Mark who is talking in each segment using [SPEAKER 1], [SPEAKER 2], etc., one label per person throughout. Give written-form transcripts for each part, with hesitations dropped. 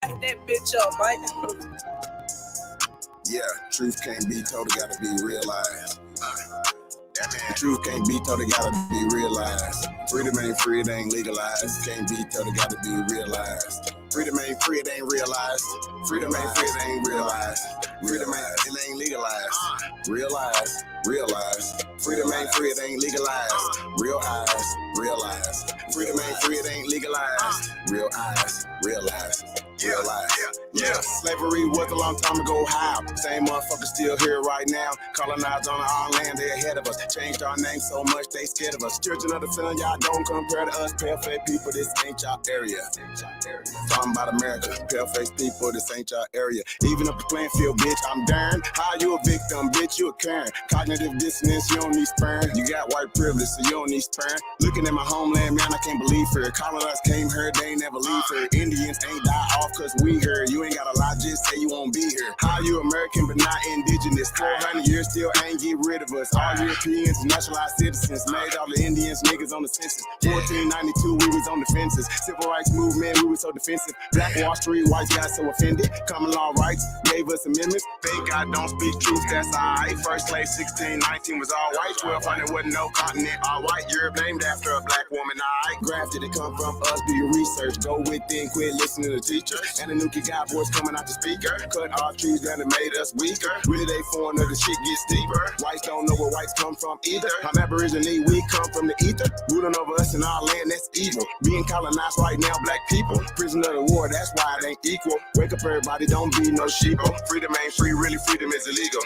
[SPEAKER 1] that bitch up, Mike.
[SPEAKER 2] Yeah, truth can't be told, it gotta be realized. The truth can't be told, it gotta be realized. Freedom ain't free, it ain't legalized. Can't be told, it gotta be realized. Freedom ain't free, it ain't realized. Freedom ain't free, it ain't realized. Freedom ain't, it ain't legalized. Realize, realize. Freedom ain't free, it ain't legalized. Real eyes, realize. Freedom ain't free, it ain't legalized. Real eyes, realize. Realize. Yeah, slavery was a long time ago. How? Same motherfuckers still here right now. Colonized on our land, they ahead of us. Changed our name so much, they scared of us. Children of the feeling, y'all don't compare to us. Pale-faced people, this ain't y'all area. Talking about America, pale-faced people, this ain't y'all area. Even up the playing field, bitch, I'm darn. How you a victim, bitch, you a Karen. Cognitive dissonance, you don't need sparing. You got white privilege, so you don't need sparing. Looking at my homeland, man, I can't believe her. Colonized came here, they ain't never leave her. Indians ain't die off cause we here. You ain't gotta lie, just say you won't be here. How you American but not indigenous? 400 years still ain't get rid of us. All Europeans, naturalized citizens, made all the Indians niggas on the census. 1492, we was on the fences. Civil rights movement, we was so defensive. Black Wall Street, whites got so offended. Common law rights gave us amendments. Thank God don't speak truth, that's alright. First slave 1619 was all white. 1200 wasn't no continent, all white. Europe named after a black woman, alright. Grafted, it come from us, do your research. Go within, quit listening to the teacher. And the Nuki got voice coming out the speaker. Cut our trees down and made us weaker. Really they foreigner, the shit gets deeper. Whites don't know where whites come from either. I'm Aborigine, we come from the ether. Ruling over us in our land, that's evil. Being colonized right now, black people. Prisoner of the war, that's why it ain't equal. Wake up everybody, don't be no sheeple. Freedom ain't free, really freedom is illegal.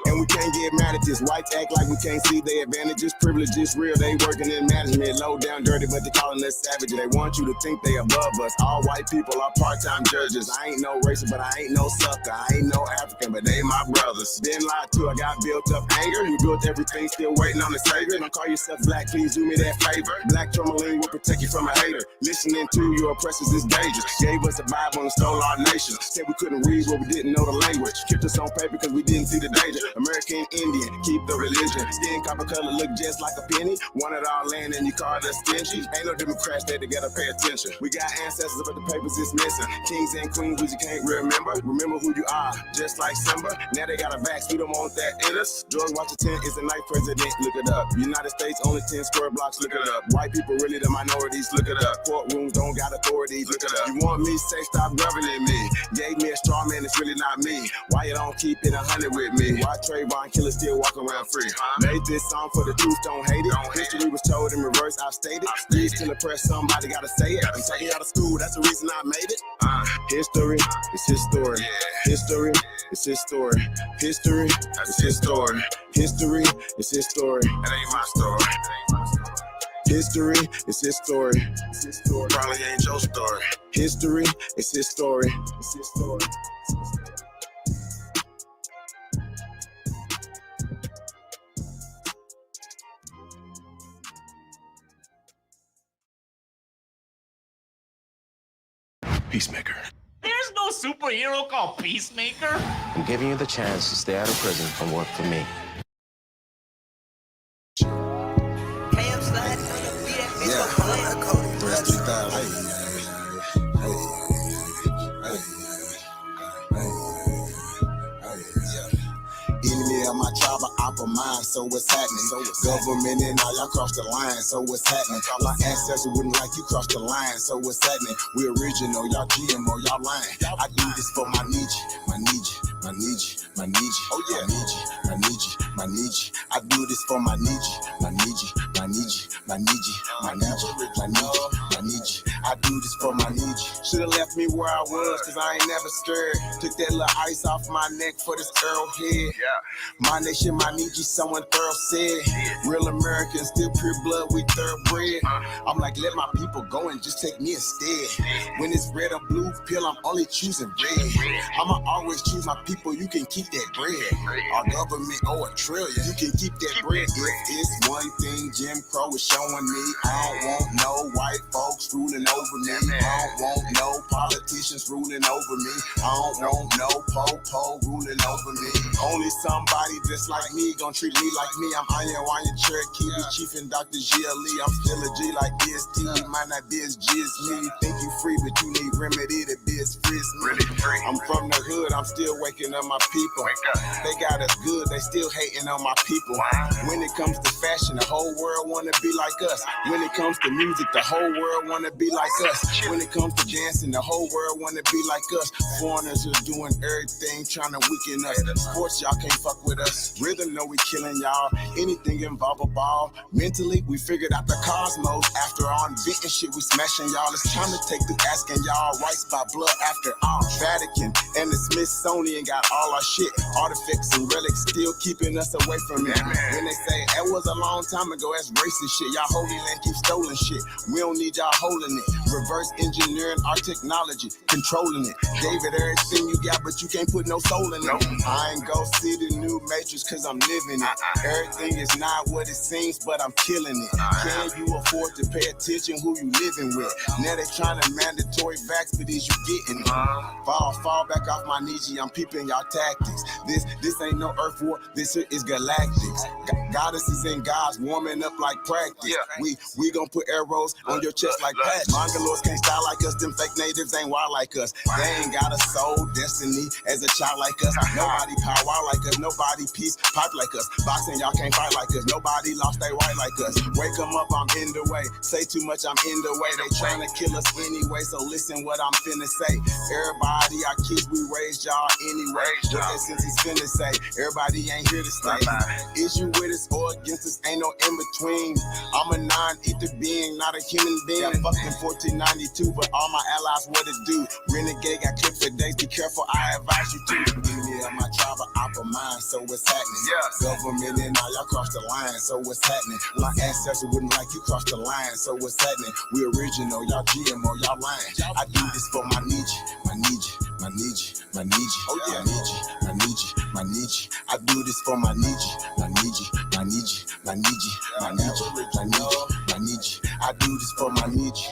[SPEAKER 2] And we can't get mad at this. Whites act like we can't see their advantages. Privileges real, they working in management. Low down dirty, but they calling us savage. They want you to think they above us. All white people are part-time judges. I ain't no racist, but I ain't no sucker. I ain't no African, but they my brothers. Been lied to, I got built up anger. You built everything, still waiting on the savior. Don't call yourself black, please do me that favor. Black tourmaline will protect you from a hater. Listening to your oppressors is dangerous. Gave us a Bible and stole our nation. Said we couldn't read what we didn't know the language. Kept us on paper because we didn't see the danger. American Indian, keep the religion. Skin copper color look just like a penny. Wanted our land and you called us stingy. Ain't no Democrats there together, pay attention. We got ancestors but the papers is missing. Kings and queens we just can't remember. Remember who you are, just like Simba. Now they got a vax, we don't want that in us. George Washington is the ninth president, look it up. United States only 10 square blocks, look it up. White people really the minorities, look it up. Courtrooms don't got authorities, look it up. You want me, say stop governing me. Gave me a straw man, it's really not me. Why you don't keep it 100 with me? Why Trayvon Killer still walk around free? Made this song for the truth, don't hate it. History was told in reverse, I stated. Please still oppress somebody, gotta say it. I'm taking out of school, that's the reason I made it. History is his story. History is his story. History is his story. History is his story. That ain't my story. History is his story. Probably ain't your story. History is his story. It's his story.
[SPEAKER 3] Peacemaker.
[SPEAKER 4] There's no superhero called Peacemaker.
[SPEAKER 5] I'm giving you the chance to stay out of prison and work for me.
[SPEAKER 2] Enemy of my tribe, I opt mine, so what's happening? Government and all y'all cross the line, so what's happening? Our ancestors wouldn't like you cross the line, so what's happening? We original, y'all GMO, y'all lying. I do this for my Nietzsche, my Nietzsche, my Nietzsche, my Nietzsche. Oh yeah, my Nietzsche, my Nietzsche, my Nietzsche. I do this for my Nietzsche, my Nietzsche, my Nietzsche, my Nietzsche, my Nietzsche, my Nietzsche, my Nietzsche. I do this for my Nietzsche. Should've left me where I was, cause I ain't never scared. Took that little ice off my neck for this Earl head. My nation, my Nietzsche, someone thorough said. Real Americans, still pure blood, we thoroughbred. I'm like, let my people go and just take me instead. When it's red or blue pill, I'm only choosing red. I'ma always choose my people, you can keep that bread. Our government owe $1 trillion, you can keep that bread. If it's one thing Jim Crow is showing me, I don't want no white folks ruling over me. I don't want no politics politicians ruling over me. I don't want no po-po ruling over me. Only somebody just like me gon' treat me like me. I'm Iron Cherokee, the Chief and Dr. Gia Lee. I'm still a G like DST. You might not be as G as me. You think you free, but you need remedy to be as free as me. I'm from the hood, I'm still waking up my people. They got us good, they still hating on my people. When it comes to fashion, the whole world wanna be like us. When it comes to music, the whole world wanna be like us. When it comes to dancing, the whole world wanna be like us. Foreigners are doing everything, trying to weaken us. Sports, y'all can't fuck with us. Rhythm, know we killing y'all. Anything involve a ball. Mentally, we figured out the cosmos. After all inventing shit, we smashing y'all. It's time to take through asking y'all rights by blood after all. Vatican and the Smithsonian got all our shit. Artifacts and relics still keeping us away from it. When they say that was a long time ago, that's racist shit. Y'all holy land keep stolen shit. We don't need y'all holding it. Reverse engineering our technology, controlling it. Gave it everything you got, but you can't put no soul in it. I ain't go see the new Matrix cause I'm living it. Everything is not what it seems, but I'm killing it. Can you afford to pay attention who you living with? Now they trying to mandatory vax, but is you getting it? Fall back off my knees, I'm peeping y'all tactics. This ain't no earth war, this is galactics. Goddesses and gods warming up like practice. We gon' put arrows on your chest like patch. Mongoloids can't style like us, them fake natives ain't wild like us. They ain't got a soul, destiny as a child like us. Nobody power like us, nobody peace pipe like us. Boxing, y'all can't fight like us, nobody lost they right like us. Wake them up, I'm in the way. Say too much, I'm in the way. They trying to kill us anyway, so listen what I'm finna say. Everybody, our kids, we raised y'all anyway. What that since he's finna say, everybody ain't here to stay. Is you with us or against us, ain't no in between. I'm a non-ether being, not a human being. I'm fucking 1492, but all my allies, what it do? Renegade got clipped for days, be careful, I advise you to. Yeah, my tribe of opera mind, so what's happening? Government and all y'all cross the line, so what's happening? My ancestors wouldn't like you cross the line, so what's happening? We original, y'all GMO, y'all lying. I do this for my Nietzsche, my Nietzsche, my Nietzsche, my Nietzsche, my Nietzsche, my Nietzsche, my Nietzsche. I do this for my Nietzsche, my Nietzsche, my Nietzsche, my Nietzsche, my Nietzsche, my Nietzsche, my Nietzsche. I do this for my Nietzsche.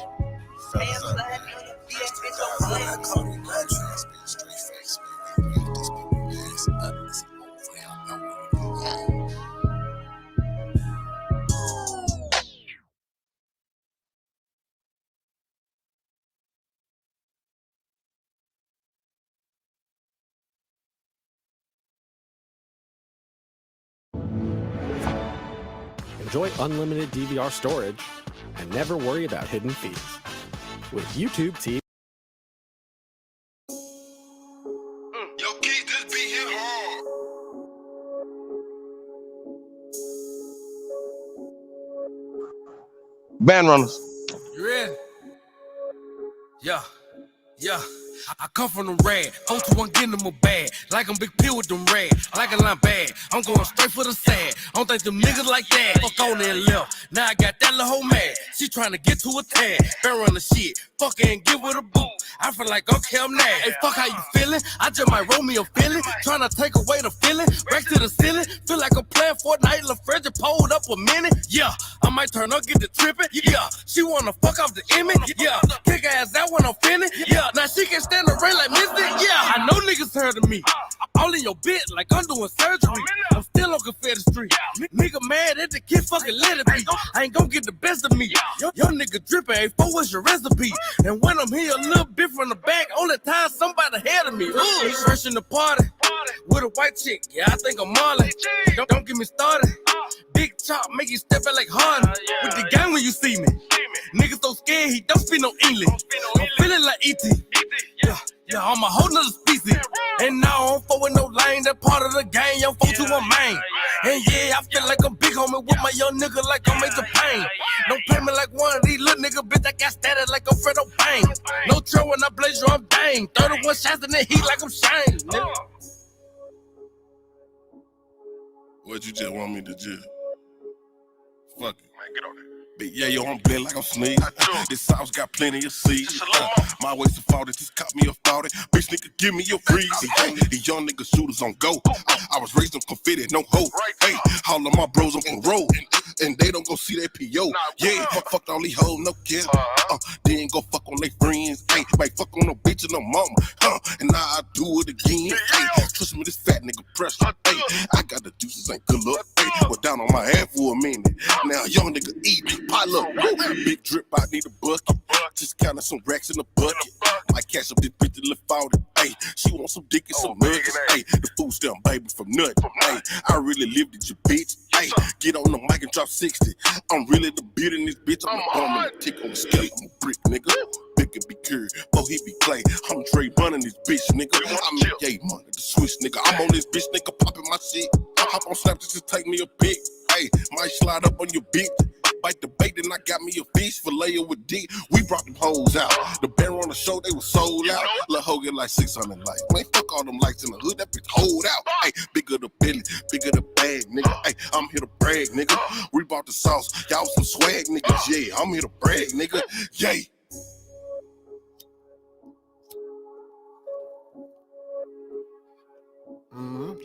[SPEAKER 1] Enjoy unlimited DVR storage and never worry about hidden fees. With YouTube TV.
[SPEAKER 2] Yo, keep this beat hit hard.
[SPEAKER 3] Band runners.
[SPEAKER 6] You ready? Yeah. I come from the rad, 421 getting them a bag. Like I'm Big P with them rad, like a line bad. I'm going straight for the sad. I don't think them niggas like that. Fuck on that left. Now I got that little hoe mad. She tryna get to a tag. Bear on the shit. Fuck her and give her the boot. I feel like okay, I'm mad. Hey, fuck how you feeling? I just might roll me a feeling. Tryna take away the feeling. Back to the ceiling. Feel like I'm playing Fortnite. LaFredja pulled up a minute. Yeah, I might turn up, get the tripping. Yeah, she wanna fuck off the image. Yeah, kick her ass out when I'm finished. Yeah, now she can stand the rain like Mystic. Yeah, I know niggas heard of me. All in your bit like I'm doing surgery. I'm still on Confetti Street. Nigga mad at the kid fucking let it be. I ain't gon' get the best of me. Your nigga drippin', hey, for what's your recipe? And when I'm here a little bit from the back, only time somebody ahead of me. Fresh in the party with a white chick. Yeah, I think I'm Marley. Don't get me started. Big chop, make you step back like Harley. With the gang when you see me. Niggas so scared, he don't speak no English. I'm feeling like E.T. Yeah, I'm a whole nother species. And now I don't fuck with no lane, that part of the game, young folks to a main. And yeah, I feel like a big homie with my young nigga like I'm Major Pain. Don't play me like one of these little nigga, bitch, I got status like I'm Fredo Bang. No trouble when I blaze you, I'm dang. 31 shots in the heat like I'm Shane. Nigga.
[SPEAKER 3] What you just want me to do? Fuck it. Man, get on there. Big yeah, yo, I'm blend like I'm Sneak. This sauce got plenty of seeds. My ways to fault it, just caught me a fault it. Bitch nigga, give me your freeze. These young nigga shooters on go. I was raised on confetti, no hope. Hey, all of my bros on parole. and they don't go see that PO. Yeah, fuck all these hoes, no care. Then go fuck on their friends. Hey, might fuck on no bitch and no mama. And now I do it again. Hey, trust me, this fat nigga pressure. Hey, I got the juices, ain't good luck. Hey, was down on my ass for a minute. Now young nigga eat, pile up. Big drip, I need a bucket. Just counting some racks in the bucket. Might catch up this bitch to lift out it. Hey, she want some dick and some nuggets. Hey, the food stamp baby from nothing. Hey, I really lived it, you bitch. Hey, get on the mic and drop 60. I'm really the beat in this bitch. I'm the bomb and the tick on the scale. I'm a brick, nigga. Big and be cured, oh he be play. I'm Dre running this bitch, nigga. I'm in yay money, the Swiss nigga. I'm on this bitch, nigga, popping my shit. I hop on Snapchat to take me a pic. Hey, might slide up on your bitch. Bite the bait, then I got me a fish fillet with D. We brought them hoes out. The banner on the show, they was sold out. Lil' hoe get like 600 likes. Man, fuck all them likes in the hood. That bitch hold out. Hey, bigger the belly, bigger the bag, nigga. Hey, I'm here to brag, nigga. We bought the sauce. Y'all some swag, niggas. Yeah, I'm here to brag, nigga. Yay.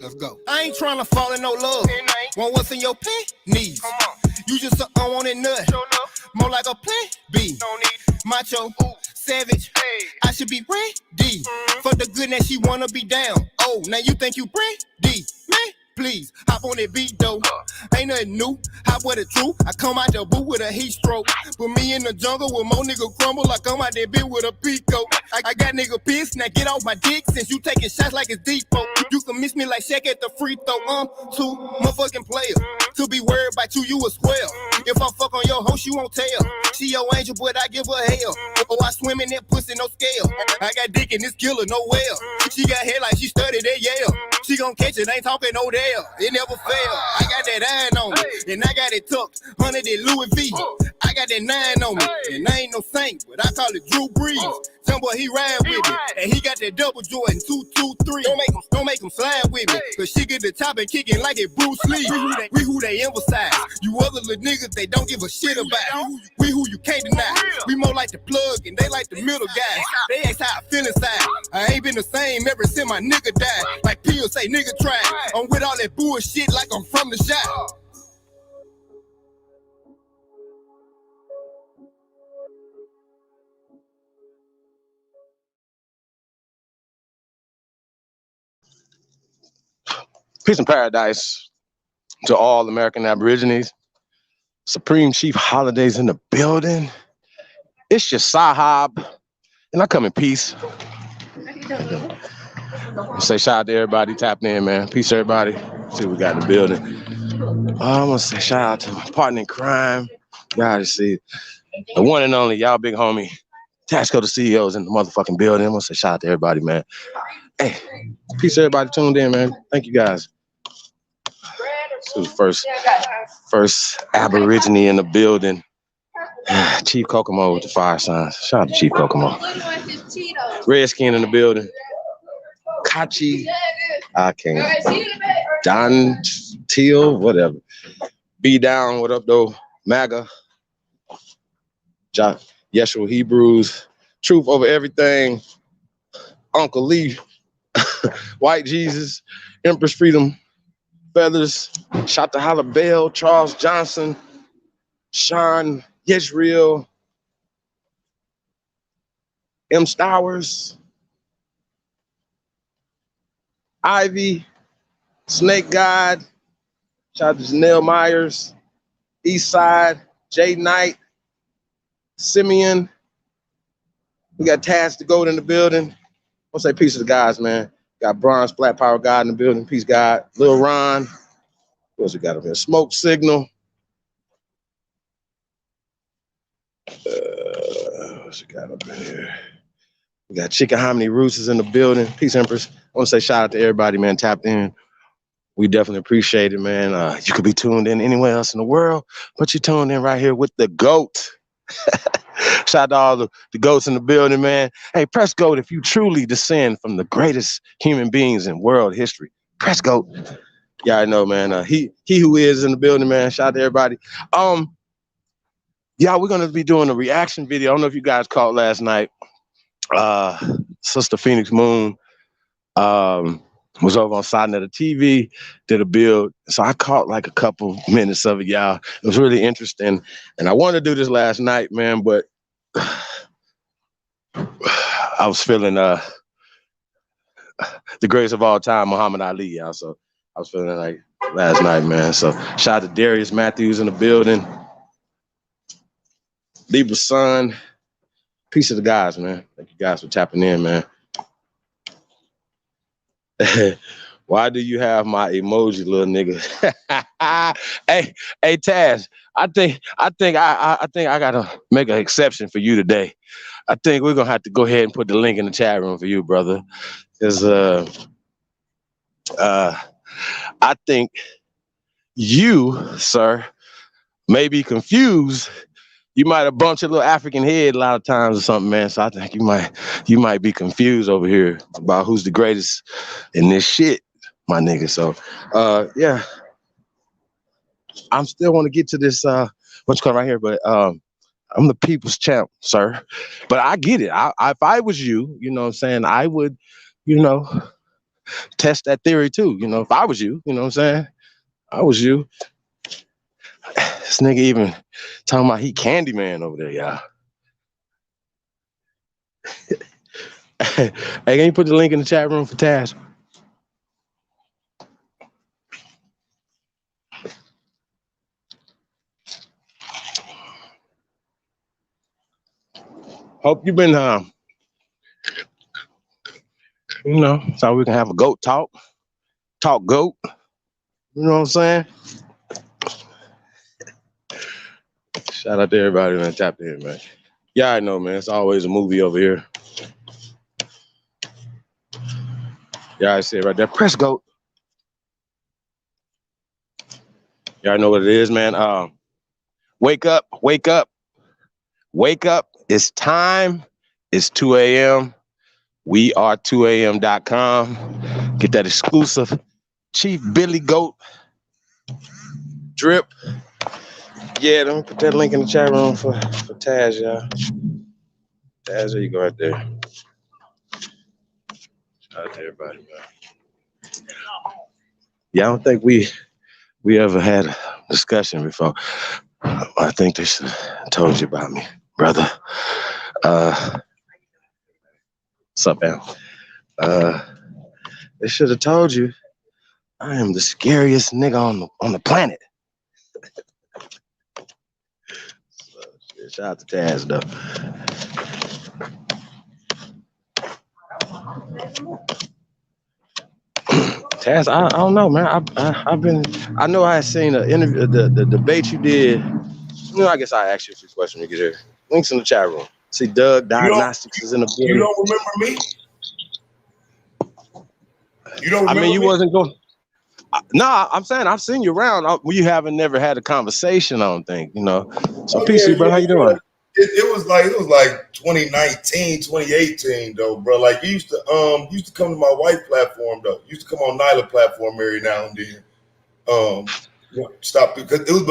[SPEAKER 7] Let's go. I ain't trying to fall in no love. Want what's in your panties? You just an unwanted nut. More like a plan B. Macho, savage. I should be ready for the goodness she wanna be down. Oh, now you think you ready, man? Please, hop on that beat though. Ain't nothing new. Hop with the truth. I come out the boot with a heat stroke. Put me in the jungle with more nigga crumble. I come out that bitch with a pico. I got nigga pissed. Now get off my dick since you taking shots like it's depot. You can miss me like Shaq at the free throw. Two motherfucking players. To be worried about you a square. If I fuck on your hoe, she won't tell. She your angel, but I give her hell. Oh, I swim in that pussy, no scale. I got dick in this killer, no well. She got hair like she studied at Yale. She gon' catch it, ain't talking no damn. It never fail. I got that iron on me, and I got it tucked. 100 at Louis V. I got that 9 on me, and I ain't no saint, but I call it Drew Brees. Some boy he ride with me, and he got that double Jordan 223. Don't make him slide with me, cause she get the top and kicking like it Bruce Lee. We who they emphasize. You other little niggas they don't give a shit about. We who you can't deny. We more like the plug, and they like the middle guys. They ask how I feel inside. I ain't been the same ever since my nigga died. Like P.O. say, nigga try. I'm with all that bullshit like I'm from the shop.
[SPEAKER 8] Peace and paradise to all American Aborigines. Supreme Chief Holidays in the building. It's your Sahab, and I come in peace. Say shout out to everybody tapping in, man. Peace, everybody. See what we got in the building. I want to say shout out to my partner in crime. Y'all just see the one and only, y'all big homie. Tasco, the CEO's in the motherfucking building. I want to say shout out to everybody, man. Hey, peace, everybody tuned in, man. Thank you, guys. This is the first Aborigine in the building. Chief Kokomo with the fire signs. Shout out to Chief Kokomo. Redskin in the building. Kachi. I can't. Don Teal, whatever. Be down, what up, though? MAGA. Yeshua Hebrews. Truth over everything. Uncle Lee. White Jesus. Empress Freedom. Feathers. Shot to Holla Bell. Charles Johnson. Sean Yesriel. M. Stowers. Ivy. Snake God. Shout out to Janelle Myers. Eastside. Jay Knight. Simeon. We got Taz the Goat in the building. I'll say peace to the guys, man. Got Bronze Flat Power God in the building. Peace, God. Lil Ron. What else we got up here? Smoke Signal. What's we got up in here? We got Chicken Hominy Roots is in the building. Peace, Empress. I want to say shout out to everybody, man, tapped in. We definitely appreciate it, man. You could be tuned in anywhere else in the world, but you're tuned in right here with the GOAT. Shout out to all the GOATs in the building, man. Hey, press GOAT if you truly descend from the greatest human beings in world history. Press GOAT. Yeah, I know, man. He who is in the building, man. Shout out to everybody. Yeah, we're gonna be doing a reaction video. I don't know if you guys caught last night. Sister Phoenix Moon Was over on side of the TV, did a build. So I caught like a couple minutes of it, y'all. It was really interesting. And I wanted to do this last night, man, but I was feeling the greatest of all time, Muhammad Ali, y'all. So I was feeling like last night, man. So shout out to Darius Matthews in the building. Libra's son. Peace to the guys, man. Thank you guys for tapping in, man. Why do you have my emoji, little nigga? hey, Taz. I think I gotta make an exception for you today. I think we're gonna have to go ahead and put the link in the chat room for you, brother. Because I think you, sir, may be confused. You might have bumped your little African head a lot of times or something, man. So I think you might be confused over here about who's the greatest in this shit, my nigga. So yeah. I'm still want to get to this what's called right here, but I'm the people's champ, sir. But I get it. If I was you, you know what I'm saying, I would, test that theory too. If I was you, you know what I'm saying? I was you. This nigga even talking about he Candyman over there, y'all. Hey, can you put the link in the chat room for Taz? Hope you've been, so we can have a goat talk goat. You know what I'm saying? Shout out to everybody, man. Tap in, man. Yeah, I know, man. It's always a movie over here. Yeah, I see it right there. Press goat. Y'all know what it is, man. Wake up. It's time. It's 2 a.m. We are 2am.com. Get that exclusive Chief Billy Goat drip. Yeah, let me put that link in the chat room for Taz, y'all. Taz, there you go right there. Shout out to everybody, man. Yeah, I don't think we ever had a discussion before. I think they should have told you about me, brother. What's up, man? They should have told you I am the scariest nigga on the planet. Shout out to Taz, though. Taz, I don't know, man. I know I had seen the interview, the debate you did. I guess I asked you a few questions when we get here. Links in the chat room. See, Doug Diagnostics is in the building.
[SPEAKER 9] You don't remember me? You don't remember
[SPEAKER 8] you
[SPEAKER 9] me?
[SPEAKER 8] wasn't going. No, I'm saying I've seen you around. We haven't never had a conversation, I don't think, So peace, bro. How you doing?
[SPEAKER 9] It was like 2019, 2018 though, bro. Like you used to come to my wife platform though. You used to come on Nyla platform every now and then. Stop because it was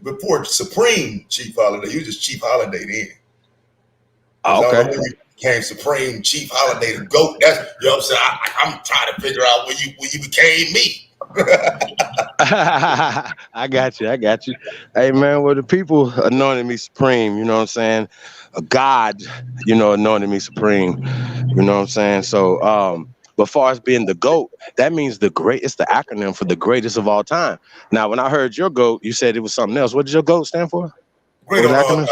[SPEAKER 9] before Supreme Chief Holiday. You was just Chief Holiday then.
[SPEAKER 8] Oh, okay.
[SPEAKER 9] You became Supreme Chief Holiday, the GOAT. That's what I'm saying. I'm trying to figure out when you became me.
[SPEAKER 8] I got you. Hey, man, well, the people anointed me supreme, you know what I'm saying? A God, anointed me supreme, you know what I'm saying? So, but far as being the GOAT, that means it's the acronym for the greatest of all time. Now, when I heard your GOAT, you said it was something else. What did your GOAT stand for?
[SPEAKER 9] Great on all topics.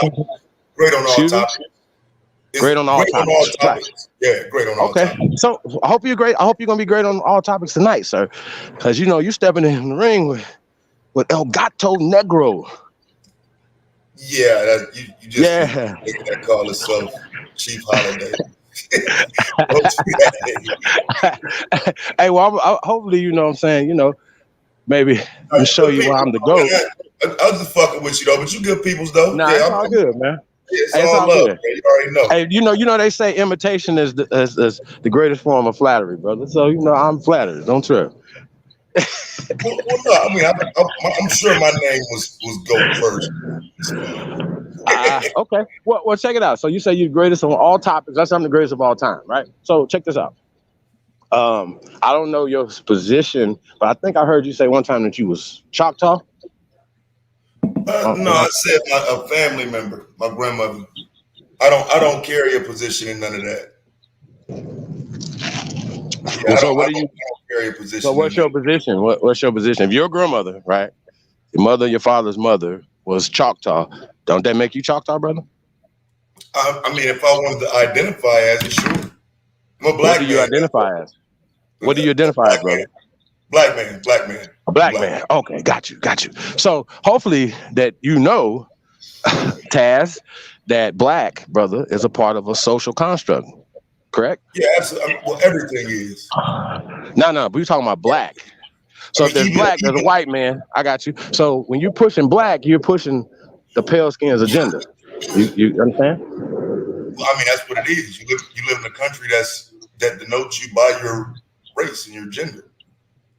[SPEAKER 9] Great on all topics.
[SPEAKER 8] Great on all topics. Right.
[SPEAKER 9] Yeah, great on all topics.
[SPEAKER 8] Okay, so I hope you're great. I hope you're gonna be great on all topics tonight, sir. Because you stepping in the ring with El Gato Negro.
[SPEAKER 9] Yeah, you just that call itself Chief Holiday.
[SPEAKER 8] Hey, well, hopefully you know what I'm saying. Maybe I'll show you why I'm the GOAT.
[SPEAKER 9] I was just fucking with you though, but you good peoples though.
[SPEAKER 8] Nah, it's all good, man.
[SPEAKER 9] It's all love, man. You already know.
[SPEAKER 8] Hey, you know they say imitation is the greatest form of flattery, brother. So I'm flattered. Don't trip.
[SPEAKER 9] Well, no, I mean, I'm sure my name was GOAT first.
[SPEAKER 8] Okay. Well, check it out. So you say you're the greatest on all topics. That's I'm the greatest of all time, right? So check this out. I don't know your position, but I think I heard you say one time that you was Choctaw.
[SPEAKER 9] No, I said a family member, my grandmother. I don't carry a position in none of that. Yeah,
[SPEAKER 8] Well,
[SPEAKER 9] I
[SPEAKER 8] so
[SPEAKER 9] don't,
[SPEAKER 8] what
[SPEAKER 9] I
[SPEAKER 8] do you?
[SPEAKER 9] don't carry a position.
[SPEAKER 8] So what's
[SPEAKER 9] in
[SPEAKER 8] your
[SPEAKER 9] that.
[SPEAKER 8] position? What's your position? If your grandmother, right, your mother, your father's mother was Choctaw, don't that make you Choctaw, brother?
[SPEAKER 9] I mean, if I wanted to identify as it, sure. I'm a black
[SPEAKER 8] What do you
[SPEAKER 9] man.
[SPEAKER 8] identify as? What do you
[SPEAKER 9] A
[SPEAKER 8] identify as,
[SPEAKER 9] black
[SPEAKER 8] brother?
[SPEAKER 9] man. Black man. Black man.
[SPEAKER 8] A black man. Okay, got you. So hopefully that you know, Taz, that black, brother, is a part of a social construct, correct?
[SPEAKER 9] Yeah, absolutely. Well, everything is.
[SPEAKER 8] No, but you're talking about black. So if there's black, there's a white man. I got you. So when you're pushing black, you're pushing the pale skin's agenda. You understand?
[SPEAKER 9] Well, I mean, that's what it is. You live in a country that denotes you by your race and your gender.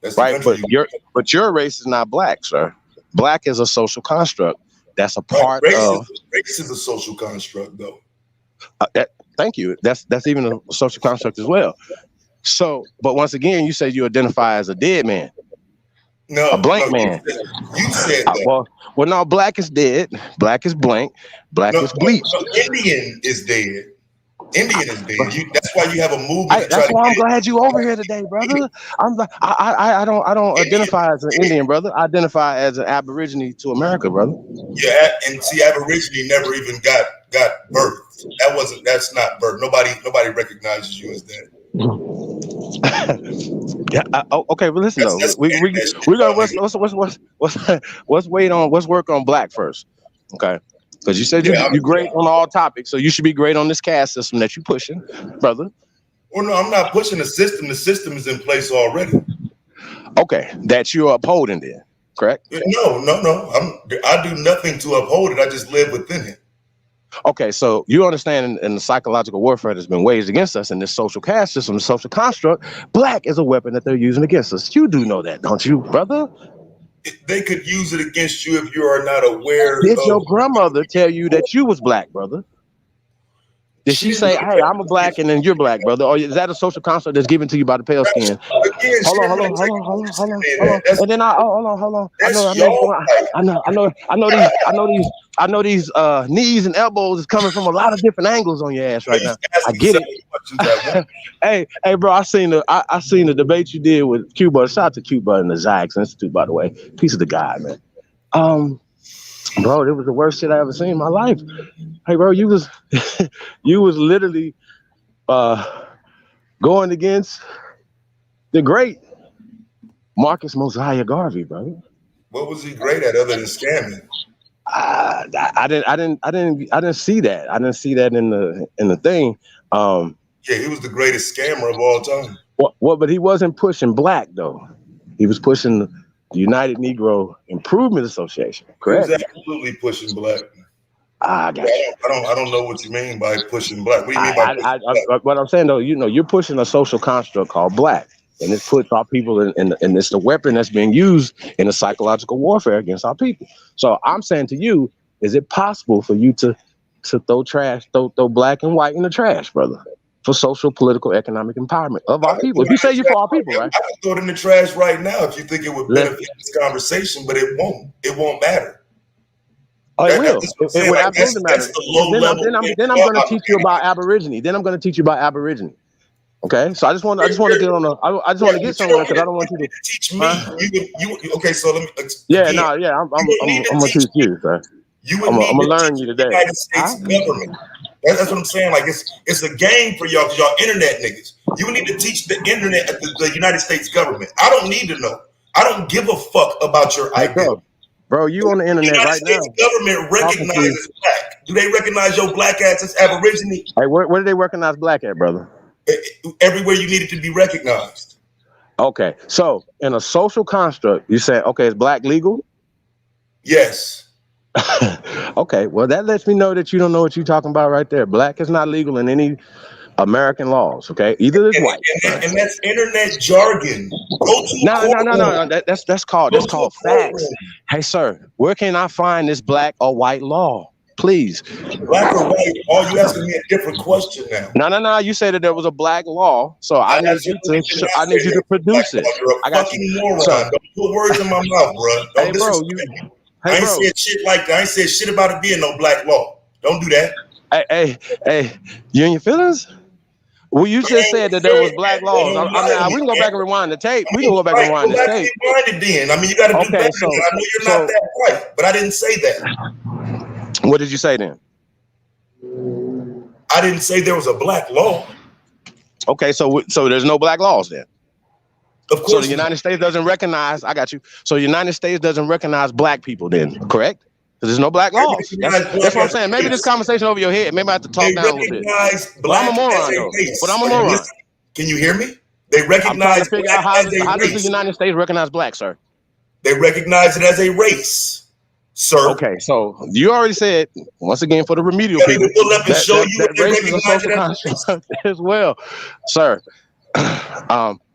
[SPEAKER 9] That's the
[SPEAKER 8] Right,
[SPEAKER 9] country
[SPEAKER 8] but your race is not black, sir. Black is a social construct. That's a part
[SPEAKER 9] race
[SPEAKER 8] of.
[SPEAKER 9] Race is a social construct, though.
[SPEAKER 8] Thank you. That's even a social construct as well. So, but once again, you say you identify as a dead man.
[SPEAKER 9] No,
[SPEAKER 8] a blank man.
[SPEAKER 9] You said that.
[SPEAKER 8] Well, no, black is dead. Black is blank. Black is bleached.
[SPEAKER 9] No, Indian is dead. Indian is dead. That's why you have a movement.
[SPEAKER 8] That's why I'm glad you over here today, brother. I don't identify as an Indian, brother. I identify as an Aborigine to America, brother.
[SPEAKER 9] Yeah, and see, Aborigine never even got birth. That's not birth. Nobody recognizes you as that.
[SPEAKER 8] Yeah. Okay. Well, listen though. We got let's wait on. Let's work on black first. Okay. Because you said you're great on all topics, so you should be great on this caste system that you're pushing, brother.
[SPEAKER 9] Well, no, I'm not pushing the system. The system is in place already.
[SPEAKER 8] Okay, that you're upholding then, correct?
[SPEAKER 9] No. I do nothing to uphold it. I just live within it.
[SPEAKER 8] Okay, so you understand in the psychological warfare that's been waged against us in this social caste system, the social construct, black is a weapon that they're using against us. You do know that, don't you, brother?
[SPEAKER 9] They could use it against you if you are not aware.
[SPEAKER 8] Did your grandmother tell you that you was black, brother? Did she say, "Hey, I'm a black," and then you're black, brother? Or is that a social construct that's given to you by the pale skin? Hold on. And then hold on. I know these knees and elbows is coming from a lot of different angles on your ass right now. I get it. hey, bro, I seen the debate you did with Cuba. Shout out to Cuba and the Zyx Institute, by the way. Piece of the guy, man. Bro, it was the worst shit I ever seen in my life. Hey, bro, you was literally going against the great Marcus Mosiah Garvey, bro.
[SPEAKER 9] What was he great at other than scamming?
[SPEAKER 8] I didn't see that. I didn't see that in the thing.
[SPEAKER 9] Yeah, he was the greatest scammer of all time.
[SPEAKER 8] But he wasn't pushing black though. He was pushing the United Negro Improvement Association. Correct.
[SPEAKER 9] He was absolutely pushing black.
[SPEAKER 8] I got you.
[SPEAKER 9] I don't know what you mean by pushing black. What do you mean by pushing black?
[SPEAKER 8] What I'm saying though, you're pushing a social construct called black, and it puts our people in it's the weapon that's being used in a psychological warfare against our people. So I'm saying to you, is it possible for you to throw black and white in the trash, brother? For social, political, economic empowerment of our people. If you say you're for our people, right?
[SPEAKER 9] I can throw it in the trash right now if you think it would benefit this conversation, but it won't. It won't matter.
[SPEAKER 8] Oh, it will. It will absolutely matter. Then I'm going to teach you about Aborigine. Okay, so I just want to get on I just want to get somewhere because I don't want you to
[SPEAKER 9] teach me. You okay? So let me.
[SPEAKER 8] I'm gonna teach you, sir. I'm gonna learn you today.
[SPEAKER 9] United States government. That's what I'm saying. Like it's a game for y'all because y'all internet niggas. You need to teach the internet, the United States government. I don't need to know. I don't give a fuck about your identity.
[SPEAKER 8] Bro, you on the internet right now.
[SPEAKER 9] The United States government recognizes black. Do they recognize your black ass as Aborigine?
[SPEAKER 8] Hey, where do they recognize black at, brother?
[SPEAKER 9] Everywhere you need it to be recognized.
[SPEAKER 8] Okay, so in a social construct, you say, okay, is black legal?
[SPEAKER 9] Yes.
[SPEAKER 8] Okay, well, that lets me know that you don't know what you're talking about right there. Black is not legal in any American laws, okay? Either is white.
[SPEAKER 9] And that's internet jargon.
[SPEAKER 8] No. That's called facts. Hey, sir, where can I find this black or white law? please.
[SPEAKER 9] Black or white? Are you asking me a different question now?
[SPEAKER 8] No. You said that there was a black law, so I need you to produce it.
[SPEAKER 9] You're a fucking moron. Don't put words in my mouth, bro. Don't disrespect me. I ain't said shit like that. I ain't said shit about it being no black law. Don't do that.
[SPEAKER 8] Hey, you in your feelings? Well, you just said that there was black laws. We can go back and rewind the tape. We can go back and rewind the tape.
[SPEAKER 9] Then. I mean, you got to do better. I know you're not that white, but I didn't say that.
[SPEAKER 8] What did you say then?
[SPEAKER 9] I didn't say there was a black law.
[SPEAKER 8] Okay, so there's no black laws then.
[SPEAKER 9] Of course.
[SPEAKER 8] So the United States doesn't recognize. I got you. So the United States doesn't recognize black people then, correct? Because there's no black laws. That's what I'm saying. Maybe this conversation over your head. Maybe I have to talk down a little bit. But I'm a moron though. But I'm a moron.
[SPEAKER 9] Can you hear me? They recognize
[SPEAKER 8] black as a race. How does the United States recognize black, sir?
[SPEAKER 9] They recognize it as a race, sir.
[SPEAKER 8] Okay, so you already said once again for the remedial people that race is a social construct as well, sir.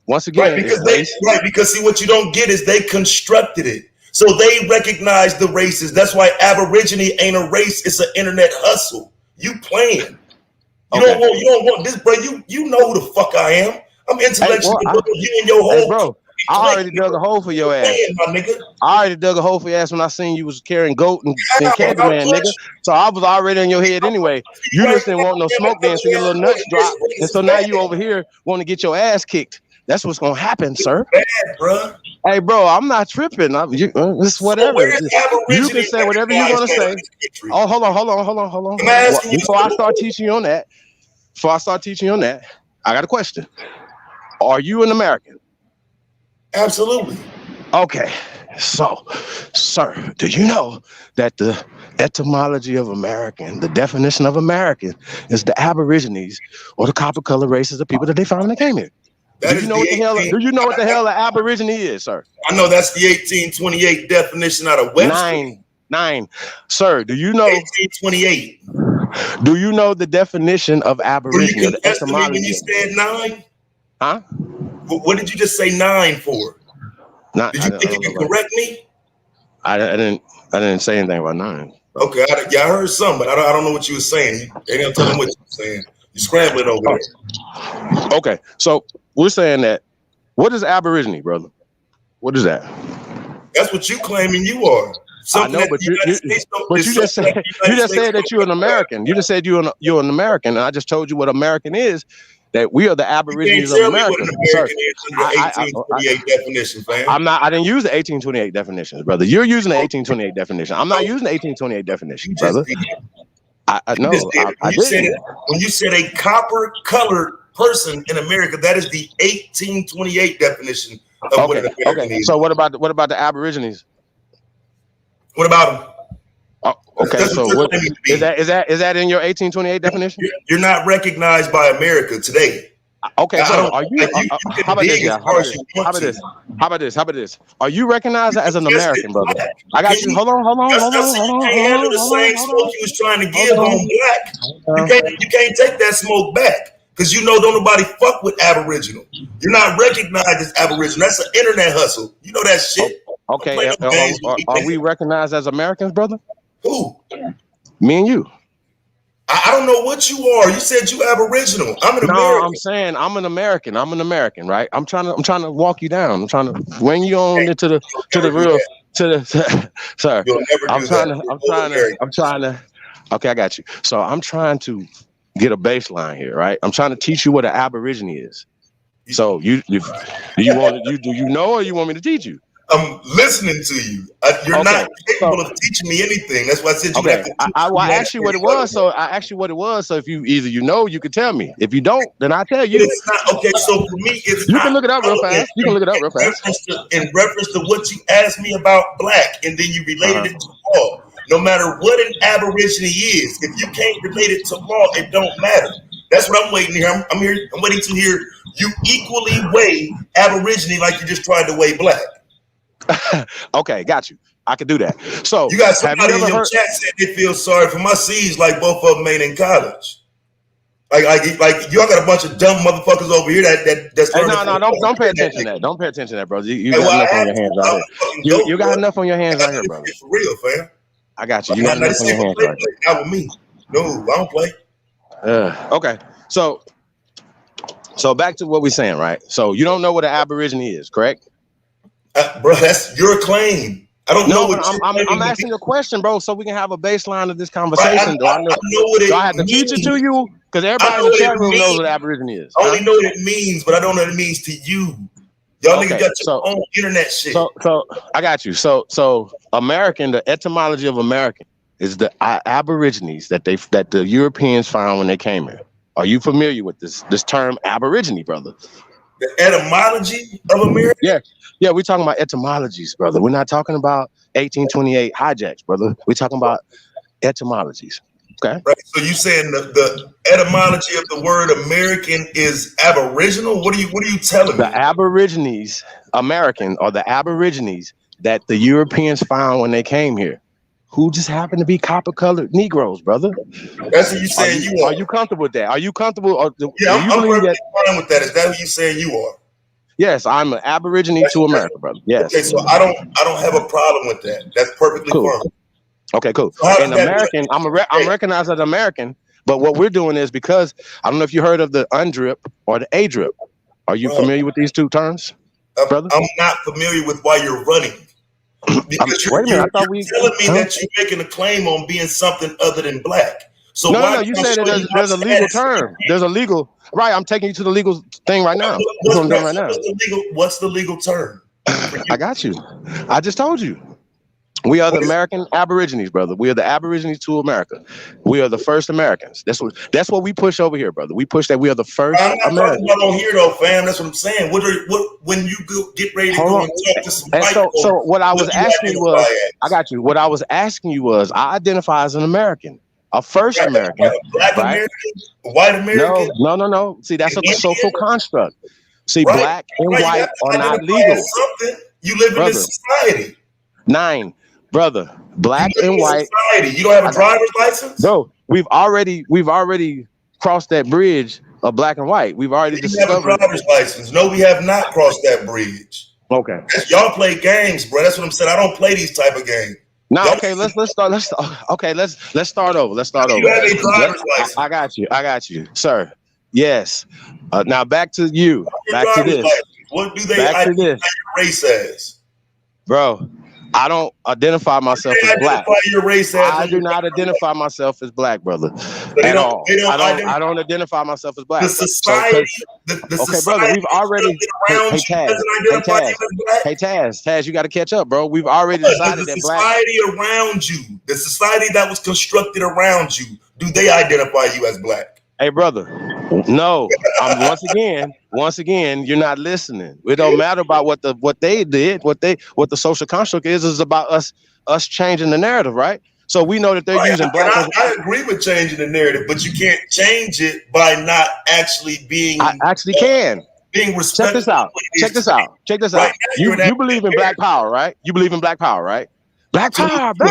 [SPEAKER 8] Once again,
[SPEAKER 9] because see what you don't get is they constructed it. So they recognize the races. That's why Aborigine ain't a race. It's an internet hustle. You playing. You don't want this, bro. You know who the fuck I am. I'm intellectual. You and your whole
[SPEAKER 8] bro. I already dug a hole for your ass.
[SPEAKER 9] My nigga.
[SPEAKER 8] I already dug a hole for your ass when I seen you was carrying goat and Candyman, nigga. So I was already in your head anyway. You just didn't want no smoke then, so your little nuts dropped. And so now you over here want to get your ass kicked. That's what's gonna happen, sir.
[SPEAKER 9] Bad, bro.
[SPEAKER 8] Hey, bro, I'm not tripping. It's whatever. You can say whatever you want to say. Oh, hold on. Before I start teaching you on that, I got a question. Are you an American?
[SPEAKER 9] Absolutely.
[SPEAKER 8] Okay. So, sir, do you know that the etymology of American, the definition of American, is the Aborigines or the copper color races of people that they found when they came here? Do you know what the hell an Aborigine is, sir?
[SPEAKER 9] I know that's the 1828 definition out of Webster.
[SPEAKER 8] Nine. Sir, do you know
[SPEAKER 9] 1828?
[SPEAKER 8] Do you know the definition of Aborigine?
[SPEAKER 9] You confessed to me when you said 9?
[SPEAKER 8] Huh?
[SPEAKER 9] What did you just say 9 for? Did you think you could correct me?
[SPEAKER 8] I didn't say anything about 9.
[SPEAKER 9] Okay, I heard some, but I don't know what you were saying. They didn't tell me what you were saying. You scrambling over there.
[SPEAKER 8] Okay, so we're saying that. What is Aborigine, brother? What is that?
[SPEAKER 9] That's what you claiming you are.
[SPEAKER 8] I know, but you just said that you're an American. You just said you're an American, and I just told you what American is. That we are the Aborigines of America.
[SPEAKER 9] Sir, I
[SPEAKER 8] didn't use the 1828 definitions, brother. You're using the 1828 definition. I'm not using the 1828 definition, brother. I know.
[SPEAKER 9] When you said a copper colored person in America, that is the 1828 definition of what an American is.
[SPEAKER 8] So what about the Aborigines?
[SPEAKER 9] What about them?
[SPEAKER 8] Oh, okay, so what, is that in your 1828 definition?
[SPEAKER 9] You're not recognized by America today.
[SPEAKER 8] Okay, so are you? How about this? Are you recognized as an American, brother? I got you. Hold on.
[SPEAKER 9] The same smoke you was trying to give on black. You can't take that smoke back because you know don't nobody fuck with Aboriginal. You're not recognized as Aboriginal. That's an internet hustle. You know that shit.
[SPEAKER 8] Okay, are we recognized as Americans, brother?
[SPEAKER 9] Who?
[SPEAKER 8] Me and you.
[SPEAKER 9] I don't know what you are. You said you Aboriginal. I'm an American.
[SPEAKER 8] No, I'm saying I'm an American. I'm an American, right? I'm trying to walk you down. I'm trying to bring you on into the real sir. I'm trying to. Okay, I got you. So I'm trying to get a baseline here, right? I'm trying to teach you what an Aborigine is. So do you know, or you want me to teach you?
[SPEAKER 9] I'm listening to you. You're not capable of teaching me anything. That's why I said you have to.
[SPEAKER 8] I asked you what it was. So I asked you what it was. So if you you could tell me. If you don't, then I tell you.
[SPEAKER 9] It's not okay. So for me,
[SPEAKER 8] you can look it up real fast.
[SPEAKER 9] In reference to what you asked me about black, and then you related it to law. No matter what an Aborigine is, if you can't relate it to law, it don't matter. That's what I'm waiting to hear. I'm waiting to hear you equally weigh Aborigine like you just tried to weigh black.
[SPEAKER 8] Okay, got you. I can do that. So
[SPEAKER 9] you got somebody in your chat said they feel sorry for my C's like both of them ain't in college. Like y'all got a bunch of dumb motherfuckers over here that's
[SPEAKER 8] don't pay attention to that. Don't pay attention to that, brother. You got enough on your hands out here. You got enough on your hands out here, brother.
[SPEAKER 9] For real, fam.
[SPEAKER 8] I got you. You got enough on your hands, right?
[SPEAKER 9] Not with me. No, I don't play.
[SPEAKER 8] Okay. So back to what we're saying, right? So you don't know what an Aborigine is, correct?
[SPEAKER 9] Bro, that's your claim. I don't know what
[SPEAKER 8] I'm asking you a question, bro, so we can have a baseline of this conversation.
[SPEAKER 9] Right, I know what
[SPEAKER 8] do I have to teach it to you? Because everybody in the chat room knows what Aborigine is.
[SPEAKER 9] I only know what it means, but I don't know what it means to you. Y'all niggas got your own internet shit.
[SPEAKER 8] So I got you. So American, the etymology of American is the Aborigines that the Europeans found when they came here. Are you familiar with this term Aborigine, brother?
[SPEAKER 9] The etymology of American?
[SPEAKER 8] Yeah, we're talking about etymologies, brother. We're not talking about 1828 hijacks, brother. We're talking about etymologies. Okay.
[SPEAKER 9] Right. So you saying the etymology of the word American is Aboriginal? What are you telling me?
[SPEAKER 8] The Aborigines, American, or the Aborigines that the Europeans found when they came here, who just happened to be copper-colored Negroes, brother.
[SPEAKER 9] That's what you saying you are.
[SPEAKER 8] Are you comfortable with that? Are you comfortable?
[SPEAKER 9] Yeah, I'm perfectly fine with that. Is that what you saying you are?
[SPEAKER 8] Yes, I'm an Aborigine to America, brother. Yes.
[SPEAKER 9] Okay, so I don't have a problem with that. That's perfectly fine.
[SPEAKER 8] Okay, cool. So and American, I'm recognized as American, but what we're doing is because I don't know if you heard of the UNDRIP or the ADRIP. Are you familiar with these two terms, brother?
[SPEAKER 9] I'm not familiar with why you're running. Because you're telling me that you're making a claim on being something other than black. So
[SPEAKER 8] no, you said that there's a legal term. There's a legal, right? I'm taking you to the legal thing right now. That's what I'm doing right now.
[SPEAKER 9] What's the legal term?
[SPEAKER 8] I got you. I just told you. We are the American Aborigines, brother. We are the Aborigines to America. We are the first Americans. That's what we push over here, brother. We push that we are the first Americans.
[SPEAKER 9] I'm not on here though, fam. That's what I'm saying. When you get ready to go and talk to some white folks,
[SPEAKER 8] so what I was asking you was, I got you. What I was asking you was, I identify as an American, a first American,
[SPEAKER 9] black American, white American.
[SPEAKER 8] No. See, that's a social construct. See, black and white are not legal.
[SPEAKER 9] You live in this society.
[SPEAKER 8] 9. Brother, black and white.
[SPEAKER 9] Society. You don't have a driver's license?
[SPEAKER 8] No, we've already crossed that bridge of black and white. We've already discovered.
[SPEAKER 9] You have a driver's license. No, we have not crossed that bridge.
[SPEAKER 8] Okay.
[SPEAKER 9] Y'all play games, bro. That's what I'm saying. I don't play these type of games.
[SPEAKER 8] No, okay, let's start over.
[SPEAKER 9] You have a driver's license.
[SPEAKER 8] I got you, sir. Yes. Now back to you. Back to this.
[SPEAKER 9] License. What do they identify your race as?
[SPEAKER 8] Bro, I don't identify myself as black.
[SPEAKER 9] Your race as
[SPEAKER 8] I do not identify myself as black, brother. At all. I don't identify myself as black.
[SPEAKER 9] The society,
[SPEAKER 8] okay, brother, we've already. Hey, Taz, you got to catch up, bro. We've already decided that black.
[SPEAKER 9] The society around you, the society that was constructed around you, do they identify you as black?
[SPEAKER 8] Hey, brother, no. Once again, you're not listening. It don't matter about what they did, what the social construct is about us changing the narrative, right? So we know that they're using black.
[SPEAKER 9] I agree with changing the narrative, but you can't change it by not actually being.
[SPEAKER 8] I actually can.
[SPEAKER 9] Being respectful.
[SPEAKER 8] Check this out. Right, you believe in black power, right? You believe in black power, right? Black power.
[SPEAKER 9] Huh? To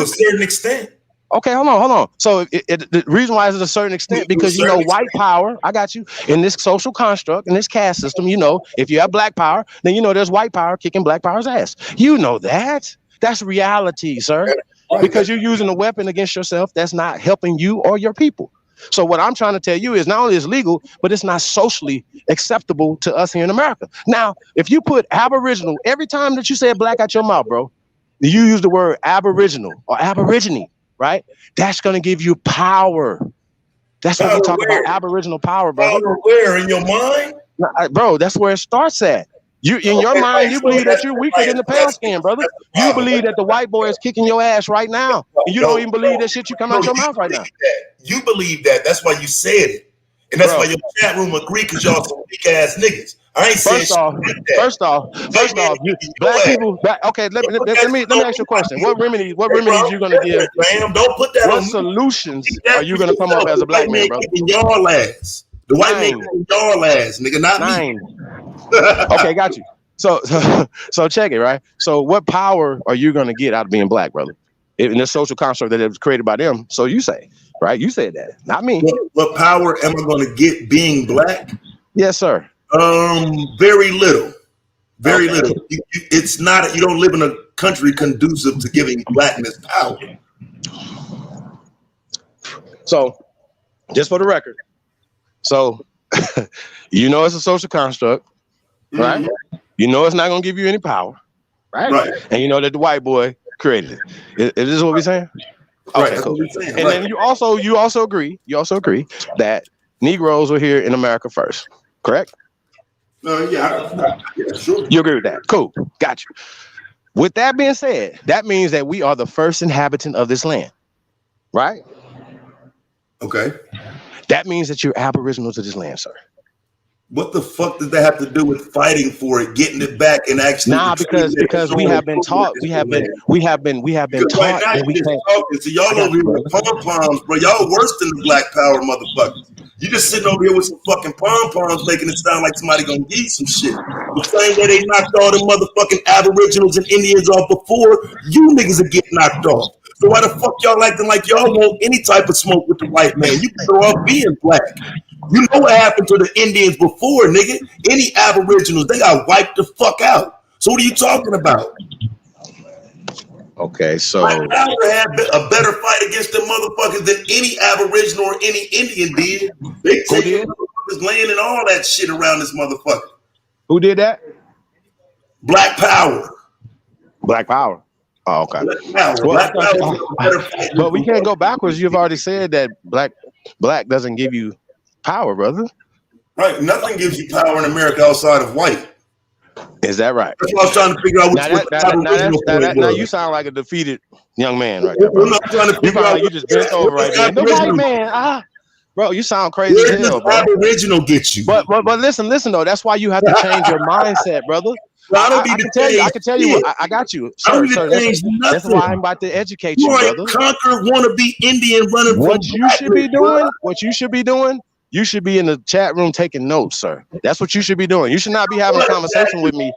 [SPEAKER 9] a certain extent.
[SPEAKER 8] Okay, hold on. So the reason why is to a certain extent because you know white power. I got you in this social construct in this caste system. You know, if you have black power, then you know there's white power kicking black power's ass. You know that. That's reality, sir. Because you're using a weapon against yourself that's not helping you or your people. So what I'm trying to tell you is not only is legal, but it's not socially acceptable to us here in America. Now, if you put Aboriginal every time that you say black out your mouth, bro, you use the word Aboriginal or Aborigine. Right? That's going to give you power. That's what we talk about, Aboriginal power, bro.
[SPEAKER 9] Power where? In your mind?
[SPEAKER 8] Bro, that's where it starts at. You in your mind, you believe that you're weaker than the pale skin, brother. You believe that the white boy is kicking your ass right now. And you don't even believe that shit you come out your mouth right now.
[SPEAKER 9] You believe that. That's why you said it. And that's why your chat room agree because y'all some weak ass niggas. I ain't saying
[SPEAKER 8] First off, you black people. Okay, let me ask you a question. What remedies you gonna give?
[SPEAKER 9] Don't put that.
[SPEAKER 8] What solutions are you gonna come up as a black man, bro?
[SPEAKER 9] Y'all ass. The white man y'all ass, nigga, not me.
[SPEAKER 8] Okay, got you. So check it, right? So what power are you gonna get out of being black, brother? In the social construct that it was created by them. So you say, right? You said that, not me.
[SPEAKER 9] What power am I gonna get being black?
[SPEAKER 8] Yes, sir.
[SPEAKER 9] Very little. Very little. It's not. You don't live in a country conducive to giving blackness power.
[SPEAKER 8] So, just for the record, so you know it's a social construct, right? Mm-hmm. You know it's not going to give you any power, right? And you know that the white boy created it. Is this what we're saying? Okay, cool. And then you also agree that Negroes were here in America first, correct?
[SPEAKER 9] Yeah, sure.
[SPEAKER 8] You agree with that? Cool, got you. With that being said, that means that we are the first inhabitant of this land, right?
[SPEAKER 9] Okay.
[SPEAKER 8] That means that you're aboriginal to this land, sir.
[SPEAKER 9] What the fuck does that have to do with fighting for it, getting it back, and actually?
[SPEAKER 8] Nah, because we have been taught, we have been taught that we can't.
[SPEAKER 9] So y'all over here with pom-poms, bro. Y'all worse than the Black Power motherfuckers. You just sitting over here with some fucking pom-poms making it sound like somebody gonna give you some shit. The same way they knocked all the motherfucking Aboriginals and Indians off before, you niggas are getting knocked off. So why the fuck y'all acting like y'all want any type of smoke with the white man? You can throw off being black. You know what happened to the Indians before, nigga? Any Aboriginals, they got wiped the fuck out. So what are you talking about?
[SPEAKER 8] Okay, so
[SPEAKER 9] Black Power had a better fight against them motherfuckers than any Aboriginal or any Indian did. They take motherfuckers land and all that shit around this motherfucker.
[SPEAKER 8] Who did that?
[SPEAKER 9] Black Power.
[SPEAKER 8] Black Power. Oh, okay.
[SPEAKER 9] Black Power
[SPEAKER 8] but we can't go backwards. You've already said that black doesn't give you power, brother.
[SPEAKER 9] Right. Nothing gives you power in America outside of white.
[SPEAKER 8] Is that right?
[SPEAKER 9] That's what I was trying to figure out.
[SPEAKER 8] Now you sound like a defeated young man right there, bro. You just bent over right there. The white man, bro, you sound crazy as hell, bro.
[SPEAKER 9] Aboriginal gets you.
[SPEAKER 8] But listen though. That's why you have to change your mindset, brother.
[SPEAKER 9] I don't need to tell you.
[SPEAKER 8] I can tell you. I got you, sir. That's why I'm about to educate you, brother.
[SPEAKER 9] You are a conquered wannabe Indian running.
[SPEAKER 8] What you should be doing. You should be in the chat room taking notes, sir. That's what you should be doing. You should not be having a conversation with me.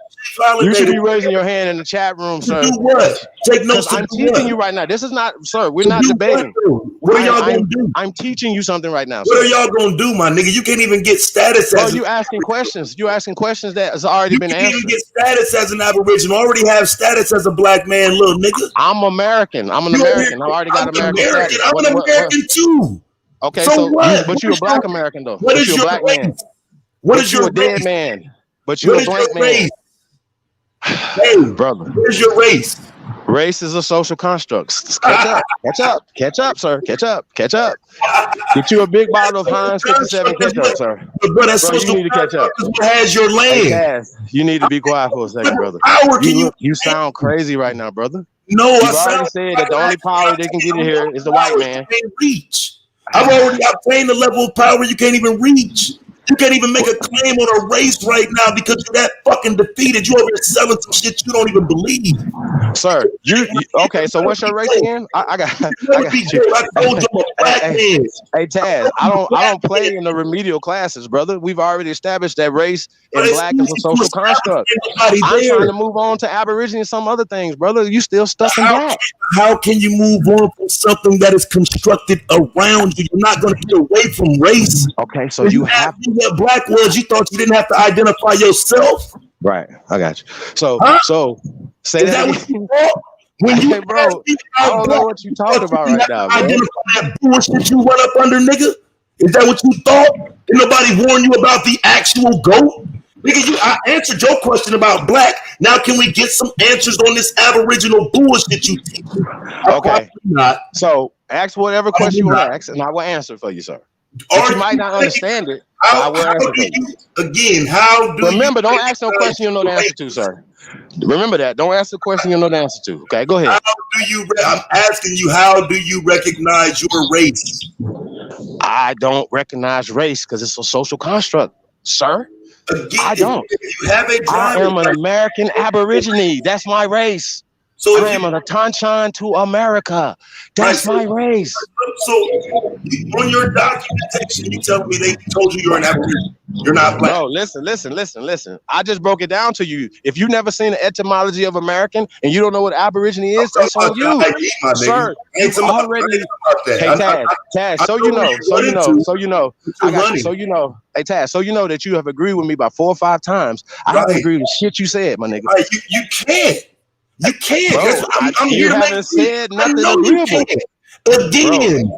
[SPEAKER 8] You should be raising your hand in the chat room, sir.
[SPEAKER 9] Do what? Take notes.
[SPEAKER 8] I'm teaching you right now. This is not, sir. We're not debating.
[SPEAKER 9] What are y'all gonna do?
[SPEAKER 8] I'm teaching you something right now.
[SPEAKER 9] What are y'all gonna do, my nigga? You can't even get status.
[SPEAKER 8] Bro, you asking questions. You asking questions that has already been answered. You can't even get status as an Aboriginal. Already have status as a black man, little nigga. I'm American. I'm an American. I already got American status.
[SPEAKER 9] I'm an American too.
[SPEAKER 8] Okay, so but you're a black American though.
[SPEAKER 9] What is your black man? What is your
[SPEAKER 8] dead man? But you're a black man.
[SPEAKER 9] Hey,
[SPEAKER 8] brother.
[SPEAKER 9] What is your race?
[SPEAKER 8] Race is a social construct. Catch up, sir. Catch up. Get you a big bottle of Heinz 57 ketchup, sir.
[SPEAKER 9] Bro, that's
[SPEAKER 8] bro, you need to catch up.
[SPEAKER 9] What has your land?
[SPEAKER 8] Hey, you need to be quiet for a second, brother. You sound crazy right now, brother.
[SPEAKER 9] No,
[SPEAKER 8] I already said that the only power they can get in here is the white man.
[SPEAKER 9] Reach. I've already obtained a level of power you can't even reach. You can't even make a claim on a race right now because you're that fucking defeated. You over there selling some shit you don't even believe.
[SPEAKER 8] Sir, you okay, so what's your race again? I got you.
[SPEAKER 9] I told you I'm a black man.
[SPEAKER 8] Hey Taz, I don't play in the remedial classes, brother. We've already established that race and black is a social construct. I'm trying to move on to Aborigine and some other things, brother. You still stuck in black.
[SPEAKER 9] How can you move on from something that is constructed around you? You're not going to get away from race.
[SPEAKER 8] Okay, so you have to.
[SPEAKER 9] What black was, you thought you didn't have to identify yourself.
[SPEAKER 8] Right, I got you. So say that
[SPEAKER 9] what you thought? When you
[SPEAKER 8] bro, I don't know what you talking about right now, bro.
[SPEAKER 9] Identify that bullshit you run up under, nigga. Is that what you thought? Did nobody warn you about the actual GOAT? Nigga, I answered your question about black. Now can we get some answers on this Aboriginal bullshit you teach?
[SPEAKER 8] Okay. So ask whatever question you want to ask, and I will answer for you, sir. But you might not understand it.
[SPEAKER 9] Again, how do
[SPEAKER 8] remember? Don't ask no question you know the answer to, sir. Remember that. Don't ask the question you know the answer to. Okay, go ahead.
[SPEAKER 9] I'm asking you, how do you recognize your race?
[SPEAKER 8] I don't recognize race because it's a social construct, sir.
[SPEAKER 9] Again,
[SPEAKER 8] I don't.
[SPEAKER 9] You have a
[SPEAKER 8] I am an American Aborigine. That's my race. So I am an Atanchan to America. That's my race.
[SPEAKER 9] So on your documentation, you tell me they told you you're an Aborigine. You're not black.
[SPEAKER 8] No, listen. I just broke it down to you. If you've never seen the etymology of American and you don't know what Aborigine is, that's on you. Sir, you've already. Hey, Taz, so you know. I got you, so you know. Hey, Taz, so you know that you have agreed with me about 4 or 5 times. I haven't agreed with shit you said, my nigga.
[SPEAKER 9] You can't. You can't.
[SPEAKER 8] Bro,
[SPEAKER 9] That's what I'm
[SPEAKER 8] you
[SPEAKER 9] here to make.
[SPEAKER 8] haven't said
[SPEAKER 9] I
[SPEAKER 8] nothing
[SPEAKER 9] know you
[SPEAKER 8] agreeable.
[SPEAKER 9] can't. Again,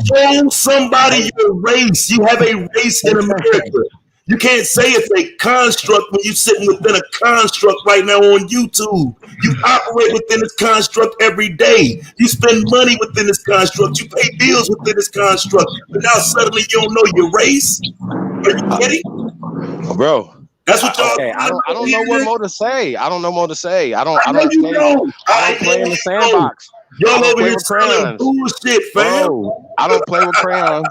[SPEAKER 9] show somebody your race. You have a race in America. You can't say it's a construct when you're sitting within a construct right now on YouTube. You operate within this construct every day. You spend money within this construct. You pay bills within this construct. But now suddenly you don't know your race? Are you kidding?
[SPEAKER 8] Bro.
[SPEAKER 9] That's what y'all.
[SPEAKER 8] Okay, I don't know what more to say. I don't know more to say. I don't play in the sandbox.
[SPEAKER 9] Y'all over here selling bullshit, fam.
[SPEAKER 8] Bro, I don't play with crayons.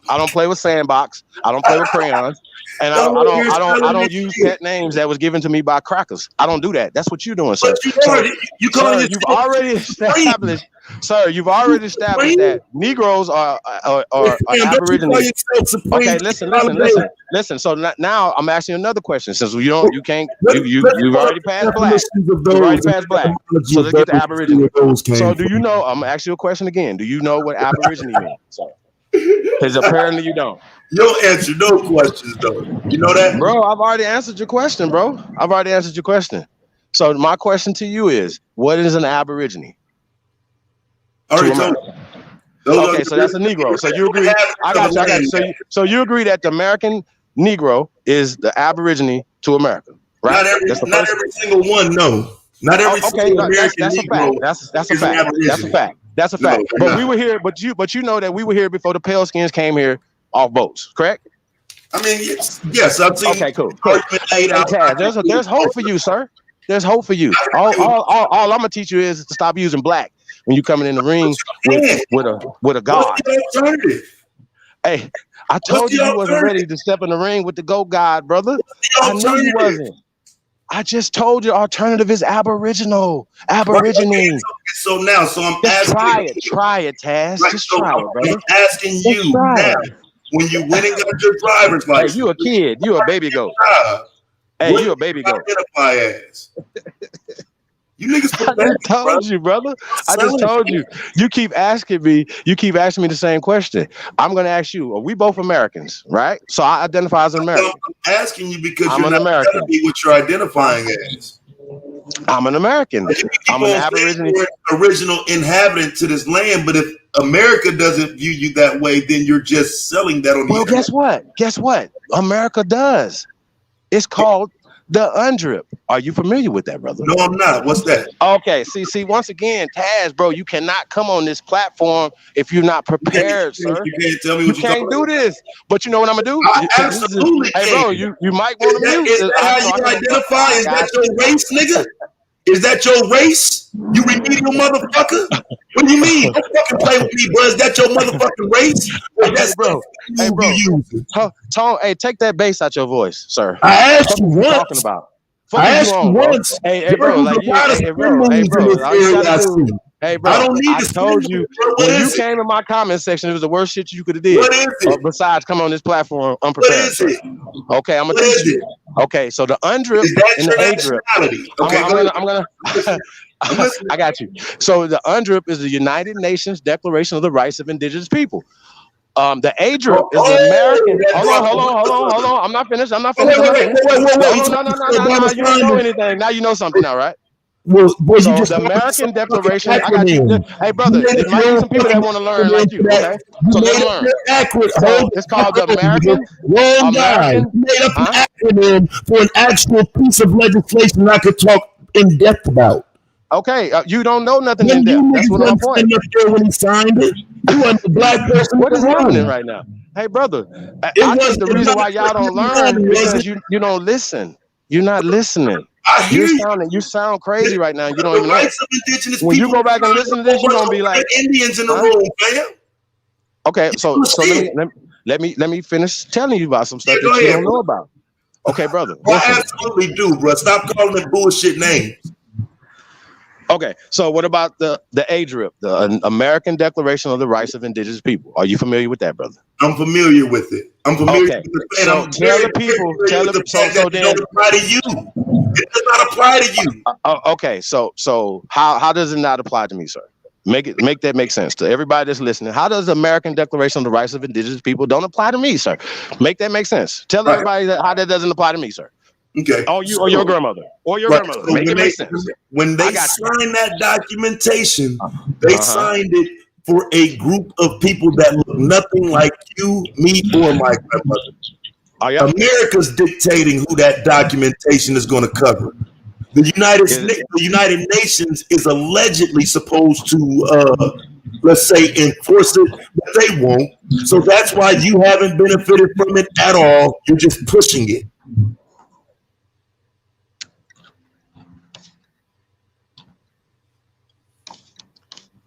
[SPEAKER 8] I don't play with sandbox. I don't play with crayons. And I don't use pet names that was given to me by crackers. I don't do that. That's what you're doing, sir. You've already established that Negroes are Aborigines. Okay, listen. So now I'm asking you another question. Since you've already passed black. You've already passed black. So let's get to Aborigine. So do you know? I'm gonna ask you a question again. Do you know what Aborigine means? Because apparently you don't.
[SPEAKER 9] You don't answer no questions, though. You know that?
[SPEAKER 8] Bro, I've already answered your question, bro. I've already answered your question. So my question to you is, what is an Aborigine?
[SPEAKER 9] Already told you.
[SPEAKER 8] Okay, so that's a Negro. So you agree? I got you. So you agree that the American Negro is the Aborigine to America, right?
[SPEAKER 9] Not every single one, no. Not every single American Negro.
[SPEAKER 8] That's a fact. That's a fact.
[SPEAKER 9] No,
[SPEAKER 8] but we were here. But you know that we were here before the pale skins came here off boats, correct?
[SPEAKER 9] I mean, yes. I've seen.
[SPEAKER 8] Okay, cool. Hey, Taz, there's hope for you, sir. There's hope for you. All I'm gonna teach you is to stop using black when you're coming in the ring with a god.
[SPEAKER 9] What's the alternative?
[SPEAKER 8] Hey, I told you wasn't ready to step in the ring with the GOAT God, brother. I knew you wasn't. I just told you alternative is Aboriginal. Aborigine.
[SPEAKER 9] So I'm asking.
[SPEAKER 8] Try it, Taz.
[SPEAKER 9] Right,
[SPEAKER 8] just try it, brother.
[SPEAKER 9] I'm asking you now. When you went and got your driver's license.
[SPEAKER 8] Hey, you a kid. You a baby goat. Hey, you a baby goat.
[SPEAKER 9] Identify as. You niggas.
[SPEAKER 8] I just told you, brother. I just told you. You keep asking me the same question. I'm going to ask you, are we both Americans, right? So I identify as an American.
[SPEAKER 9] I'm asking you because
[SPEAKER 8] I'm
[SPEAKER 9] you're
[SPEAKER 8] an
[SPEAKER 9] not telling me what you're identifying as.
[SPEAKER 8] I'm an American. I'm an Aborigine.
[SPEAKER 9] Original inhabitant to this land, but if America doesn't view you that way, then you're just selling that on the internet.
[SPEAKER 8] Guess what? America does. It's called the UNDRIP. Are you familiar with that, brother?
[SPEAKER 9] No, I'm not. What's that?
[SPEAKER 8] Okay, see, once again, Taz, bro, you cannot come on this platform if you're not prepared, sir.
[SPEAKER 9] You can't tell me what
[SPEAKER 8] you can't do this. But you know what I'm gonna do?
[SPEAKER 9] Absolutely.
[SPEAKER 8] Hey, bro, you might want to mute.
[SPEAKER 9] Is that how you identify? Is that your race, nigga? Is that your race? You remedial motherfucker? What do you mean? Don't fucking play with me, bro. Is that your motherfucking race?
[SPEAKER 8] Hey, bro. Tone, hey, take that bass out your voice, sir.
[SPEAKER 9] I asked you once.
[SPEAKER 8] Talking about.
[SPEAKER 9] I asked you once.
[SPEAKER 8] Hey, bro. Like, hey, bro. I don't need to told you when you came in my comment section, it was the worst shit you could have did.
[SPEAKER 9] What is it?
[SPEAKER 8] Besides come on this platform unprepared.
[SPEAKER 9] What is it?
[SPEAKER 8] Okay, I'm gonna teach you. Okay, so the UNDRIP and the ADRIP. Okay, I'm gonna I got you. So the UNDRIP is the United Nations Declaration of the Rights of Indigenous People. The ADRIP is the American. Hold on. I'm not finished. Wait. No. You don't know anything. Now you know something now, right?
[SPEAKER 9] Well, boy,
[SPEAKER 8] so
[SPEAKER 9] you just
[SPEAKER 8] the American Declaration. I got you. Hey, brother, there might be some people that want to learn like you. Okay, so let's learn. So it's called the American.
[SPEAKER 9] Wrong guy. You made up an acronym for an actual piece of legislation I could talk in depth about.
[SPEAKER 8] Okay, you don't know nothing in depth. That's what I'm pointing.
[SPEAKER 9] When he signed it, you wasn't the black person.
[SPEAKER 8] What is happening right now? Hey, brother, I think the reason why y'all don't learn is because you don't listen. You're not listening. You sound crazy right now. You don't even know. When you go back and listen to this, you're gonna be like
[SPEAKER 9] Indians in the room, fam.
[SPEAKER 8] Okay, so let me finish telling you about some stuff that you don't know about. Okay, brother.
[SPEAKER 9] I absolutely do, bro. Stop calling them bullshit names.
[SPEAKER 8] Okay, so what about the ADRIP, the American Declaration of the Rights of Indigenous People? Are you familiar with that, brother?
[SPEAKER 9] I'm familiar with it. I'm familiar with it.
[SPEAKER 8] So tell the people, so then
[SPEAKER 9] it doesn't apply to you. It does not apply to you.
[SPEAKER 8] Okay, so how does it not apply to me, sir? Make that make sense to everybody that's listening. How does the American Declaration of the Rights of Indigenous People don't apply to me, sir? Make that make sense. Tell everybody how that doesn't apply to me, sir.
[SPEAKER 9] Okay.
[SPEAKER 8] Or you or your grandmother. Or your grandmother.
[SPEAKER 9] So
[SPEAKER 8] Make it make sense.
[SPEAKER 9] When they signed that documentation, they signed it for a group of people that look nothing like you, me, or my grandmother.
[SPEAKER 8] Oh, yeah.
[SPEAKER 9] America's dictating who that documentation is going to cover. The United Nations is allegedly supposed to, let's say, enforce it, but they won't. So that's why you haven't benefited from it at all. You're just pushing it.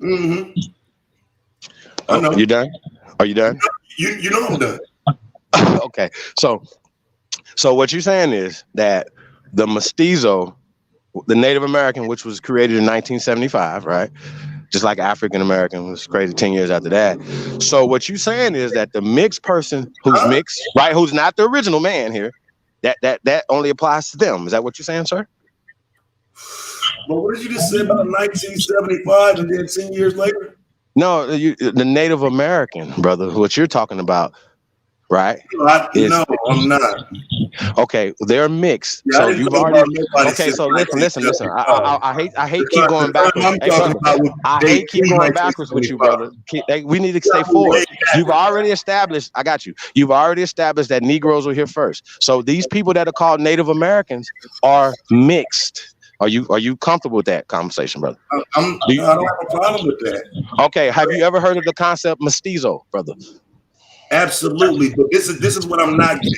[SPEAKER 9] Mm-hmm. I know.
[SPEAKER 8] You done? Are you done?
[SPEAKER 9] You know I'm done.
[SPEAKER 8] Okay. So what you're saying is that the mestizo, the Native American, which was created in 1975, right? Just like African American was created 10 years after that. So what you're saying is that the mixed person who's mixed, right, who's not the original man here, that only applies to them. Is that what you're saying, sir?
[SPEAKER 9] Well, what did you just say about 1975 and then 10 years later?
[SPEAKER 8] No, the Native American, brother, what you're talking about, right?
[SPEAKER 9] No, I'm not.
[SPEAKER 8] Okay, they're mixed.
[SPEAKER 9] Yeah,
[SPEAKER 8] so you've already. Okay, so listen. I hate keep going backwards. I hate keep going backwards with you, brother. We need to stay forward. You've already established. I got you. You've already established that Negroes were here first. So these people that are called Native Americans are mixed. Are you comfortable with that conversation, brother?
[SPEAKER 9] I don't have a problem with that.
[SPEAKER 8] Okay, have you ever heard of the concept mestizo, brother?
[SPEAKER 9] Absolutely, but this is what I'm not getting.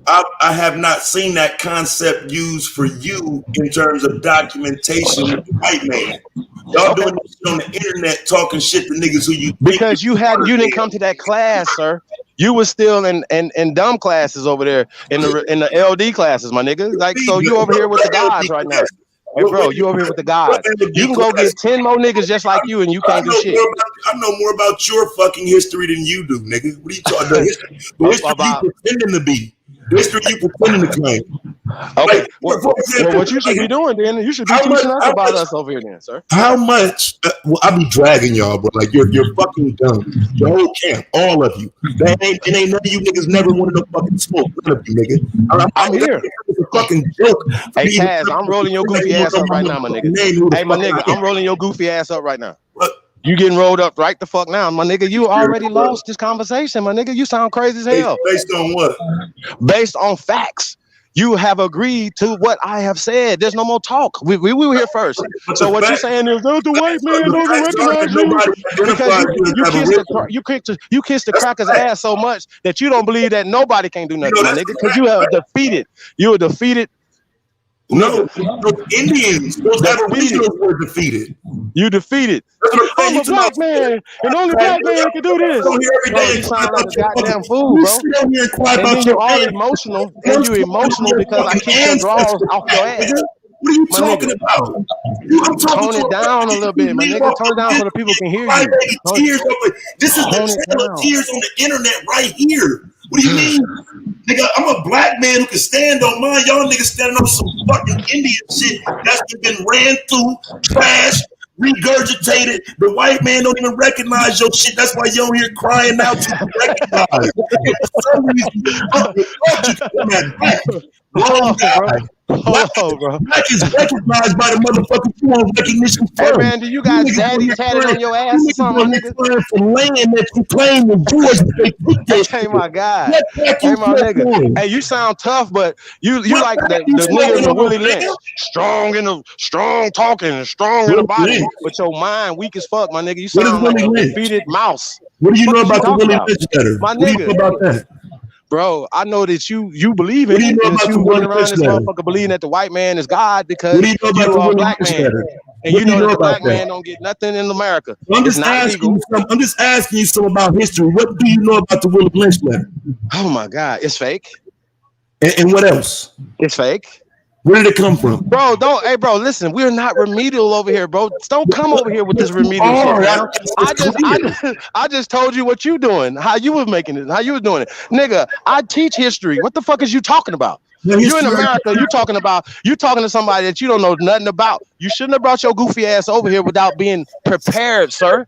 [SPEAKER 9] I have not seen that concept used for you in terms of documentation with the white man. Y'all doing this shit on the internet, talking shit to niggas who you
[SPEAKER 8] because you didn't come to that class, sir. You were still in dumb classes over there in the LD classes, my nigga. Like, so you over here with the gods right now. Hey, bro, you over here with the gods. You can go get 10 more niggas just like you, and you can't do shit.
[SPEAKER 9] I know more about your fucking history than you do, nigga. What are you talking about? The history you pretending to be. The history you pretending to claim.
[SPEAKER 8] Okay.
[SPEAKER 9] Like,
[SPEAKER 8] well, what you should be doing, then, you should be teaching us about us over here, then, sir.
[SPEAKER 9] How much? Well, I be dragging y'all, but like you're fucking dumb. The whole camp, all of you. Ain't none of you niggas never wanted no fucking smoke. None of you, nigga. I'm here. It's a fucking joke.
[SPEAKER 8] Hey, Taz, I'm rolling your goofy ass up right now, my nigga. Hey, my nigga, I'm rolling your goofy ass up right now. You getting rolled up right the fuck now, my nigga. You already lost this conversation, my nigga. You sound crazy as hell.
[SPEAKER 9] Based on what?
[SPEAKER 8] Based on facts. You have agreed to what I have said. There's no more talk. We were here first. So what you're saying is the white man doesn't recognize you because you kissed the cracker's ass so much that you don't believe that nobody can do nothing, my nigga. Because you have defeated. You were defeated.
[SPEAKER 9] No, those Indians, those Aboriginals were defeated.
[SPEAKER 8] You defeated. I'm a black man, and only black man can do this. Bro, you sound like a goddamn fool, bro. And then you're all emotional, and you're emotional because I kicked your drawers off your ass.
[SPEAKER 9] What are you talking about?
[SPEAKER 8] Tone it down a little bit, my nigga. Tone it down so the people can hear you.
[SPEAKER 9] This is the trail of tears on the internet right here. What do you mean? Nigga, I'm a black man who can stand on mine. Y'all niggas standing on some fucking Indian shit that's been ran through, trash, regurgitated. The white man don't even recognize your shit. That's why you don't hear crying out to recognize. For some reason, you come at black. Wrong guy. Black is recognized by the motherfuckers who want recognition first.
[SPEAKER 8] Hey man, do you guys daddy tatted on your ass or something, nigga?
[SPEAKER 9] For land that you claim was yours.
[SPEAKER 8] Hey my God. Hey my nigga. Hey, you sound tough, but you like the nigga in the Willie Lynch. Strong talking and strong in the body, but your mind weak as fuck, my nigga. You sound like a defeated mouse.
[SPEAKER 9] What do you know about the Willie Lynch letter?
[SPEAKER 8] My nigga.
[SPEAKER 9] What do you know about that?
[SPEAKER 8] Bro, I know that you believe in it. You running around this motherfucker believing that the white man is God because you are a black man. And you know that the black man don't get nothing in America.
[SPEAKER 9] I'm just asking you something about history. What do you know about the Willie Lynch letter?
[SPEAKER 8] Oh my God, it's fake.
[SPEAKER 9] And what else?
[SPEAKER 8] It's fake.
[SPEAKER 9] Where did it come from?
[SPEAKER 8] Bro, listen, we're not remedial over here, bro. Don't come over here with this remedial shit, man. I just told you what you doing, how you was making it, how you was doing it. Nigga, I teach history. What the fuck is you talking about? You in America, you talking to somebody that you don't know nothing about. You shouldn't have brought your goofy ass over here without being prepared, sir.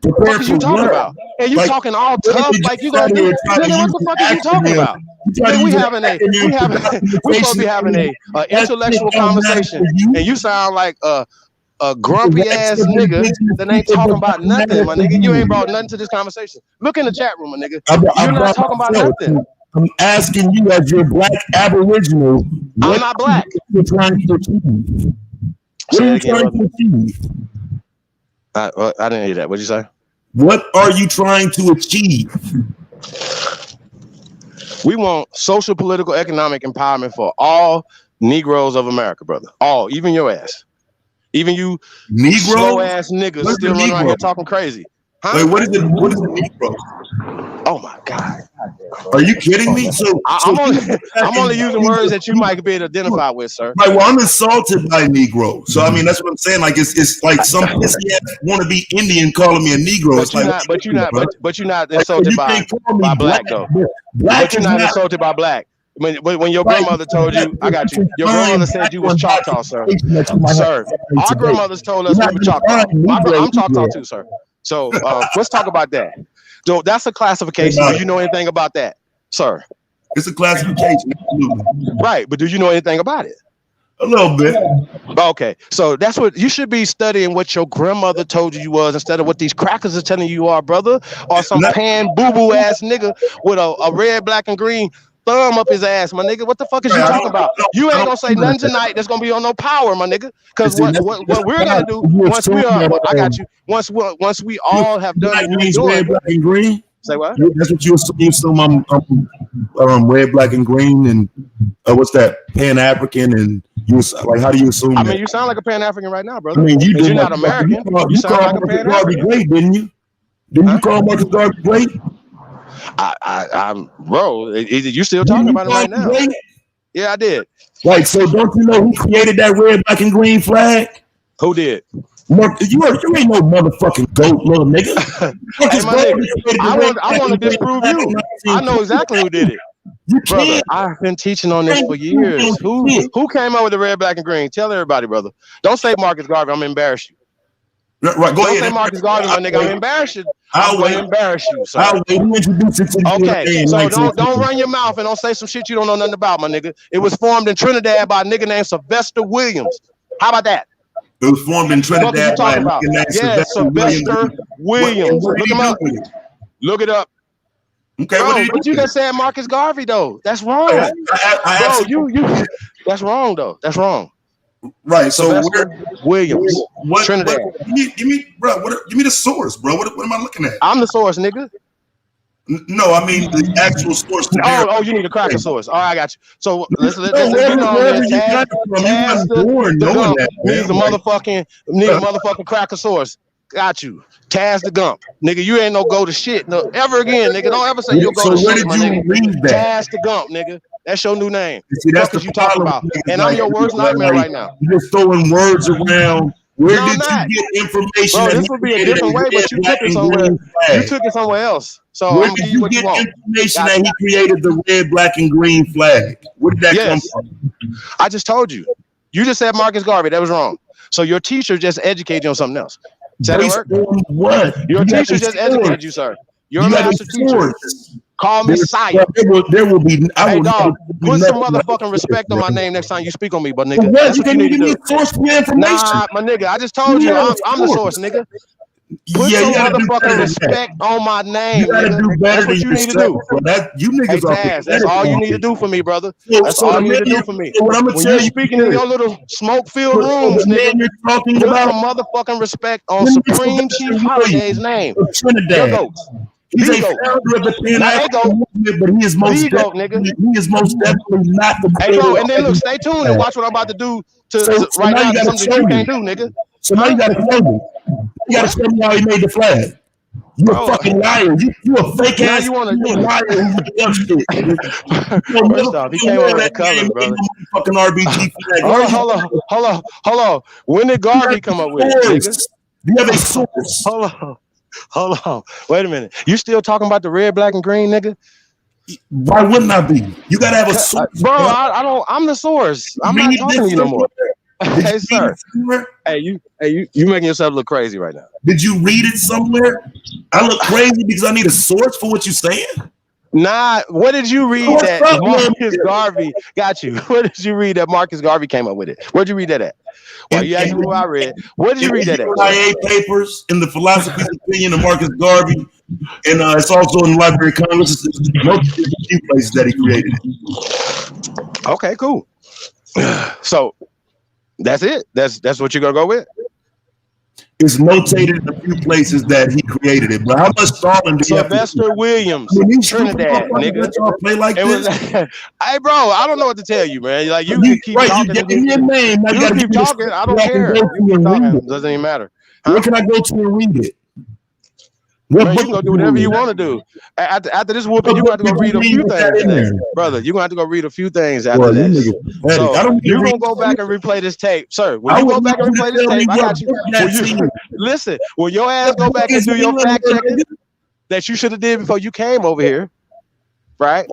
[SPEAKER 8] What are you talking about? And you talking all tough like you gonna do. Nigga, what the fuck are you talking about? We supposed to be having a intellectual conversation, and you sound like a grumpy ass nigga that ain't talking about nothing, my nigga. You ain't brought nothing to this conversation. Look in the chat room, my nigga. You're not talking about nothing.
[SPEAKER 9] I'm asking you, as your black Aboriginal,
[SPEAKER 8] I'm not black.
[SPEAKER 9] You're trying to achieve. What are you trying to achieve?
[SPEAKER 8] I didn't hear that. What'd you say?
[SPEAKER 9] What are you trying to achieve?
[SPEAKER 8] We want social, political, economic empowerment for all Negroes of America, brother. All, even your ass. Even you
[SPEAKER 9] Negro?
[SPEAKER 8] slow ass niggas still running around here talking crazy. Huh?
[SPEAKER 9] Wait, what is it? What is a Negro?
[SPEAKER 8] Oh my God.
[SPEAKER 9] Are you kidding me?
[SPEAKER 8] I'm only using words that you might be able to identify with, sir.
[SPEAKER 9] Right, well, I'm insulted by Negro. So I mean, that's what I'm saying. Like it's like some pissy ass wanna be Indian calling me a Negro.
[SPEAKER 8] But you're not insulted by black though. But you're not insulted by black. When your grandmother told you, I got you. Your grandmother said you was Choctaw, sir. Sir, our grandmothers told us we were Choctaw. I'm Choctaw too, sir. So let's talk about that. So that's a classification. Do you know anything about that, sir?
[SPEAKER 9] It's a classification, absolutely.
[SPEAKER 8] Right, but do you know anything about it?
[SPEAKER 9] A little bit.
[SPEAKER 8] Okay, so that's what you should be studying, what your grandmother told you was, instead of what these crackers are telling you are, brother, or some pan boo-boo ass nigga with a red, black, and green thumb up his ass, my nigga. What the fuck is you talking about? You ain't gonna say nothing tonight that's gonna be on no power, my nigga. Because what we're gonna do once we are, I got you. Once we all have done what we're doing.
[SPEAKER 9] Red, black, and green.
[SPEAKER 8] Say what?
[SPEAKER 9] That's what you assume. You assume I'm red, black, and green, and what's that? Pan African, and you like, how do you assume?
[SPEAKER 8] I mean, you sound like a Pan African right now, brother.
[SPEAKER 9] I mean,
[SPEAKER 8] you're not American. You sound like a Pan African.
[SPEAKER 9] Great, didn't you? Didn't you call Marcus Garvey great?
[SPEAKER 8] I'm bro. You still talking about it right now? Great? Yeah, I did.
[SPEAKER 9] Right. So don't you know who created that red, black, and green flag?
[SPEAKER 8] Who did?
[SPEAKER 9] You ain't no motherfucking goat, little nigga.
[SPEAKER 8] Hey, my nigga, I want to disprove you. I know exactly who did it. Brother, I've been teaching on this for years. Who came up with the red, black, and green? Tell everybody, brother. Don't say Marcus Garvey. I'm gonna embarrass you.
[SPEAKER 9] Right, go
[SPEAKER 8] Don't
[SPEAKER 9] ahead.
[SPEAKER 8] say Marcus Garvey, my nigga. I'm embarrassed you. I'm gonna embarrass you. So. Okay, so don't run your mouth and don't say some shit you don't know nothing about, my nigga. It was formed in Trinidad by a nigga named Sylvester Williams. How about that?
[SPEAKER 9] It was formed in Trinidad by a nigga named
[SPEAKER 8] Sylvester Williams. Look him up. Look it up.
[SPEAKER 9] Okay,
[SPEAKER 8] bro, but you just said Marcus Garvey though. That's wrong. Bro, you. That's wrong though. That's wrong.
[SPEAKER 9] Right. So
[SPEAKER 8] Williams. Trinidad.
[SPEAKER 9] Give me the source, bro. What am I looking at?
[SPEAKER 8] I'm the source, nigga.
[SPEAKER 9] No, I mean the actual source.
[SPEAKER 8] Oh, you need a cracker source. All right, I got you. So let's get on there. Need a motherfucking cracker source. Got you. Taz the Gump. Nigga, you ain't no go to shit ever again, nigga. Don't ever say you'll go to shit, my nigga. Taz the Gump, nigga. That's your new name.
[SPEAKER 9] See, that's
[SPEAKER 8] what you talking about. And I'm your worst nightmare right now.
[SPEAKER 9] You're just throwing words around. Where did you get information?
[SPEAKER 8] Bro, this would be a different way, but you took it somewhere. You took it somewhere else. So I'm gonna give you what you want.
[SPEAKER 9] Information that he created the red, black, and green flag. Where did that come from?
[SPEAKER 8] I just told you. You just said Marcus Garvey. That was wrong. So your teacher just educated you on something else. Does that work?
[SPEAKER 9] What?
[SPEAKER 8] Your teacher just educated you, sir. You're a master teacher. Call me sire.
[SPEAKER 9] There will be.
[SPEAKER 8] Hey, dog, put some motherfucking respect on my name next time you speak on me, but nigga.
[SPEAKER 9] That's what you need to do. Source for information.
[SPEAKER 8] Nah, my nigga. I just told you I'm the source, nigga. Put some motherfucking respect on my name, nigga. That's what you need to do. Hey, Taz, that's all you need to do for me, brother. That's all you need to do for me. When you're speaking in your little smoke-filled rooms, nigga, put some motherfucking respect on Supreme Chief Holiday's name.
[SPEAKER 9] Trinidad. He's a founder of the Pan-African movement, but he is most definitely not the.
[SPEAKER 8] Hey, bro, and then look, stay tuned and watch what I'm about to do right now. Something you can't do, nigga.
[SPEAKER 9] So now you got to show me. You got to show me how he made the flag. You a fucking liar. You a fake ass.
[SPEAKER 8] You want to
[SPEAKER 9] liar who
[SPEAKER 8] First off, he came over the color, brother.
[SPEAKER 9] Fucking RBG flag.
[SPEAKER 8] Hold on. When did Garvey come up with it, nigga?
[SPEAKER 9] Do you have a source?
[SPEAKER 8] Hold on. Wait a minute. You still talking about the red, black, and green, nigga?
[SPEAKER 9] Why wouldn't I be? You gotta have a source.
[SPEAKER 8] Bro, I don't. I'm the source. I'm not talking to you no more. Hey, sir. Hey, you making yourself look crazy right now.
[SPEAKER 9] Did you read it somewhere? I look crazy because I need a source for what you're saying.
[SPEAKER 8] Nah, what did you read
[SPEAKER 9] What's
[SPEAKER 8] that
[SPEAKER 9] up,
[SPEAKER 8] Marcus Garvey got you? What did you read that Marcus Garvey came up with it? Where'd you read that at? Well, you asked me what I read. What did you read that at?
[SPEAKER 9] CIA papers in the philosophy's opinion of Marcus Garvey, and it's also in the Library of Congress. It's a few places that he created it.
[SPEAKER 8] Okay, cool. So that's it. That's what you're gonna go with.
[SPEAKER 9] It's notated in a few places that he created it. But how much Stalin do you have to
[SPEAKER 8] Sylvester Williams, Trinidad, nigga.
[SPEAKER 9] Play like
[SPEAKER 8] It was,
[SPEAKER 9] this?
[SPEAKER 8] hey, bro, I don't know what to tell you, man. Like you can keep talking.
[SPEAKER 9] You give me your name.
[SPEAKER 8] You can keep talking. I don't care. You keep talking. It doesn't even matter.
[SPEAKER 9] Where can I go to and read it?
[SPEAKER 8] Man, you can go do whatever you want to do. After this whooping, you got to go read a few things today. Brother, you're going to have to go read a few things after this. So you're going to go back and replay this tape. Sir, when you go back and replay this tape, I got you. Listen, when your ass go back and do your fact checking that you should have did before you came over here, right?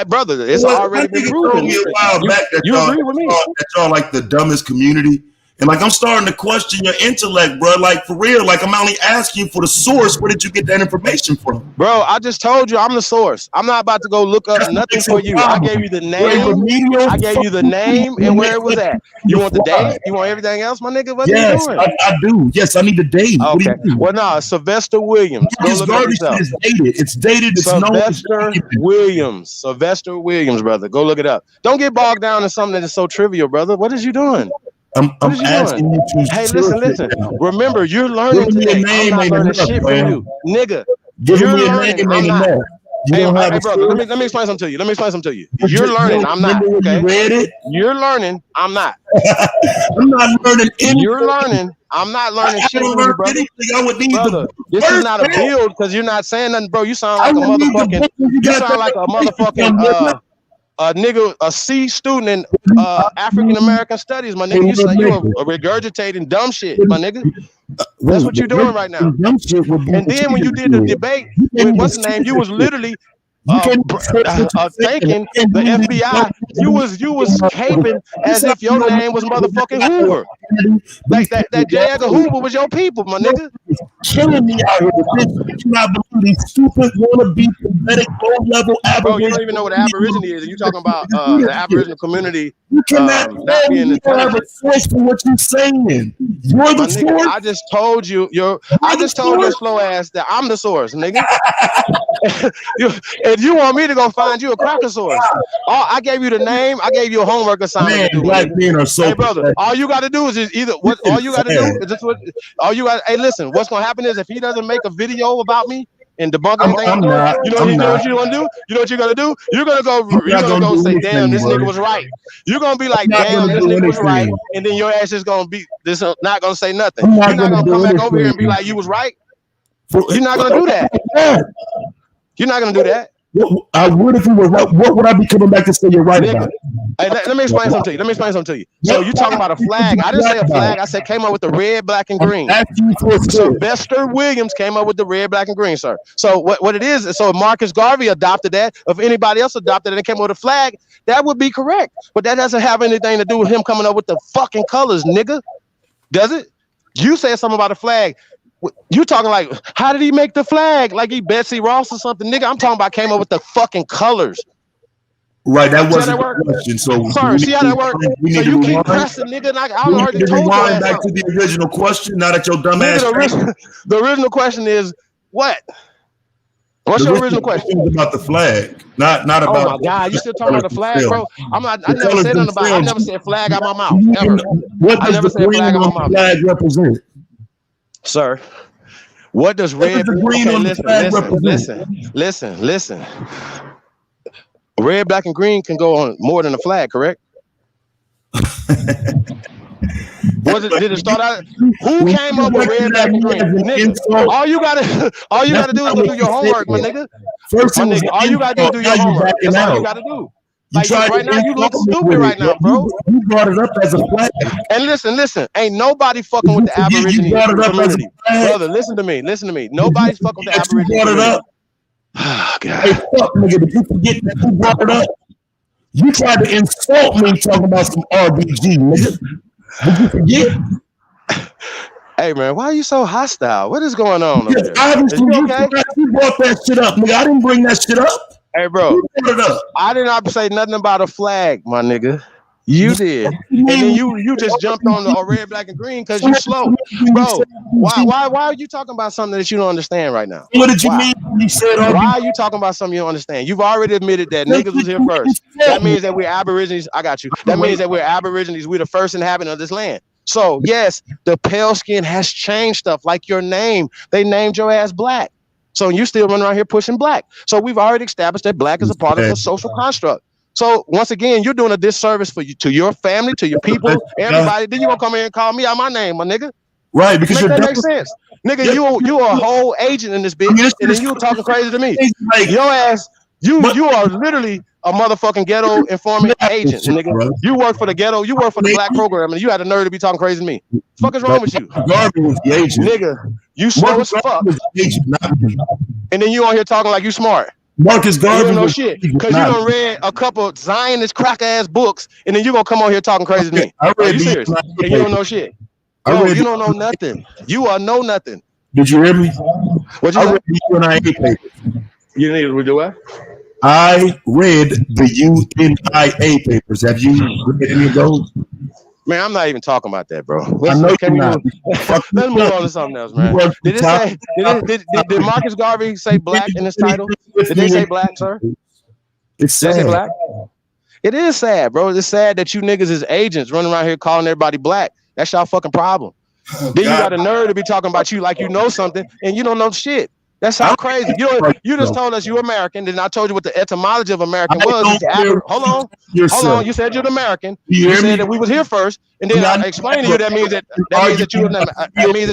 [SPEAKER 8] Brother, it's already been proven.
[SPEAKER 9] You agree with me? That y'all like the dumbest community. And like I'm starting to question your intellect, bro. Like for real, like I'm only asking you for the source. Where did you get that information from?
[SPEAKER 8] Bro, I just told you I'm the source. I'm not about to go look up nothing for you. I gave you the name. I gave you the name and where it was at. You want the date? You want everything else, my nigga? What are you doing?
[SPEAKER 9] I do. Yes, I need the date.
[SPEAKER 8] Okay. Well, no, Sylvester Williams. Go look at yourself.
[SPEAKER 9] It's dated. It's dated. It's
[SPEAKER 8] Sylvester Williams. Sylvester Williams, brother. Go look it up. Don't get bogged down in something that is so trivial, brother. What is you doing?
[SPEAKER 9] I'm asking you to.
[SPEAKER 8] Hey, listen. Remember, you're learning today. I'm not learning shit from you, nigga. You're learning. I'm not. Hey, brother. Let me explain something to you. You're learning. I'm not. Okay. You're learning. I'm not.
[SPEAKER 9] I'm not learning anything.
[SPEAKER 8] You're learning. I'm not learning shit from you, brother. Brother, this is not a build because you're not saying nothing, bro. You sound like a motherfucking. You sound like a motherfucking. Nigga, a C student in African American studies, my nigga. You are regurgitating dumb shit, my nigga. That's what you're doing right now. And then when you did the debate with what's the name, you was literally thanking the FBI. You was caping as if your name was motherfucking Hoover. Like that J. Edgar Hoover was your people, my nigga.
[SPEAKER 9] Killing me out here with this. You cannot believe these stupid wannabe pathetic low-level Aborigines.
[SPEAKER 8] Bro, you don't even know what Aborigine is. You talking about the Aboriginal community?
[SPEAKER 9] You cannot
[SPEAKER 8] not being
[SPEAKER 9] you don't have a source for what you're saying. You're the source.
[SPEAKER 8] I just told you your slow ass that I'm the source, nigga. If you want me to go find you a cracker source, I gave you the name. I gave you a homework assignment.
[SPEAKER 9] Man, black men are so.
[SPEAKER 8] Hey, brother, all you got to do is either what. All you got to do is just what. All you got. Hey, listen. What's gonna happen is if he doesn't make a video about me and debunk anything, you know what you're gonna do? You know what you're gonna do? You're gonna go say, damn, this nigga was right. You're gonna be like, damn, this nigga was right, and then your ass is gonna be this not gonna say nothing. You're not gonna come back over here and be like, you was right. You're not gonna do that. You're not gonna do that.
[SPEAKER 9] I would if you were right. What would I be coming back to say you're right about?
[SPEAKER 8] Hey, let me explain something to you. So you talking about a flag. I didn't say a flag. I said came up with the red, black, and green. Sylvester Williams came up with the red, black, and green, sir. So what it is, so if Marcus Garvey adopted that, if anybody else adopted it and came up with a flag, that would be correct. But that doesn't have anything to do with him coming up with the fucking colors, nigga. Does it? You said something about a flag. You talking like, how did he make the flag? Like he Betsy Ross or something, nigga? I'm talking about came up with the fucking colors.
[SPEAKER 9] Right, that wasn't the question. So,
[SPEAKER 8] sorry, see how that works? So you keep pressing, nigga. And I already told you.
[SPEAKER 9] Back to the original question. Now that your dumb ass.
[SPEAKER 8] The original question is what? What's your original question?
[SPEAKER 9] About the flag, not about.
[SPEAKER 8] Oh my God, you still talking about the flag, bro? I never said nothing about. I never said flag out my mouth. Never.
[SPEAKER 9] What does the green on the flag represent?
[SPEAKER 8] Sir, what does red? Listen. Red, black, and green can go on more than a flag, correct? Did it start out? Who came up with red, black, and green? Nigga, all you gotta do is do your homework, my nigga. All you gotta do is do your homework. That's all you gotta do. Like right now, you look stupid right now, bro.
[SPEAKER 9] You brought it up as a flag.
[SPEAKER 8] And listen, ain't nobody fucking with the Aborigine community. Brother, listen to me. Nobody's fucking with the Aborigine community. Oh, God.
[SPEAKER 9] Hey, fuck, nigga, did you forget that you brought it up? You tried to insult me talking about some RBG, nigga. Did you forget?
[SPEAKER 8] Hey man, why are you so hostile? What is going on over there?
[SPEAKER 9] Obviously,
[SPEAKER 8] Is you okay?
[SPEAKER 9] you brought that shit up, nigga. I didn't bring that shit up.
[SPEAKER 8] Hey bro, I did not say nothing about a flag, my nigga. You did, and then you just jumped on the red, black, and green because you slow, bro. Why are you talking about something that you don't understand right now?
[SPEAKER 9] What did you mean when you said?
[SPEAKER 8] Why are you talking about something you don't understand? You've already admitted that niggas was here first. That means that we're Aborigines. I got you. That means that we're Aborigines. We're the first inhabitant of this land. So yes, the pale skin has changed stuff, like your name. They named your ass Black. So you still run around here pushing Black. So we've already established that Black is a part of a social construct. So once again, you're doing a disservice for you, to your family, to your people, everybody. Then you gonna come here and call me out my name, my nigga.
[SPEAKER 9] Right, because
[SPEAKER 8] that makes sense. Nigga, you are a whole agent in this bitch, and then you talking crazy to me. Your ass, you are literally a motherfucking ghetto informant agent, nigga. You work for the ghetto, you work for the Black program, and you had the nerve to be talking crazy to me. What the fuck is wrong with you?
[SPEAKER 9] Garvey was the agent.
[SPEAKER 8] Nigga, you slow as fuck. And then you on here talking like you smart.
[SPEAKER 9] Marcus Garvey.
[SPEAKER 8] You don't know shit because you done read a couple of Zionist crack ass books, and then you gonna come on here talking crazy to me. Are you serious? And you don't know shit. No, you don't know nothing. You are know nothing.
[SPEAKER 9] Did you hear me?
[SPEAKER 8] What you
[SPEAKER 9] read the UNIA papers.
[SPEAKER 8] You need to do what?
[SPEAKER 9] I read the UNIA papers. Have you read any of those?
[SPEAKER 8] Man, I'm not even talking about that, bro.
[SPEAKER 9] Let's
[SPEAKER 8] move on to something else, man. Did it say? Did Marcus Garvey say Black in his title? Did they say Black, sir?
[SPEAKER 9] It's sad.
[SPEAKER 8] Did they say Black? It is sad, bro. It's sad that you niggas is agents running around here calling everybody Black. That's y'all fucking problem. Then you got a nerve to be talking about you like you know something and you don't know shit. That's how crazy. You just told us you're American, then I told you what the etymology of American was. Hold on. You said you're an American. You said that we was here first, and then I explained to you that means that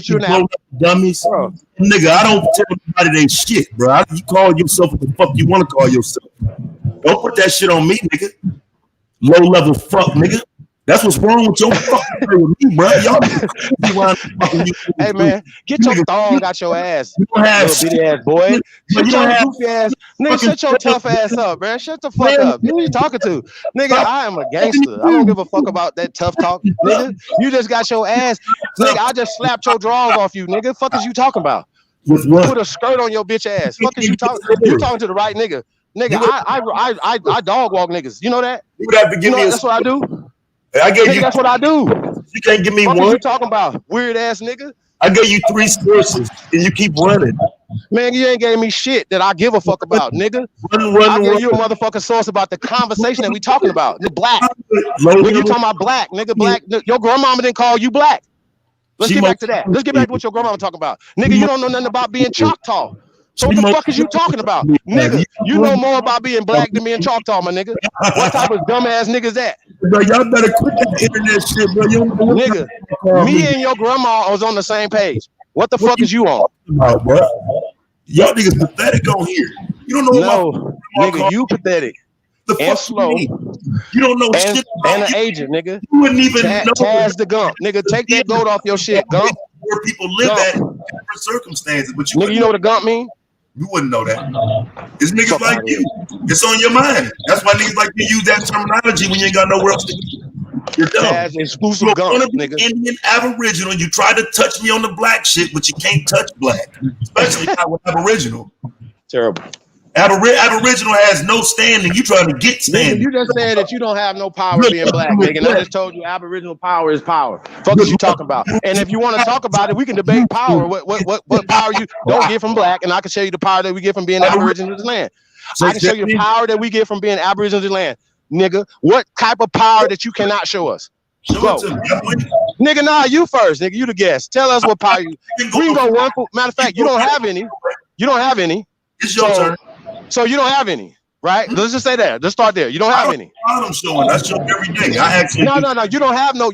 [SPEAKER 8] you're an
[SPEAKER 9] dummies. Nigga, I don't tell nobody they shit, bro. You call yourself what the fuck you want to call yourself. Don't put that shit on me, nigga. Low level fuck, nigga. That's what's wrong with your fucking with me, bro.
[SPEAKER 8] Hey man, get your thong out your ass,
[SPEAKER 9] you don't have
[SPEAKER 8] little bitty ass boy. Shut your goofy ass, nigga. Shut your tough ass up, man. Shut the fuck up. Who you talking to, nigga? I am a gangster. I don't give a fuck about that tough talk, nigga. You just got your ass, nigga. I just slapped your drawers off you, nigga. Fuck is you talking about? Put a skirt on your bitch ass. Fuck is you talking? You talking to the right nigga, nigga? I dog walk niggas. You know that?
[SPEAKER 9] You would have to give me.
[SPEAKER 8] That's what I do.
[SPEAKER 9] I gave you.
[SPEAKER 8] That's what I do.
[SPEAKER 9] You can't give me
[SPEAKER 8] what
[SPEAKER 9] one.
[SPEAKER 8] What you talking about, weird ass nigga?
[SPEAKER 9] I gave you 3 sources, and you keep running.
[SPEAKER 8] Man, you ain't gave me shit that I give a fuck about, nigga. I gave you a motherfucking source about the conversation that we talking about. The Black. When you talking about Black, nigga, Black. Your grandmama didn't call you Black. Let's get back to that. Let's get back to what your grandmama talking about. Nigga, you don't know nothing about being Choctaw. So what the fuck is you talking about? Nigga, you know more about being Black than being Choctaw, my nigga. What type of dumbass niggas that?
[SPEAKER 9] Bro, y'all better quit that internet shit, bro.
[SPEAKER 8] Nigga, me and your grandma was on the same page. What the fuck is you on?
[SPEAKER 9] Y'all niggas pathetic on here. You don't know
[SPEAKER 8] no, nigga, you pathetic. And slow.
[SPEAKER 9] You don't know shit.
[SPEAKER 8] And an agent, nigga.
[SPEAKER 9] You wouldn't even know.
[SPEAKER 8] Taz the Gump. Nigga, take that goat off your shit, Gump.
[SPEAKER 9] Where people live at in different circumstances. But
[SPEAKER 8] you know what a Gump mean?
[SPEAKER 9] You wouldn't know that. It's niggas like you. It's on your mind. That's why niggas like to use that terminology when you ain't got nowhere else to go. You're dumb.
[SPEAKER 8] As exclusive Gump, nigga.
[SPEAKER 9] Indian Aboriginal. You try to touch me on the Black shit, but you can't touch Black. Especially not with Aboriginal.
[SPEAKER 8] Terrible.
[SPEAKER 9] Aboriginal has no standing. You trying to get standing.
[SPEAKER 8] Nigga, you just said that you don't have no power being Black, nigga. And I just told you Aboriginal power is power. Fuck is you talking about? And if you want to talk about it, we can debate power. What power you don't get from Black, and I can show you the power that we get from being Aboriginal to the land. I can show you the power that we get from being Aboriginal to the land. Nigga, what type of power that you cannot show us? Go. Nigga, nah, you first, nigga. You the guest. Tell us what power you. We can go one. Matter of fact, you don't have any. You don't have any.
[SPEAKER 9] It's your turn.
[SPEAKER 8] So you don't have any, right? Let's just say that. Let's start there. You don't have any.
[SPEAKER 9] I'm showing. I show every day. I actually.
[SPEAKER 8] No. You don't have no.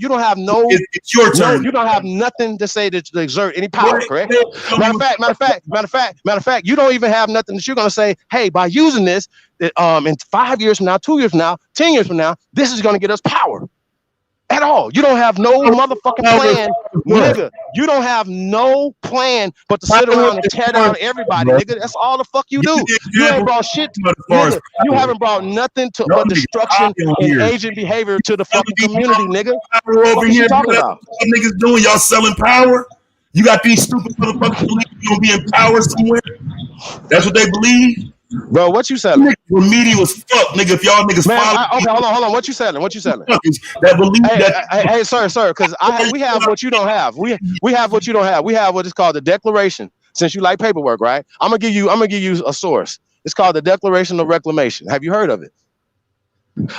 [SPEAKER 9] It's your turn.
[SPEAKER 8] No, you don't have nothing to say to exert any power, correct? Matter of fact, you don't even have nothing that you're gonna say. Hey, by using this, in 5 years from now, 2 years from now, 10 years from now, this is gonna get us power. At all. You don't have no motherfucking plan, nigga. You don't have no plan but to sit around and tear down everybody, nigga. That's all the fuck you do. You ain't brought shit, nigga. You haven't brought nothing to but destruction and agent behavior to the fucking community, nigga.
[SPEAKER 9] Over here, talking about niggas doing y'all selling power. You got these stupid motherfuckers believe you're gonna be in power somewhere. That's what they believe.
[SPEAKER 8] Bro, what you selling?
[SPEAKER 9] Remedial as fuck, nigga. If y'all niggas
[SPEAKER 8] Man,
[SPEAKER 9] follow,
[SPEAKER 8] okay, hold on. What you selling? What you selling?
[SPEAKER 9] that believe that.
[SPEAKER 8] Hey, sir, because we have what you don't have. We have what you don't have. We have what is called the Declaration. Since you like paperwork, right? I'm gonna give you a source. It's called the Declaration of Reclamation. Have you heard of it?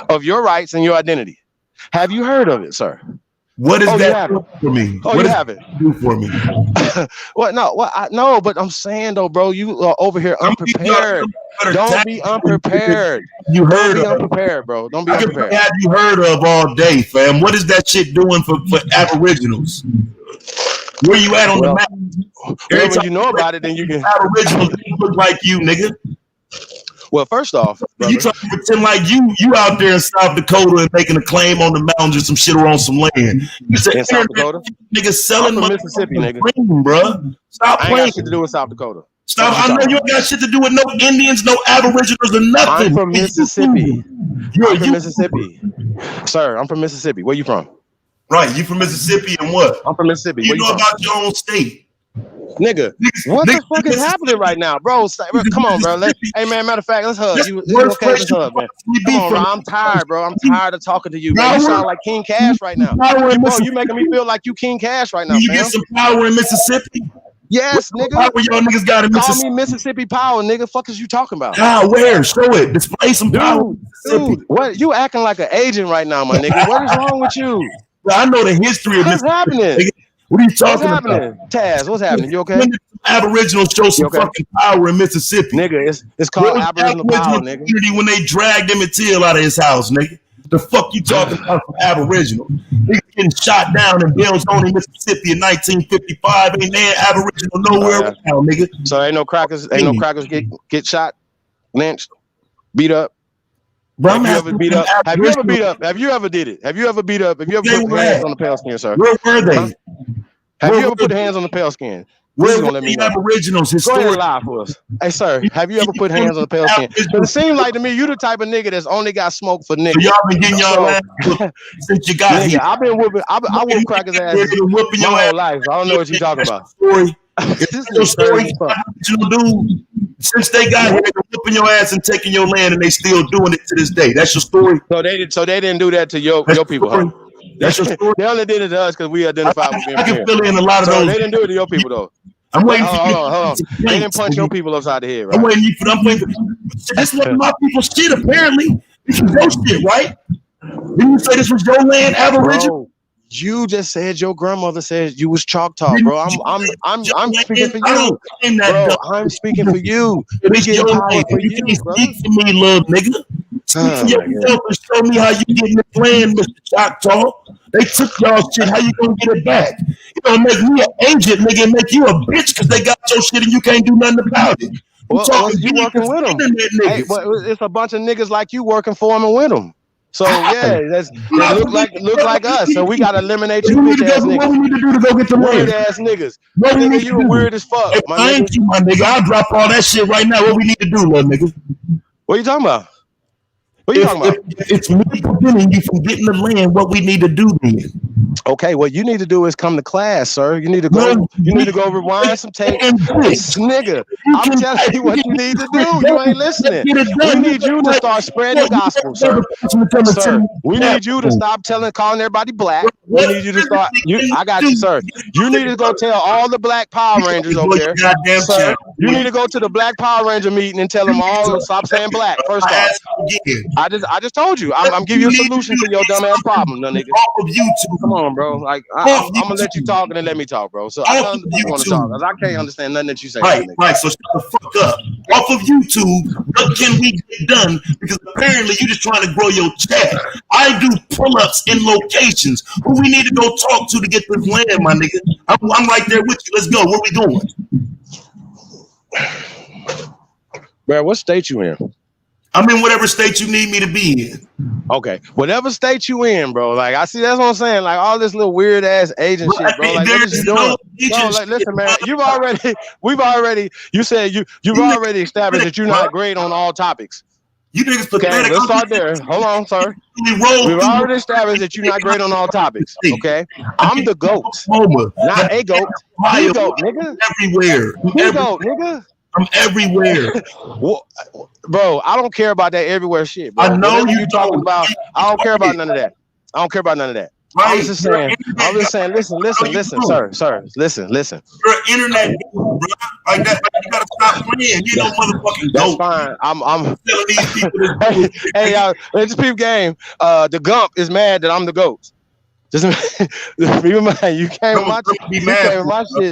[SPEAKER 8] Of your rights and your identity. Have you heard of it, sir?
[SPEAKER 9] What is that do for me?
[SPEAKER 8] Oh,
[SPEAKER 9] what
[SPEAKER 8] you have it.
[SPEAKER 9] Do for me?
[SPEAKER 8] What? No, no. But I'm saying though, bro, you are over here unprepared. Don't be unprepared.
[SPEAKER 9] You heard
[SPEAKER 8] Don't be
[SPEAKER 9] of
[SPEAKER 8] unprepared, bro. Don't be unprepared.
[SPEAKER 9] Have you heard of all day, fam? What is that shit doing for Aboriginals? Where you at on the map?
[SPEAKER 8] Well, when you know about it, then you can.
[SPEAKER 9] Aboriginals look like you, nigga.
[SPEAKER 8] Well, first off, brother,
[SPEAKER 9] you trying to pretend like you out there in South Dakota and making a claim on the mountains or some shit or on some land. You said
[SPEAKER 8] in South Dakota,
[SPEAKER 9] nigga selling
[SPEAKER 8] I'm from Mississippi, nigga.
[SPEAKER 9] Bro. Stop
[SPEAKER 8] I ain't
[SPEAKER 9] playing.
[SPEAKER 8] got shit to do with South Dakota.
[SPEAKER 9] Stop. I know you ain't got shit to do with no Indians, no Aboriginals, or nothing.
[SPEAKER 8] I'm from Mississippi.
[SPEAKER 9] You're
[SPEAKER 8] from Mississippi, sir. I'm from Mississippi. Where you from?
[SPEAKER 9] Right, you from Mississippi and what?
[SPEAKER 8] I'm from Mississippi.
[SPEAKER 9] You know about your own state.
[SPEAKER 8] Nigga, what the fuck is happening right now, bro? Come on, bro. Hey, man, matter of fact, let's hug. You okay? Let's hug, man. Come on, bro. I'm tired, bro. I'm tired of talking to you, bro. You sound like King Cash right now. Bro, you making me feel like you King Cash right now,
[SPEAKER 9] you get some power in Mississippi?
[SPEAKER 8] Yes, nigga.
[SPEAKER 9] Power y'all niggas got in Mississippi.
[SPEAKER 8] Call me Mississippi power, nigga. Fuck is you talking about?
[SPEAKER 9] Ah, where? Show it. Display some power.
[SPEAKER 8] Dude, what? You acting like an agent right now, my nigga. What is wrong with you?
[SPEAKER 9] Bro, I know the history of
[SPEAKER 8] What's happening?
[SPEAKER 9] What are you talking about?
[SPEAKER 8] Taz, what's happening? You okay?
[SPEAKER 9] Aboriginals show some fucking power in Mississippi.
[SPEAKER 8] Nigga, it's called Aboriginal power, nigga.
[SPEAKER 9] When they dragged Emmett Till out of his house, nigga. The fuck you talking about from Aboriginal? Niggas getting shot down in Belzoni, Mississippi in 1955. Ain't there Aboriginal nowhere around, nigga.
[SPEAKER 8] So ain't no crackers get shot, lynched, beat up.
[SPEAKER 9] Bro,
[SPEAKER 8] have you ever beat up? Have you ever beat up? Have you ever did it? Have you ever beat up? Have you ever put your hands on the pale skin, sir?
[SPEAKER 9] Where were they?
[SPEAKER 8] Have you ever put hands on the pale skin?
[SPEAKER 9] Where were the Aboriginals?
[SPEAKER 8] Go ahead and lie for us. Hey, sir, have you ever put hands on the pale skin? It seems like to me you the type of nigga that's only got smoke for niggas.
[SPEAKER 9] So y'all been getting y'all ass since you got here.
[SPEAKER 8] I've been whooping. I whoop crackers ass my whole life. I don't know what you're talking about.
[SPEAKER 9] This is story. Dude, since they got here, they're whooping your ass and taking your land, and they still doing it to this day. That's your story.
[SPEAKER 8] So they didn't do that to your people, huh?
[SPEAKER 9] That's your story.
[SPEAKER 8] They only did it to us because we identified with being
[SPEAKER 9] I can fill in a lot of those.
[SPEAKER 8] They didn't do it to your people though.
[SPEAKER 9] I'm waiting for you.
[SPEAKER 8] Hold on. They didn't punch your people upside the head, right?
[SPEAKER 9] I'm waiting for this wasn't my people's shit. Apparently, this was your shit, right? Didn't you say this was your land, Aboriginal?
[SPEAKER 8] Bro, you just said your grandmother said you was Choctaw, bro. I'm speaking for you, bro. I'm speaking for you.
[SPEAKER 9] It's your land. You can't speak for me, little nigga. Speak for yourself and show me how you getting the land, Mr. Choctaw. They took y'all shit. How you gonna get it back? You gonna make me an agent, nigga, and make you a bitch because they got your shit and you can't do nothing about it.
[SPEAKER 8] Well, you working with them? Hey, it's a bunch of niggas like you working for them and with them. So yeah, they look like us. So we gotta eliminate you bitch ass niggas.
[SPEAKER 9] What we need to do to go get the
[SPEAKER 8] weird
[SPEAKER 9] land?
[SPEAKER 8] ass niggas. Nigga, you weird as fuck.
[SPEAKER 9] Hey, I ain't you, my nigga. I'll drop all that shit right now. What we need to do, little nigga?
[SPEAKER 8] What you talking about? What you talking about?
[SPEAKER 9] If it's me preventing you from getting the land, what we need to do then?
[SPEAKER 8] Okay, what you need to do is come to class, sir. You need to go. You need to go rewind some tapes, nigga. I'm telling you what you need to do. You ain't listening. We need you to start spreading the gospel, sir. Sir, we need you to stop calling everybody black. We need you to start. I got you, sir. You need to go tell all the black Power Rangers over there. Sir, you need to go to the Black Power Ranger meeting and tell them all to stop saying black. First off, I just told you. I'm giving you a solution to your dumb ass problem, no nigga.
[SPEAKER 9] Off of YouTube.
[SPEAKER 8] Come on, bro. Like I'm gonna let you talk and then let me talk, bro. So I want to talk. I can't understand nothing that you say.
[SPEAKER 9] Right. So shut the fuck up. Off of YouTube, what can we get done? Because apparently you just trying to grow your chat. I do pull-ups in locations. Who we need to go talk to get this land, my nigga? I'm right there with you. Let's go. Where we going?
[SPEAKER 8] Bro, what state you in?
[SPEAKER 9] I'm in whatever state you need me to be in.
[SPEAKER 8] Okay, whatever state you in, bro. Like I see, that's what I'm saying. Like all this little weird ass agent shit, bro. Like what is you doing? Bro, like listen, man. You've already established that you're not great on all topics.
[SPEAKER 9] You niggas
[SPEAKER 8] Okay,
[SPEAKER 9] pathetic.
[SPEAKER 8] let's start there. Hold on, sir. We've already established that you're not great on all topics. Okay, I'm the GOAT, not a GOAT. The GOAT, nigga.
[SPEAKER 9] Everywhere.
[SPEAKER 8] The GOAT, nigga.
[SPEAKER 9] I'm everywhere.
[SPEAKER 8] Well, bro, I don't care about that everywhere shit, bro.
[SPEAKER 9] I know
[SPEAKER 8] Whatever
[SPEAKER 9] you
[SPEAKER 8] talking
[SPEAKER 9] don't.
[SPEAKER 8] about. I don't care about none of that. I don't care about none of that.
[SPEAKER 9] Right.
[SPEAKER 8] I'm just saying, listen, sir, listen.
[SPEAKER 9] You're an internet dude, bro. Like that, like you gotta stop playing. You know, motherfucking
[SPEAKER 8] That's
[SPEAKER 9] GOAT.
[SPEAKER 8] fine. I'm
[SPEAKER 9] Telling these people to
[SPEAKER 8] hey, y'all, it's peep game. The Gump is mad that I'm the GOAT. Just be in mind, you came with my shit,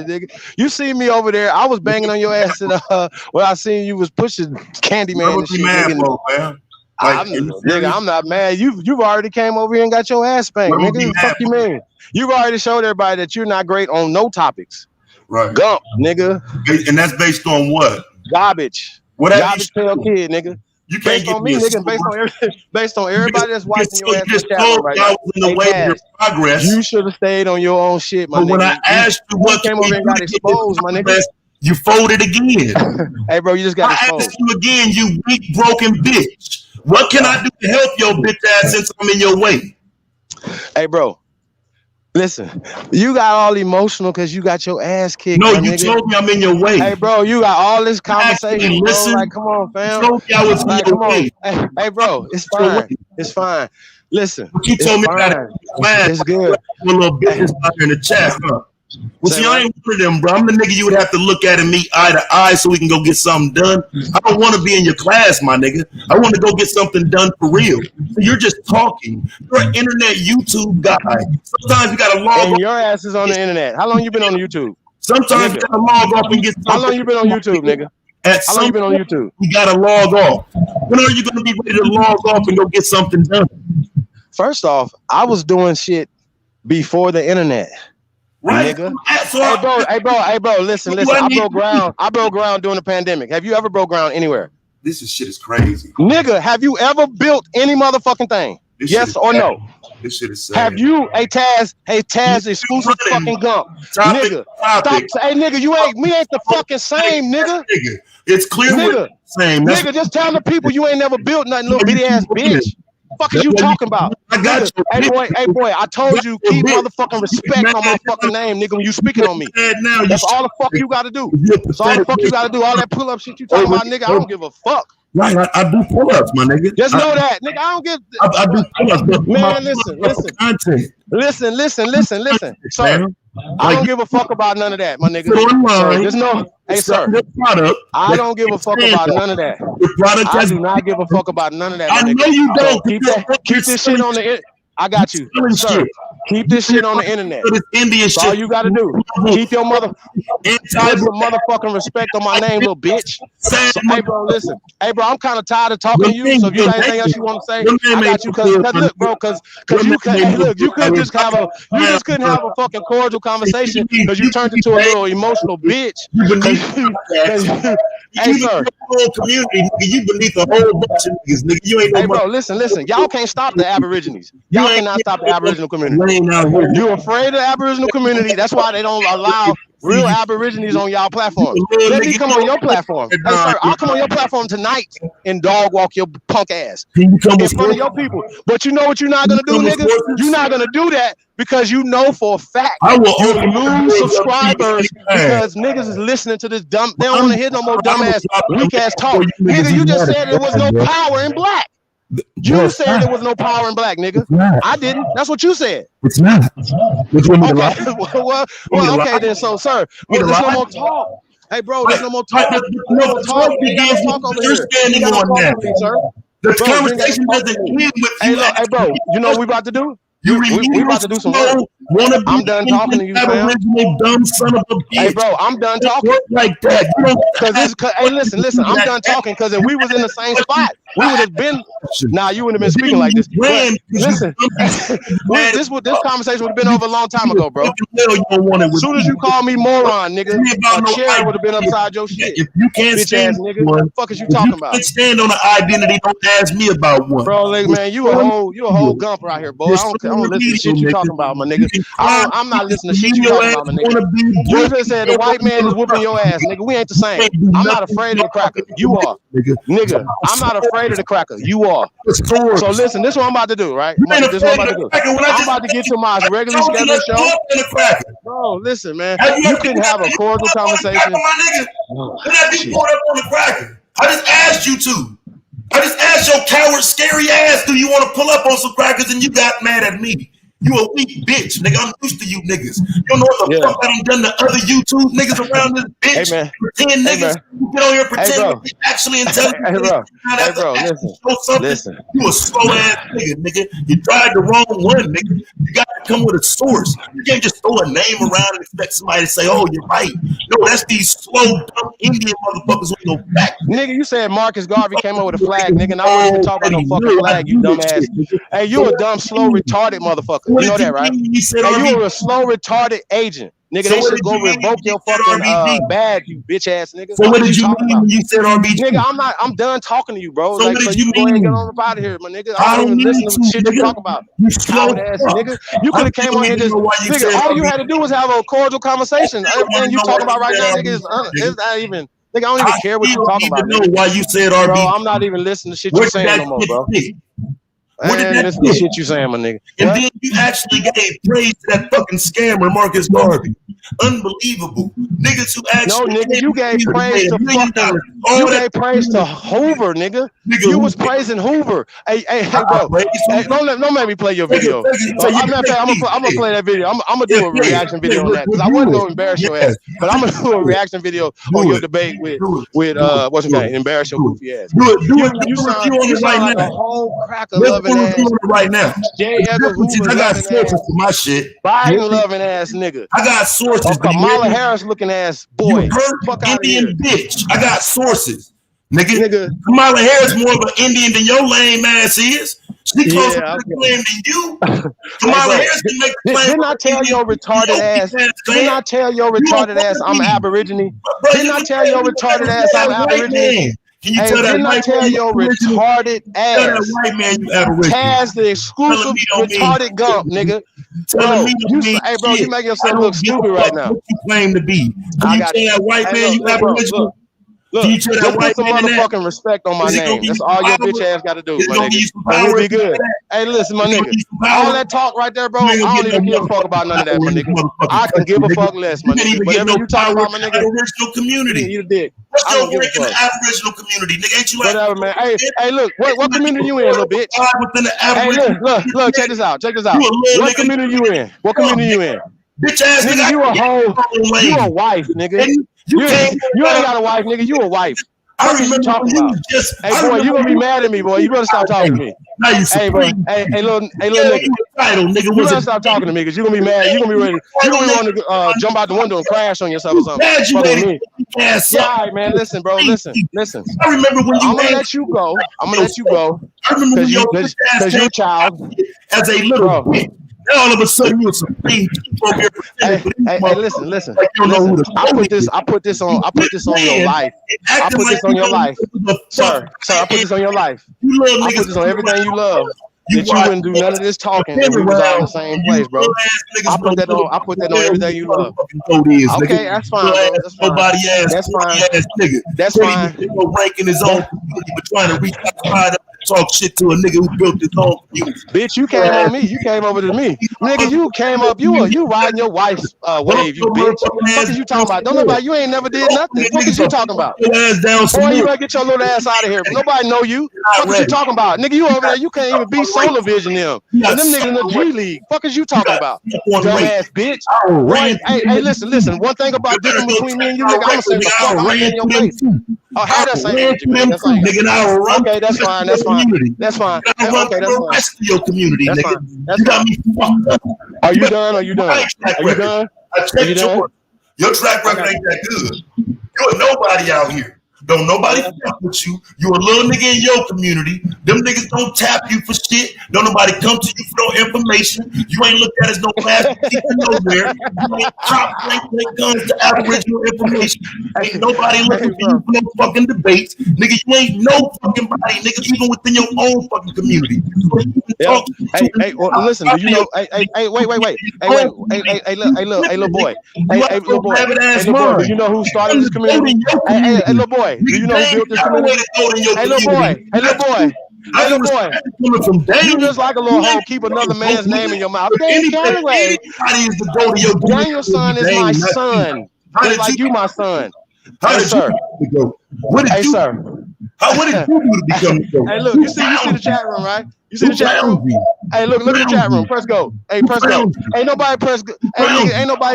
[SPEAKER 8] nigga. You see me over there. I was banging on your ass and when I seen you was pushing Candyman and shit.
[SPEAKER 9] Man. Like,
[SPEAKER 8] nigga, I'm not mad. You've already came over here and got your ass spanked, nigga. Fuck you mean? You've already showed everybody that you're not great on no topics.
[SPEAKER 9] Right.
[SPEAKER 8] Gump, nigga.
[SPEAKER 9] And that's based on what?
[SPEAKER 8] Garbage. Garbage tail kid, nigga.
[SPEAKER 9] You can't
[SPEAKER 8] based on me, nigga. Based on everybody that's watching your ass.
[SPEAKER 9] You just told me I was in the way of your progress.
[SPEAKER 8] You should have stayed on your own shit, my nigga.
[SPEAKER 9] But when I asked you what
[SPEAKER 8] came over and got exposed, my nigga.
[SPEAKER 9] You folded again.
[SPEAKER 8] Hey, bro, you just got exposed.
[SPEAKER 9] I asked you again, you weak, broken bitch. What can I do to help your bitch ass since I'm in your way?
[SPEAKER 8] Hey, bro. Listen, you got all emotional because you got your ass kicked.
[SPEAKER 9] No, you told me I'm in your way.
[SPEAKER 8] Hey, bro, you got all this conversation. Listen, like, come on, fam.
[SPEAKER 9] You told me I was in your way.
[SPEAKER 8] Hey, bro, it's fine. It's fine. Listen,
[SPEAKER 9] but you told me that
[SPEAKER 8] it's good.
[SPEAKER 9] A little business out here in the chat, huh? Well, see, I ain't one of them, bro. I'm the nigga you would have to look at and meet eye to eye so we can go get something done. I don't want to be in your class, my nigga. I want to go get something done for real. You're just talking. You're an internet YouTube guy. Sometimes you got to log off.
[SPEAKER 8] Your ass is on the internet. How long you been on YouTube?
[SPEAKER 9] Sometimes you got to log off and get something.
[SPEAKER 8] How long you been on YouTube, nigga? How long you been on YouTube?
[SPEAKER 9] You got to log off. When are you going to be ready to log off and go get something done?
[SPEAKER 8] First off, I was doing shit before the internet.
[SPEAKER 9] Right,
[SPEAKER 8] nigga. Hey, bro. Listen. I broke ground during the pandemic. Have you ever broke ground anywhere?
[SPEAKER 9] This shit is crazy.
[SPEAKER 8] Nigga, have you ever built any motherfucking thing? Yes or no?
[SPEAKER 9] This shit is sad.
[SPEAKER 8] Have you, Taz, exclusive fucking Gump? Nigga, stop. Hey, nigga, we ain't the fucking same, nigga.
[SPEAKER 9] It's clear we're the same.
[SPEAKER 8] Nigga, just tell the people you ain't never built nothing, little bitty ass bitch. Fuck is you talking about?
[SPEAKER 9] I got you.
[SPEAKER 8] Hey boy, I told you keep motherfucking respect on my fucking name, nigga, when you speaking on me. That's all the fuck you gotta do. That's all the fuck you gotta do. All that pull-up shit you talking about, nigga, I don't give a fuck.
[SPEAKER 9] Right, I do pull-ups, my nigga.
[SPEAKER 8] Just know that, nigga, I don't give
[SPEAKER 9] I do pull-ups, but
[SPEAKER 8] man, listen. Sir, I don't give a fuck about none of that, my nigga. So just know, hey, sir, I don't give a fuck about none of that. I do not give a fuck about none of that, my nigga.
[SPEAKER 9] I know you don't.
[SPEAKER 8] Keep this shit on the internet. I got you, sir. Keep this shit on the internet. That's all you gotta do. Keep your motherfucking respect on my name, little bitch. So, hey, bro, listen. Hey, bro, I'm kind of tired of talking to you. So if you got anything else you want to say, I got you. Cause look, bro, cause you could, hey, look, you just couldn't have a fucking cordial conversation because you turned into a little emotional bitch. Hey, sir.
[SPEAKER 9] Whole community, you beneath a whole bunch of niggas, nigga. You ain't no.
[SPEAKER 8] Hey, bro, listen. Y'all can't stop the Aborigines. Y'all cannot stop the Aboriginal community. You're afraid of the Aboriginal community. That's why they don't allow real Aborigines on y'all platform. Let me come on your platform. Hey, sir, I'll come on your platform tonight and dog walk your punk ass in front of your people. But you know what you're not gonna do, nigga? You're not gonna do that because you know for a fact you lose subscribers because niggas is listening to this dumb. They don't want to hear no more dumbass, weak ass talk. Nigga, you just said there was no power in black. You said there was no power in black, nigga. I didn't. That's what you said.
[SPEAKER 9] It's not.
[SPEAKER 8] Okay. well, okay then. So, sir, there's no more talk. Hey, bro, there's no more talk.
[SPEAKER 9] No talk begins with understanding on that, sir. The conversation doesn't end with you.
[SPEAKER 8] Hey, bro, you know what we about to do? We about to do some work. I'm done talking to you, fam.
[SPEAKER 9] Dumb son of a bitch.
[SPEAKER 8] Hey, bro, I'm done talking
[SPEAKER 9] like that.
[SPEAKER 8] Hey, listen. I'm done talking because if we was in the same spot, we would have been. Nah, you wouldn't have been speaking like this. Listen, this conversation would have been over a long time ago, bro. As soon as you call me moron, nigga, a chair would have been upside your shit.
[SPEAKER 9] If you can't stand
[SPEAKER 8] nigga, what the fuck is you talking about?
[SPEAKER 9] If you can't stand on an identity, don't ask me about one.
[SPEAKER 8] Bro, like, man, you a whole Gump right here, boy. I don't listen to shit you talking about, my nigga. I'm not listening to shit you talking about, my nigga. You just said the white man is whooping your ass, nigga. We ain't the same. I'm not afraid of the cracker. You are. Nigga, I'm not afraid of the cracker. You are. So listen, this is what I'm about to do, right? This is what I'm about to do. I'm about to get to my regularly scheduled show. Bro, listen, man. You couldn't have a cordial conversation.
[SPEAKER 9] I just asked you to. I just asked your coward, scary ass, do you want to pull up on some crackers, and you got mad at me. You a weak bitch, nigga. I'm used to you niggas. You don't know what the fuck I done done to other YouTube niggas around this bitch.
[SPEAKER 8] Hey, man.
[SPEAKER 9] Pretend niggas. You get on here pretend to be actually intelligent.
[SPEAKER 8] Hey, bro, listen.
[SPEAKER 9] You a slow ass nigga. You tried the wrong one, nigga. You got to come with a source. You can't just throw a name around and expect somebody to say, oh, you're right. No, that's these slow, dumb Indian motherfuckers on your back.
[SPEAKER 8] Nigga, you said Marcus Garvey came up with a flag, nigga, and I wasn't even talking about no fucking flag, you dumbass. Hey, you a dumb, slow, retarded motherfucker. You know that, right? Hey, you were a slow, retarded agent. Nigga, they should go revoke your fucking badge, you bitch ass nigga.
[SPEAKER 9] So what did you mean when you said RBG?
[SPEAKER 8] Nigga, I'm done talking to you, bro. So you can go ahead and get on up out of here, my nigga. I don't even listen to the shit you talk about. You slow ass nigga. You could have came on here just nigga, all you had to do was have a cordial conversation. Everything you talking about right now, nigga, is not even. Nigga, I don't even care what you talking about.
[SPEAKER 9] Know why you said RBG?
[SPEAKER 8] Bro, I'm not even listening to shit you saying no more, bro. What did that listen to shit you saying, my nigga?
[SPEAKER 9] And then you actually gave praise to that fucking scammer, Marcus Garvey. Unbelievable. Niggas who actually.
[SPEAKER 8] No, nigga, you gave praise to fucking. You gave praise to Hoover, nigga. You was praising Hoover. Hey, bro. Hey, don't make me play your video. I'm gonna play that video. I'm gonna do a reaction video on that because I wasn't gonna embarrass your ass, but I'm gonna do a reaction video on your debate with what's your name? Embarrass your goofy ass. You sound like a whole cracker loving ass
[SPEAKER 9] right now.
[SPEAKER 8] I
[SPEAKER 9] got sources for my shit.
[SPEAKER 8] Biden loving ass nigga.
[SPEAKER 9] I got sources.
[SPEAKER 8] Kamala Harris looking ass boy.
[SPEAKER 9] You fuck Indian bitch. I got sources. Nigga. Kamala Harris more of an Indian than your lame ass is. She closer to the claim than you. Kamala Harris can make the claim.
[SPEAKER 8] Didn't I tell your retarded ass? Didn't I tell your retarded ass I'm Aborigine? Didn't I tell your retarded ass I'm Aborigine?
[SPEAKER 9] Can you tell that
[SPEAKER 8] didn't I tell your retarded ass? Taz the exclusive retarded gump, nigga. Bro, you make yourself look stupid right now.
[SPEAKER 9] What you claim to be? Can you tell that white man you Aboriginal?
[SPEAKER 8] Look, just put some motherfucking respect on my name. That's all your bitch ass got to do, my nigga. We'll be good. Hey, listen, my nigga. All that talk right there, bro, I don't even give a fuck about none of that, my nigga. I can give a fuck less, my nigga. Whatever you talk about, my nigga.
[SPEAKER 9] Aboriginal community.
[SPEAKER 8] You dick.
[SPEAKER 9] What's your rank in the Aboriginal community, nigga? Ain't you
[SPEAKER 8] whatever, man. Hey, look. What community you in, little bitch? Hey, look. Check this out. What community you in? What community you in?
[SPEAKER 9] Bitch ass
[SPEAKER 8] nigga, you a hoe. You a wife, nigga. You ain't got a wife, nigga. You a wife.
[SPEAKER 9] I remember talking about.
[SPEAKER 8] Hey, boy, you gonna be mad at me, boy. You better stop talking to me. Hey, bro. Hey, little nigga. You better stop talking to me because you gonna be mad. You gonna be ready. You gonna be wanting to jump out the window and crash on yourself or something. Fucking me. Yeah, all right, man. Listen, bro. Listen.
[SPEAKER 9] I remember when you.
[SPEAKER 8] I'm gonna let you go.
[SPEAKER 9] I remember when
[SPEAKER 8] because you're a child.
[SPEAKER 9] As a little bitch. Now all of a sudden you a supreme.
[SPEAKER 8] Hey, listen. I put this on your life. I put this on your life, sir. I put this on your life. I put this on everything you love. That you wouldn't do none of this talking and we was all in the same place, bro. I put that on everything you love. Okay, that's fine, bro. That's fine.
[SPEAKER 9] No rank in his own community, but trying to reach out talk shit to a nigga who built his own community.
[SPEAKER 8] Bitch, you came on me. You came over to me. Nigga, you came up. You riding your wife's wave, you bitch. What is you talking about? Don't nobody. You ain't never did nothing. What is you talking about? Boy, you better get your little ass out of here. Nobody know you. What is you talking about? Nigga, you over there. You can't even be Solar Vision them. And them niggas in the G League. Fuck is you talking about? Dumbass bitch. Hey, listen. One thing about difference between me and you, nigga, I'm gonna say the fuck right in your face. Oh, how that say that? Okay, that's fine. That's fine. Okay, that's fine.
[SPEAKER 9] Rest of your community,
[SPEAKER 8] that's
[SPEAKER 9] nigga.
[SPEAKER 8] Fine. That's fine. Are you done? Are you done?
[SPEAKER 9] I checked your track record ain't that good. You're a nobody out here. Don't nobody fuck with you. You a little nigga in your community. Them niggas don't tap you for shit. Don't nobody come to you for no information. You ain't looked at as no class teacher nowhere. You ain't top rank when it comes to Aboriginal information. Ain't nobody looking for you for no fucking debates. Nigga, you ain't no fucking body, nigga, even within your own fucking community.
[SPEAKER 8] Well, listen, do you know? Hey, wait. Hey, little boy. Hey, little boy. Do you know who started this community? Hey, little boy. Do you know who built this community? Hey, little boy. You just like a little hoe. Keep another man's name in your mouth. Daniel's son is my son. Just like you, my son. Hey, sir.
[SPEAKER 9] What did you do to become the GOAT?
[SPEAKER 8] Hey, look, you see the chat room, right? You see the chat room? Hey, look at the chat room. Press go. Hey, press go. Ain't nobody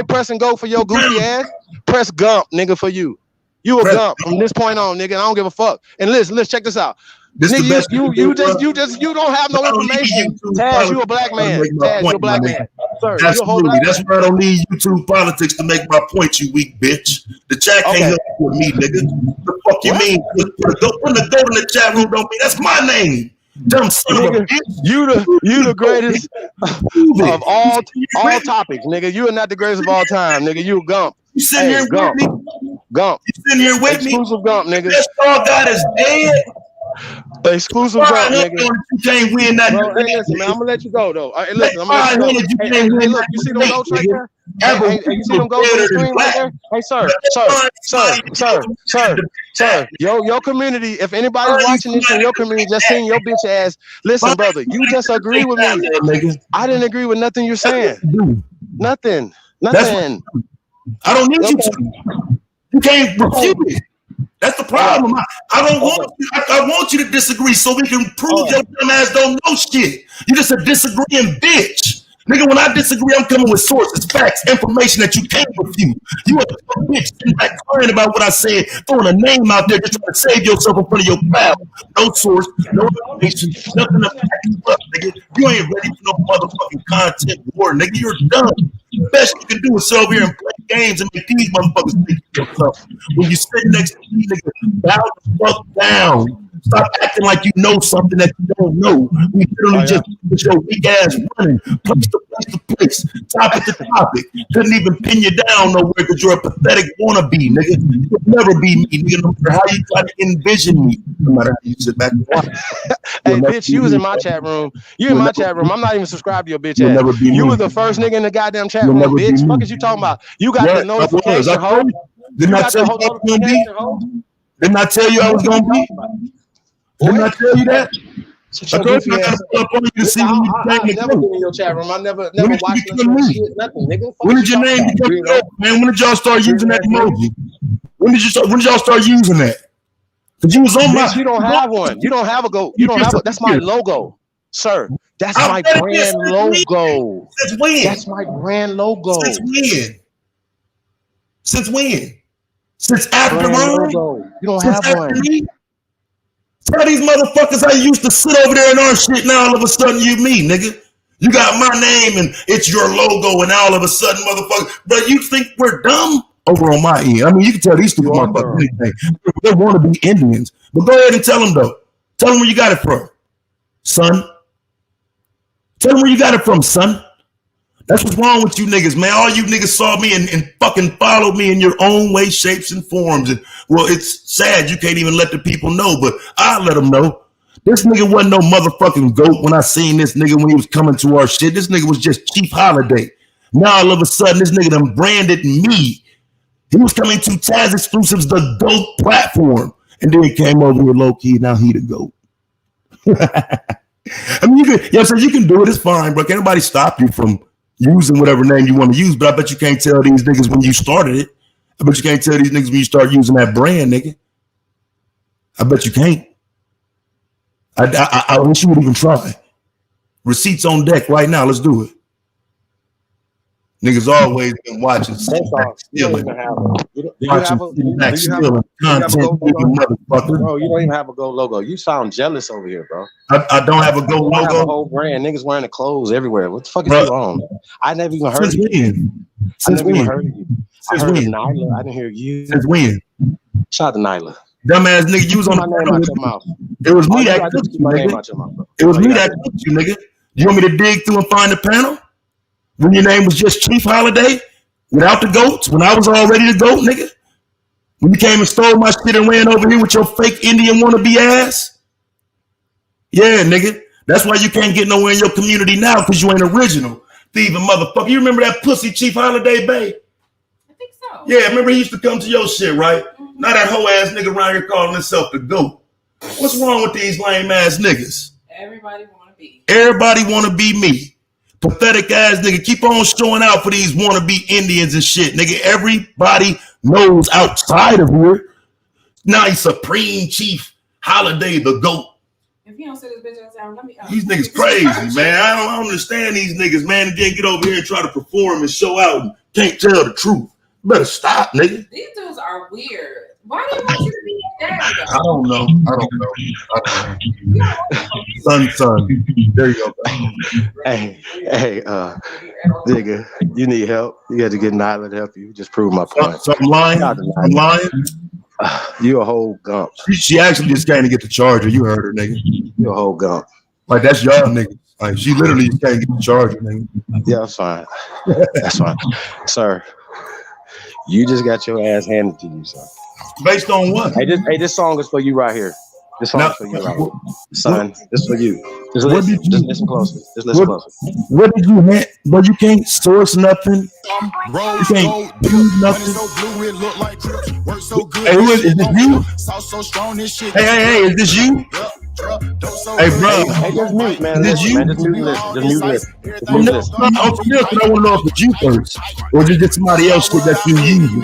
[SPEAKER 8] pressing go for your goofy ass. Press gump, nigga, for you. You a gump from this point on, nigga. And I don't give a fuck. And listen, let's check this out. Nigga, you don't have no information. Taz, you a black man. Taz, you a black man. Sir,
[SPEAKER 9] absolutely. That's why I don't need YouTube politics to make my point, you weak bitch. The chat can't help you with me, nigga. What the fuck you mean? Putting the goat in the chat room don't mean that's my name. Dumb son of a bitch. You the greatest of all topics, nigga. You are not the greatest of all time, nigga. You a gump. You sitting here with me?
[SPEAKER 8] Gump.
[SPEAKER 9] You sitting here with me?
[SPEAKER 8] Exclusive gump, nigga.
[SPEAKER 9] Best dog God is dead.
[SPEAKER 8] Exclusive gump, nigga.
[SPEAKER 9] You can't win that.
[SPEAKER 8] Bro, hey, listen, man. I'm gonna let you go though. Hey, listen, I'm gonna let you go. Hey, look, you see them goats right there? Hey, you see them goats on the screen right there? Hey, sir. Your community. If anybody's watching this in your community, just seeing your bitch ass. Listen, brother, you just agree with me. I didn't agree with nothing you're saying. Nothing. I
[SPEAKER 9] don't need you to. You can't refute it. That's the problem. I don't want you. I want you to disagree so we can prove your dumb ass don't know shit. You just a disagreeing bitch. Nigga, when I disagree, I'm coming with sources, facts, information that you can't refute. You a bitch sitting back crying about what I said, throwing a name out there just trying to save yourself in front of your crowd. No source, no information, nothing to back you up, nigga. You ain't ready for no motherfucking content war, nigga. You're dumb. The best you can do is sit over here and play games and make these motherfuckers think of yourself. When you sit next to me, nigga, bow the fuck down. Stop acting like you know something that you don't know. We literally just put your weak ass running, place to place, topic to topic. Couldn't even pin you down nowhere because you're a pathetic wannabe, nigga. You'll never be me, nigga, no matter how you try to envision me. No matter how you sit back and watch.
[SPEAKER 8] Hey, bitch, you was in my chat room. You in my chat room. I'm not even subscribed to your bitch ass. You was the first nigga in the goddamn chat room, bitch. What is you talking about? You got the notification, ho.
[SPEAKER 9] Didn't I tell you I was gonna be? Didn't I tell you I was gonna be? Didn't I tell you that? I told you I gotta pull up on you to see when you
[SPEAKER 8] I've never been in your chat room. I never watched nothing, nothing, nigga.
[SPEAKER 9] When did your name become dope, man? When did y'all start using that emoji? When did y'all start using that? Because you was on my.
[SPEAKER 8] You don't have one. You don't have a go. You don't have a. That's my logo, sir. That's my brand logo.
[SPEAKER 9] Since when?
[SPEAKER 8] That's my brand logo.
[SPEAKER 9] Since when? Since when? Since after mine?
[SPEAKER 8] You don't have one.
[SPEAKER 9] Tell these motherfuckers how you used to sit over there and our shit. Now all of a sudden you me, nigga. You got my name and it's your logo, and all of a sudden, motherfucker. But you think we're dumb? Over on my end. I mean, you can tell these stupid motherfuckers anything. They want to be Indians. But go ahead and tell them though. Tell them where you got it from, son. Tell them where you got it from, son. That's what's wrong with you niggas, man. All you niggas saw me and fucking followed me in your own way, shapes, and forms. And well, it's sad you can't even let the people know, but I'll let them know. This nigga wasn't no motherfucking GOAT when I seen this nigga when he was coming to our shit. This nigga was just Chief Holiday. Now all of a sudden, this nigga done branded me. He was coming to Taz Exclusives, the GOAT platform. And then he came over here low key. Now he the GOAT. I mean, you can do it. It's fine, bro. Can't nobody stop you from using whatever name you want to use, but I bet you can't tell these niggas when you started it. I bet you can't tell these niggas when you start using that brand, nigga. I bet you can't. I wish you would even try. Receipts on deck right now. Let's do it. Niggas always been watching.
[SPEAKER 8] Bro, you don't even have a Go logo. You sound jealous over here, bro.
[SPEAKER 9] I don't have a Go logo.
[SPEAKER 8] Have a whole brand. Niggas wearing the clothes everywhere. What the fuck is you on? I never even heard of you.
[SPEAKER 9] Since when?
[SPEAKER 8] I heard of you. I heard of Nyla. I didn't hear you.
[SPEAKER 9] Since when?
[SPEAKER 8] Shout out to Nyla.
[SPEAKER 9] Dumbass nigga, you was on
[SPEAKER 8] my name out your mouth.
[SPEAKER 9] It was me
[SPEAKER 8] You
[SPEAKER 9] that
[SPEAKER 8] gotta
[SPEAKER 9] cooked
[SPEAKER 8] keep
[SPEAKER 9] you,
[SPEAKER 8] my name
[SPEAKER 9] nigga.
[SPEAKER 8] out your mouth, bro.
[SPEAKER 9] It was me
[SPEAKER 8] You
[SPEAKER 9] that cooked you, nigga. You want me to dig through and find the panel? When your name was just Chief Holiday? Without the goats? When I was all ready to go, nigga? When you came and stole my shit and ran over here with your fake Indian wannabe ass? Yeah, nigga. That's why you can't get nowhere in your community now, because you ain't original. Thieving motherfucker. You remember that pussy Chief Holiday, babe?
[SPEAKER 10] I think so.
[SPEAKER 9] Yeah, remember he used to come to your shit, right? Mm-hmm. Now that hoe ass nigga around here calling himself the GOAT. What's wrong with these lame ass niggas?
[SPEAKER 10] Everybody want to be.
[SPEAKER 9] Everybody want to be me. Pathetic ass nigga. Keep on showing out for these wannabe Indians and shit, nigga. Everybody knows outside of here. Now he's Supreme Chief Holiday, the GOAT.
[SPEAKER 10] If you don't sit this bitch down, let me.
[SPEAKER 9] These niggas crazy, man. I don't understand these niggas, man. And then get over here and try to perform and show out and can't tell the truth. Better stop, nigga.
[SPEAKER 10] These dudes are weird. Why do you want you to be daddy?
[SPEAKER 9] I don't know. Son. There you go.
[SPEAKER 8] Hey, nigga, you need help. You had to get Nyla to help you. Just prove my point.
[SPEAKER 9] So I'm lying. I'm lying.
[SPEAKER 8] You a whole gump.
[SPEAKER 9] She actually just came to get the charger. You heard her, nigga.
[SPEAKER 8] You a whole gump.
[SPEAKER 9] Like, that's y'all nigga. Like, she literally just came to get the charger, nigga.
[SPEAKER 8] Yeah, that's fine. That's fine. Sir, you just got your ass handed to you, sir.
[SPEAKER 9] Based on what?
[SPEAKER 8] Hey, this song is for you right here. This song is for you right here. Son, this is for you. Just listen closely. Just listen closely.
[SPEAKER 9] What did you hit? But you can't source nothing. You can't do nothing. Hey, is this you? Hey, is this you? Hey, bro.
[SPEAKER 8] Hey, just mute, man.
[SPEAKER 9] Is this you?
[SPEAKER 8] Man, just mute this.
[SPEAKER 9] I want to know if it's you first, or is it just somebody else that you using?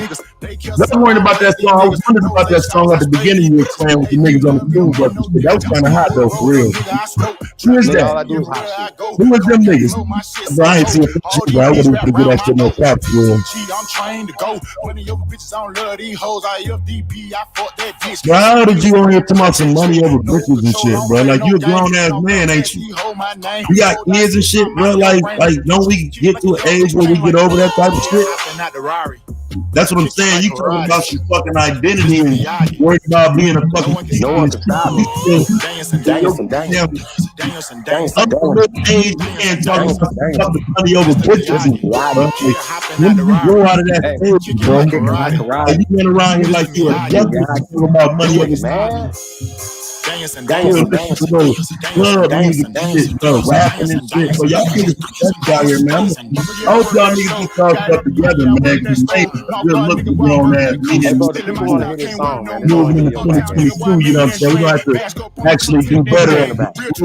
[SPEAKER 9] Nothing worried about that song. I was wondering about that song at the beginning. You were playing with the niggas on the field, but that was kind of hot though, for real. Who is that?
[SPEAKER 8] All I do is hot shit.
[SPEAKER 9] Who is them niggas? Bro, I ain't seen shit, bro. I wouldn't even get that shit no props, bro. Bro, how did you on here talking about some money over bitches and shit, bro? Like, you a grown ass man, ain't you? You got kids and shit, bro. Like, don't we get to an age where we get over that type of shit? That's what I'm saying. You talking about your fucking identity and worried about being a fucking.
[SPEAKER 8] No one can stop me.
[SPEAKER 9] I'm a good age, you can't talk about money over bitches. When did you grow out of that stage, bro? You went around here like you a junkie talking about money over bitches. Rapping and shit. So y'all niggas out here, man. I hope y'all niggas get y'all stuff together, man. Cause man, good looking grown ass. Moving into 2022, you know what I'm saying? We're gonna have to actually do better.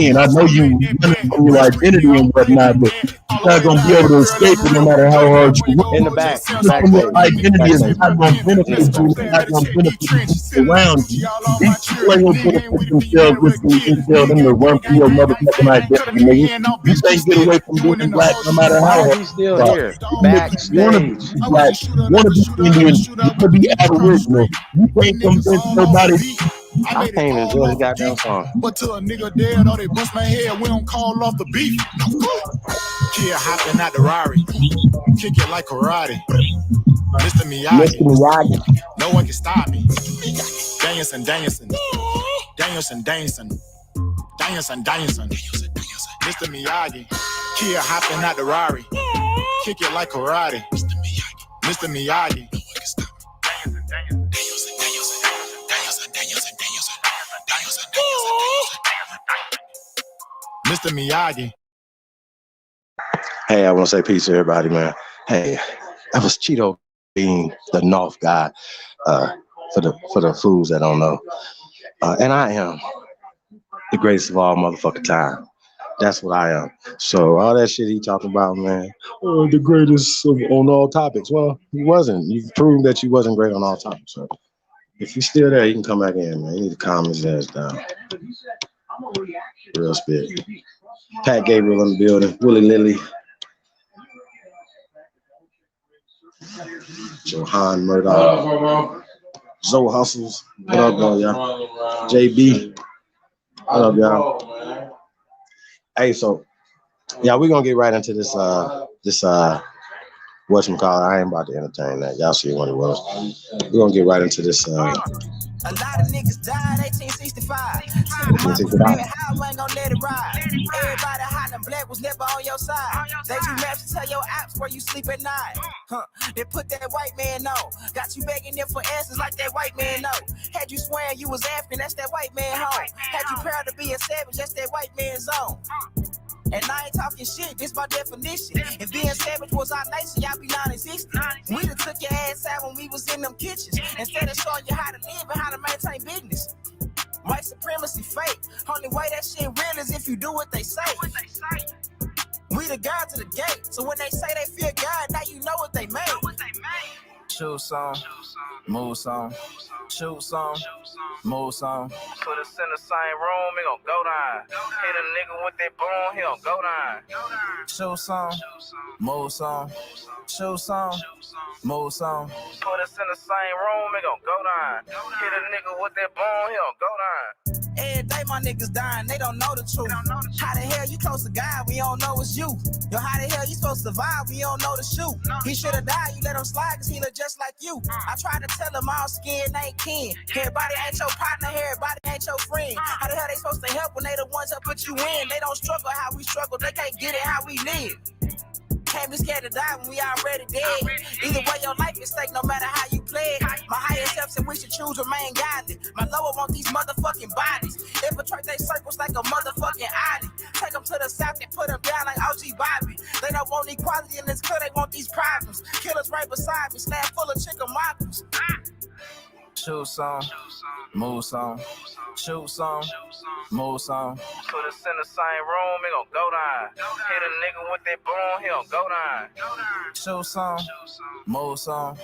[SPEAKER 9] And I know you running from your identity and whatnot, but you're not gonna be able to escape it no matter how hard you work.
[SPEAKER 8] In the back.
[SPEAKER 9] Your identity is not gonna benefit you. It's not gonna benefit people around you. These people ain't gonna benefit themselves with you and tell them to run for your motherfucking identity, nigga. You can't get away from being black no matter how hard.
[SPEAKER 8] He's still here. Backstage.
[SPEAKER 9] Wanna be black, wanna be Indian, wanna be Aboriginal. You can't convince nobody.
[SPEAKER 8] I can't even enjoy the goddamn song.
[SPEAKER 7] But to a nigga dead or they bust my head, we don't call off the beef. Kid hopping out the Rari, kick it like karate. Mr. Miyagi, no one can stop me. Dancing. Mr. Miyagi, kid hopping out the Rari, kick it like karate. Mr. Miyagi, no one can stop me. Mr. Miyagi.
[SPEAKER 8] Hey, I want to say peace to everybody, man. Hey, that was Cheeto being the North guy for the fools that don't know. And I am the greatest of all motherfucking time. That's what I am. So all that shit he talking about, man, the greatest on all topics. Well, he wasn't. You proved that you wasn't great on all topics. So if you're still there, you can come back in, man. You need to calm his ass down. Real spit. Pat Gabriel in the building. Willie Lilly. Johan Murdoch. Zoe Hustles. What up, y'all? JB. What up, y'all? Hey, so yeah, we're gonna get right into this whatchamacallit. I ain't about to entertain that. Y'all see what it was. We're gonna get right into this.
[SPEAKER 7] A lot of niggas died 1865.
[SPEAKER 8] Check it out.
[SPEAKER 7] How ain't gonna let it ride? Everybody hot and black was never on your side. They do maps to tell your apps where you sleep at night. They put that white man on. Got you begging them for answers like that white man know. Had you swearing you was African, that's that white man home. Had you proud to be a savage, that's that white man's zone. And I ain't talking shit, this by definition. If being savage was our nation, y'all be non-existent. We done took your ass out when we was in them kitchens. Instead of showing you how to live and how to maintain business. White supremacy fake. Only way that shit real is if you do what they say. We the God to the gate. So when they say they fear God, now you know what they made. Shoot some, move some, shoot some, move some. Put us in the same room, it gon' go down. Hit a nigga with that boom, he gon' go down. Shoot some, move some, shoot some, move some. Put us in the same room, it gon' go down. Hit a nigga with that boom, he gon' go down. Every day my niggas dying, they don't know the truth. How the hell you close to God, we don't know it's you. Yo, how the hell you supposed to survive, we don't know the shoot. He should've died, you let him slide, cause he look just like you. I tried to tell him all skin ain't kin. Everybody ain't your partner, everybody ain't your friend. How the hell they supposed to help when they the ones that put you in? They don't struggle how we struggle, they can't get it how we live. Can't be scared to die when we already dead. Either way, your life is stake no matter how you play it. My higher self said we should choose remain godly. My lower want these motherfucking bodies. Infiltrate they circles like a motherfucking Audi. Take them to the south and put them down like OG Bobby. They don't want equality in this club, they want these problems. Killers right beside me, slab full of chicken mockers. Shoot some, move some, shoot some, move some. Put us in the same room, it gon' go down. Hit a nigga with that boom, he gon' go down. Shoot some, move some,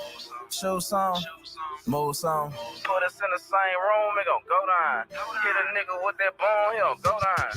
[SPEAKER 7] shoot some, move some. Put us in the same room, it gon' go down. Hit a nigga with that boom, he gon' go down.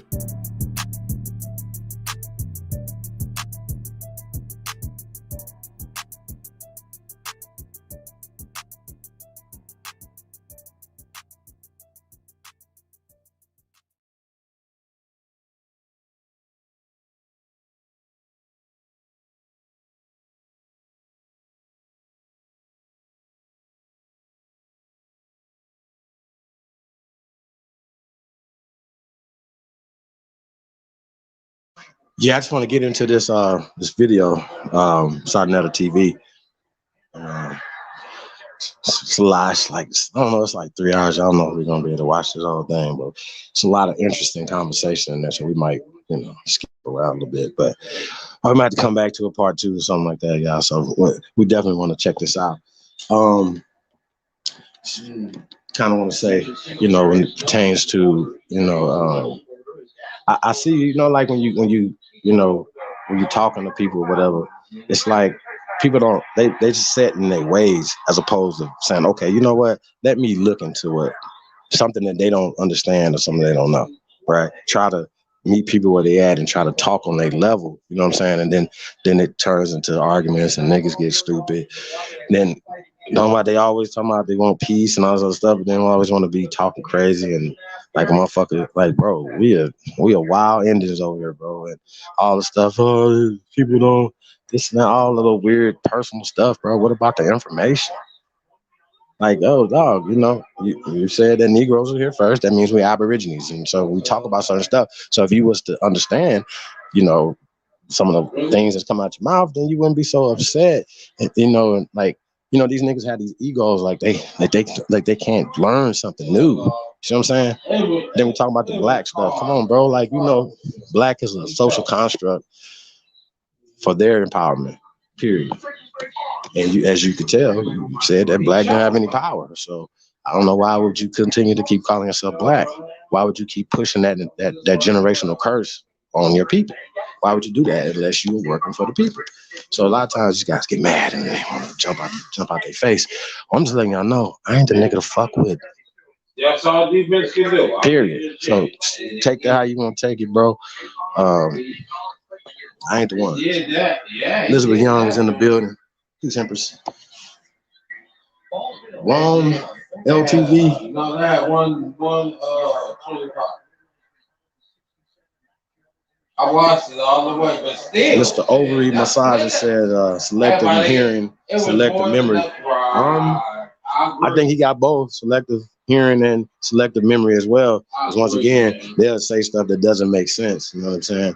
[SPEAKER 8] Yeah, I just want to get into this this video, Sarnetta TV. It's a lot. It's like, I don't know, it's like 3 hours. I don't know if we're gonna be able to watch this whole thing, but it's a lot of interesting conversation in there. So we might, skip around a little bit, but I might have to come back to a part 2 or something like that, y'all. So we definitely want to check this out. Kind of want to say, when it pertains to, I see, like when you're talking to people or whatever, it's like people don't, they just set in their ways as opposed to saying, okay, you know what, let me look into it, something that they don't understand or something they don't know, right? Try to meet people where they at and try to talk on their level, you know what I'm saying? And then it turns into arguments and niggas get stupid. Then they always talking about they want peace and all this other stuff, but they don't always want to be talking crazy and like a motherfucker, like, bro, we are wild Indians over here, bro, and all the stuff. Oh, people don't, this and that, all little weird personal stuff, bro. What about the information? Like, oh, dog, you said that Negroes are here first. That means we're Aborigines, and so we talk about certain stuff. So if you was to understand, some of the things that's come out your mouth, then you wouldn't be so upset. And, these niggas have these egos like they can't learn something new. You know what I'm saying? Then we talk about the black stuff. Come on, bro. Like, black is a social construct for their empowerment, period. And as you could tell, you said that black didn't have any power. So I don't know, why would you continue to keep calling yourself black? Why would you keep pushing that generational curse on your people? Why would you do that unless you were working for the people? So a lot of times you guys get mad and they want to jump out their face. I'm just letting y'all know, I ain't the nigga to fuck with.
[SPEAKER 11] That's all defense can do.
[SPEAKER 8] Period. So take that how you want to take it, bro. I ain't the one. Elizabeth Young is in the building. Peace, Empress. One LTV.
[SPEAKER 11] No, that one 25. I watched it all the way, but still.
[SPEAKER 8] Mr. Ovary Massager said selective hearing, selective memory. I think he got both selective hearing and selective memory as well. Because once again, they'll say stuff that doesn't make sense. You know what I'm saying?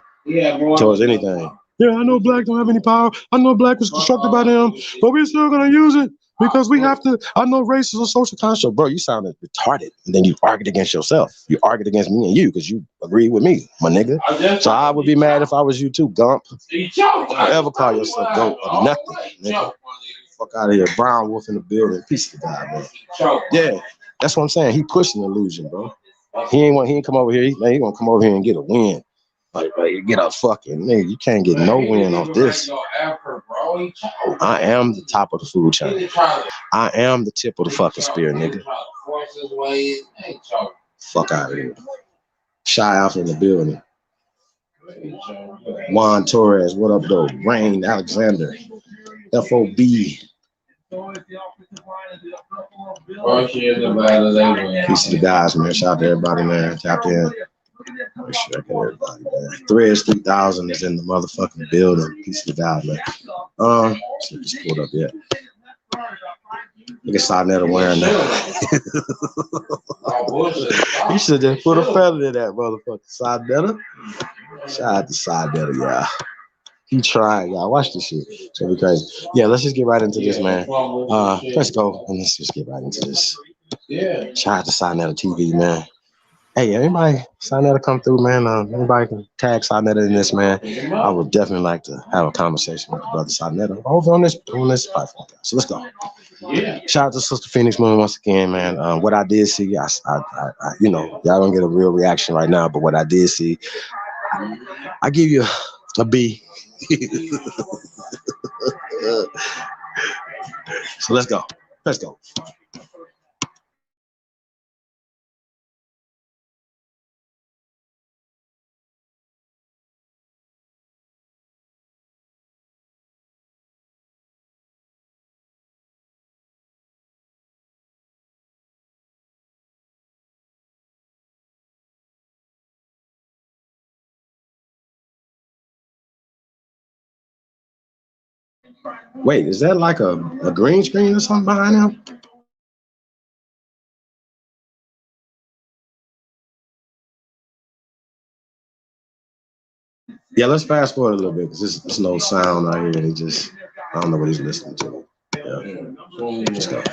[SPEAKER 8] Towards anything. Yeah, I know black don't have any power. I know black was constructed by them, but we're still gonna use it because we have to. I know race is a social construct. Bro, you sounded retarded, and then you argued against yourself. You argued against me and you because you agreed with me, my nigga. So I would be mad if I was you too, Gump. Don't ever call yourself goat or nothing, nigga. Fuck out of here, Brown Wolf in the building. Peace to God, man. Yeah, that's what I'm saying. He pushed an illusion, bro. He ain't come over here. He gonna come over here and get a win. Like get a fucking nigga. You can't get no win off this. I am the top of the food chain. I am the tip of the fucking spear, nigga. Fuck out of here. Shy Alpha in the building. Juan Torres, what up, though? Rain Alexander. FOB. Peace to the guys, man. Shout out to everybody, man. Tap in. Make sure I get everybody, man. Threads 3000 is in the motherfucking building. Peace to the guys, man. Just pulled up yet. Look at Sonetta wearing that. You should have put a feather in that motherfucker. Sonetta. Shout out to Sonetta, y'all. He tried, y'all. Watch this shit. It's gonna be crazy. Yeah, let's just get right into this, man. Let's go and let's just get right into this. Shout out to Sonetta TV, man. Hey, anybody Sonetta come through, man? Anybody can tag Sonetta in this, man. I would definitely like to have a conversation with the brother Sonetta over on this platform. So let's go. Shout out to Sister Phoenix Moon once again, man. What I did see, I you know, y'all don't get a real reaction right now, but what I did see, I give you a B. So let's go. Let's go. Wait, is that like a green screen or something behind him? Yeah, let's fast forward a little bit because there's no sound out here. And I don't know what he's listening to. Yeah. Let's go.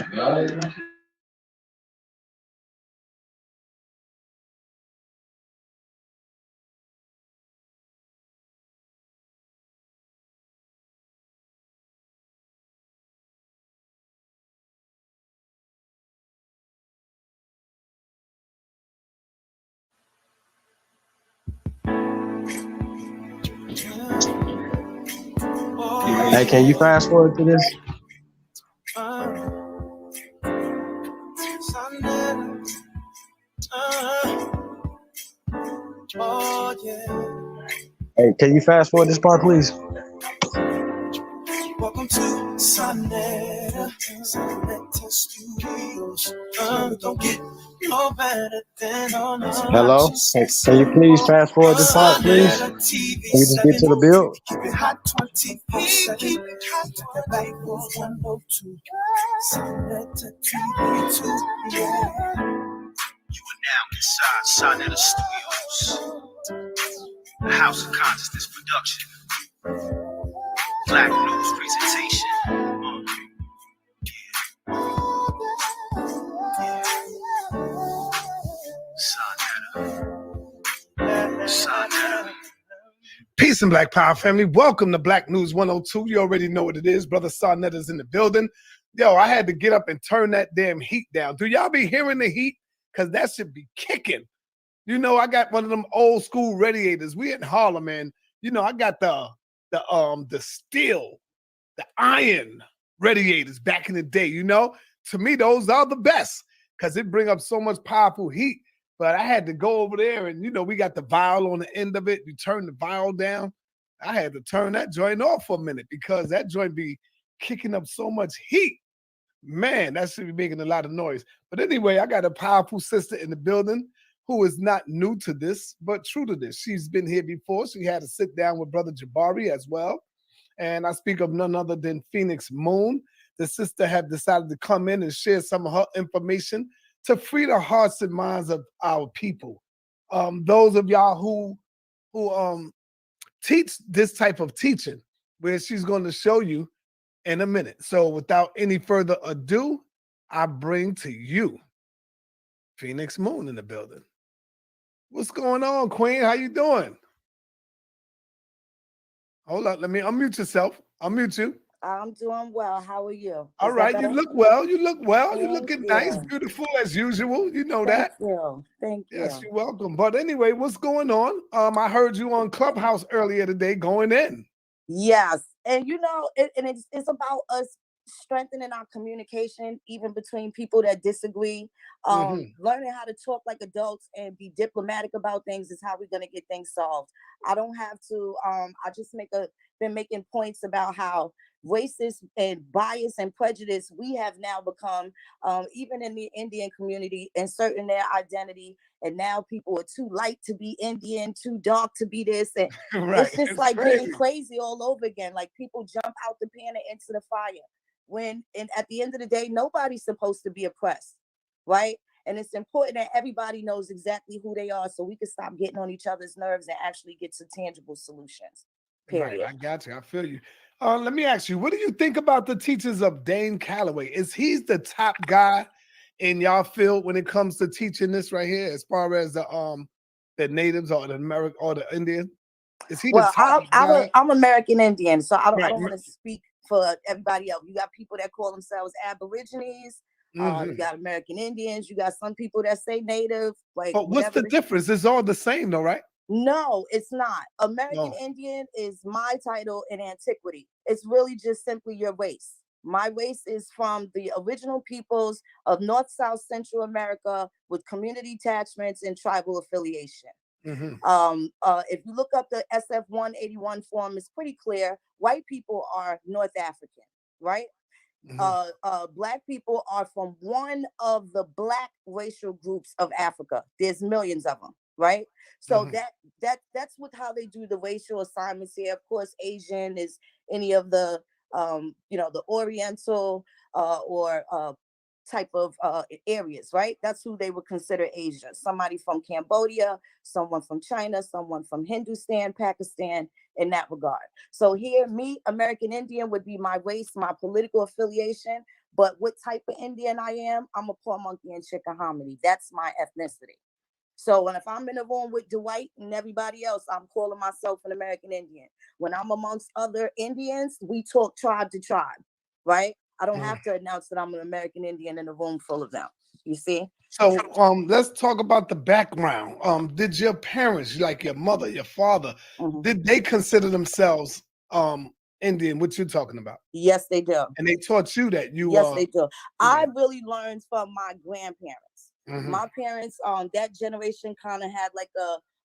[SPEAKER 8] Hey, can you fast forward to this? Hey, can you fast forward this part, please?
[SPEAKER 12] Welcome to Sonetta Studios. Don't get no better than on us.
[SPEAKER 8] Hello? Hey, can you please fast forward this part, please? Can you just get to the build?
[SPEAKER 12] Keep it hot 24/7. Keep it hot 102. Sonetta TV 2. Yeah.
[SPEAKER 13] You are now inside Sonetta Studios, a house of consciousness production. Black news presentation. Sonetta.
[SPEAKER 14] Peace and Black Power family. Welcome to Black News 102. You already know what it is. Brother Sonetta's in the building. Yo, I had to get up and turn that damn heat down. Do y'all be hearing the heat? Because that should be kicking. You know, I got one of them old school radiators. We in Harlem, man. You know, I got the steel, the iron radiators back in the day, you know? To me, those are the best because it bring up so much powerful heat. But I had to go over there and, you know, we got the vial on the end of it. You turn the vial down. I had to turn that joint off for a minute because that joint be kicking up so much heat. Man, that should be making a lot of noise. But anyway, I got a powerful sister in the building. who is not new to this, but true to this. She's been here before. She had to sit down with Brother Jabari as well. And I speak of none other than Phoenix Moon. The sister had decided to come in and share some of her information to free the hearts and minds of our people. Those of y'all who teach this type of teaching, where she's going to show you in a minute. So without any further ado, I bring to you Phoenix Moon in the building. What's going on, Queen? How you doing? Hold up, let me unmute yourself. Unmute you.
[SPEAKER 15] I'm doing well. How are you?
[SPEAKER 14] All right, you look well. You look well. You're looking nice,
[SPEAKER 15] you.
[SPEAKER 14] beautiful as usual. You know
[SPEAKER 15] Thank
[SPEAKER 14] that.
[SPEAKER 15] you. Thank you.
[SPEAKER 14] Yes, you're welcome. But anyway, what's going on? I heard you on Clubhouse earlier today going in.
[SPEAKER 15] Yes. And you know, it's about us strengthening our communication, even between people that disagree. Learning how to talk like adults and be diplomatic about things is how we're going to get things solved. I don't have to, I just been making points about how racist and bias and prejudice we have now become, even in the Indian community, inserting their identity. And now people are too light to be Indian, too dark to be this. And it's just like getting crazy all over again. Like people jump out the pan and into the fire. And at the end of the day, nobody's supposed to be oppressed, right? And it's important that everybody knows exactly who they are so we can stop getting on each other's nerves and actually get to tangible solutions. Period.
[SPEAKER 14] Right, I got you. I feel you. Let me ask you, what do you think about the teachings of Dane Calloway? Is he the top guy in y'all field when it comes to teaching this right here, as far as the natives or the American or the Indian? Is he the top guy?
[SPEAKER 15] I'm American Indian, so I don't want to speak for everybody else. You got people that call themselves Aborigines. You got American Indians. You got some people that say Native.
[SPEAKER 14] But what's the difference? It's all the same, though, right?
[SPEAKER 15] No, it's not. American Indian is my title in antiquity. It's really just simply your race. My race is from the original peoples of North, South, Central America with community attachments and tribal affiliation. If you look up the SF 181 form, it's pretty clear. White people are North African, right? Black people are from one of the black racial groups of Africa. There's millions of them, right? So that's how they do the racial assignments here. Of course, Asian is any of the the Oriental or type of areas, right? That's who they would consider Asia. Somebody from Cambodia, someone from China, someone from Hindustan, Pakistan, in that regard. So here, me, American Indian, would be my race, my political affiliation. But what type of Indian I am, I'm a poor monkey and Chickahominy. That's my ethnicity. So if I'm in a room with Dwight and everybody else, I'm calling myself an American Indian. When I'm amongst other Indians, we talk tribe to tribe, right? I don't have to announce that I'm an American Indian in a room full of them. You see?
[SPEAKER 14] So let's talk about the background. Did your parents, like your mother, your father, did they consider themselves Indian? What you're talking about?
[SPEAKER 15] Yes, they do.
[SPEAKER 14] And they taught you that you
[SPEAKER 15] Yes, they do. I really learned from my grandparents. My parents, that generation kind of had like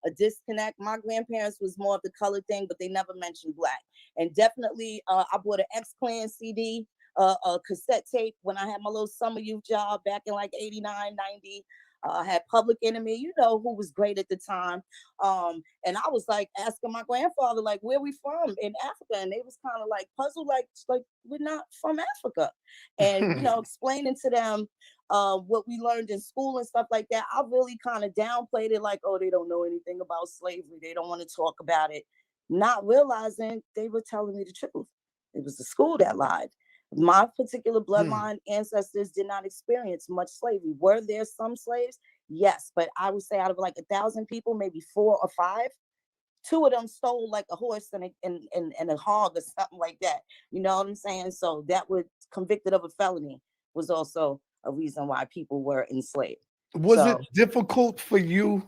[SPEAKER 15] a disconnect. My grandparents was more of the color thing, but they never mentioned black. And definitely, I bought an X-Clan CD, a cassette tape when I had my little summer youth job back in like 89, 90. I had Public Enemy, you know, who was great at the time. And I was like asking my grandfather, like, where we from in Africa? And they was kind of like puzzled, like we're not from Africa. And, you know, explaining to them what we learned in school and stuff like that. I really kind of downplayed it, like, oh, they don't know anything about slavery. They don't want to talk about it. Not realizing they were telling me the truth. It was the school that lied. My particular bloodline ancestors did not experience much slavery. Were there some slaves? Yes, but I would say out of like 1,000 people, maybe 4 or 5, 2 of them stole like a horse and a hog or something like that. You know what I'm saying? So that was convicted of a felony was also a reason why people were enslaved.
[SPEAKER 14] Was it difficult for you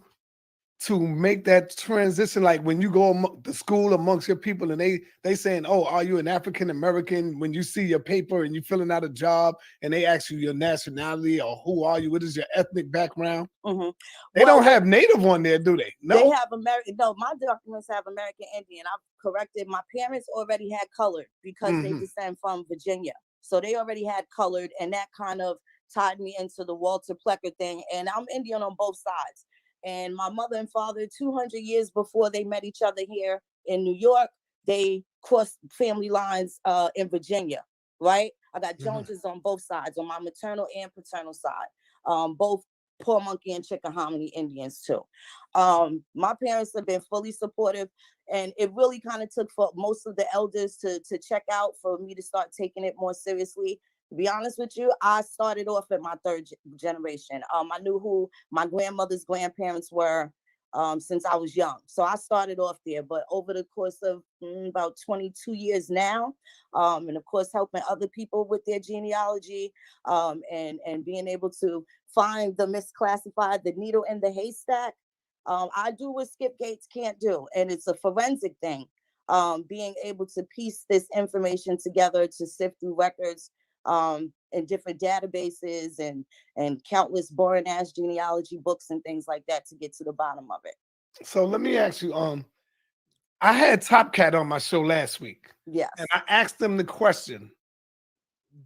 [SPEAKER 14] to make that transition, like when you go to school amongst your people and they saying, oh, are you an African American? When you see your paper and you filling out a job and they ask you your nationality or who are you, what is your ethnic background? They don't have Native on there, do they? No,
[SPEAKER 15] they have American. No, my documents have American Indian. I've corrected. My parents already had colored because they descend from Virginia, so they already had colored, and that kind of tied me into the Walter Plecker thing. And I'm Indian on both sides. And my mother and father, 200 years before they met each other here in New York, they crossed family lines in Virginia, right? I got Joneses on both sides, on my maternal and paternal side, both Paw Monkey and Chickahominy Indians too. My parents have been fully supportive, and it really kind of took for most of the elders to check out for me to start taking it more seriously. To be honest with you, I started off at my third generation. I knew who my grandmother's grandparents were since I was young. So I started off there, but over the course of about 22 years now, and of course, helping other people with their genealogy, and being able to find the misclassified, the needle in the haystack. I do what Skip Gates can't do, and it's a forensic thing. Being able to piece this information together to sift through records in different databases and countless boring ass genealogy books and things like that to get to the bottom of it.
[SPEAKER 14] So let me ask you, I had Top Cat on my show last week.
[SPEAKER 15] Yes.
[SPEAKER 14] And I asked him the question,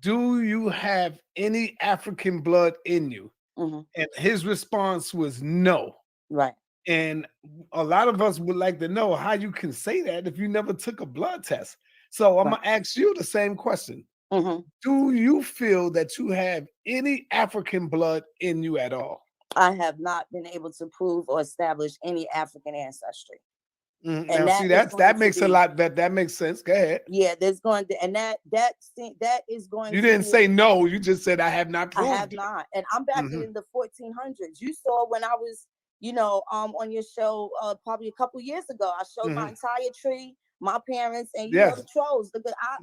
[SPEAKER 14] do you have any African blood in you? And his response was no.
[SPEAKER 15] Right.
[SPEAKER 14] And a lot of us would like to know how you can say that if you never took a blood test. So I'm going to ask you the same question. Do you feel that you have any African blood in you at all?
[SPEAKER 15] I have not been able to prove or establish any African ancestry.
[SPEAKER 14] And now, see, that makes a lot. That makes sense. Go ahead.
[SPEAKER 15] Yeah, there's going to, and that is going.
[SPEAKER 14] You didn't say no. You just said I have not proved.
[SPEAKER 15] I have not, and I'm back in the 1400s. You saw when I was, on your show probably a couple years ago. I showed my entire tree, my parents, and you know the trolls.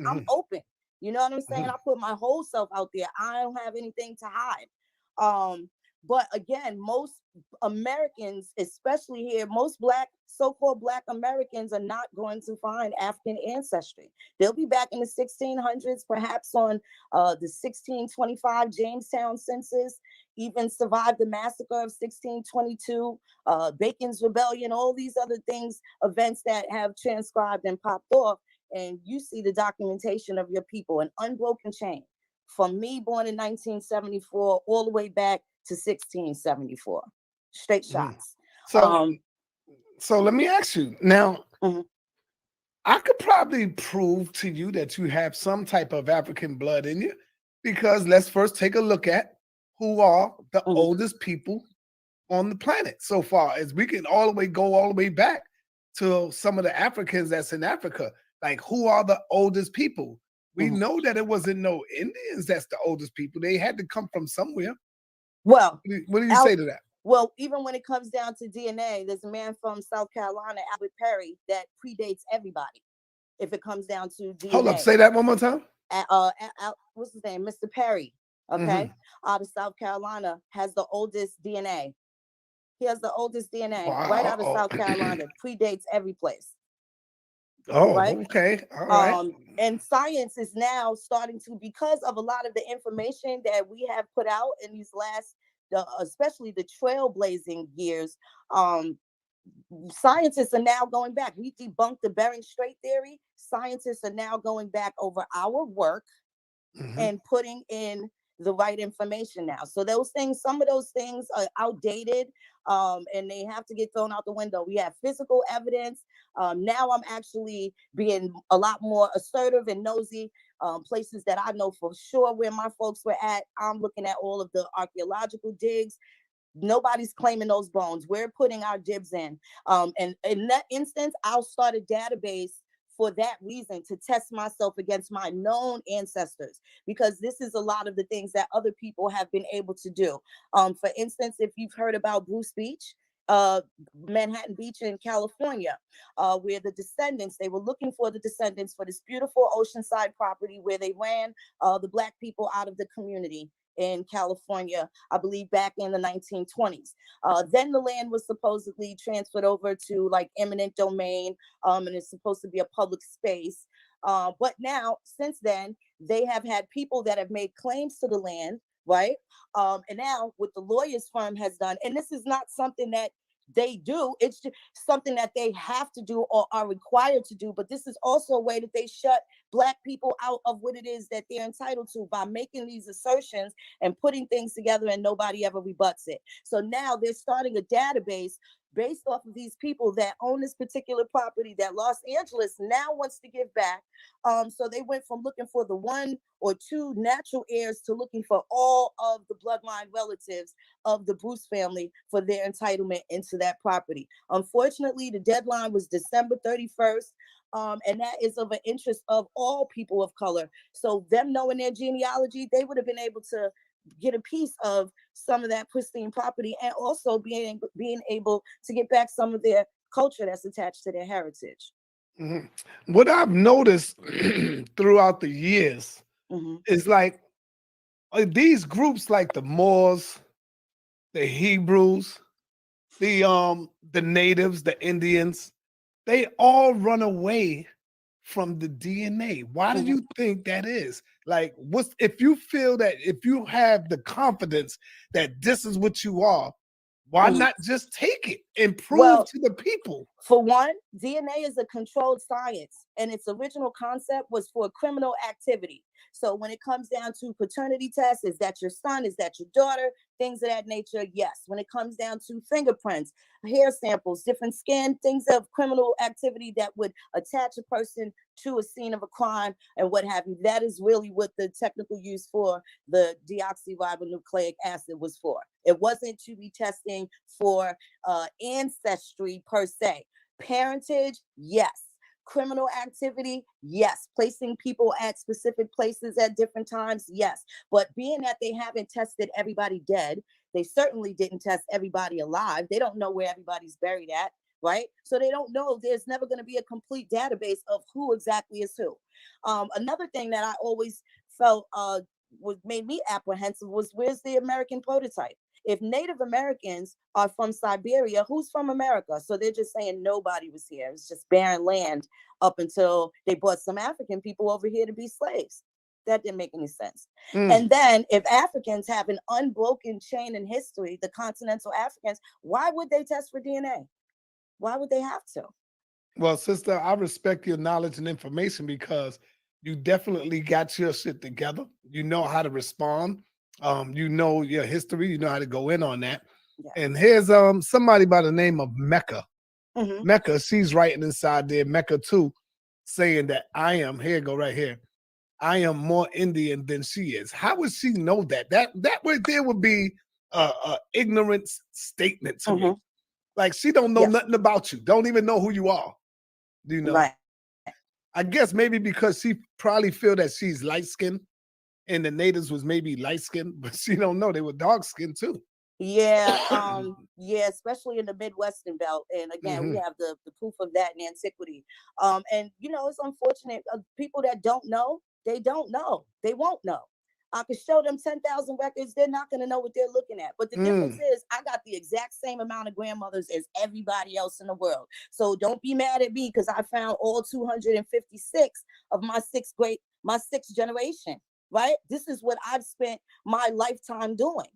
[SPEAKER 15] I'm open. You know what I'm saying? I put my whole self out there. I don't have anything to hide. But again, most Americans, especially here, most so-called Black Americans are not going to find African ancestry. They'll be back in the 1600s, perhaps on the 1625 Jamestown census, even survived the massacre of 1622, Bacon's Rebellion, all these other things, events that have transcribed and popped off. And you see the documentation of your people, an unbroken chain. From me born in 1974 all the way back to 1674, straight shots.
[SPEAKER 14] So let me ask you now. I could probably prove to you that you have some type of African blood in you, because let's first take a look at who are the oldest people on the planet so far, as we can go all the way back to some of the Africans that's in Africa. Like, who are the oldest people? We know that it wasn't no Indians that's the oldest people. They had to come from somewhere.
[SPEAKER 15] Well,
[SPEAKER 14] what do you say to that?
[SPEAKER 15] Well, even when it comes down to DNA, there's a man from South Carolina, Albert Perry, that predates everybody. If it comes down to DNA.
[SPEAKER 14] Hold up, say that one more time.
[SPEAKER 15] What's his name? Mr. Perry, okay, out of South Carolina, has the oldest DNA. He has the oldest DNA right out of South Carolina, predates every place.
[SPEAKER 14] Oh,
[SPEAKER 15] right?
[SPEAKER 14] Okay. All right.
[SPEAKER 15] And science is now starting to, because of a lot of the information that we have put out in these last, especially the trailblazing years, scientists are now going back. We debunked the Bering Strait theory. Scientists are now going back over our work and putting in the right information now. So those things, some of those things are outdated, and they have to get thrown out the window. We have physical evidence. Now I'm actually being a lot more assertive and nosy. Places that I know for sure where my folks were at, I'm looking at all of the archaeological digs. Nobody's claiming those bones. We're putting our dibs in. And in that instance, I'll start a database for that reason, to test myself against my known ancestors, because this is a lot of the things that other people have been able to do. For instance, if you've heard about Bruce Beach, Manhattan Beach in California, where the descendants, they were looking for the descendants for this beautiful oceanside property where they ran the Black people out of the community in California, I believe back in the 1920s. Then the land was supposedly transferred over to like eminent domain, and it's supposed to be a public space. But now, since then, they have had people that have made claims to the land, right? And now what the lawyers firm has done, and this is not something that they do, it's just something that they have to do or are required to do, but this is also a way that they shut Black people out of what it is that they're entitled to by making these assertions and putting things together, and nobody ever rebuts it. So now they're starting a database based off of these people that own this particular property that Los Angeles now wants to give back. So they went from looking for the 1 or 2 natural heirs to looking for all of the bloodline relatives of the Bruce family for their entitlement into that property. Unfortunately, the deadline was December 31st. And that is of an interest of all people of color. So them knowing their genealogy, they would have been able to get a piece of some of that pristine property, and also being able to get back some of their culture that's attached to their heritage.
[SPEAKER 14] Mm-hmm. What I've noticed throughout the years is like these groups, like the Moors, the Hebrews, the natives, the Indians, they all run away from the DNA. Why do you think that is? Like, if you feel that, if you have the confidence that this is what you are, why not just take it and prove to the people?
[SPEAKER 15] For one, DNA is a controlled science, and its original concept was for criminal activity. So when it comes down to paternity tests, is that your son? Is that your daughter? Things of that nature, yes. When it comes down to fingerprints, hair samples, different skin, things of criminal activity that would attach a person to a scene of a crime and what have you, that is really what the technical use for the deoxyribonucleic acid was for. It wasn't to be testing for ancestry per se. Parentage, yes. Criminal activity, yes. Placing people at specific places at different times, yes. But being that they haven't tested everybody dead, they certainly didn't test everybody alive. They don't know where everybody's buried at, right? So they don't know. There's never going to be a complete database of who exactly is who. Another thing that I always felt made me apprehensive was, where's the American prototype? If Native Americans are from Siberia, who's from America? So they're just saying nobody was here. It's just barren land up until they brought some African people over here to be slaves. That didn't make any sense. And then if Africans have an unbroken chain in history, the continental Africans, why would they test for DNA? Why would they have to?
[SPEAKER 14] Well, sister, I respect your knowledge and information because you definitely got your shit together. You know how to respond. You know your history. You know how to go in on that. Yeah. And here's somebody by the name of Mecca. Mecca, she's writing inside there, Mecca too, saying that I am, here go right here, I am more Indian than she is. How would she know that? That right there would be a ignorance statement to me. Like, she don't know nothing about you. Don't even know who you are. Do you know?
[SPEAKER 15] Right.
[SPEAKER 14] I guess maybe because she probably feel that she's light-skinned and the natives was maybe light-skinned, but she don't know they were dark-skinned too.
[SPEAKER 15] Yeah, yeah, especially in the Midwestern belt. And again, we have the proof of that in antiquity. And you know, it's unfortunate. People that don't know, they don't know. They won't know. I could show them 10,000 records. They're not going to know what they're looking at. But the difference is I got the exact same amount of grandmothers as everybody else in the world. So don't be mad at me because I found all 256 of my sixth generation, right? This is what I've spent my lifetime doing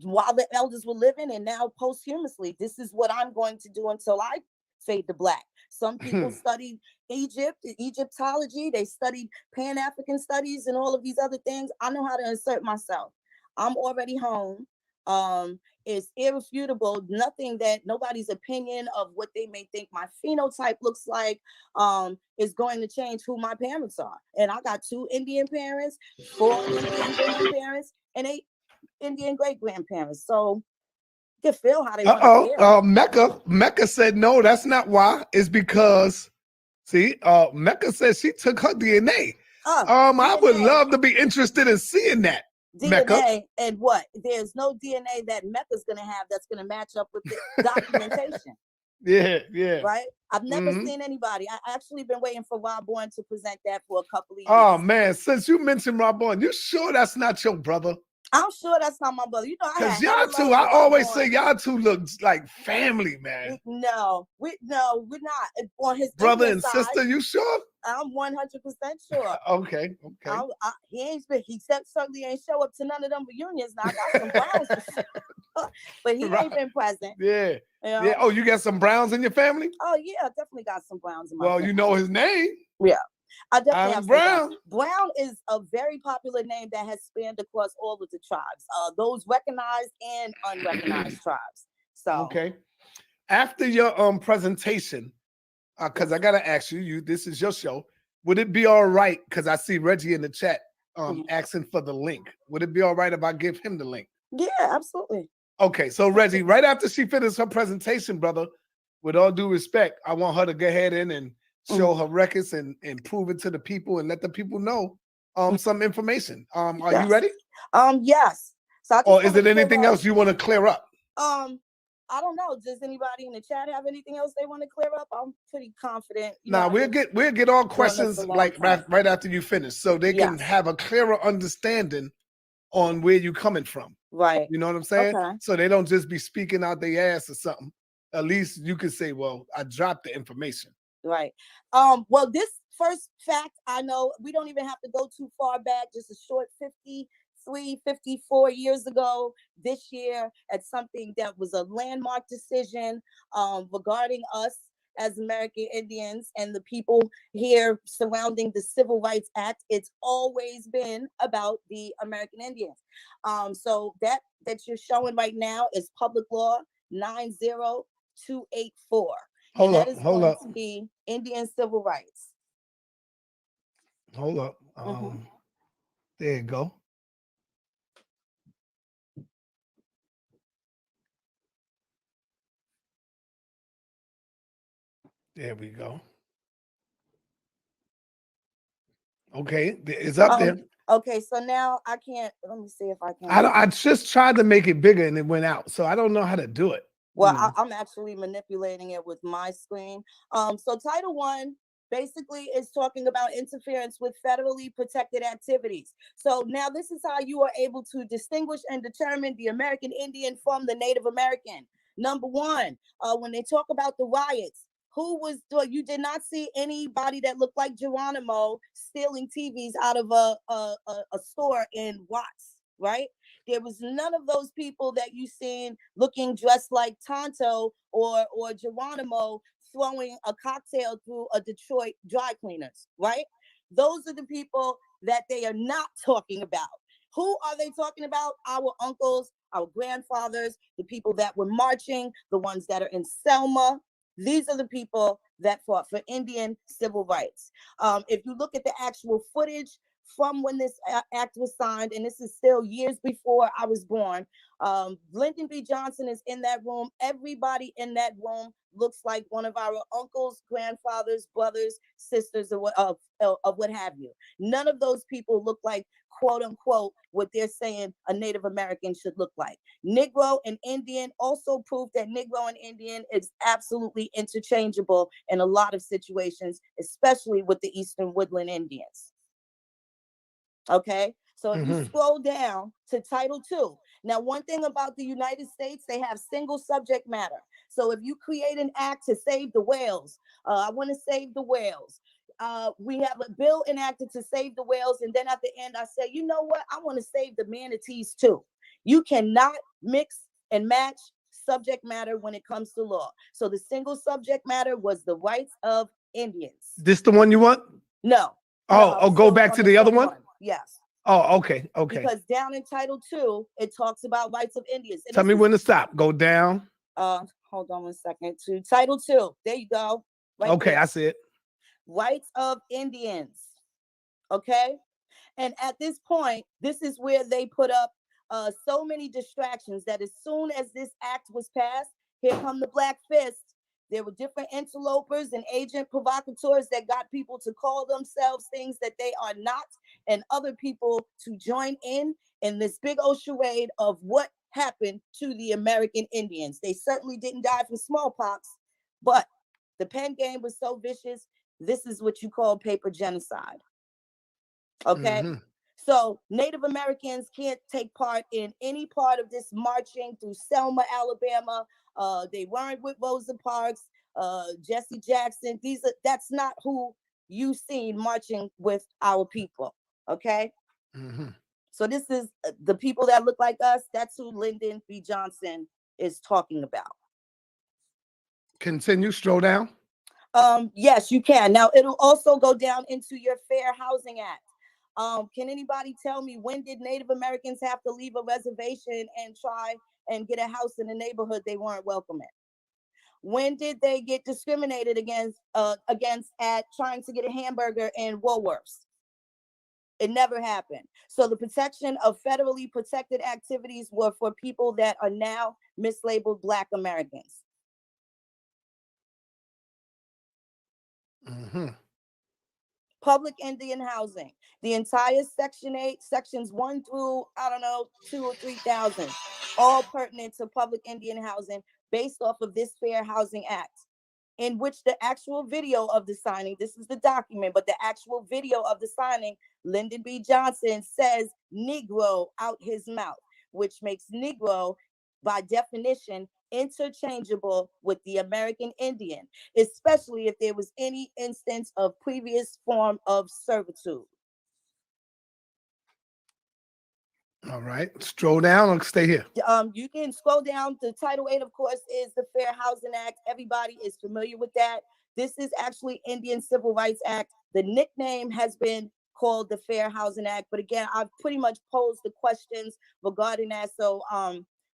[SPEAKER 15] while the elders were living, and now posthumously. This is what I'm going to do until I fade to black. Some people studied Egyptology, they studied Pan-African studies and all of these other things. I know how to insert myself. I'm already home. It's irrefutable. Nobody's opinion of what they may think my phenotype looks like is going to change who my parents are. And I got 2 Indian parents, 4 Indian grandparents, and 8 Indian great-grandparents. So you can feel how they want to feel.
[SPEAKER 14] Mecca said no, that's not why. It's because, see, Mecca said she took her DNA. I would love to be interested in seeing that.
[SPEAKER 15] DNA
[SPEAKER 14] Mecca.
[SPEAKER 15] And what? There's no DNA that Mecca's going to have that's going to match up with the documentation.
[SPEAKER 14] Yeah.
[SPEAKER 15] Right? I've never seen anybody. I actually been waiting for Rob Bourne to present that for a couple of years.
[SPEAKER 14] Oh, man, since you mentioned Rob Bourne, you sure that's not your brother?
[SPEAKER 15] I'm sure that's not my brother. You know,
[SPEAKER 14] because y'all two, I always say y'all two look like family, man.
[SPEAKER 15] No, we're not. On his
[SPEAKER 14] brother and
[SPEAKER 15] side,
[SPEAKER 14] sister, you sure?
[SPEAKER 15] I'm 100% sure.
[SPEAKER 14] Okay.
[SPEAKER 15] He certainly ain't show up to none of them reunions. Now I got some Browns, but he ain't been present.
[SPEAKER 14] Yeah.
[SPEAKER 15] You know?
[SPEAKER 14] Yeah. Oh, you got some Browns in your family?
[SPEAKER 15] Oh yeah, I definitely got some Browns in my
[SPEAKER 14] family.
[SPEAKER 15] family.
[SPEAKER 14] You know his name.
[SPEAKER 15] Yeah. I definitely have some
[SPEAKER 14] Brown.
[SPEAKER 15] facts. Brown is a very popular name that has spanned across all of the tribes, those recognized and unrecognized tribes. So
[SPEAKER 14] okay. After your presentation, because I gotta ask you, this is your show. Would it be all right? Because I see Reggie in the chat asking for the link. Would it be all right if I give him the link?
[SPEAKER 15] Yeah, absolutely.
[SPEAKER 14] Okay, so Reggie, right after she finishes her presentation, brother, with all due respect, I want her to go ahead in and show her records and prove it to the people and let the people know some information. Are you ready?
[SPEAKER 15] Yes. So
[SPEAKER 14] Or is it anything else you want to clear up?
[SPEAKER 15] I don't know. Does anybody in the chat have anything else they want to clear up? I'm pretty confident.
[SPEAKER 14] Nah, we'll get all questions like right after you finish, so they can have a clearer understanding on where you're coming from.
[SPEAKER 15] Right.
[SPEAKER 14] You know what I'm saying?
[SPEAKER 15] Okay.
[SPEAKER 14] So they don't just be speaking out their ass or something. At least you can say, well, I dropped the information.
[SPEAKER 15] Right. Well, this first fact, I know we don't even have to go too far back, just a short 54 years ago this year, at something that was a landmark decision regarding us as American Indians and the people here surrounding the Civil Rights Act. It's always been about the American Indians. So that you're showing right now is Public Law 90284.
[SPEAKER 14] Hold
[SPEAKER 15] and
[SPEAKER 14] up,
[SPEAKER 15] that is
[SPEAKER 14] hold
[SPEAKER 15] going
[SPEAKER 14] up.
[SPEAKER 15] to be Indian civil rights.
[SPEAKER 14] Hold up. There you go. There we go. Okay, it's up there.
[SPEAKER 15] Okay, so now I can't. Let me see if I can.
[SPEAKER 14] I just tried to make it bigger and it went out, so I don't know how to do it.
[SPEAKER 15] Well, I'm actually manipulating it with my screen. So Title I basically is talking about interference with federally protected activities. So now this is how you are able to distinguish and determine the American Indian from the Native American. Number one, when they talk about the riots, you did not see anybody that looked like Geronimo stealing TVs out of a store in Watts, right? There was none of those people that you seen looking dressed like Tonto or Geronimo throwing a cocktail through a Detroit dry cleaners, right? Those are the people that they are not talking about. Who are they talking about? Our uncles, our grandfathers, the people that were marching, the ones that are in Selma. These are the people that fought for Indian civil rights. If you look at the actual footage from when this act was signed, and this is still years before I was born, Lyndon B. Johnson is in that room. Everybody in that room looks like one of our uncles, grandfathers, brothers, sisters, or what have you. None of those people look like, quote unquote, what they're saying a Native American should look like. Negro and Indian also prove that Negro and Indian is absolutely interchangeable in a lot of situations, especially with the Eastern Woodland Indians. Okay, so if you scroll down to Title II, now one thing about the United States, they have single subject matter. So if you create an act to save the whales, I want to save the whales. We have a bill enacted to save the whales, and then at the end I say, you know what, I want to save the manatees too. You cannot mix and match subject matter when it comes to law. So the single subject matter was the rights of Indians.
[SPEAKER 14] This the one you want?
[SPEAKER 15] No.
[SPEAKER 14] Go back to the other one?
[SPEAKER 15] Yes.
[SPEAKER 14] Oh, okay.
[SPEAKER 15] Because down in Title II, it talks about rights of Indians.
[SPEAKER 14] Tell me when to stop. Go down.
[SPEAKER 15] Hold on one second. To Title II. There you go.
[SPEAKER 14] Right okay, there. I see it.
[SPEAKER 15] Rights of Indians. Okay. And at this point, this is where they put up so many distractions that as soon as this act was passed, here come the Black Fist. There were different interlopers and agent provocateurs that got people to call themselves things that they are not, and other people to join in this big old charade of what happened to the American Indians. They certainly didn't die from smallpox, but the pen game was so vicious. This is what you call paper genocide. Okay. So Native Americans can't take part in any part of this marching through Selma, Alabama. They weren't with Rosa Parks, Jesse Jackson. That's not who you seen marching with our people. Okay. So this is the people that look like us. That's who Lyndon B. Johnson is talking about.
[SPEAKER 14] Continue, stroll down.
[SPEAKER 15] Yes, you can. Now it'll also go down into your Fair Housing Act. Can anybody tell me, when did Native Americans have to leave a reservation and try and get a house in a neighborhood they weren't welcome in? When did they get discriminated against at trying to get a hamburger in Woolworths? It never happened. So the protection of federally protected activities were for people that are now mislabeled Black Americans.
[SPEAKER 14] Mm-hmm.
[SPEAKER 15] Public Indian housing. The entire Section 8, Sections 1 through, I don't know, 2 or 3,000, all pertinent to public Indian housing based off of this Fair Housing Act, in which the actual video of the signing, this is the document, but the actual video of the signing, Lyndon B. Johnson says Negro out his mouth, which makes Negro, by definition, interchangeable with the American Indian, especially if there was any instance of previous form of servitude.
[SPEAKER 14] All right, stroll down or stay here.
[SPEAKER 15] You can scroll down. The Title 8, of course, is the Fair Housing Act. Everybody is familiar with that. This is actually Indian Civil Rights Act. The nickname has been called the Fair Housing Act, but again, I've pretty much posed the questions regarding that. So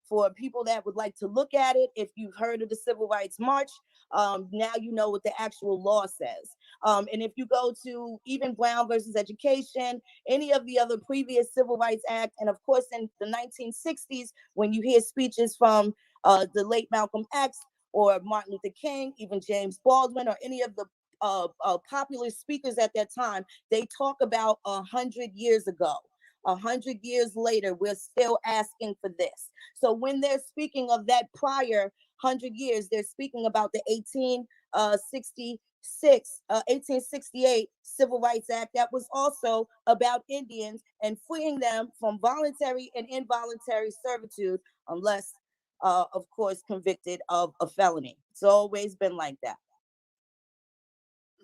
[SPEAKER 15] for people that would like to look at it, if you've heard of the Civil Rights March, now you know what the actual law says. And if you go to even Brown versus Education, any of the other previous Civil Rights Act, and of course in the 1960s, when you hear speeches from the late Malcolm X or Martin Luther King, even James Baldwin, or any of the popular speakers at that time, they talk about 100 years ago. 100 years later, we're still asking for this. So when they're speaking of that prior 100 years, they're speaking about the 1868 Civil Rights Act that was also about Indians and freeing them from voluntary and involuntary servitude, unless, of course, convicted of a felony. It's always been like that.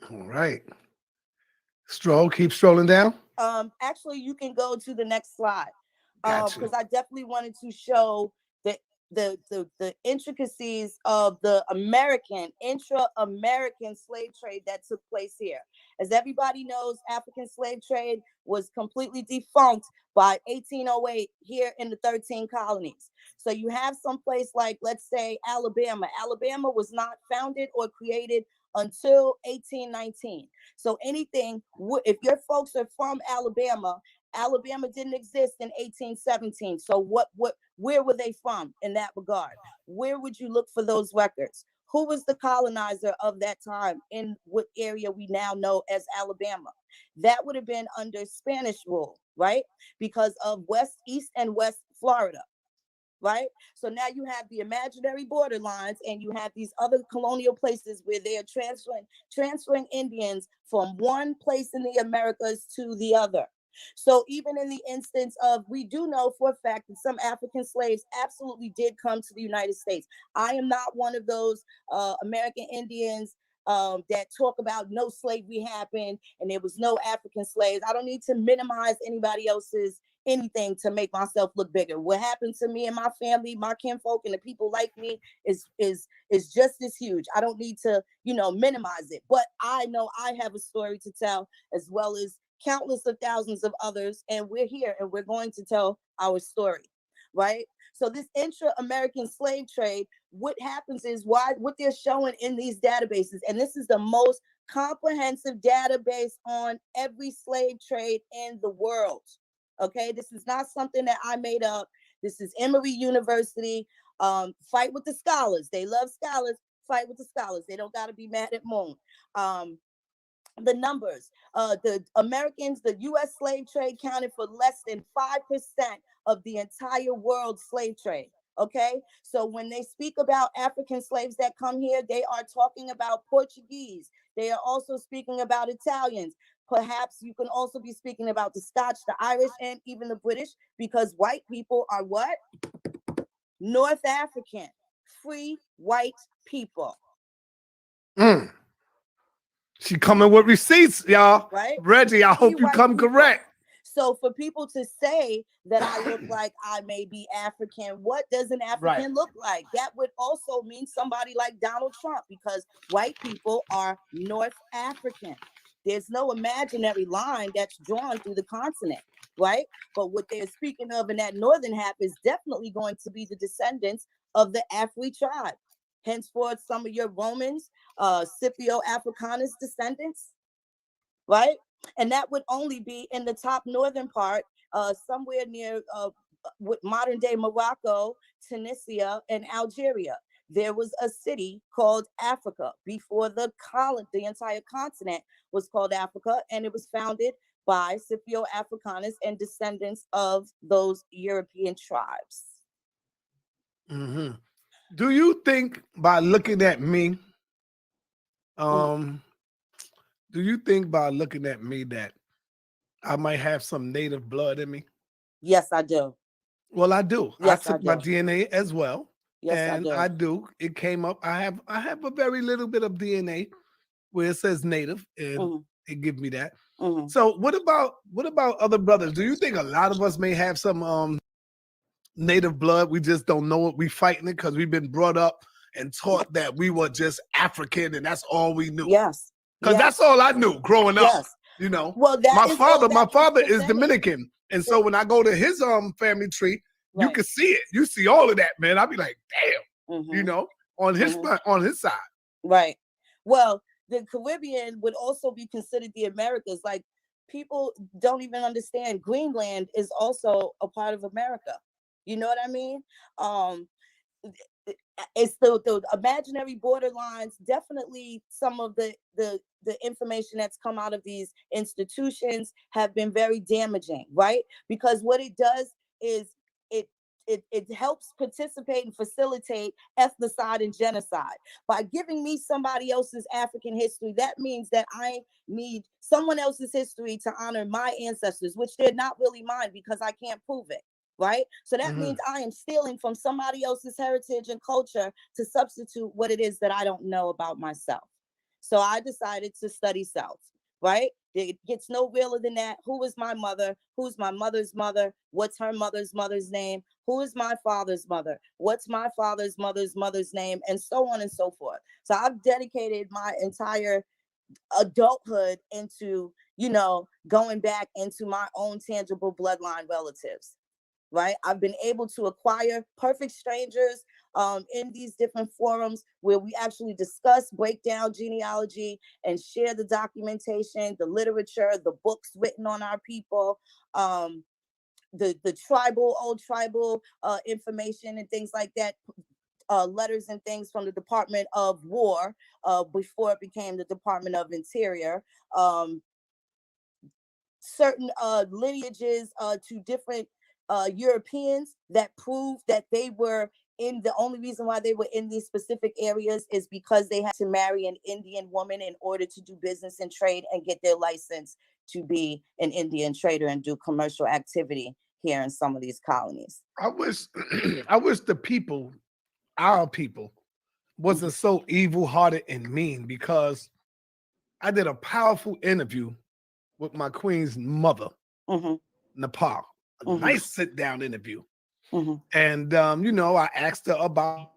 [SPEAKER 14] All right. Keep strolling down.
[SPEAKER 15] Actually, you can go to the next slide, because I definitely wanted to show the intricacies of the intra-American slave trade that took place here. As everybody knows, African slave trade was completely defunct by 1808 here in the 13 colonies. So you have some place like, let's say, Alabama. Alabama was not founded or created until 1819. So anything, if your folks are from Alabama, Alabama didn't exist in 1817. So where were they from in that regard? Where would you look for those records? Who was the colonizer of that time in what area we now know as Alabama? That would have been under Spanish rule, right? Because of East and West Florida. Right? So now you have the imaginary borderlines, and you have these other colonial places where they are transferring Indians from one place in the Americas to the other. So even in the instance of, we do know for a fact that some African slaves absolutely did come to the United States. I am not one of those American Indians that talk about no slavery happened and there was no African slaves. I don't need to minimize anybody else's anything to make myself look bigger. What happened to me and my family, my kinfolk, and the people like me is just as huge. I don't need to, minimize it. But I know I have a story to tell, as well as countless of thousands of others, and we're here and we're going to tell our story, right? So this intra-American slave trade, what happens is what they're showing in these databases, and this is the most comprehensive database on every slave trade in the world. Okay, this is not something that I made up. This is Emory University. Fight with the scholars. They love scholars. Fight with the scholars. They don't got to be mad at Moon. The numbers, the Americans, the U.S. slave trade counted for less than 5% of the entire world slave trade. Okay, so when they speak about African slaves that come here, they are talking about Portuguese. They are also speaking about Italians. Perhaps you can also be speaking about the Scotch, the Irish, and even the British, because white people are what? North African, free white people.
[SPEAKER 14] She coming with receipts, y'all.
[SPEAKER 15] Right?
[SPEAKER 14] Reggie, I hope you come correct.
[SPEAKER 15] So for people to say that I look like I may be African, what does an African look like? That would also mean somebody like Donald Trump, because white people are North African. There's no imaginary line that's drawn through the continent, right? But what they're speaking of in that northern half is definitely going to be the descendants of the Afri tribe. Henceforth, some of your Romans, Scipio Africanus descendants, right? And that would only be in the top northern part, somewhere near with modern day Morocco, Tunisia, and Algeria. There was a city called Africa before the entire continent was called Africa, and it was founded by Scipio Africanus and descendants of those European tribes.
[SPEAKER 14] Mm-hmm. Do you think by looking at me, do you think by looking at me that I might have some native blood in me?
[SPEAKER 15] Yes, I do.
[SPEAKER 14] Well, I do.
[SPEAKER 15] Yes,
[SPEAKER 14] I took my DNA as well.
[SPEAKER 15] Yes,
[SPEAKER 14] and
[SPEAKER 15] I
[SPEAKER 14] do. It came up. I have a very little bit of DNA where it says native, and it gives me that. So what about other brothers? Do you think a lot of us may have some native blood? We just don't know it. We fighting it because we've been brought up and taught that we were just African and that's all we knew.
[SPEAKER 15] Yes.
[SPEAKER 14] Because that's all I knew growing up. You know.
[SPEAKER 15] Well,
[SPEAKER 14] my father is Dominican. And so when I go to his family tree, you can see it. You see all of that, man. I'll be like, damn, you know, on his side.
[SPEAKER 15] Right. Well, the Caribbean would also be considered the Americas. Like, people don't even understand Greenland is also a part of America. You know what I mean? It's the imaginary borderlines. Definitely some of the information that's come out of these institutions have been very damaging, right? Because what it does is it helps participate and facilitate ethnocide and genocide. By giving me somebody else's African history, that means that I need someone else's history to honor my ancestors, which they're not really mine because I can't prove it. Right? So that means I am stealing from somebody else's heritage and culture to substitute what it is that I don't know about myself. So I decided to study self, right? It gets no realer than that. Who is my mother? Who's my mother's mother? What's her mother's name? Who is my father's mother? What's my father's mother's name? And so on and so forth. So I've dedicated my entire adulthood into, you know, going back into my own tangible bloodline relatives. Right? I've been able to acquire perfect strangers in these different forums where we actually discuss, break down genealogy and share the documentation, the literature, the books written on our people, the old tribal information and things like that, letters and things from the Department of War before it became the Department of Interior. Certain lineages to different Europeans that prove that they were in the only reason why they were in these specific areas is because they had to marry an Indian woman in order to do business and trade and get their license to be an Indian trader and do commercial activity here in some of these colonies.
[SPEAKER 14] I wish the people, our people, wasn't so evil-hearted and mean, because I did a powerful interview with my queen's mother, Nepal. A nice sit-down interview. And, you know, I asked her about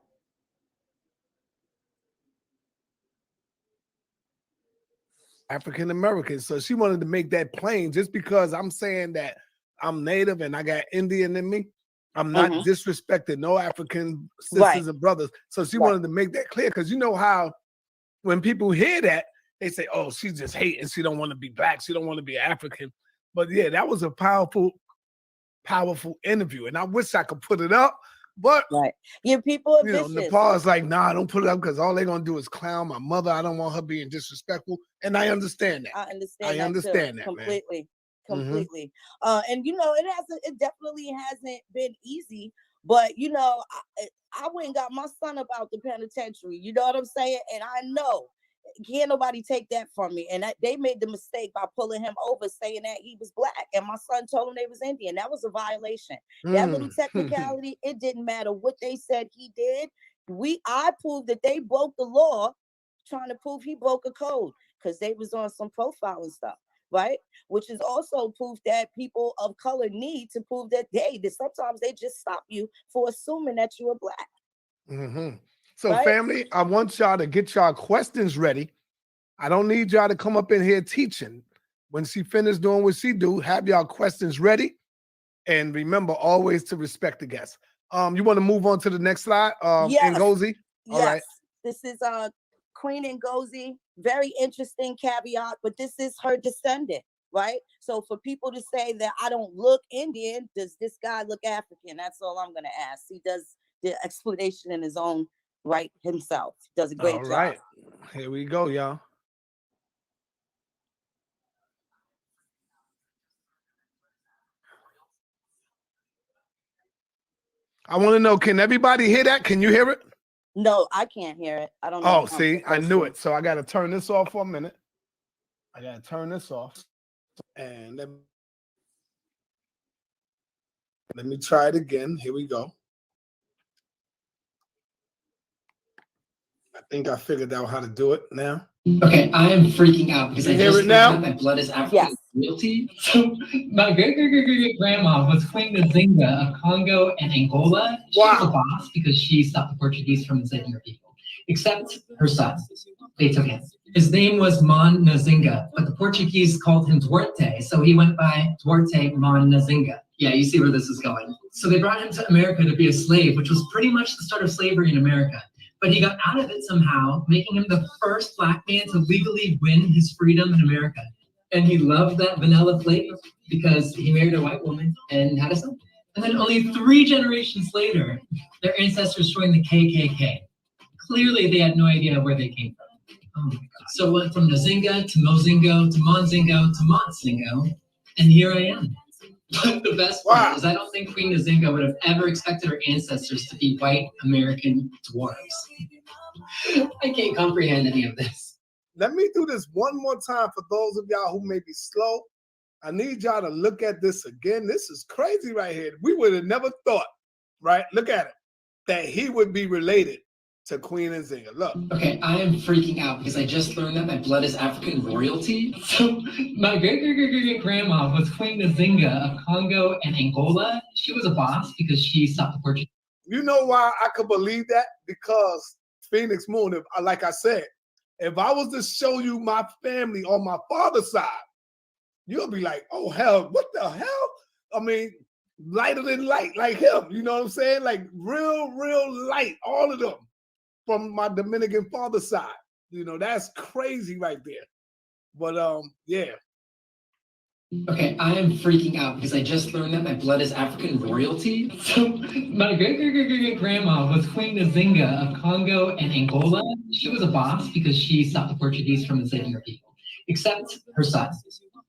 [SPEAKER 14] African Americans. So she wanted to make that plain. Just because I'm saying that I'm Native and I got Indian in me, I'm not disrespecting no African sisters and brothers. So she wanted to make that clear, because you know how when people hear that, they say, oh, she's just hating. She don't want to be black. She don't want to be African. But yeah, that was a powerful interview, and I wish I could put it up, but
[SPEAKER 15] people are
[SPEAKER 14] vicious. Nepal's like, nah, don't put it up because all they're gonna do is clown my mother. I don't want her being disrespectful, and I understand that.
[SPEAKER 15] I understand that completely, completely. And you know, it definitely hasn't been easy, but you know, I went and got my son about the penitentiary. You know what I'm saying? And I know. Can't nobody take that from me. And they made the mistake by pulling him over saying that he was black, and my son told him they was Indian. That was a violation. That little technicality, it didn't matter what they said he did. I proved that they broke the law, trying to prove he broke a code, because they was on some profiling stuff. right? Which is also proof that people of color need to prove that sometimes they just stop you for assuming that you are black.
[SPEAKER 14] Mm-hmm. So,
[SPEAKER 15] right?
[SPEAKER 14] family, I want y'all to get y'all questions ready. I don't need y'all to come up in here teaching. When she finished doing what she do, have y'all questions ready. And remember always to respect the guests. You want to move on to the next slide?
[SPEAKER 15] Yes.
[SPEAKER 14] Ngozi? All right.
[SPEAKER 15] This is Queen Ngozi. Very interesting caveat, but this is her descendant, right? So for people to say that I don't look Indian, does this guy look African? That's all I'm gonna ask. He does the explanation in his own right himself. Does a great job.
[SPEAKER 14] All right. Here we go, y'all. I want to know, can everybody hear that? Can you hear it?
[SPEAKER 15] No, I can't hear it. I don't know.
[SPEAKER 14] Oh, see, I knew it. So I got to turn this off for a minute. I got to turn this off. And let me try it again. Here we go. I think I figured out how to do it now.
[SPEAKER 16] Okay, I am freaking out because
[SPEAKER 14] You
[SPEAKER 16] I
[SPEAKER 14] hear
[SPEAKER 16] just
[SPEAKER 14] it now?
[SPEAKER 16] found out my blood is African royalty. So my great-great-great-great-grandma was Queen Nzinga of Congo and Angola. She was a boss because she stopped the Portuguese from enslaving her people, except her son. They took him. His name was Mon Nzinga, but the Portuguese called him Duarte, so he went by Duarte Mon Nzinga. Yeah, you see where this is going. So they brought him to America to be a slave, which was pretty much the start of slavery in America. But he got out of it somehow, making him the first black man to legally win his freedom in America. And he loved that vanilla flavor because he married a white woman and had a son. And then only 3 generations later, their ancestors joined the KKK. Clearly, they had no idea where they came from. Oh my God. So it went from Nzinga to Mozingo to Monzingo to Montzingo, and here I am. But the best part is I don't think Queen Nzinga would have ever expected her ancestors to be white American dwarves. I can't comprehend any of this.
[SPEAKER 14] Let me do this one more time for those of y'all who may be slow. I need y'all to look at this again. This is crazy right here. We would have never thought, right? Look at it, that he would be related to Queen Nzinga. Look.
[SPEAKER 16] Okay, I am freaking out because I just learned that my blood is African royalty. So my great-great-great-great-grandma was Queen Nzinga of Congo and Angola. She was a boss because she stopped the Portuguese.
[SPEAKER 14] You know why I could believe that? Because Phoenix Moon, like I said, if I was to show you my family on my father's side, you'll be like, oh, hell, what the hell? I mean, lighter than light, like him. You know what I'm saying? Like real light, all of them. From my Dominican father's side. You know, that's crazy right there. But yeah.
[SPEAKER 16] Okay, I am freaking out because I just learned that my blood is African royalty. So my great-great-great-great-grandma was Queen Nzinga of Congo and Angola. She was a boss because she stopped the Portuguese from enslaving her people, except her son.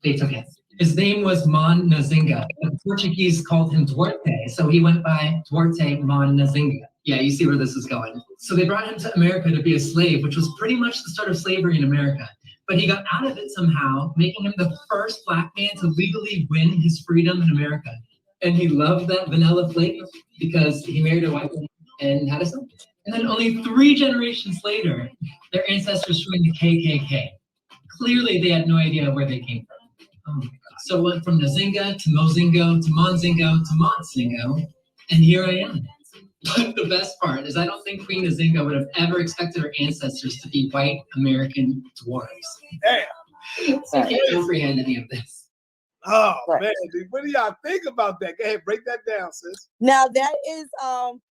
[SPEAKER 16] They took him. His name was Mon Nzinga. The Portuguese called him Duarte, so he went by Duarte Mon Nzinga. Yeah, you see where this is going. So they brought him to America to be a slave, which was pretty much the start of slavery in America. But he got out of it somehow, making him the first black man to legally win his freedom in America. And he loved that vanilla flavor because he married a white woman and had a son. And then only 3 generations later, their ancestors joined the KKK. Clearly, they had no idea where they came from. Oh my God. So it went from Nzinga to Mozingo to Monzingo to Montzingo, and here I am. But the best part is I don't think Queen Nzinga would have ever expected her ancestors to be white American dwarves.
[SPEAKER 14] Damn.
[SPEAKER 16] So I can't comprehend any of this.
[SPEAKER 14] Oh man, what do y'all think about that? Go ahead, break that down, sis.
[SPEAKER 15] Now that is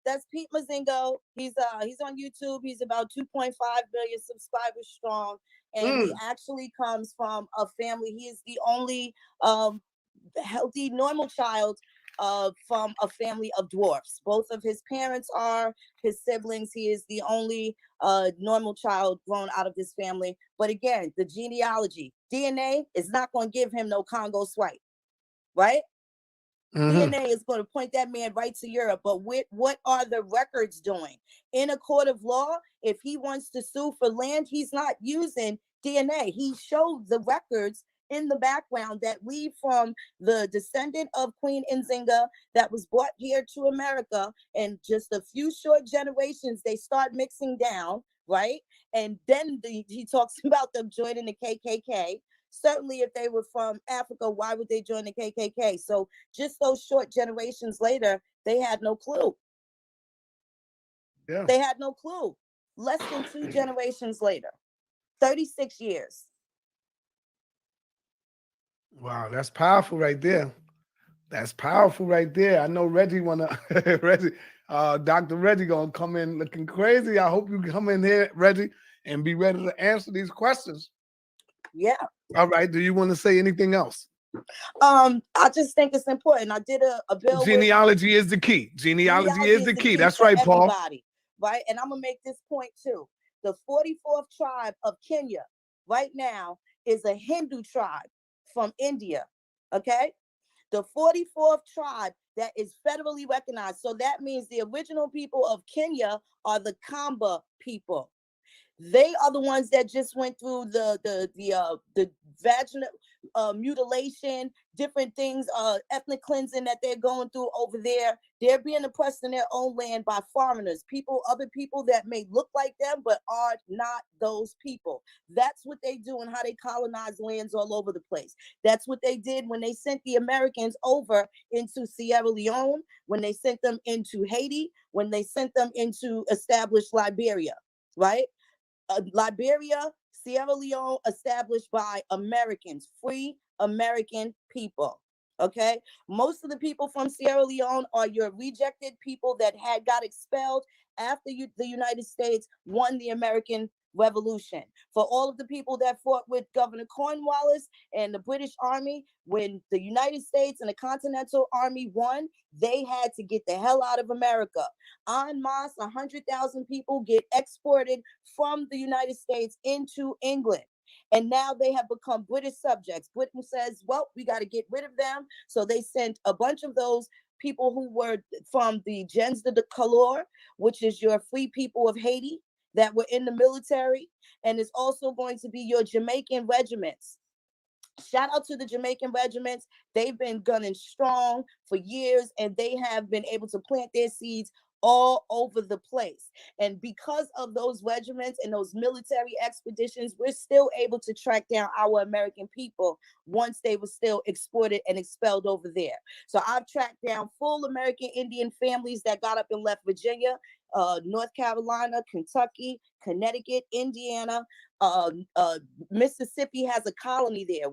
[SPEAKER 15] that's Pete Mozingo. He's on YouTube. He's about 2.5 billion subscribers strong, and he actually comes from a family. He is the only healthy, normal child from a family of dwarfs. Both of his parents are his siblings. He is the only normal child grown out of this family. But again, the genealogy, DNA is not going to give him no Congo swipe, right? DNA is going to point that man right to Europe. But what are the records doing? In a court of law, if he wants to sue for land, he's not using DNA. He showed the records in the background that lead from the descendant of Queen Nzinga that was brought here to America, and just a few short generations, they start mixing down, right? And then he talks about them joining the KKK. Certainly, if they were from Africa, why would they join the KKK? So just those short generations later, they had no clue.
[SPEAKER 14] Yeah.
[SPEAKER 15] They had no clue. Less than 2 generations later, 36 years.
[SPEAKER 14] Wow, that's powerful right there. That's powerful right there. I know Reggie wanna Reggie, Dr. Reggie gonna come in looking crazy. I hope you come in here, Reggie, and be ready to answer these questions.
[SPEAKER 15] Yeah.
[SPEAKER 14] All right. Do you want to say anything else?
[SPEAKER 15] I just think it's important. I did a bill.
[SPEAKER 14] Genealogy is the key. Genealogy is the key. That's right, Paul.
[SPEAKER 15] Everybody, right? And I'm gonna make this point too. The 44th tribe of Kenya right now is a Hindu tribe from India. Okay. The 44th tribe that is federally recognized. So that means the original people of Kenya are the Kamba people. They are the ones that just went through the vaginal mutilation, different things, ethnic cleansing that they're going through over there. They're being oppressed in their own land by foreigners, other people that may look like them, but are not those people. That's what they do and how they colonize lands all over the place. That's what they did when they sent the Americans over into Sierra Leone, when they sent them into Haiti, when they sent them into established Liberia, right? Liberia, Sierra Leone, established by Americans, free American people. Okay, most of the people from Sierra Leone are your rejected people that had got expelled after the United States won the American Revolution. For all of the people that fought with Governor Cornwallis and the British Army, when the United States and the Continental Army won, they had to get the hell out of America. En masse, 100,000 people get exported from the United States into England. And now they have become British subjects. Britain says, well, we got to get rid of them. So they sent a bunch of those people who were from the gens de couleur, which is your free people of Haiti that were in the military. And it's also going to be your Jamaican regiments. Shout out to the Jamaican regiments. They've been gunning strong for years, and they have been able to plant their seeds all over the place. And because of those regiments and those military expeditions, we're still able to track down our American people once they were still exported and expelled over there. So I've tracked down full American Indian families that got up and left Virginia, North Carolina, Kentucky, Connecticut, Indiana. Mississippi has a colony there.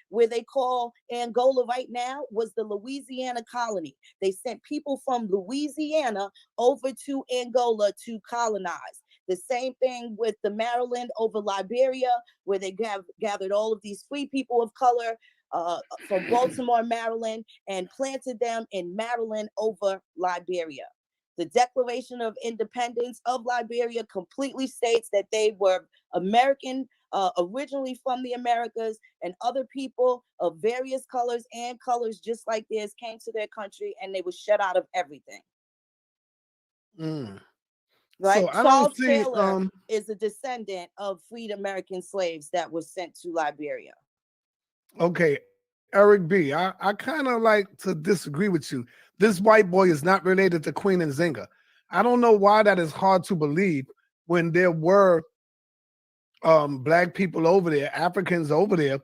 [SPEAKER 15] Where they call Angola right now was the Louisiana colony. They sent people from Louisiana over to Angola to colonize. The same thing with the Maryland over Liberia, where they gathered all of these free people of color from Baltimore, Maryland, and planted them in Maryland over Liberia. The Declaration of Independence of Liberia completely states that they were American, originally from the Americas, and other people of various colors and colors just like theirs came to their country and they were shut out of everything. Right?
[SPEAKER 14] So I
[SPEAKER 15] Charles
[SPEAKER 14] don't see,
[SPEAKER 15] Taylor is a descendant of freed American slaves that were sent to Liberia.
[SPEAKER 14] Okay, Eric B, I kind of like to disagree with you. This white boy is not related to Queen Nzinga. I don't know why that is hard to believe when there were black people over there, Africans over there,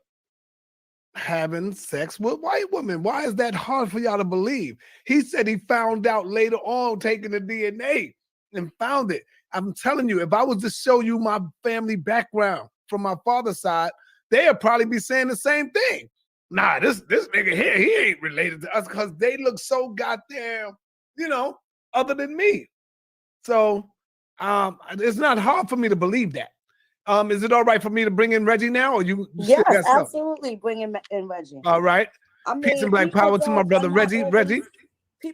[SPEAKER 14] having sex with white women. Why is that hard for y'all to believe? He said he found out later on, taking the DNA and found it. I'm telling you, if I was to show you my family background from my father's side, they'd probably be saying the same thing. Nah, this nigga here, he ain't related to us because they look so goddamn, other than me. So it's not hard for me to believe that. Is it all right for me to bring in Reggie now, or you
[SPEAKER 15] yes, absolutely, bring in Reggie.
[SPEAKER 14] All right.
[SPEAKER 15] I mean,
[SPEAKER 14] peace and black power to my brother Reggie. Reggie,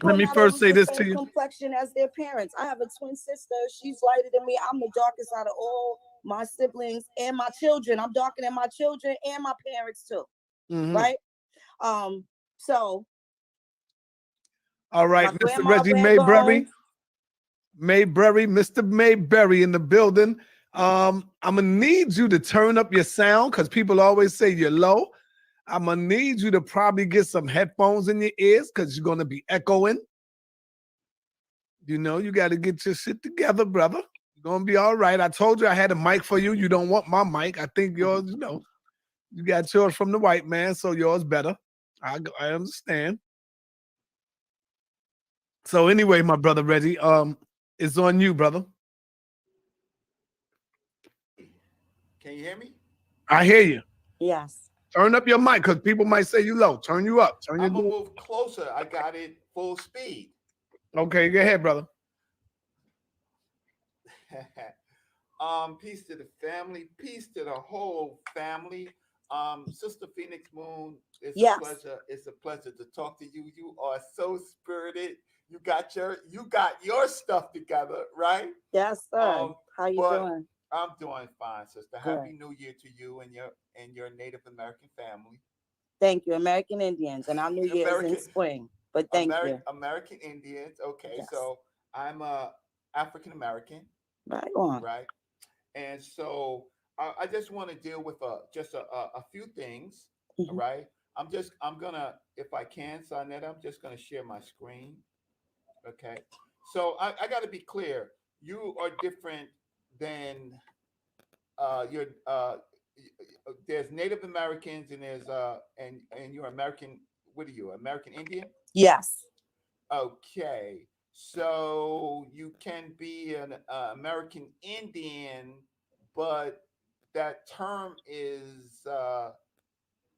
[SPEAKER 14] let me first say this to you.
[SPEAKER 15] Complexion as their parents. I have a twin sister. She's lighter than me. I'm the darkest out of all my siblings and my children. I'm darker than my children and my parents too. Right? So.
[SPEAKER 14] All right, Mr. Reggie Mayberry. Mr. Mayberry in the building. I'm gonna need you to turn up your sound because people always say you're low. I'm gonna need you to probably get some headphones in your ears because you're gonna be echoing. You got to get your shit together, brother. You're gonna be all right. I told you I had a mic for you. You don't want my mic. I think yours, You got yours from the white man, so yours better. I understand. So anyway, my brother Reggie, it's on you, brother.
[SPEAKER 17] Can you hear me?
[SPEAKER 14] I hear you.
[SPEAKER 15] Yes.
[SPEAKER 14] Turn up your mic because people might say you low. Turn you up. Turn
[SPEAKER 17] I'm
[SPEAKER 14] your.
[SPEAKER 17] gonna move closer. I got it full speed.
[SPEAKER 14] Okay, go ahead, brother.
[SPEAKER 17] Peace to the family. Peace to the whole family. Sister Phoenix Moon, it's
[SPEAKER 15] Yes.
[SPEAKER 17] a pleasure. It's a pleasure to talk to you. You are so spirited. You got your stuff together, right?
[SPEAKER 15] Yes, sir. How you
[SPEAKER 17] but
[SPEAKER 15] doing?
[SPEAKER 17] I'm doing fine, sister.
[SPEAKER 15] Good.
[SPEAKER 17] Happy New Year to you and your Native American family.
[SPEAKER 15] Thank you, American Indians, and our New Year's in spring. But thank you.
[SPEAKER 17] American Indians. Okay,
[SPEAKER 15] Yes.
[SPEAKER 17] so I'm African American.
[SPEAKER 15] Right on.
[SPEAKER 17] Right. And so I just want to deal with just a few things.
[SPEAKER 15] Mhm.
[SPEAKER 17] All right. I'm gonna, if I can, Sonetta, I'm just gonna share my screen. Okay. So I got to be clear. You are different than your there's Native Americans and there's and you're American. What are you? American Indian?
[SPEAKER 15] Yes.
[SPEAKER 17] Okay. So you can be an American Indian, but that term is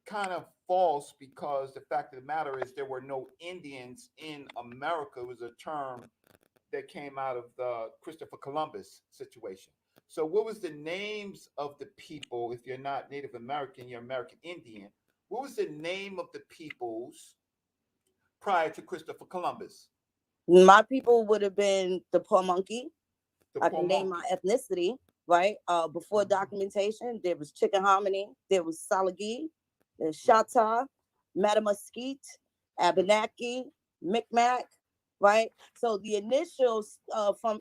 [SPEAKER 17] kind of false because the fact of the matter is there were no Indians in America. It was a term that came out of the Christopher Columbus situation. So what was the names of the people? If you're not Native American, you're American Indian. What was the name of the peoples prior to Christopher Columbus?
[SPEAKER 15] My people would have been the poor monkey.
[SPEAKER 17] The
[SPEAKER 15] I
[SPEAKER 17] poor
[SPEAKER 15] can name my
[SPEAKER 17] monkey.
[SPEAKER 15] ethnicity, right? Before documentation, there was Chickahominy, there was Salagi, there's Shatta, Matamuskeet, Abenaki, Micmac, right? So the initials from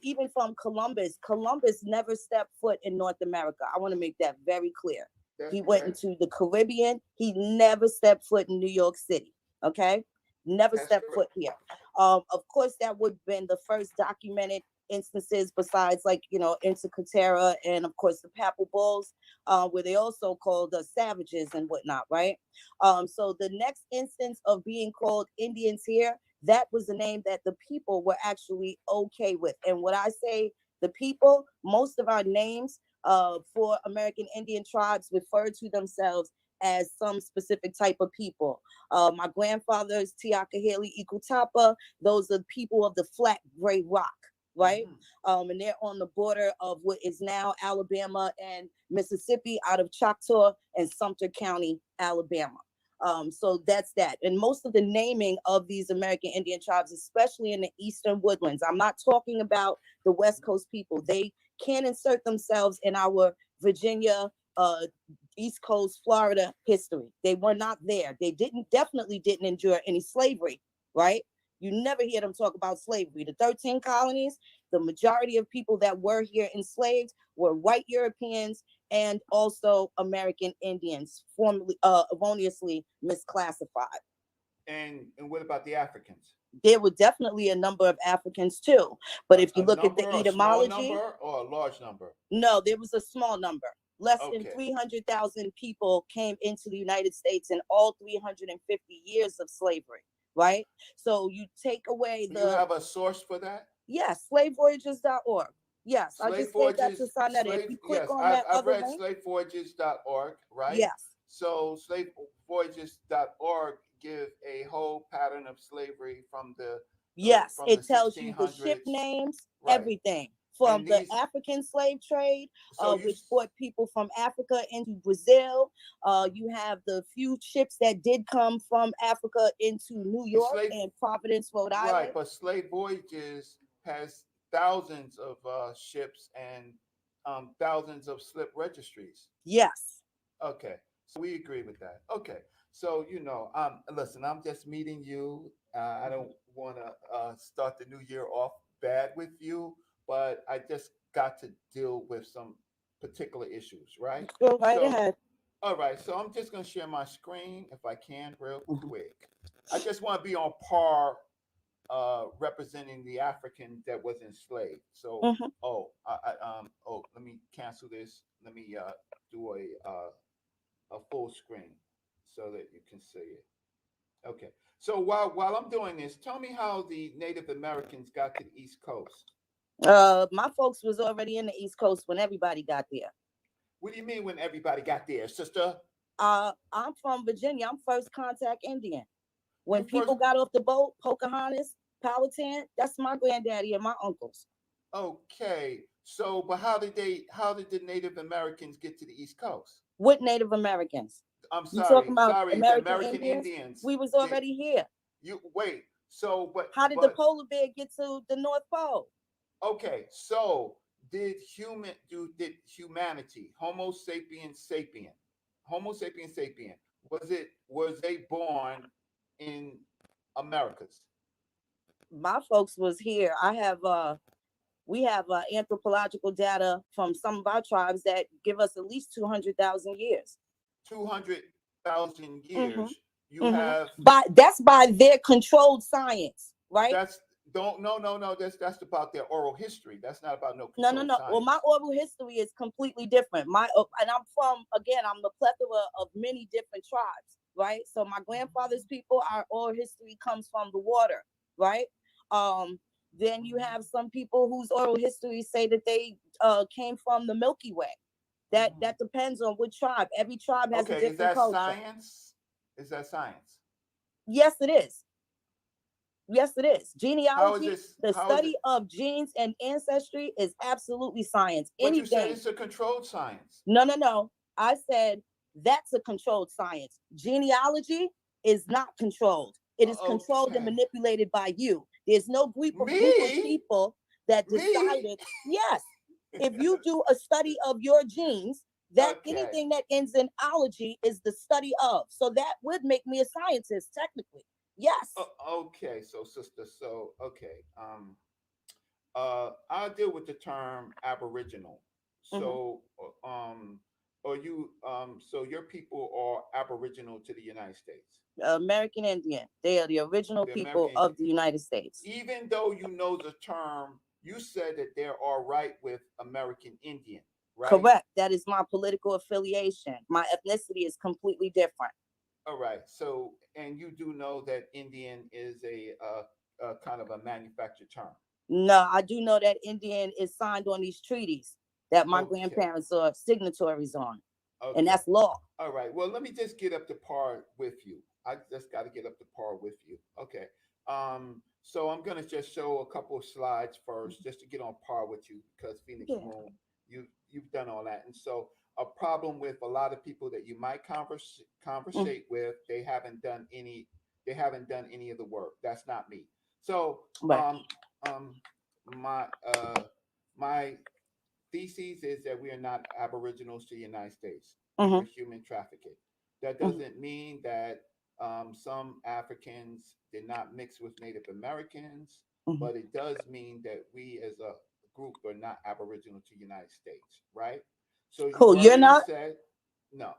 [SPEAKER 15] Columbus, Columbus never stepped foot in North America. I want to make that very clear.
[SPEAKER 17] That's
[SPEAKER 15] He went
[SPEAKER 17] correct.
[SPEAKER 15] into the Caribbean. He never stepped foot in New York City. Okay, never
[SPEAKER 17] That's
[SPEAKER 15] stepped
[SPEAKER 17] correct.
[SPEAKER 15] foot here. Of course, that would have been the first documented instances besides Intercatera and of course the Papal Bulls, where they also called us savages and whatnot, right? So the next instance of being called Indians here, that was the name that the people were actually okay with. And what I say, the people, most of our names for American Indian tribes refer to themselves as some specific type of people. My grandfather's Tiakaheli Ikutapa, those are people of the flat gray rock, right? And they're on the border of what is now Alabama and Mississippi, out of Choctaw and Sumter County, Alabama. So that's that. And most of the naming of these American Indian tribes, especially in the Eastern Woodlands, I'm not talking about the West Coast people. They can't insert themselves in our Virginia, East Coast, Florida history. They were not there. They definitely didn't endure any slavery, right? You never hear them talk about slavery. The 13 colonies, the majority of people that were here enslaved were white Europeans and also American Indians, formerly erroneously misclassified.
[SPEAKER 17] And what about the Africans?
[SPEAKER 15] There were definitely a number of Africans too. But if you look at the
[SPEAKER 17] A small
[SPEAKER 15] etymology,
[SPEAKER 17] number or a large number?
[SPEAKER 15] no, there was a small number. Less than
[SPEAKER 17] Okay.
[SPEAKER 15] 300,000 people came into the United States in all 350 years of slavery, right? So you take away
[SPEAKER 17] Do you have a source for that?
[SPEAKER 15] yes, slavevoyages.org. Yes, I
[SPEAKER 17] Slave
[SPEAKER 15] just gave that
[SPEAKER 17] Voyages,
[SPEAKER 15] to Sonetta. If you click on
[SPEAKER 17] I've
[SPEAKER 15] that other
[SPEAKER 17] read
[SPEAKER 15] link,
[SPEAKER 17] slavevoyages.org, right?
[SPEAKER 15] yes,
[SPEAKER 17] So slavevoyages.org give a whole pattern of slavery from the
[SPEAKER 15] yes,
[SPEAKER 17] from
[SPEAKER 15] it
[SPEAKER 17] the
[SPEAKER 15] tells you the
[SPEAKER 17] 1600s.
[SPEAKER 15] ship names,
[SPEAKER 17] Right.
[SPEAKER 15] everything. From
[SPEAKER 17] And
[SPEAKER 15] the
[SPEAKER 17] these,
[SPEAKER 15] African slave trade,
[SPEAKER 17] so you
[SPEAKER 15] which brought people from Africa into Brazil. You have the few ships that did come from Africa into New York
[SPEAKER 17] slave,
[SPEAKER 15] and Providence, Rhode
[SPEAKER 17] right?
[SPEAKER 15] Island.
[SPEAKER 17] But Slave Voyages has thousands of ships and thousands of slip registries.
[SPEAKER 15] Yes.
[SPEAKER 17] Okay, so we agree with that. Okay, so listen, I'm just meeting you. I don't want to start the new year off bad with you, but I just got to deal with some particular issues, right?
[SPEAKER 15] Go right
[SPEAKER 17] So,
[SPEAKER 15] ahead.
[SPEAKER 17] all right, so I'm just gonna share my screen if I can, real quick. I just want to be on par representing the African that was enslaved. So, let me cancel this. Let me do a a full screen so that you can see it. Okay. So while I'm doing this, tell me how the Native Americans got to the East Coast.
[SPEAKER 15] My folks was already in the East Coast when everybody got there.
[SPEAKER 17] What do you mean when everybody got there, sister?
[SPEAKER 15] I'm from Virginia. I'm first contact Indian. When
[SPEAKER 17] You
[SPEAKER 15] people
[SPEAKER 17] first.
[SPEAKER 15] got off the boat, Pocahontas, Powhatan, that's my granddaddy and my uncles.
[SPEAKER 17] Okay. So, but how did the Native Americans get to the East Coast?
[SPEAKER 15] What Native Americans?
[SPEAKER 17] I'm
[SPEAKER 15] You talking
[SPEAKER 17] sorry,
[SPEAKER 15] about
[SPEAKER 17] the
[SPEAKER 15] American
[SPEAKER 17] American
[SPEAKER 15] Indians?
[SPEAKER 17] Indians.
[SPEAKER 15] We was already here.
[SPEAKER 17] You wait. So,
[SPEAKER 15] How did the polar bear get to the North Pole?
[SPEAKER 17] okay. So, did humanity, Homo sapiens sapien, was they born in Americas?
[SPEAKER 15] My folks was here. We have anthropological data from some of our tribes that give us at least 200,000 years.
[SPEAKER 17] 200,000 years. You have.
[SPEAKER 15] That's by their controlled science, right?
[SPEAKER 17] No. That's about their oral history. That's not about no.
[SPEAKER 15] No. Well, my oral history is completely different. And I'm the plethora of many different tribes, right? So my grandfather's people, our oral history comes from the water, right? Then you have some people whose oral history say that they came from the Milky Way. That depends on which tribe. Every tribe has a different culture.
[SPEAKER 17] Science? Is that science?
[SPEAKER 15] Yes, it is. Yes, it is. Genealogy, the
[SPEAKER 17] how
[SPEAKER 15] study of genes and ancestry is absolutely science.
[SPEAKER 17] But
[SPEAKER 15] Anything.
[SPEAKER 17] You said it's a controlled science.
[SPEAKER 15] No. I said that's a controlled science. Genealogy is not controlled. It is controlled and manipulated by you. There's no group of people that decided. Yes, if you do a study of your genes, anything that ends in ology is the study of. So that would make me a scientist, technically. Yes.
[SPEAKER 17] Okay, so sister, I'll deal with the term aboriginal. So so your people are aboriginal to the United States.
[SPEAKER 15] American Indian. They are the original people of the United States.
[SPEAKER 17] Even though you know the term, you said that they are right with American Indian, right?
[SPEAKER 15] Correct. That is my political affiliation. My ethnicity is completely different.
[SPEAKER 17] All right. So, and you do know that Indian is a kind of a manufactured term.
[SPEAKER 15] No, I do know that Indian is signed on these treaties that my grandparents are signatories on. Okay. And that's law.
[SPEAKER 17] All right. Well, let me just get up to par with you. I just got to get up to par with you. Okay. So I'm gonna just show a couple of slides first, just to get on par with you, because Phoenix Moon, you've done all that, and so a problem with a lot of people that you might conversate with, they haven't done any of the work. That's not me. So my thesis is that we are not aboriginals to the United States. We're human trafficking. That doesn't mean that some Africans did not mix with Native Americans, but it does mean that we as a group are not aboriginal to the United States, right? So
[SPEAKER 15] you're not?
[SPEAKER 17] Said, no,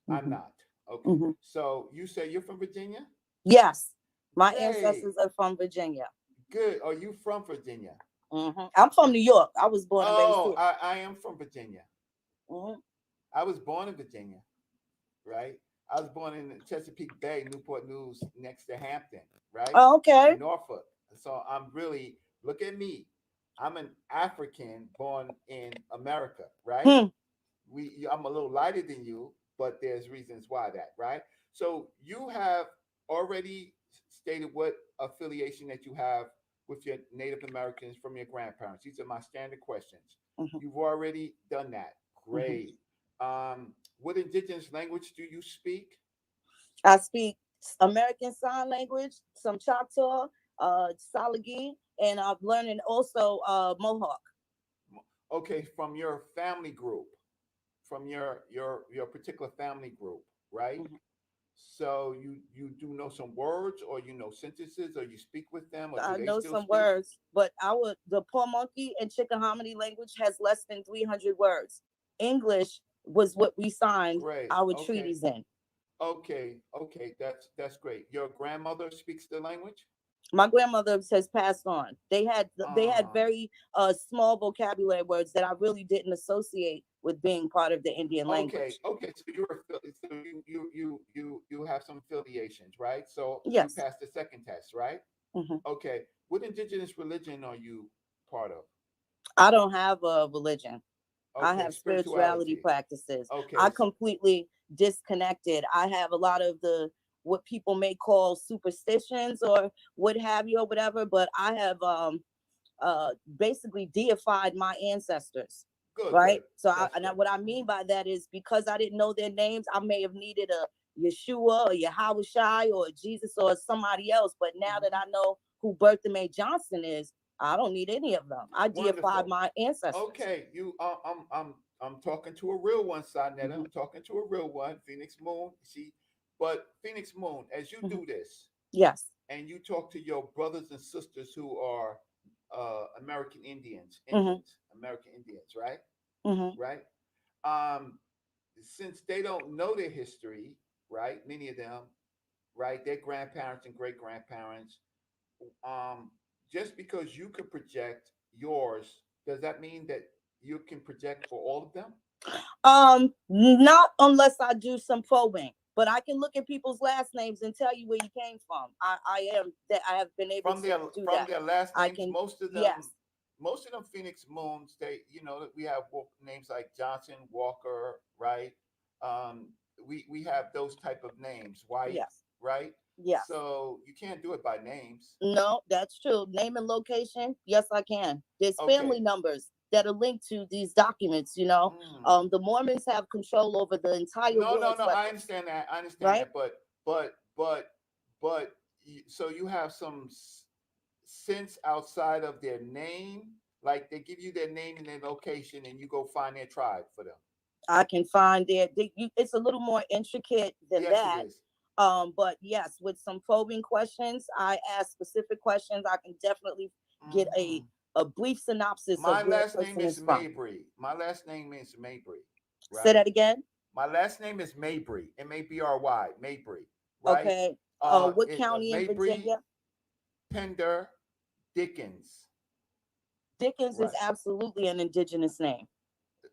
[SPEAKER 17] I'm not. Okay. So you say you're from Virginia?
[SPEAKER 15] Yes. My ancestors are from Virginia.
[SPEAKER 17] Good. Are you from Virginia?
[SPEAKER 15] I'm from New York. I was born and raised here.
[SPEAKER 17] I am from Virginia. I was born in Virginia, right? I was born in Chesapeake Bay, Newport News, next to Hampton, right?
[SPEAKER 15] Oh, okay.
[SPEAKER 17] In Norfolk. So I'm really, look at me. I'm an African born in America, right? I'm a little lighter than you, but there's reasons why that, right? So you have already stated what affiliation that you have with your Native Americans from your grandparents. These are my standard questions. You've already done that. Great. What indigenous language do you speak?
[SPEAKER 15] I speak American Sign Language, some Choctaw, Salagi, and I'm learning also Mohawk.
[SPEAKER 17] Okay, from your family group, from your particular family group, right? So you do know some words, or you know sentences, or you speak with them, or
[SPEAKER 15] I know some words, but the Pamunkey and Chickahominy language has less than 300 words. English was what we signed our treaties in.
[SPEAKER 17] Okay, that's great. Your grandmother speaks the language?
[SPEAKER 15] My grandmother has passed on. They had very small vocabulary words that I really didn't associate with being part of the Indian language.
[SPEAKER 17] Okay. So so you have some affiliations, right? So you
[SPEAKER 15] Yes.
[SPEAKER 17] passed the second test, right?
[SPEAKER 15] Mhm.
[SPEAKER 17] Okay. What indigenous religion are you part of?
[SPEAKER 15] I don't have a religion. I
[SPEAKER 17] Okay,
[SPEAKER 15] have spirituality
[SPEAKER 17] spirituality.
[SPEAKER 15] practices. I
[SPEAKER 17] Okay.
[SPEAKER 15] completely disconnected. I have a lot of the what people may call superstitions or what have you or whatever, but I have basically deified my ancestors.
[SPEAKER 17] Good,
[SPEAKER 15] Right.
[SPEAKER 17] good.
[SPEAKER 15] So
[SPEAKER 17] That's good.
[SPEAKER 15] what I mean by that is because I didn't know their names, I may have needed a Yeshua or Yahweh or Jesus or somebody else. But now that I know who Bertha Mae Johnson is, I don't need any of them. I deified
[SPEAKER 17] Wonderful.
[SPEAKER 15] my ancestors.
[SPEAKER 17] Okay, I'm talking to a real one, Sonetta. I'm talking to a real one, Phoenix Moon. See, but Phoenix Moon, as you do this,
[SPEAKER 15] Yes.
[SPEAKER 17] and you talk to your brothers and sisters who are American
[SPEAKER 15] Mhm.
[SPEAKER 17] American Indians, right?
[SPEAKER 15] Mhm.
[SPEAKER 17] Right. Um, since they don't know their history, right? Many of them, right? Their grandparents and great grandparents. Um, just because you could project yours, does that mean that you can project for all of them?
[SPEAKER 15] Not unless I do some probing, but I can look at people's last names and tell you where you came from. I am that I have been able to do
[SPEAKER 17] From
[SPEAKER 15] that.
[SPEAKER 17] their last
[SPEAKER 15] I
[SPEAKER 17] names,
[SPEAKER 15] can.
[SPEAKER 17] most of them Phoenix Moons, they we have names like Johnson, Walker, right? Um, we have those type of names, White,
[SPEAKER 15] Yes.
[SPEAKER 17] right?
[SPEAKER 15] Yes.
[SPEAKER 17] So you can't do it by names.
[SPEAKER 15] No, that's true. Name and location. Yes, I can. There's family
[SPEAKER 17] Okay.
[SPEAKER 15] numbers that are linked to these documents. The Mormons have control over the entire world's
[SPEAKER 17] No. I
[SPEAKER 15] records.
[SPEAKER 17] understand that. I understand
[SPEAKER 15] Right?
[SPEAKER 17] that. But so you have some sense outside of their name, like they give you their name and their location, and you go find their tribe for them.
[SPEAKER 15] I can find it's a little more intricate than
[SPEAKER 17] Yes, it
[SPEAKER 15] that.
[SPEAKER 17] is.
[SPEAKER 15] But yes, with some probing questions, I ask specific questions. I can definitely get a brief synopsis of
[SPEAKER 17] My
[SPEAKER 15] where a
[SPEAKER 17] last name
[SPEAKER 15] person
[SPEAKER 17] is
[SPEAKER 15] is from.
[SPEAKER 17] Mabry. My last name is Mabry.
[SPEAKER 15] Say
[SPEAKER 17] Right.
[SPEAKER 15] that again.
[SPEAKER 17] My last name is Mabry. Mabry. Mabry. Right.
[SPEAKER 15] Okay. What county in
[SPEAKER 17] Mabry,
[SPEAKER 15] Virginia?
[SPEAKER 17] Pender, Dickens.
[SPEAKER 15] Dickens is
[SPEAKER 17] Right.
[SPEAKER 15] absolutely an indigenous name.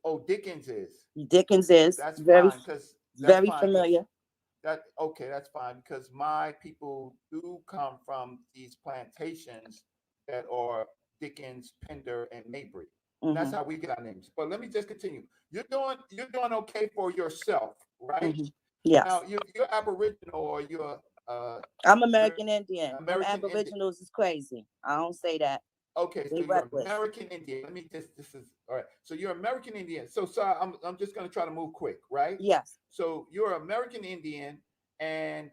[SPEAKER 17] Oh, Dickens is.
[SPEAKER 15] Dickens is
[SPEAKER 17] That's
[SPEAKER 15] very,
[SPEAKER 17] fine because that's
[SPEAKER 15] very
[SPEAKER 17] fine because
[SPEAKER 15] familiar.
[SPEAKER 17] that's fine because my people do come from these plantations that are Dickens, Pender, and Mabry. And that's
[SPEAKER 15] Hmm.
[SPEAKER 17] how we get our names. But let me just continue. You're doing okay for yourself, right?
[SPEAKER 15] Hmm. Yes.
[SPEAKER 17] Now you're Aboriginal or you're
[SPEAKER 15] I'm American Indian. Them
[SPEAKER 17] American Indian.
[SPEAKER 15] Aboriginals is crazy. I don't say that.
[SPEAKER 17] Okay,
[SPEAKER 15] They
[SPEAKER 17] so you're
[SPEAKER 15] reckless.
[SPEAKER 17] American Indian. Let me just this is all right. So you're American Indian. So sorry, I'm just gonna try to move quick, right?
[SPEAKER 15] Yes.
[SPEAKER 17] So you're American Indian, and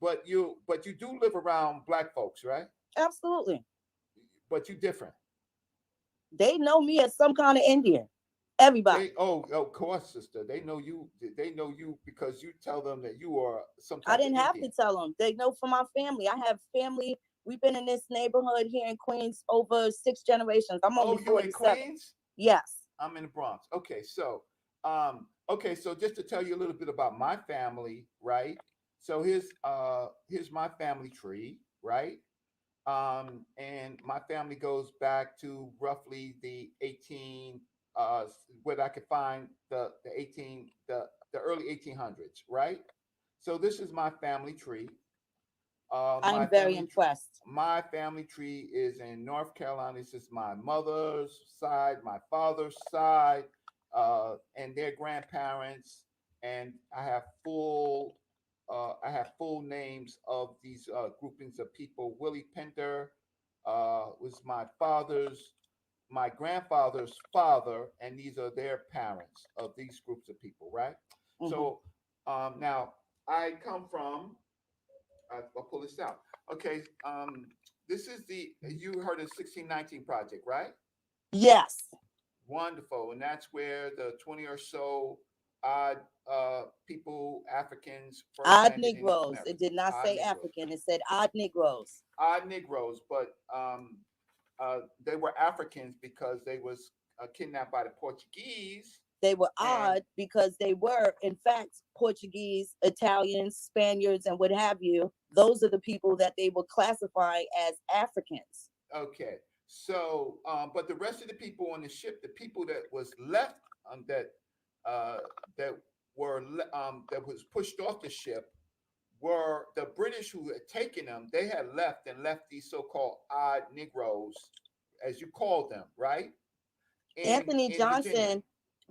[SPEAKER 17] but you do live around black folks, right?
[SPEAKER 15] Absolutely.
[SPEAKER 17] But you different.
[SPEAKER 15] They know me as some kind of Indian. Everybody.
[SPEAKER 17] Of course, sister. They know you. They know you because you tell them that you are some
[SPEAKER 15] I
[SPEAKER 17] type of
[SPEAKER 15] didn't have to
[SPEAKER 17] Indian.
[SPEAKER 15] tell them. They know from my family. I have family. We've been in this neighborhood here in Queens over 6 generations. I'm only
[SPEAKER 17] Oh, you in
[SPEAKER 15] 47.
[SPEAKER 17] Queens?
[SPEAKER 15] Yes.
[SPEAKER 17] I'm in the Bronx. Okay, so just to tell you a little bit about my family, right? So here's my family tree, right? And my family goes back to roughly the 18 where I could find the 18 the early 1800s, right? So this is my family tree.
[SPEAKER 15] I'm very impressed.
[SPEAKER 17] My family tree is in North Carolina. This is my mother's side, my father's side, and their grandparents. And I have full names of these groupings of people. Willie Pender was my grandfather's father, and these are their parents of these groups of people, right? So now I come from I'll pull this out. Okay, this is you heard of 1619 project, right?
[SPEAKER 15] Yes.
[SPEAKER 17] Wonderful, and that's where the 20 or so odd people, Africans, first
[SPEAKER 15] Odd
[SPEAKER 17] landed in North
[SPEAKER 15] Negroes.
[SPEAKER 17] America.
[SPEAKER 15] It did not
[SPEAKER 17] Odd
[SPEAKER 15] say
[SPEAKER 17] Negroes.
[SPEAKER 15] African. It said odd Negroes.
[SPEAKER 17] Odd Negroes, but they were Africans because they was kidnapped by the Portuguese,
[SPEAKER 15] They were odd because they were, in fact, Portuguese, Italians, Spaniards, and what have you. Those are the people that they were classifying as Africans.
[SPEAKER 17] Okay. So, but the rest of the people on the ship, the people that was left, that that were that was pushed off the ship, were the British who had taken them. They had left and left these so-called odd Negroes, as you called them, right?
[SPEAKER 15] Anthony Johnson,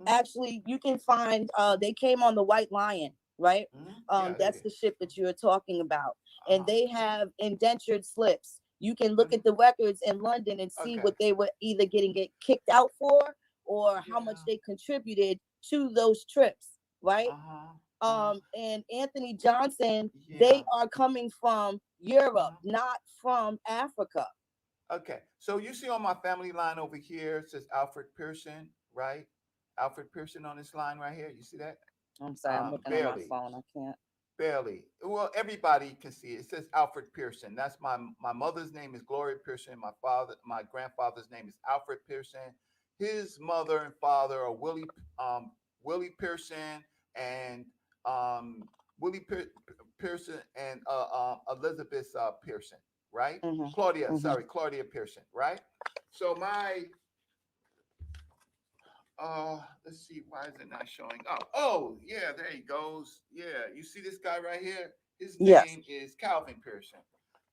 [SPEAKER 15] actually, you can find. They came on the White Lion, right? That's the ship that you're talking about, and they have indentured slips. You can look at the records in London and see what they were either get kicked out for, or how much they contributed to those trips, right? And Anthony Johnson, they are coming from Europe, not from Africa.
[SPEAKER 17] Okay, so you see on my family line over here, it says Alfred Pearson, right? Alfred Pearson on this line right here. You see that?
[SPEAKER 15] I'm sorry, I'm looking at my phone. I can't.
[SPEAKER 17] Barely. Well, everybody can see it. It says Alfred Pearson. That's my mother's name is Gloria Pearson. My grandfather's name is Alfred Pearson. His mother and father are Willie Pearson and Pearson and Elizabeth Pearson, right? Claudia Pearson, right? So my let's see, why is it not showing? Oh, yeah, there he goes. Yeah, you see this guy right here? His name is Calvin Pearson.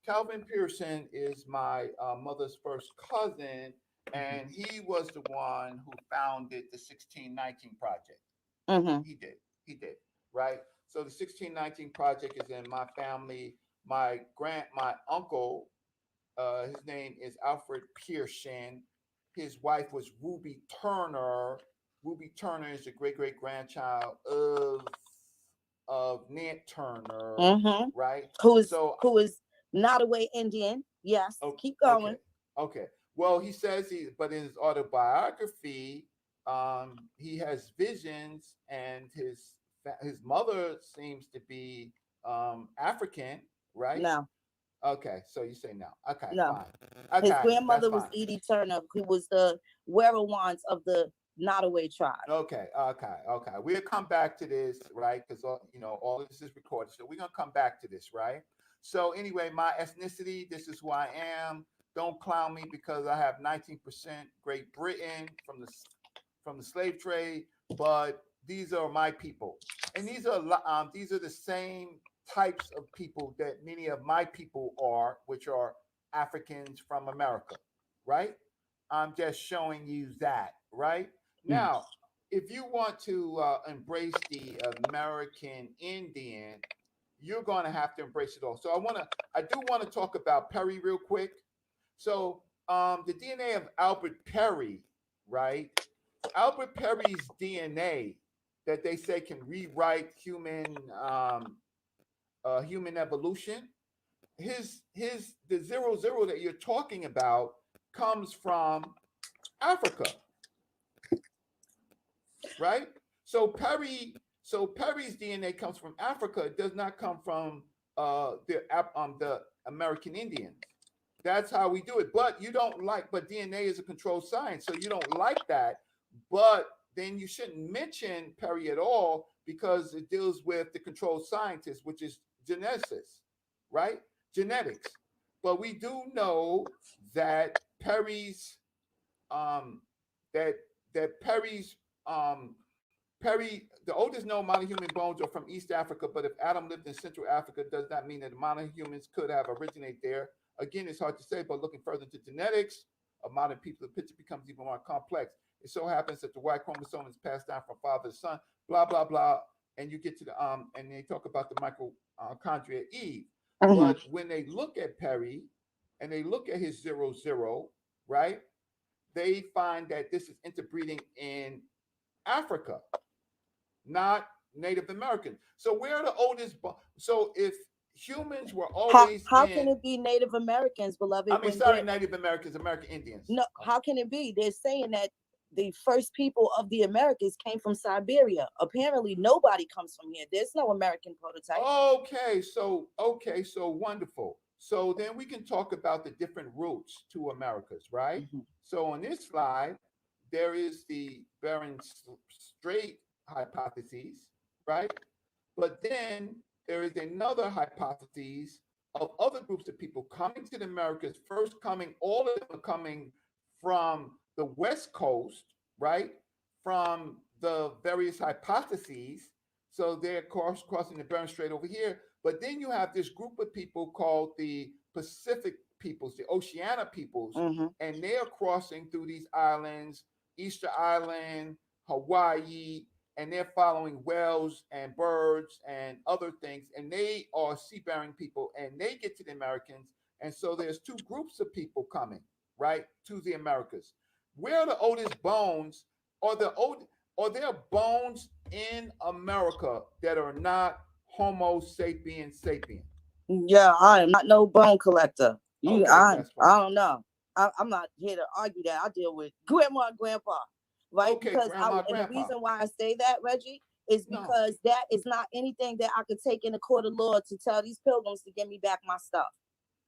[SPEAKER 17] Calvin Pearson is my mother's first cousin, and he was the one who founded the 1619 Project. He did, right? So the 1619 Project is in my family. My uncle, his name is Alfred Pearson. His wife was Ruby Turner. Ruby Turner is the great grandchild of Ned Turner, right?
[SPEAKER 15] Who is not away Indian? Yes. Keep going.
[SPEAKER 17] Okay. Well, he says but in his autobiography, he has visions, and his mother seems to be African, right?
[SPEAKER 15] No.
[SPEAKER 17] Okay, so you say no. Okay,
[SPEAKER 15] no.
[SPEAKER 17] Fine. Okay,
[SPEAKER 15] his grandmother was Edie Turner, who was the Werowans of the Nottoway tribe.
[SPEAKER 17] Okay. We'll come back to this, right? Because all of this is recorded, so we're gonna come back to this, right? So anyway, my ethnicity, this is who I am. Don't clown me because I have 19% Great Britain from the slave trade, but these are my people, and these are the same types of people that many of my people are, which are Africans from America, right? I'm just showing you that, right? Now, if you want to embrace the American Indian, you're going to have to embrace it all. So I do want to talk about Perry real quick. So the DNA of Albert Perry, right? Albert Perry's DNA that they say can rewrite human evolution. The 00 that you're talking about comes from Africa, right? So Perry's DNA comes from Africa. It does not come from the American Indians. That's how we do it. But but DNA is a controlled science, so you don't like that. But then you shouldn't mention Perry at all because it deals with the controlled scientist, which is geneticists, right? Genetics. But we do know that Perry's the oldest known amount of human bones are from East Africa, but if Adam lived in Central Africa, does not mean that the amount of humans could have originated there. Again, it's hard to say, but looking further into genetics of modern people, the picture becomes even more complex. It so happens that the Y chromosome is passed down from father to son, blah, blah, blah. And you get to the, and they talk about the mitochondria Eve. But when they look at Perry and they look at his 00, right, they find that this is interbreeding in Africa, not Native American. So where are the oldest? So if humans were always
[SPEAKER 15] how can it be Native Americans, beloved?
[SPEAKER 17] Native Americans, American Indians.
[SPEAKER 15] No, how can it be? They're saying that the first people of the Americas came from Siberia. Apparently, nobody comes from here. There's no American prototype.
[SPEAKER 17] Okay, so wonderful. So then we can talk about the different routes to Americas, right? So on this slide, there is the Bering Strait hypothesis, right? But then there is another hypothesis of other groups of people coming to the Americas, first coming, all of them are coming from the West Coast, right? From the various hypotheses. So they're crossing the Bering Strait over here. But then you have this group of people called the Pacific peoples, the Oceania peoples, and they are crossing through these islands, Easter Island, Hawaii, and they're following whales and birds and other things, and they are sea-bearing people, and they get to the Americans, and so there's two groups of people coming, right, to the Americas. Where are the oldest bones? Are there bones in America that are not Homo sapiens sapien?
[SPEAKER 15] Yeah, I am not no bone collector.
[SPEAKER 17] Okay,
[SPEAKER 15] I
[SPEAKER 17] that's fine.
[SPEAKER 15] don't know. I'm not here to argue that. I deal with grandma and grandpa, right?
[SPEAKER 17] Okay,
[SPEAKER 15] Because
[SPEAKER 17] grandma,
[SPEAKER 15] and the
[SPEAKER 17] grandpa.
[SPEAKER 15] reason why I say that, Reggie, is
[SPEAKER 17] No.
[SPEAKER 15] because that is not anything that I could take in the court of law to tell these pilgrims to give me back my stuff.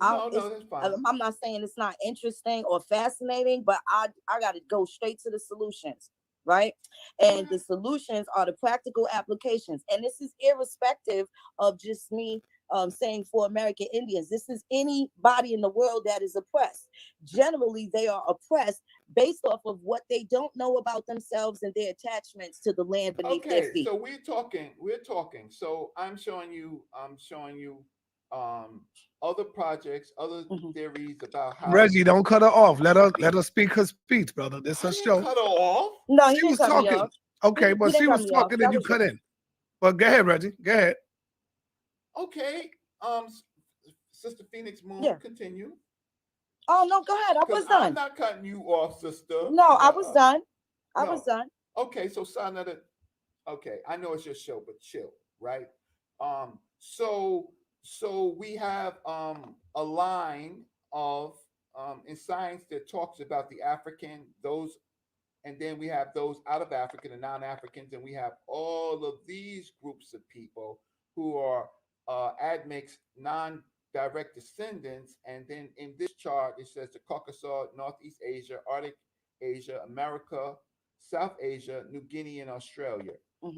[SPEAKER 17] No, that's fine.
[SPEAKER 15] I'm not saying it's not interesting or fascinating, but I got to go straight to the solutions, right? And the solutions are the practical applications. And this is irrespective of just me saying for American Indians. This is anybody in the world that is oppressed. Generally, they are oppressed based off of what they don't know about themselves and their attachments to the land beneath their
[SPEAKER 17] Okay,
[SPEAKER 15] feet.
[SPEAKER 17] so we're talking. So I'm showing you other projects, other theories about how
[SPEAKER 14] Reggie, don't cut her off. Let her speak her speech, brother. This is a show.
[SPEAKER 17] cut her off.
[SPEAKER 15] No,
[SPEAKER 14] She was talking. Okay, but she was talking and you cut in. But go ahead, Reggie. Go ahead.
[SPEAKER 17] Okay. Sister Phoenix Moon, continue.
[SPEAKER 15] Oh no, go ahead. I was done.
[SPEAKER 17] I'm not cutting you off, sister.
[SPEAKER 15] No, I was done. I was done.
[SPEAKER 17] Okay, so another. Okay, I know it's your show, but chill, right? So we have a line of in science that talks about the African, those, and then we have those out of Africa, the non-Africans, and we have all of these groups of people who are admixed, non-direct descendants. And then in this chart, it says the Caucasus, Northeast Asia, Arctic Asia, America, South Asia, New Guinea, and Australia.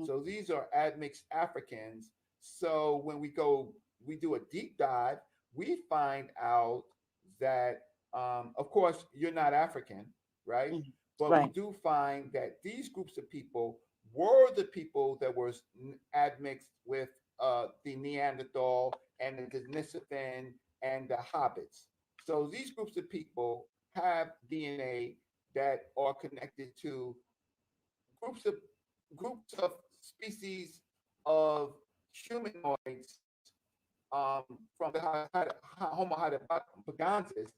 [SPEAKER 17] So these are admixed Africans. So when we do a deep dive, we find out that, of course, you're not African, right? But we do find that these groups of people were the people that were admixed with the Neanderthal and the Denisovan and the hobbits. So these groups of people have DNA that are connected to groups of species of humanoids from the Homo heidelbergensis,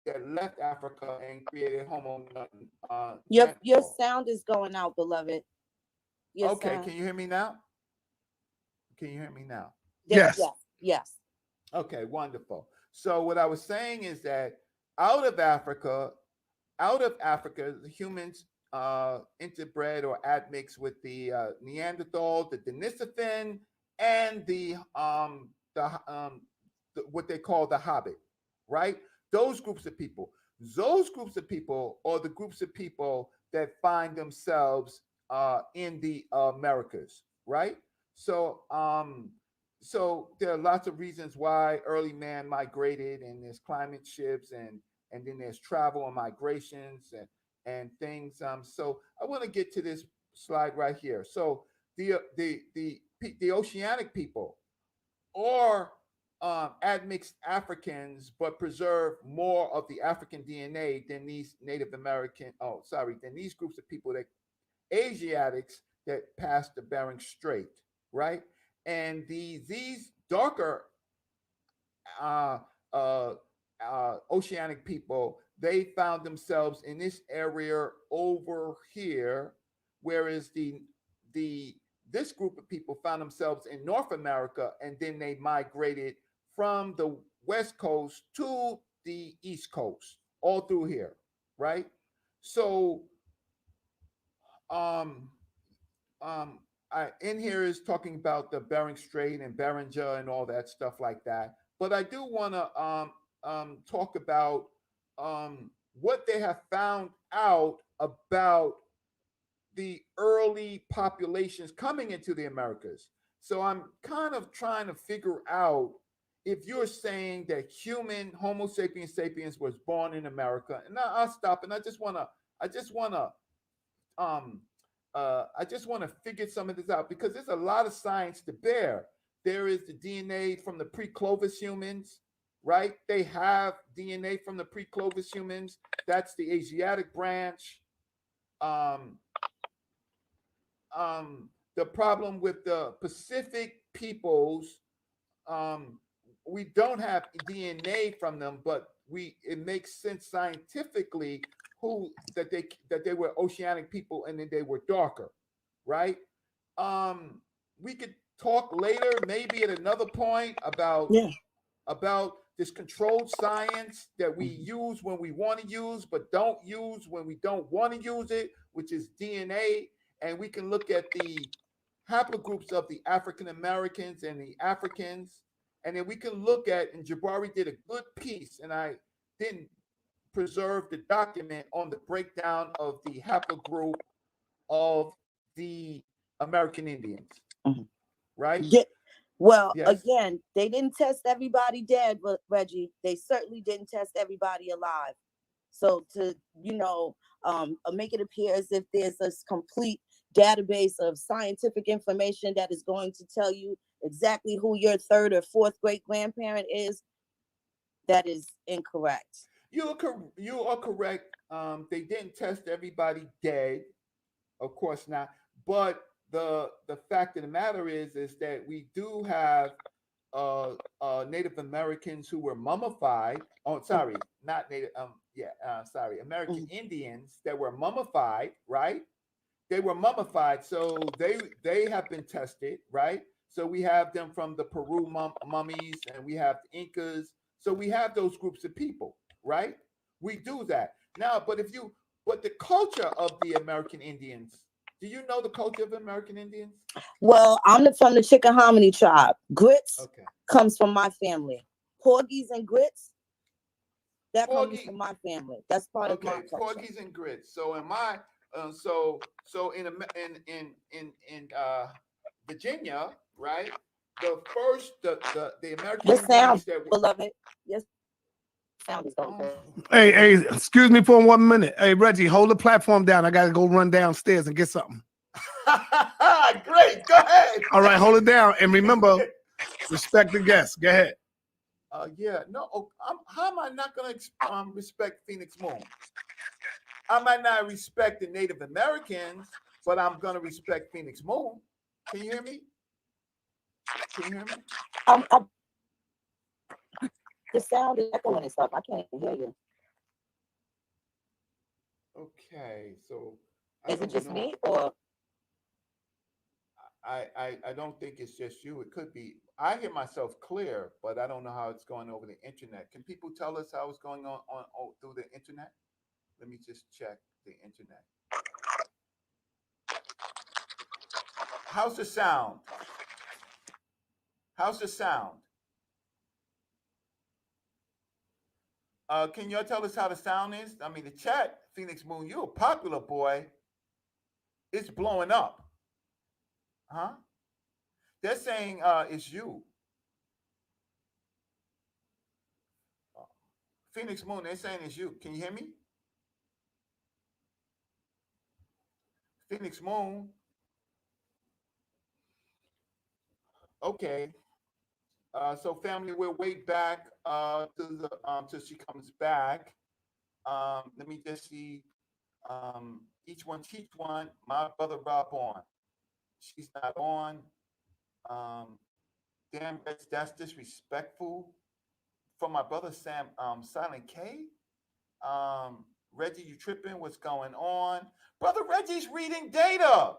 [SPEAKER 17] that left Africa and created Homo.
[SPEAKER 15] Your sound is going out, beloved.
[SPEAKER 17] Okay, can you hear me now? Can you hear me now?
[SPEAKER 14] Yes.
[SPEAKER 15] Yes.
[SPEAKER 17] Okay, wonderful. So what I was saying is that out of Africa, the humans interbred or admixed with the Neanderthal, the Denisovan, and the what they call the Hobbit, right? Those groups of people are the groups of people that find themselves in the Americas, right? So there are lots of reasons why early man migrated, and there's climate shifts, and then there's travel and migrations and things. So I want to get to this slide right here. So the oceanic people are admixed Africans, but preserve more of the African DNA than these than these groups of people, that Asiatics that passed the Bering Strait, right? And these darker oceanic people, they found themselves in this area over here, whereas this group of people found themselves in North America, and then they migrated from the West Coast to the East Coast, all through here, right? So in here is talking about the Bering Strait and Beringer and all that stuff like that. But I do want to talk about what they have found out about the early populations coming into the Americas. So I'm kind of trying to figure out if you're saying that human Homo sapiens sapiens was born in America. And I'll stop. And I just want to figure some of this out because there's a lot of science to bear. There is the DNA from the pre-Clovis humans, right? They have DNA from the pre-Clovis humans. That's the Asiatic branch. The problem with the Pacific peoples, we don't have DNA from them, but it makes sense scientifically that they were oceanic people and then they were darker, right? We could talk later, maybe at another point about this controlled science that we use when we want to use, but don't use when we don't want to use it, which is DNA. And we can look at the haplogroups of the African Americans and the Africans. And then we can look at, and Jabari did a good piece, and I didn't preserve the document on the breakdown of the haplogroup of the American Indians. Right?
[SPEAKER 15] Yeah. Well,
[SPEAKER 17] Yes.
[SPEAKER 15] again, they didn't test everybody dead, but Reggie, they certainly didn't test everybody alive. So to, make it appear as if there's this complete database of scientific information that is going to tell you exactly who your third or fourth great grandparent is, that is incorrect.
[SPEAKER 17] You are correct. They didn't test everybody dead, of course not. But the fact of the matter is that we do have Native Americans who were mummified. Oh, sorry, not Native. American Indians that were mummified, right? They were mummified, so they have been tested, right? So we have them from the Peru mummies, and we have the Incas. So we have those groups of people, right? We do that now. But the culture of the American Indians. Do you know the culture of American Indians?
[SPEAKER 15] Well, I'm from the Chickahominy tribe. Grits comes from my family. Porgies and grits, that comes from my family. That's part of my culture.
[SPEAKER 17] Porgies and grits. So in my so in Virginia, right? The first the American Indians that were,
[SPEAKER 15] beloved. Yes. Sound is okay.
[SPEAKER 14] Hey, excuse me for 1 minute. Hey, Reggie, hold the platform down. I gotta go run downstairs and get something.
[SPEAKER 17] Great, go ahead.
[SPEAKER 14] All right, hold it down. And remember, respect the guests. Go ahead.
[SPEAKER 17] How am I not going to respect Phoenix Moon? I might not respect the Native Americans, but I'm going to respect Phoenix Moon. Can you hear me? Can you hear me?
[SPEAKER 15] The sound is echoing and stuff. I can't hear you.
[SPEAKER 17] Okay, so
[SPEAKER 15] is it just me or?
[SPEAKER 17] I don't think it's just you. It could be. I hear myself clear, but I don't know how it's going over the internet. Can people tell us how it's going on through the internet? Let me just check the internet. How's the sound? How's the sound? Can y'all tell us how the sound is? I mean, the chat, Phoenix Moon, you're a popular boy. It's blowing up. Huh? They're saying it's you. Phoenix Moon, they're saying it's you. Can you hear me? Phoenix Moon. Okay. So family, we'll wait back till she comes back. Let me just see. Each one teach one. My brother Rob on. She's not on. Damn, that's disrespectful. From my brother Sam, Silent K. Reggie, you tripping? What's going on? Brother Reggie's reading data.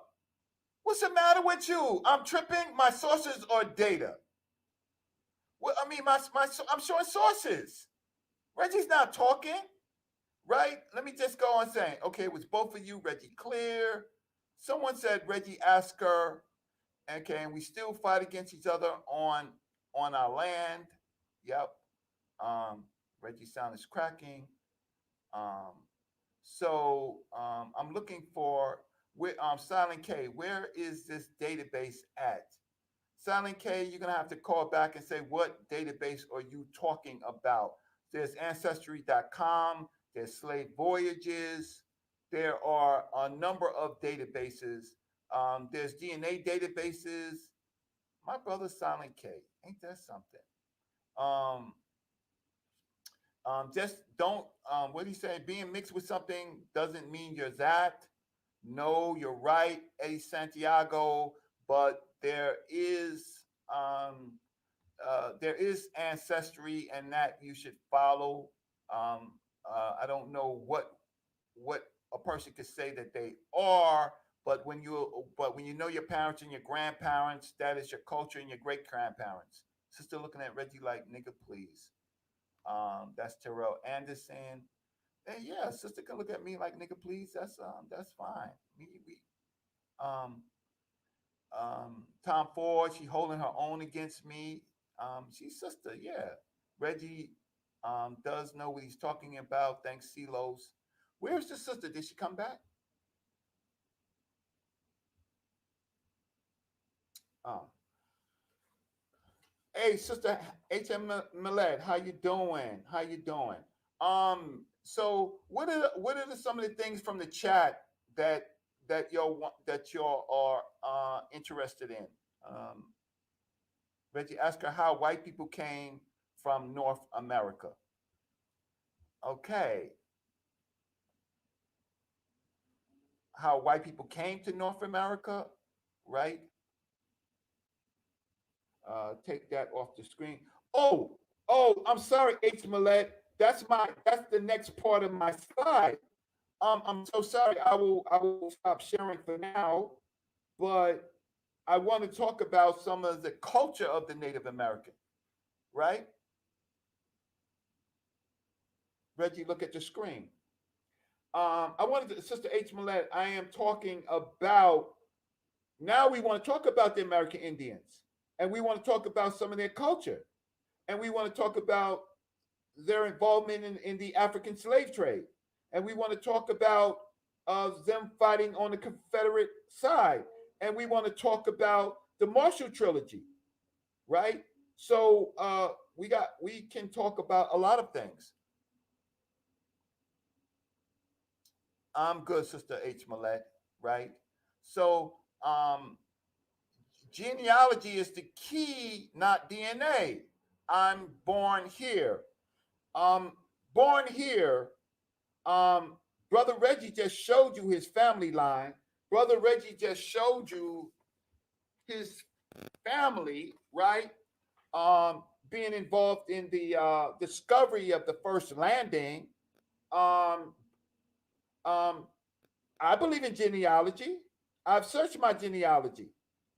[SPEAKER 17] What's the matter with you? I'm tripping. My sources are data. Well, I mean, I'm showing sources. Reggie's not talking, right? Let me just go on saying, okay, it was both of you, Reggie clear. Someone said Reggie asked her, okay, and we still fight against each other on our land. Yep. Reggie's sound is cracking. I'm looking for Silent K. Where is this database at? Silent K, you're gonna have to call back and say what database are you talking about? There's Ancestry.com. There's Slave Voyages. There are a number of databases. There's DNA databases. My brother Silent K, ain't that something? Just don't. What do you say? Being mixed with something doesn't mean you're that. No, you're right, Eddie Santiago. But there is ancestry, and that you should follow. I don't know what a person could say that they are, but when you know your parents and your grandparents, that is your culture, and your great grandparents. Sister looking at Reggie like, nigga, please. That's Terrell Anderson. And yeah, sister can look at me like, nigga, please. That's fine. Tom Ford, she holding her own against me. She's sister, yeah. Reggie does know what he's talking about. Thanks, Silos. Where's the sister? Did she come back? Hey, sister H.M. Millett, how you doing? How you doing? So what are some of the things from the chat that y'all are interested in? Reggie, ask her how white people came from North America. Okay. How white people came to North America, right? Take that off the screen. Oh, I'm sorry, H. Millett. That's the next part of my slide. I'm so sorry. I will stop sharing for now, but I want to talk about some of the culture of the Native American, right? Reggie, look at the screen. I wanted to, Sister H. Millett, I am talking about, now we want to talk about the American Indians, and we want to talk about some of their culture, and we want to talk about their involvement in the African slave trade, and we want to talk about them fighting on the Confederate side, and we want to talk about the Marshall Trilogy, right? So we can talk about a lot of things. I'm good, Sister H. Millett, right? So genealogy is the key, not DNA. I'm born here. Born here. Brother Reggie just showed you his family line. Brother Reggie just showed you his family, right? Being involved in the discovery of the first landing. I believe in genealogy. I've searched my genealogy.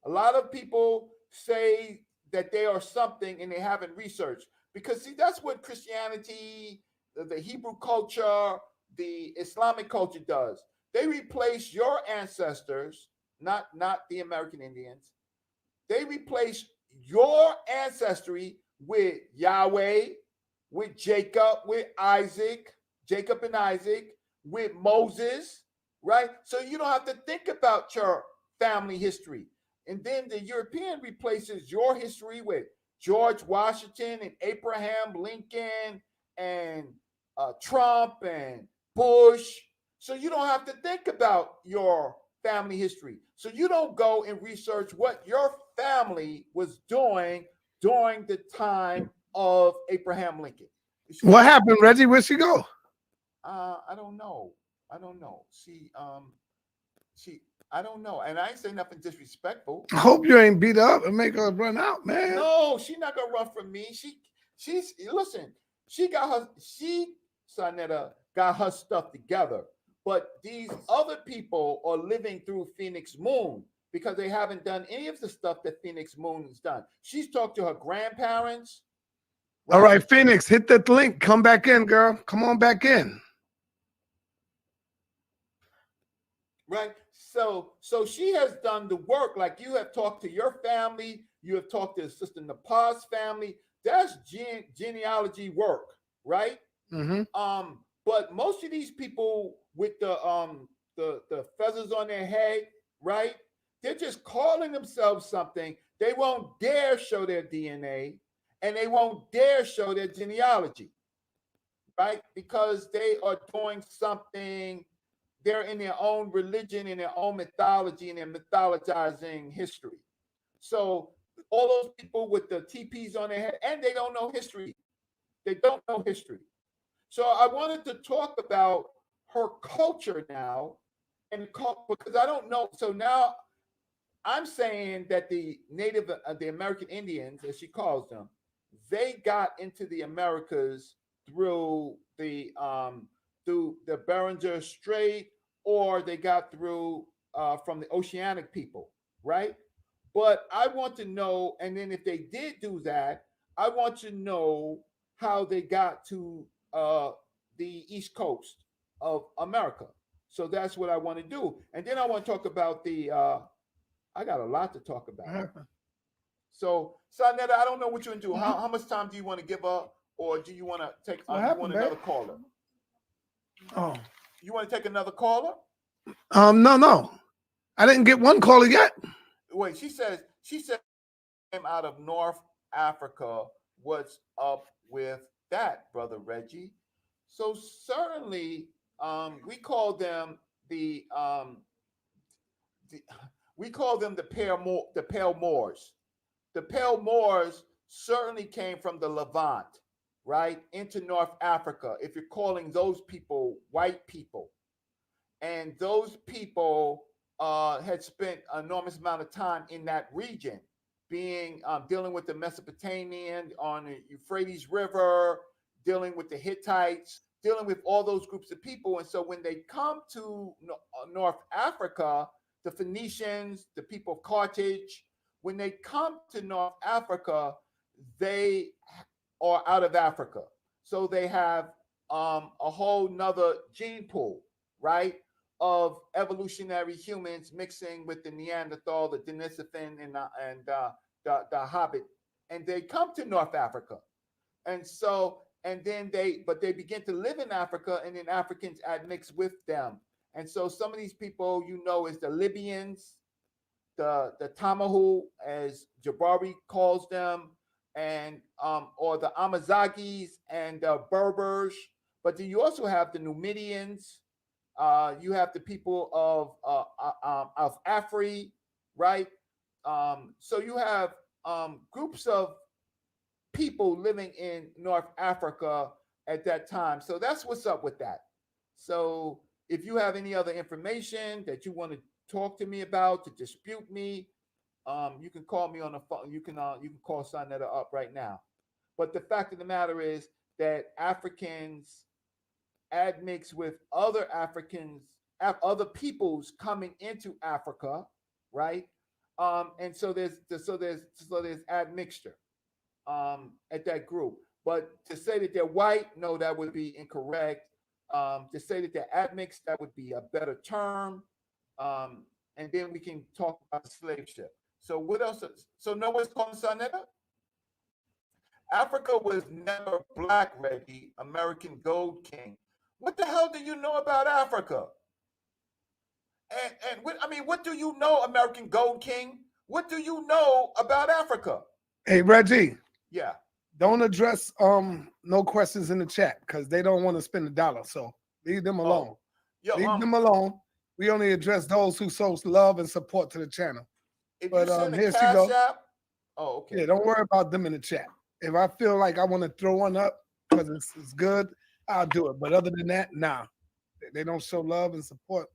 [SPEAKER 17] A lot of people say that they are something and they haven't researched, because see, that's what Christianity, the Hebrew culture, the Islamic culture does. They replace your ancestors, not the American Indians. They replace your ancestry with Yahweh, with Jacob, with Isaac, Jacob and Isaac, with Moses, right? So you don't have to think about your family history. And then the European replaces your history with George Washington and Abraham Lincoln and Trump and Bush. So you don't have to think about your family history. So you don't go and research what your family was doing during the time of Abraham Lincoln.
[SPEAKER 14] What happened, Reggie? Where'd she go?
[SPEAKER 17] I don't know. I don't know. And I ain't say nothing disrespectful.
[SPEAKER 14] I hope you ain't beat up and make her run out, man.
[SPEAKER 17] No, she's not gonna run from me. She's listen, Sonetta got her stuff together. But these other people are living through Phoenix Moon because they haven't done any of the stuff that Phoenix Moon has done. She's talked to her grandparents.
[SPEAKER 14] Right? All right, Phoenix, hit that link. Come back in, girl. Come on back in.
[SPEAKER 17] Right. So she has done the work. Like you have talked to your family, you have talked to Sister Napaz's family. That's genealogy work, right?
[SPEAKER 14] Mm-hmm.
[SPEAKER 17] But most of these people with the feathers on their head, right? They're just calling themselves something. They won't dare show their DNA, and they won't dare show their genealogy, right? Because they are doing something. They're in their own religion, in their own mythology, and they're mythologizing history. So all those people with the TPs on their head, and they don't know history. They don't know history. So I wanted to talk about her culture now, and because I don't know. So now I'm saying that the the American Indians, as she calls them, they got into the Americas through the Beringer Strait, or they got through from the oceanic people, right? But I want to know, and then if they did do that, I want to know how they got to the East Coast of America. So that's what I want to do, and then I want to talk about the. I got a lot to talk about. So, Sanetta, I don't know what you want to do. How much time do you want to give up, or do you want to take? You want another caller?
[SPEAKER 14] Oh,
[SPEAKER 17] you want to take another caller?
[SPEAKER 14] No. I didn't get one caller yet.
[SPEAKER 17] Wait, she said came out of North Africa. What's up with that, Brother Reggie? So certainly, we call them the Pale Moors. The Pale Moors certainly came from the Levant, right, into North Africa, if you're calling those people white people. And those people had spent an enormous amount of time in that region, dealing with the Mesopotamian on the Euphrates River, dealing with the Hittites, dealing with all those groups of people. And so when they come to North Africa, the Phoenicians, the people of Carthage, when they come to North Africa, they are out of Africa. So they have a whole nother gene pool, right, of evolutionary humans mixing with the Neanderthal, the Denisovan, and the Hobbit. And they come to North Africa. And so, but they begin to live in Africa, and then Africans admix with them. And so some of these people, is the Libyans, the Tamahu, as Jabari calls them, and or the Amazagis and the Berbers. But then you also have the Numidians. You have the people of Afri, right? So you have groups of people living in North Africa at that time. So that's what's up with that. So if you have any other information that you want to talk to me about, to dispute me, you can call me on the phone. You can call Sanetta up right now. But the fact of the matter is that Africans admix with other Africans, other peoples coming into Africa, right? And so there's admixture at that group. But to say that they're white, no, that would be incorrect. To say that they're admixed, that would be a better term. And then we can talk about the slave ship. So what else? So know what's called Sanetta? Africa was never black, Reggie, American Gold King. What the hell do you know about Africa? And what do you know, American Gold King? What do you know about Africa?
[SPEAKER 14] Hey, Reggie.
[SPEAKER 17] Yeah.
[SPEAKER 14] Don't address no questions in the chat because they don't want to spend $1. So leave them alone. Leave them alone. We only address those who show love and support to the channel.
[SPEAKER 17] If
[SPEAKER 14] but
[SPEAKER 17] you send
[SPEAKER 14] here
[SPEAKER 17] a
[SPEAKER 14] she
[SPEAKER 17] cash
[SPEAKER 14] goes.
[SPEAKER 17] app, oh, okay.
[SPEAKER 14] Yeah, don't worry about them in the chat. If I feel like I want to throw one up because it's good, I'll do it. But other than that, nah. They don't show love and support.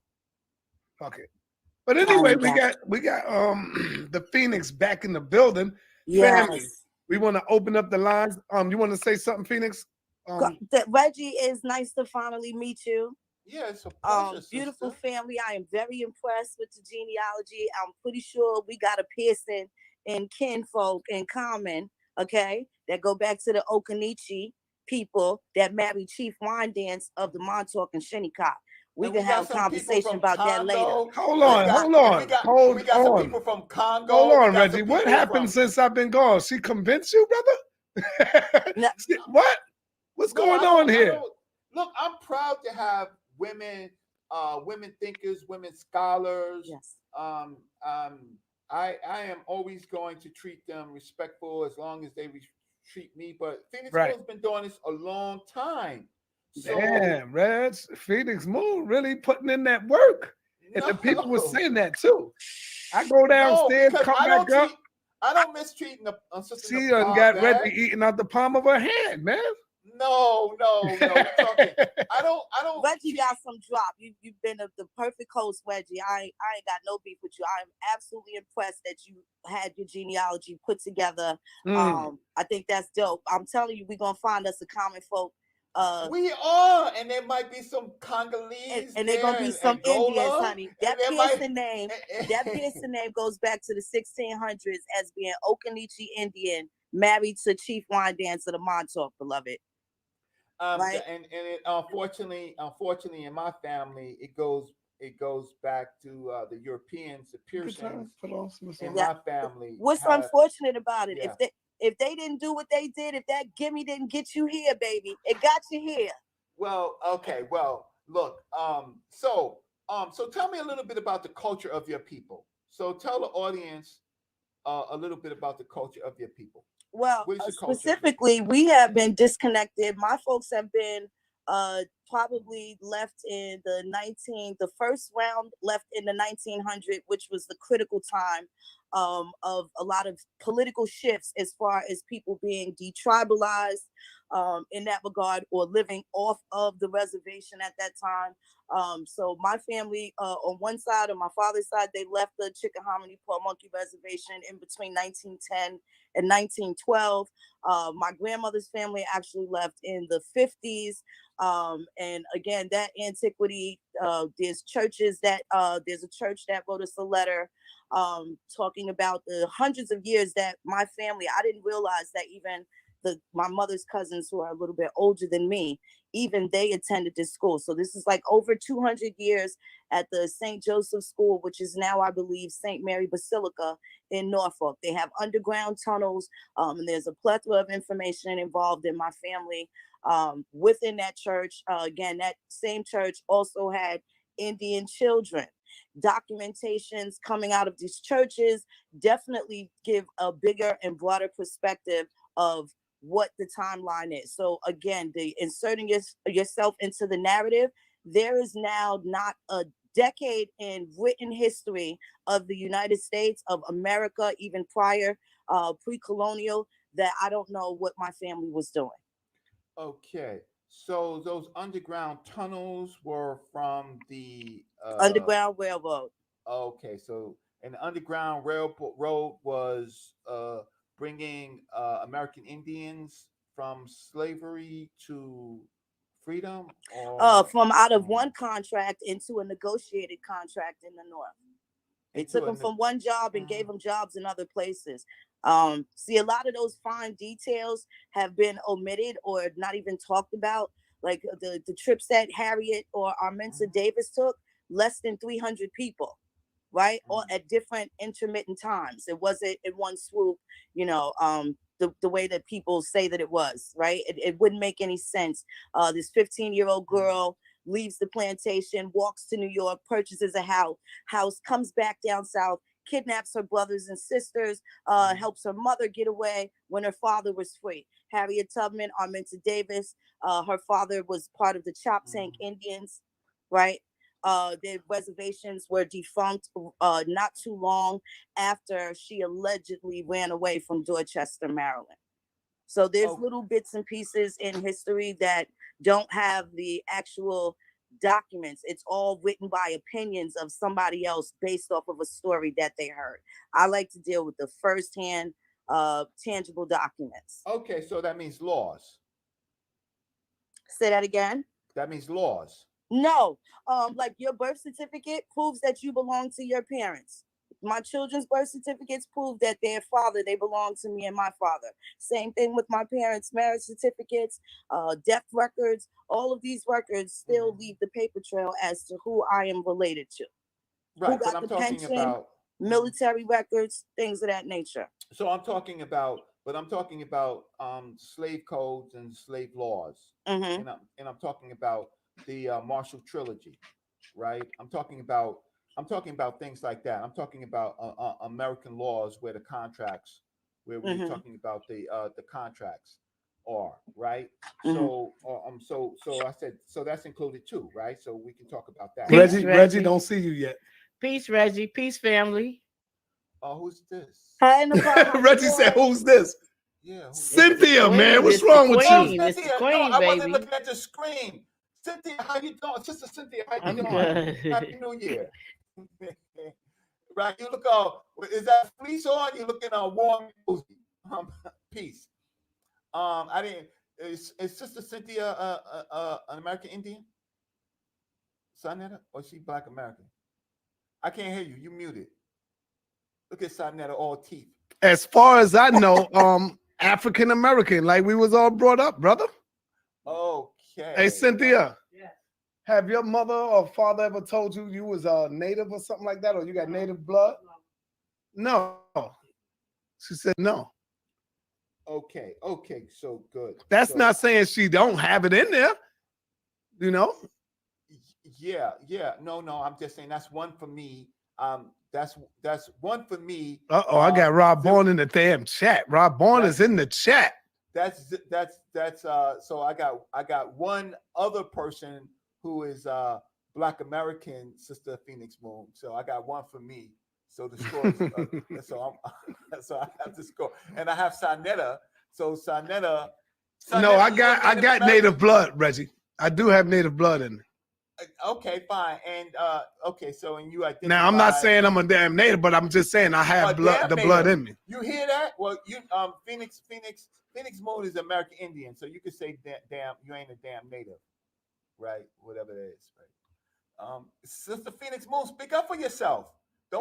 [SPEAKER 14] Fuck it. But anyway, we got the Phoenix back in the building.
[SPEAKER 15] Yes.
[SPEAKER 14] Family. We want to open up the lines. You want to say something, Phoenix?
[SPEAKER 15] Reggie, it's nice to finally meet you.
[SPEAKER 17] Yeah, it's a pleasure,
[SPEAKER 15] beautiful
[SPEAKER 17] sister.
[SPEAKER 15] family. I am very impressed with the genealogy. I'm pretty sure we got a piercing in kinfolk in common, okay, that go back to the Okanichi people that married Chief Wine Dance of the Montauk and Shinnecock. We can have a conversation about that later.
[SPEAKER 14] Hold on.
[SPEAKER 17] We got some people from Congo.
[SPEAKER 14] Hold on, Reggie. What happened since I've been gone? She convinced you, brother? What? What's going on here?
[SPEAKER 17] look, I'm proud to have women, women thinkers, women scholars.
[SPEAKER 15] Yes.
[SPEAKER 17] I am always going to treat them respectful as long as they treat me. But Phoenix
[SPEAKER 14] Right.
[SPEAKER 17] Moon's been doing this a long time. So
[SPEAKER 14] Damn, Reds, Phoenix Moon really putting in that work. And the people were saying that too. I go downstairs,
[SPEAKER 17] because
[SPEAKER 14] come back up.
[SPEAKER 17] I don't mistreat Sister
[SPEAKER 14] She done
[SPEAKER 17] Nepal
[SPEAKER 14] got
[SPEAKER 17] bad.
[SPEAKER 14] Reggie eating out the palm of her hand, man.
[SPEAKER 17] No. We're talking. I don't.
[SPEAKER 15] Reggie got some drop. You've been the perfect host, Reggie. I ain't got no beef with you. I'm absolutely impressed that you had your genealogy put together. I think that's dope. I'm telling you, we're gonna find us a common folk.
[SPEAKER 17] We are, and there might be some Congolese,
[SPEAKER 15] and they're gonna be some
[SPEAKER 17] Angola,
[SPEAKER 15] Indians, honey. That Pearson
[SPEAKER 17] might...
[SPEAKER 15] name goes back to the 1600s as being Okanichi Indian, married to Chief Wine Dancer, the Montauk, beloved.
[SPEAKER 17] Right? And it, unfortunately, in my family, it goes back to the Europeans, the Pearsons. In my family,
[SPEAKER 15] what's unfortunate about it? If they didn't do what they did, if that gimme didn't get you here, baby, it got you here.
[SPEAKER 17] Well, okay. Well, look. So tell me a little bit about the culture of your people. So tell the audience a little bit about the culture of your people.
[SPEAKER 15] Well, specifically, we have been disconnected. My folks have been probably left in the first round left in the 1900, which was the critical time of a lot of political shifts as far as people being detribalized in that regard, or living off of the reservation at that time. So my family on one side, on my father's side, they left the Chickahominy Pamunkey Reservation in between 1910 and 1912. My grandmother's family actually left in the 50s. And again, that antiquity, there's churches that there's a church that wrote us a letter talking about the hundreds of years that my family, I didn't realize that even my mother's cousins, who are a little bit older than me, even they attended this school. So this is like over 200 years at the St. Joseph School, which is now, I believe, St. Mary Basilica in Norfolk. They have underground tunnels, and there's a plethora of information involved in my family within that church. Again, that same church also had Indian children. Documentations coming out of these churches definitely give a bigger and broader perspective of what the timeline is. So again, the inserting yourself into the narrative, there is now not a decade in written history of the United States, of America, even prior, pre-colonial, that I don't know what my family was doing.
[SPEAKER 17] Okay, so those underground tunnels were from the
[SPEAKER 15] Underground Railroad.
[SPEAKER 17] Okay, so an Underground Railroad was bringing American Indians from slavery to freedom, or
[SPEAKER 15] from out of one contract into a negotiated contract in the North. They took them from one job and gave them jobs in other places. See, a lot of those fine details have been omitted or not even talked about. Like the trips that Harriet or Arminta Davis took, less than 300 people, right? Or at different intermittent times. It wasn't in one swoop, you know, the way that people say that it was, right? It wouldn't make any sense. This 15-year-old girl leaves the plantation, walks to New York, purchases a house, comes back down south, kidnaps her brothers and sisters, helps her mother get away when her father was free. Harriet Tubman, Arminta Davis, her father was part of the Chop Tank Indians, right? Their reservations were defunct not too long after she allegedly ran away from Dorchester, Maryland. So there's little bits and pieces in history that don't have the actual documents. It's all written by opinions of somebody else based off of a story that they heard. I like to deal with the firsthand tangible documents.
[SPEAKER 17] Okay, so that means laws.
[SPEAKER 15] Say that again.
[SPEAKER 17] That means laws.
[SPEAKER 15] No, like your birth certificate proves that you belong to your parents. My children's birth certificates prove that their father, they belong to me and my father. Same thing with my parents' marriage certificates, death records. All of these records still leave the paper trail as to who I am related to.
[SPEAKER 17] Right,
[SPEAKER 15] who got
[SPEAKER 17] but I'm
[SPEAKER 15] the
[SPEAKER 17] talking
[SPEAKER 15] pension,
[SPEAKER 17] about
[SPEAKER 15] military records, things of that nature.
[SPEAKER 17] So I'm talking about but I'm talking about slave codes and slave laws,
[SPEAKER 15] Mm-hmm.
[SPEAKER 17] and I'm talking about the Marshall Trilogy, right? I'm talking about things like that. I'm talking about American laws where the contracts, where we're
[SPEAKER 15] Mm-hmm.
[SPEAKER 17] talking about the contracts are right.
[SPEAKER 15] Mm-hmm.
[SPEAKER 17] So I said so that's included too, right? So we can talk about that.
[SPEAKER 14] Reggie,
[SPEAKER 17] Right?
[SPEAKER 14] Reggie don't see you yet.
[SPEAKER 18] Peace, Reggie. Peace, family.
[SPEAKER 17] Oh, who's this?
[SPEAKER 15] Hi, Nepal. How you
[SPEAKER 14] Reggie said,
[SPEAKER 15] doing?
[SPEAKER 14] "Who's this?"
[SPEAKER 17] Yeah,
[SPEAKER 14] Cynthia, man. What's
[SPEAKER 18] It's the
[SPEAKER 14] wrong with
[SPEAKER 17] Oh,
[SPEAKER 14] you?
[SPEAKER 18] queen. It's the
[SPEAKER 17] Cynthia. No,
[SPEAKER 18] queen,
[SPEAKER 17] I wasn't
[SPEAKER 18] baby.
[SPEAKER 17] looking at the screen. Cynthia, how you doing? Sister Cynthia, how you
[SPEAKER 18] I'm
[SPEAKER 17] doing? Happy
[SPEAKER 18] good.
[SPEAKER 17] New Year. Right, you look all. Is that fleece on? You looking all warm and cozy. Peace. I didn't. Is Sister Cynthia an American Indian? Sonetta, or is she Black American? I can't hear you. You muted. Look at Sonetta, all teeth.
[SPEAKER 14] As far as I know, African American, like we was all brought up, brother.
[SPEAKER 17] Okay.
[SPEAKER 14] Hey, Cynthia. Have your mother or father ever told you you was a native or something like that, or you got native blood? No. She said no.
[SPEAKER 17] Okay. Okay. So good.
[SPEAKER 14] That's
[SPEAKER 17] So,
[SPEAKER 14] not saying she don't have it in there. You know?
[SPEAKER 17] Yeah. Yeah. No. No. I'm just saying that's one for me. That's one for me.
[SPEAKER 14] Uh-oh, I got Rob Bourne in the damn chat. Rob Bourne is in the chat.
[SPEAKER 17] That's so I got one other person who is Black American, Sister Phoenix Moon. So I got one for me. So the score is, so I have to score, and I have Sonetta. So Sonetta.
[SPEAKER 14] No, I got native blood, Reggie. I do have native blood in me.
[SPEAKER 17] Okay, fine, and okay. So and you identify.
[SPEAKER 14] Now I'm not saying I'm a damn native, but I'm just saying I have the blood in me.
[SPEAKER 17] You hear that? Well, you Phoenix Moon is American Indian, so you could say damn, you ain't a damn native, right? Whatever that is, right? Sister Phoenix Moon, speak up for yourself.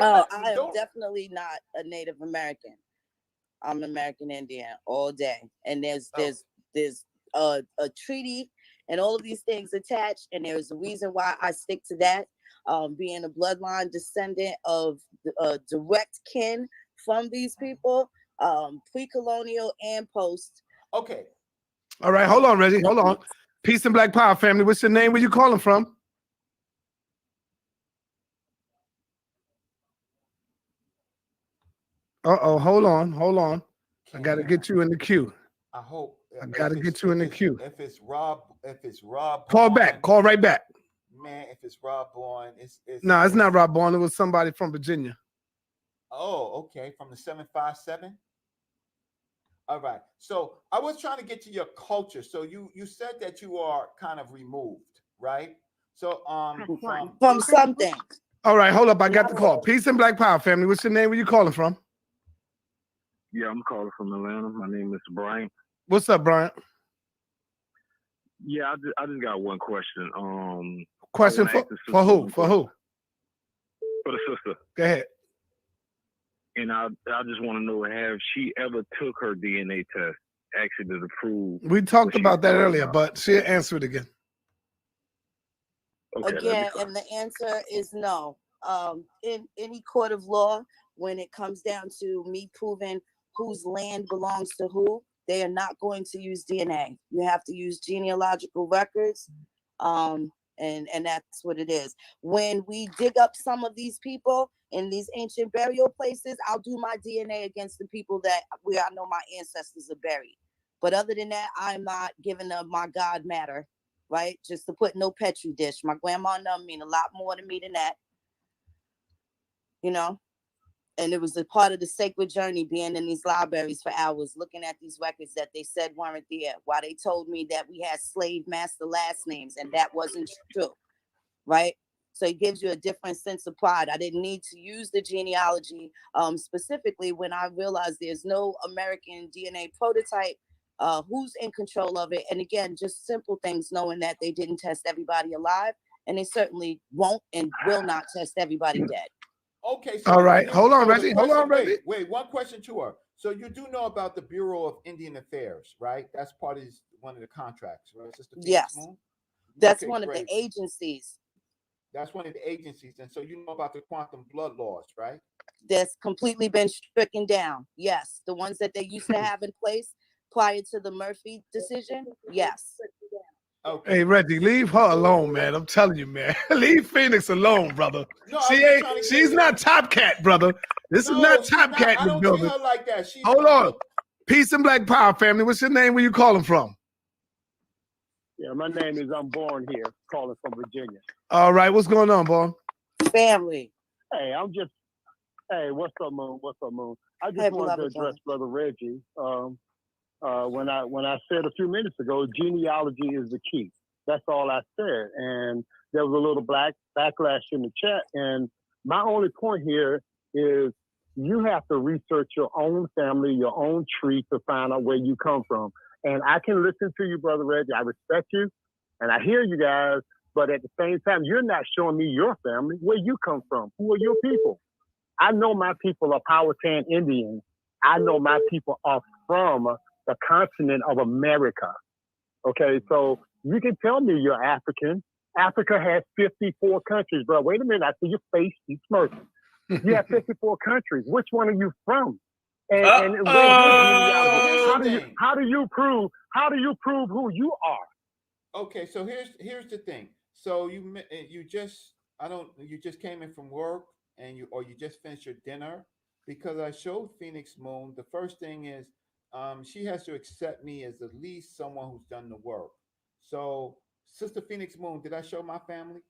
[SPEAKER 15] I am definitely not a Native American. I'm American Indian all day, and there's a treaty and all of these things attached, and there's a reason why I stick to that. Being a bloodline descendant of direct kin from these people, pre-colonial and post.
[SPEAKER 17] Okay.
[SPEAKER 14] All right, hold on, Reggie. Hold on. Peace and Black Power family. What's your name? Where you calling from? Uh-oh, hold on. I gotta get you in the queue.
[SPEAKER 17] I hope.
[SPEAKER 14] I gotta get you in the queue.
[SPEAKER 17] If it's Rob.
[SPEAKER 14] Call back. Call right back.
[SPEAKER 17] Man, if it's Rob Bourne, it's
[SPEAKER 14] No, it's not Rob Bourne. It was somebody from Virginia.
[SPEAKER 17] Oh, okay. From the 757. All right. So I was trying to get to your culture. So you said that you are kind of removed, right? So
[SPEAKER 15] from something.
[SPEAKER 14] All right, hold up. I got the call. Peace and Black Power family. What's your name? Where you calling from?
[SPEAKER 19] Yeah, I'm calling from Atlanta. My name is Brian.
[SPEAKER 14] What's up, Brian?
[SPEAKER 19] Yeah, I just got one question.
[SPEAKER 14] Question for who? For who?
[SPEAKER 19] For the sister.
[SPEAKER 14] Go ahead.
[SPEAKER 19] And I just want to know, have she ever took her DNA test actually to prove?
[SPEAKER 14] We talked about that earlier, but she'll answer it again.
[SPEAKER 19] Okay,
[SPEAKER 15] Again, and the answer is no. In any court of law, when it comes down to me proving whose land belongs to who, they are not going to use DNA. You have to use genealogical records, and that's what it is. When we dig up some of these people in these ancient burial places, I'll do my DNA against the people where I know my ancestors are buried. But other than that, I'm not giving them my God matter, right? Just to put no petri dish. My grandma and them mean a lot more to me than that, you know? And it was a part of the sacred journey, being in these libraries for hours, looking at these records that they said weren't there, while they told me that we had slave master last names, and that wasn't true, right? So it gives you a different sense of pride. I didn't need to use the genealogy specifically when I realized there's no American DNA prototype. Who's in control of it? And again, just simple things, knowing that they didn't test everybody alive, and they certainly won't and will not test everybody dead.
[SPEAKER 17] Okay. So
[SPEAKER 14] all right. Hold on, Reggie. Hold on, Reggie.
[SPEAKER 17] Wait, one question to her. So you do know about the Bureau of Indian Affairs, right? That's part of one of the contracts, right?
[SPEAKER 15] Yes. That's one of the agencies.
[SPEAKER 17] That's one of the agencies. And so you know about the quantum blood laws, right?
[SPEAKER 15] That's completely been stricken down. Yes. The ones that they used to have in place prior to the Murphy decision. Yes.
[SPEAKER 17] Okay.
[SPEAKER 14] Hey Reggie, leave her alone, man. I'm telling you, man. Leave Phoenix alone, brother.
[SPEAKER 17] No,
[SPEAKER 14] She's not Top Cat, brother. This is not Top Cat in the building.
[SPEAKER 17] I don't see her like that.
[SPEAKER 14] Hold on. Peace and Black Power, family. What's your name? Where you calling from?
[SPEAKER 20] Yeah, my name is I'm Born here, calling from Virginia.
[SPEAKER 14] All right, what's going on, boy?
[SPEAKER 15] Family.
[SPEAKER 20] Hey, what's up, Moon? What's up, Moon? I just
[SPEAKER 15] Hey,
[SPEAKER 20] wanted to
[SPEAKER 15] beloved
[SPEAKER 20] address Brother Reggie. When I said a few minutes ago, genealogy is the key. That's all I said. And there was a little backlash in the chat. And my only point here is you have to research your own family, your own tree to find out where you come from. And I can listen to you, Brother Reggie. I respect you and I hear you guys. But at the same time, you're not showing me your family, where you come from. Who are your people? I know my people are Powhatan Indians. I know my people are from the continent of America. Okay, so you can tell me you're African. Africa has 54 countries, bro. Wait a minute, I see your face, you smirking. You have 54 countries. Which one are you from? And how do you prove who you are?
[SPEAKER 17] Okay, so here's the thing. So you just came in from work and you just finished your dinner, because I showed Phoenix Moon. The first thing is she has to accept me as at least someone who's done the work. So, Sister Phoenix Moon, did I show my family?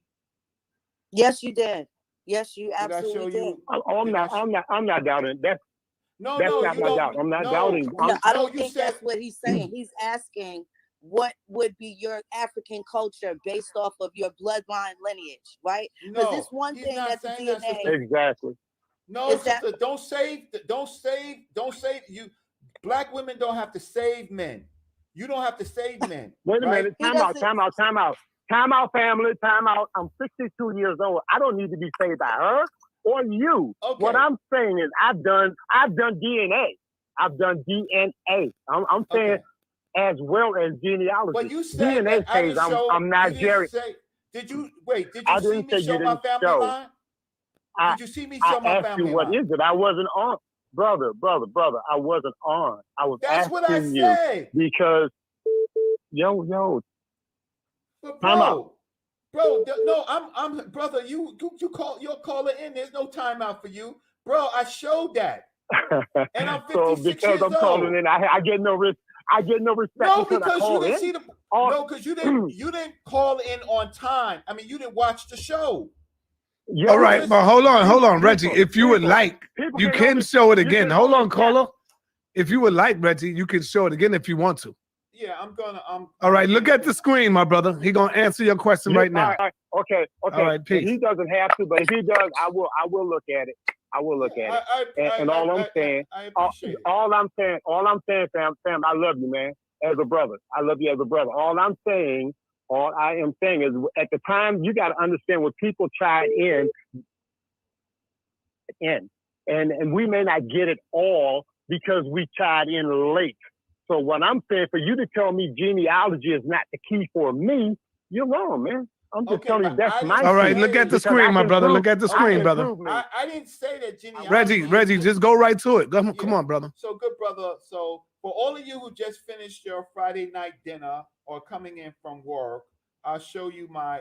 [SPEAKER 15] Yes, you did. Yes, you absolutely did.
[SPEAKER 20] I'm not doubting that.
[SPEAKER 17] No,
[SPEAKER 20] that's not my doubt. I'm not doubting.
[SPEAKER 15] I don't think that's what he's saying. He's asking what would be your African culture based off of your bloodline lineage, right? Because this one thing that the DNA
[SPEAKER 20] exactly.
[SPEAKER 17] No, sister, don't save. You black women don't have to save men. You don't have to save men.
[SPEAKER 20] Wait a minute. Time out, family. Time out. I'm 62 years old. I don't need to be saved by her or you.
[SPEAKER 17] Okay.
[SPEAKER 20] What I'm saying is I've done DNA. I've done DNA. I'm saying as well as genealogy.
[SPEAKER 17] But you said
[SPEAKER 20] DNA
[SPEAKER 17] that I
[SPEAKER 20] says
[SPEAKER 17] didn't show,
[SPEAKER 20] I'm Nigerian.
[SPEAKER 17] Did you see me show my family line? Did you see me show my family line?
[SPEAKER 20] I asked you what is it. I wasn't on. Brother, I wasn't on. I was
[SPEAKER 17] That's
[SPEAKER 20] asking
[SPEAKER 17] what I
[SPEAKER 20] you
[SPEAKER 17] said.
[SPEAKER 20] because yo.
[SPEAKER 17] But
[SPEAKER 20] time out.
[SPEAKER 17] Bro, no, I'm brother. You call your caller in. There's no timeout for you, bro. I showed that, and I'm 56
[SPEAKER 20] so because
[SPEAKER 17] years
[SPEAKER 20] I'm calling in, I get no risk. I get no respect.
[SPEAKER 17] No, because you didn't see the.
[SPEAKER 20] Oh.
[SPEAKER 17] No, because you didn't call in on time. I mean, you didn't watch the show.
[SPEAKER 14] All right, but hold on, Reggie. If you would like, you can show it again. Hold on, caller. If you would like, Reggie, you can show it again if you want to.
[SPEAKER 17] Yeah,
[SPEAKER 14] All right, look at the screen, my brother. He gonna answer your question right now.
[SPEAKER 20] All right. Okay.
[SPEAKER 14] All right, peace.
[SPEAKER 20] He doesn't have to, but if he does, I will look at it. I will look at it. And all I'm saying, fam, I love you, man, as a brother. I love you as a brother. All I am saying is at the time, you got to understand what people tried in. And we may not get it all because we tried in late. So what I'm saying, for you to tell me genealogy is not the key for me, you're wrong, man. I'm just telling you that's my.
[SPEAKER 14] All right, look at the screen, my brother. Look at the screen, brother.
[SPEAKER 17] I didn't say that genealogy.
[SPEAKER 14] Reggie, just go right to it. Come on, brother.
[SPEAKER 17] So good, brother. So for all of you who just finished your Friday night dinner or coming in from work, I'll show you my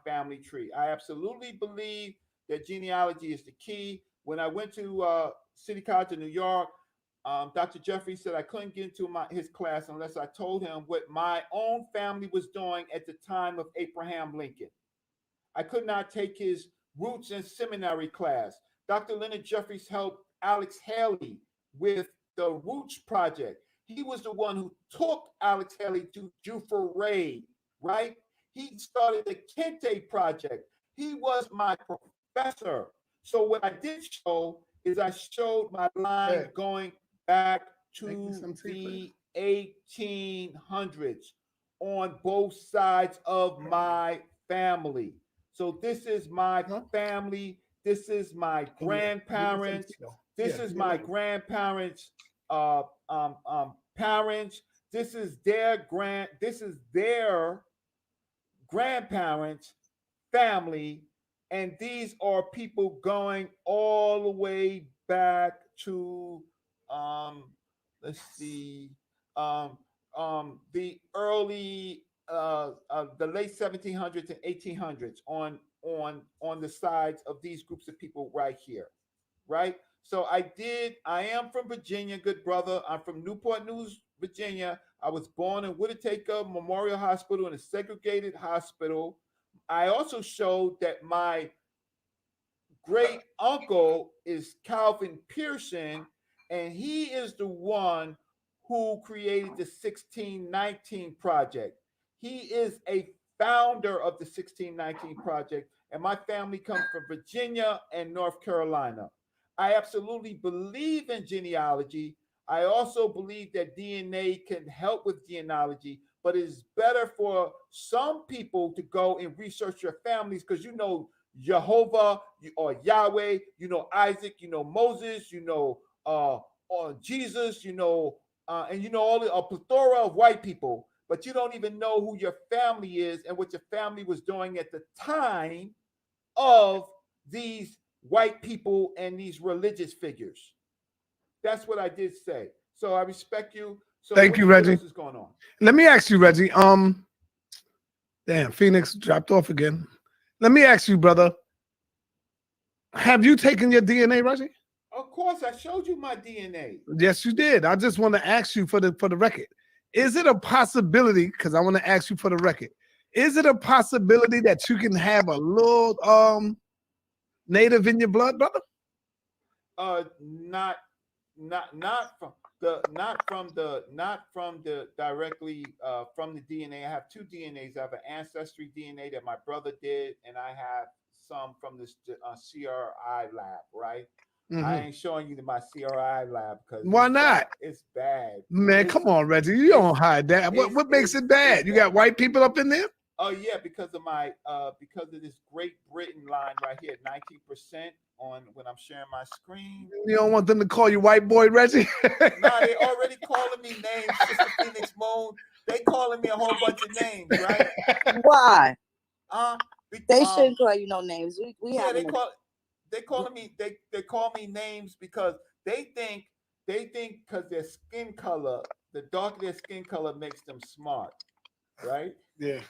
[SPEAKER 17] family tree. I absolutely believe that genealogy is the key. When I went to City College of New York, Dr. Jeffrey said I couldn't get into his class unless I told him what my own family was doing at the time of Abraham Lincoln. I could not take his Roots and Seminary class. Dr. Leonard Jeffries helped Alex Haley with the Roots Project. He was the one who took Alex Haley to Jufa, right? He started the Kente Project. He was my professor. So what I did show is I showed my line going back to the 1800s on both sides of my family. So this is my family. This is my grandparents. This is my grandparents' parents. This is their grandparents' family, and these are people going all the way back to let's see, the early the late 1700s and 1800s on the sides of these groups of people right here, right? So I am from Virginia, good brother. I'm from Newport News, Virginia. I was born in Whitaker Memorial Hospital in a segregated hospital. I also showed that my great uncle is Calvin Pearson, and he is the one who created the 1619 Project. He is a founder of the 1619 Project, and my family comes from Virginia and North Carolina. I absolutely believe in genealogy. I also believe that DNA can help with genealogy, but it's better for some people to go and research your families because you know Jehovah or Yahweh, you know Isaac, you know Moses, you know Jesus, you know, and you know all a plethora of white people, but you don't even know who your family is and what your family was doing at the time of these white people and these religious figures. That's what I did say. So I respect you. So
[SPEAKER 14] Thank you,
[SPEAKER 17] what
[SPEAKER 14] Reggie.
[SPEAKER 17] else is going on?
[SPEAKER 14] Let me ask you, Reggie. Damn, Phoenix dropped off again. Let me ask you, brother. Have you taken your DNA, Reggie?
[SPEAKER 17] Of course, I showed you my DNA.
[SPEAKER 14] Yes, you did. I just want to ask you for the record. Is it a possibility? Because I want to ask you for the record. Is it a possibility that you can have a little native in your blood, brother?
[SPEAKER 17] Not from the directly from the DNA. I have two DNAs. I have an ancestry DNA that my brother did, and I have some from this CRI lab. Right. I ain't showing you my CRI lab because
[SPEAKER 14] why not?
[SPEAKER 17] It's bad.
[SPEAKER 14] Man, come on, Reggie. You don't hide that. What makes it bad? You got white people up in there?
[SPEAKER 17] Oh yeah, because of this Great Britain line right here, 19% on when I'm sharing my screen.
[SPEAKER 14] You don't want them to call you white boy, Reggie?
[SPEAKER 17] Nah, they already calling me names, Sister Phoenix Moon. They calling me a whole bunch of names, right?
[SPEAKER 15] Why? They shouldn't call you no names.
[SPEAKER 17] They calling me they call me names because they think because their skin color, the darker their skin color makes them smart, right?
[SPEAKER 14] Yeah.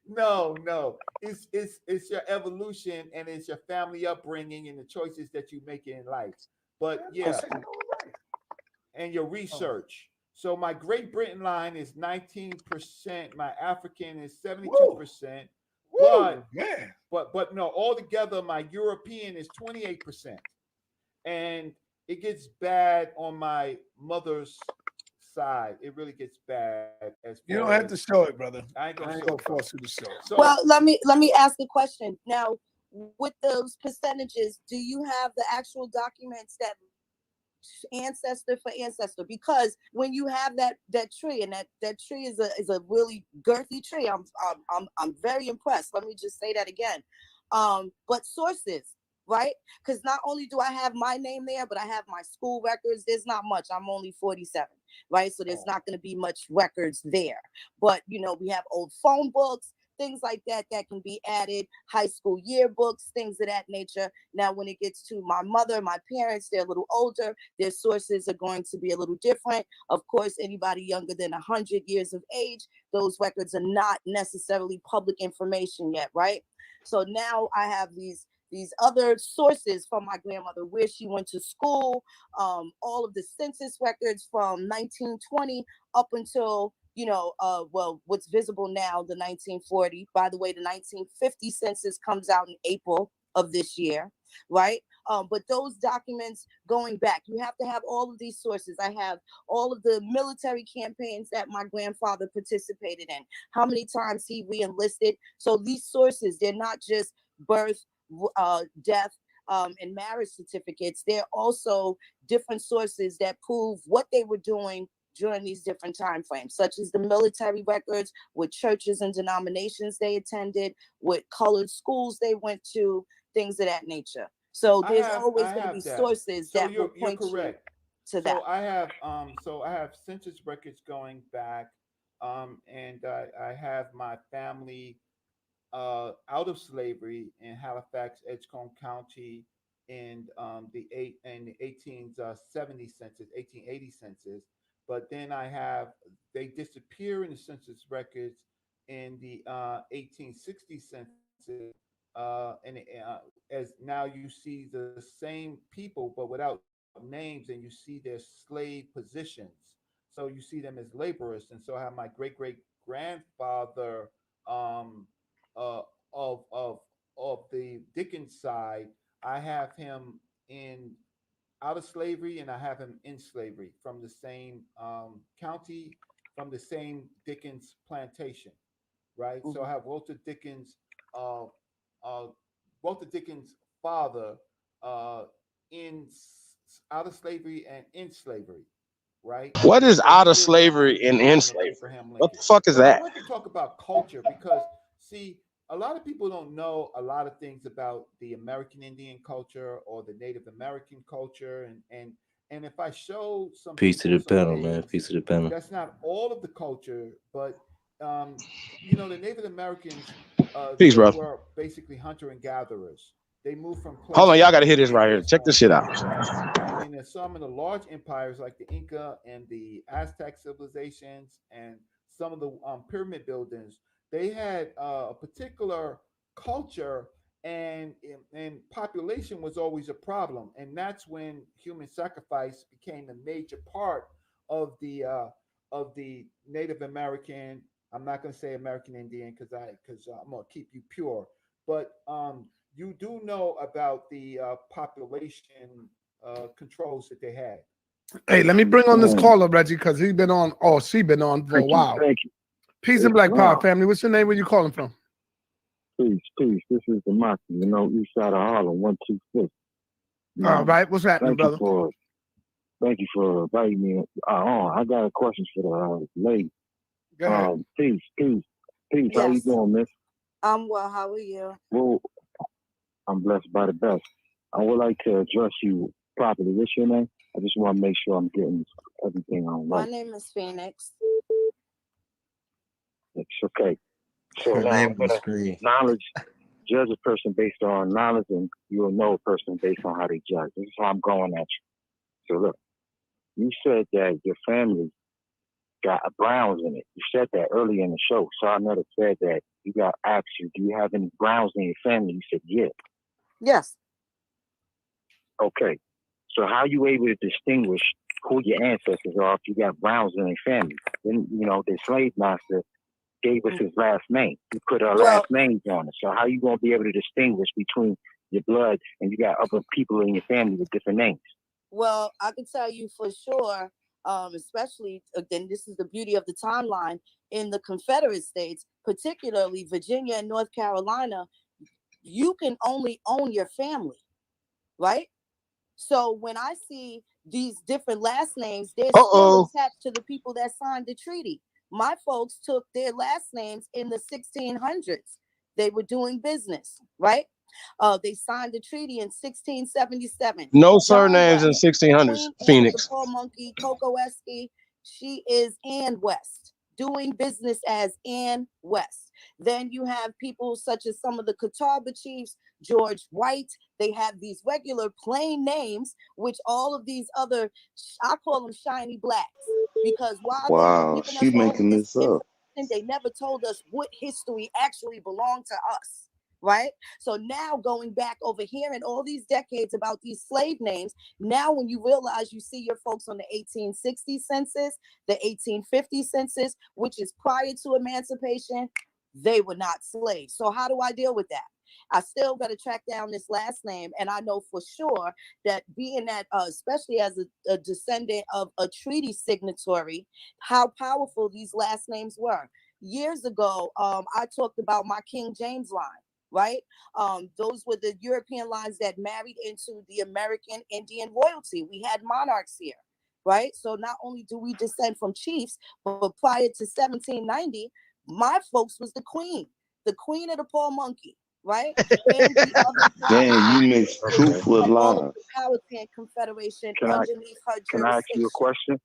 [SPEAKER 17] No. It's your evolution and it's your family upbringing and the choices that you make in life. But yeah, and your research. So my Great Britain line is 19%. My African is 72%. But no, altogether my European is 28%. And it gets bad on my mother's side. It really gets bad as
[SPEAKER 14] You don't have to show it, brother.
[SPEAKER 17] I ain't gonna
[SPEAKER 14] force you to show it.
[SPEAKER 17] So,
[SPEAKER 15] Well, let me ask a question. Now, with those percentages, do you have the actual documents that ancestor for ancestor? Because when you have that tree, and that tree is a really girthy tree, I'm very impressed. Let me just say that again. But sources, right? Because not only do I have my name there, but I have my school records. There's not much. I'm only 47, right? So there's not going to be much records there. But you know, we have old phone books, things like that can be added, high school yearbooks, things of that nature. Now, when it gets to my mother, my parents, they're a little older. Their sources are going to be a little different. Of course, anybody younger than 100 years of age, those records are not necessarily public information yet, right? So now I have these other sources from my grandmother, where she went to school, all of the census records from 1920 up until, what's visible now, the 1940. By the way, the 1950 census comes out in April of this year, right? But those documents going back, you have to have all of these sources. I have all of the military campaigns that my grandfather participated in, how many times he re-enlisted. So these sources, they're not just birth, death, and marriage certificates. They're also different sources that prove what they were doing during these different time frames, such as the military records, with churches and denominations they attended, with colored schools they went to, things of that nature. So there's always going to be sources that will point you to that.
[SPEAKER 17] So I have census records going back, and I have my family out of slavery in Halifax, Edgecombe County in the 1870 census, 1880 census. But then they disappear in the census records in the 1860 census, as now you see the same people but without names, and you see their slave positions. So you see them as laborers. And so I have my great great grandfather um, uh, of of of the Dickens side. I have him in out of slavery, and I have him in slavery from the same county, from the same Dickens plantation, right? So I have uh, uh, Walter Dickens' father uh, in out of slavery and in slavery, right?
[SPEAKER 8] What is
[SPEAKER 17] So
[SPEAKER 8] out
[SPEAKER 17] he
[SPEAKER 8] of
[SPEAKER 17] lived
[SPEAKER 8] slavery
[SPEAKER 17] around the
[SPEAKER 8] and in
[SPEAKER 17] time of
[SPEAKER 8] slavery?
[SPEAKER 17] Abraham
[SPEAKER 8] What
[SPEAKER 17] Lincoln.
[SPEAKER 8] the fuck is
[SPEAKER 17] Well, I
[SPEAKER 8] that?
[SPEAKER 17] want to talk about culture because, see, a lot of people don't know a lot of things about the American Indian culture or the Native American culture, and if I show some
[SPEAKER 19] Peace to
[SPEAKER 17] people
[SPEAKER 19] the
[SPEAKER 17] some
[SPEAKER 19] panel, man.
[SPEAKER 17] things,
[SPEAKER 19] Peace to the panel.
[SPEAKER 17] that's not all of the culture, but um, the Native Americans,
[SPEAKER 8] Peace,
[SPEAKER 17] they
[SPEAKER 8] bro.
[SPEAKER 17] were basically hunter and gatherers. They moved from
[SPEAKER 8] Hold
[SPEAKER 17] place
[SPEAKER 8] on,
[SPEAKER 17] to
[SPEAKER 8] y'all gotta hear
[SPEAKER 17] place
[SPEAKER 8] this right here.
[SPEAKER 17] based
[SPEAKER 8] Check this
[SPEAKER 17] on
[SPEAKER 8] shit out.
[SPEAKER 17] geography. I mean, there's some of the large empires like the Inca and the Aztec civilizations and some of the pyramid buildings. They had a particular culture, and population was always a problem, and that's when human sacrifice became a major part of the Native American. I'm not going to say American Indian because I'm going to keep you pure, but you do know about the population controls that they had.
[SPEAKER 14] Hey, let me bring on this caller, Reggie, because he's been on, or she been on for a while.
[SPEAKER 20] Thank you.
[SPEAKER 14] Peace and Black Power family. What's your name? Where you calling from?
[SPEAKER 20] Peace. This is the Maki, east side of Harlem, 126.
[SPEAKER 14] All right, what's happening, brother?
[SPEAKER 20] Thank you for inviting me on. I got a question for the lady.
[SPEAKER 14] Go ahead.
[SPEAKER 20] Peace.
[SPEAKER 15] Yes.
[SPEAKER 20] How you doing, miss?
[SPEAKER 15] I'm well. How are you?
[SPEAKER 20] Well, I'm blessed by the best. I would like to address you properly. What's your name? I just want to make sure I'm getting everything on right.
[SPEAKER 15] My name is Phoenix.
[SPEAKER 20] It's okay. So
[SPEAKER 19] Her
[SPEAKER 20] now
[SPEAKER 19] name
[SPEAKER 20] I'm
[SPEAKER 19] on the
[SPEAKER 20] gonna
[SPEAKER 19] screen.
[SPEAKER 20] judge a person based on knowledge, and you'll know a person based on how they judge. This is how I'm going at you. So look, you said that your family got Browns in it. You said that earlier in the show. So I never said that. You got asked you, do you have any Browns in your family? You said yeah.
[SPEAKER 15] Yes.
[SPEAKER 20] Okay. So how are you able to distinguish who your ancestors are if you got Browns in your family? Then the slave master gave us his last name. He put our last names on it. So how you gonna be able to distinguish between your blood and you got other people in your family with different names?
[SPEAKER 15] Well, I can tell you for sure, especially, then this is the beauty of the timeline in the Confederate States, particularly Virginia and North Carolina, you can only own your family, right? So when I see these different last names, they're still attached to the people that signed the treaty. My folks took their last names in the 1600s. They were doing business, right? They signed the treaty in 1677.
[SPEAKER 8] No surnames in 1600s.
[SPEAKER 15] Queen
[SPEAKER 8] Phoenix.
[SPEAKER 15] the Paul Monkey, Coco Esky, she is Ann West, doing business as Ann West. Then you have people such as some of the Catawba chiefs, George White. They have these regular plain names, which all of these other, I call them shiny blacks, because while they were giving us all of this information, they never told us what history actually belonged to us. Right? So now going back over here in all these decades about these slave names, now when you realize you see your folks on the 1860 census, the 1850 census, which is prior to emancipation, they were not slaves. So how do I deal with that? I still got to track down this last name. And I know for sure that being that, especially as a descendant of a treaty signatory, how powerful these last names were. Years ago, I talked about my King James line. Right? Those were the European lines that married into the American Indian royalty. We had monarchs here, right? So not only do we descend from chiefs, but prior to 1790, my folks was the queen of the Paul Monkey, right? And the other
[SPEAKER 20] Damn, you mixed truth with
[SPEAKER 15] all of
[SPEAKER 20] lies.
[SPEAKER 15] the Powhatan Confederation
[SPEAKER 20] Can I ask you a question?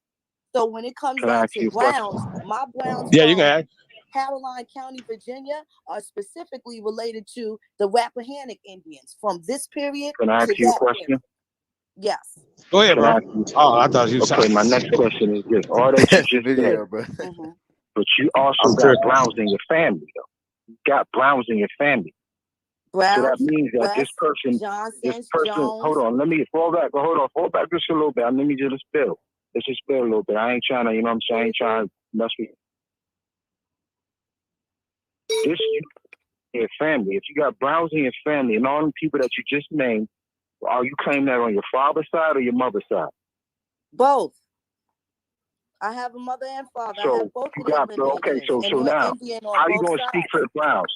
[SPEAKER 15] So when it comes
[SPEAKER 20] Can I
[SPEAKER 15] down
[SPEAKER 20] ask
[SPEAKER 15] to
[SPEAKER 20] you a question?
[SPEAKER 15] Browns, my Browns
[SPEAKER 8] Yeah, you can ask.
[SPEAKER 15] Caroline County, Virginia, are specifically related to the Rappahannock Indians from this period
[SPEAKER 19] Can I
[SPEAKER 15] to
[SPEAKER 19] ask you a
[SPEAKER 15] that
[SPEAKER 19] question?
[SPEAKER 15] period. Yes.
[SPEAKER 8] Go ahead,
[SPEAKER 19] Can I
[SPEAKER 8] bro.
[SPEAKER 19] ask you?
[SPEAKER 8] Oh, I thought you.
[SPEAKER 19] Okay, my next question is this: all that you That's the just said, video, bro. but you also
[SPEAKER 8] I'm
[SPEAKER 19] got
[SPEAKER 8] tripping.
[SPEAKER 19] Browns in your family, though. You got Browns in your family. So that
[SPEAKER 15] Browns,
[SPEAKER 19] means that this
[SPEAKER 15] West,
[SPEAKER 19] person,
[SPEAKER 15] Johnsons,
[SPEAKER 19] hold
[SPEAKER 15] Jones.
[SPEAKER 19] on, let me fall back just a little bit. Let me just spill. Let's just spill a little bit. I ain't trying to, you know what I'm saying? I ain't trying to mess with this in your family. If you got Browns in your family and all the people that you just named, are you claiming that on your father's side or your mother's side?
[SPEAKER 15] Both. I have a mother and father. I
[SPEAKER 19] So
[SPEAKER 15] have both
[SPEAKER 19] you
[SPEAKER 15] of them
[SPEAKER 19] got, okay,
[SPEAKER 15] lineages,
[SPEAKER 19] so
[SPEAKER 15] and they're
[SPEAKER 19] now,
[SPEAKER 15] Indian on
[SPEAKER 19] how you
[SPEAKER 15] both
[SPEAKER 19] going to speak
[SPEAKER 15] sides.
[SPEAKER 19] for the Browns?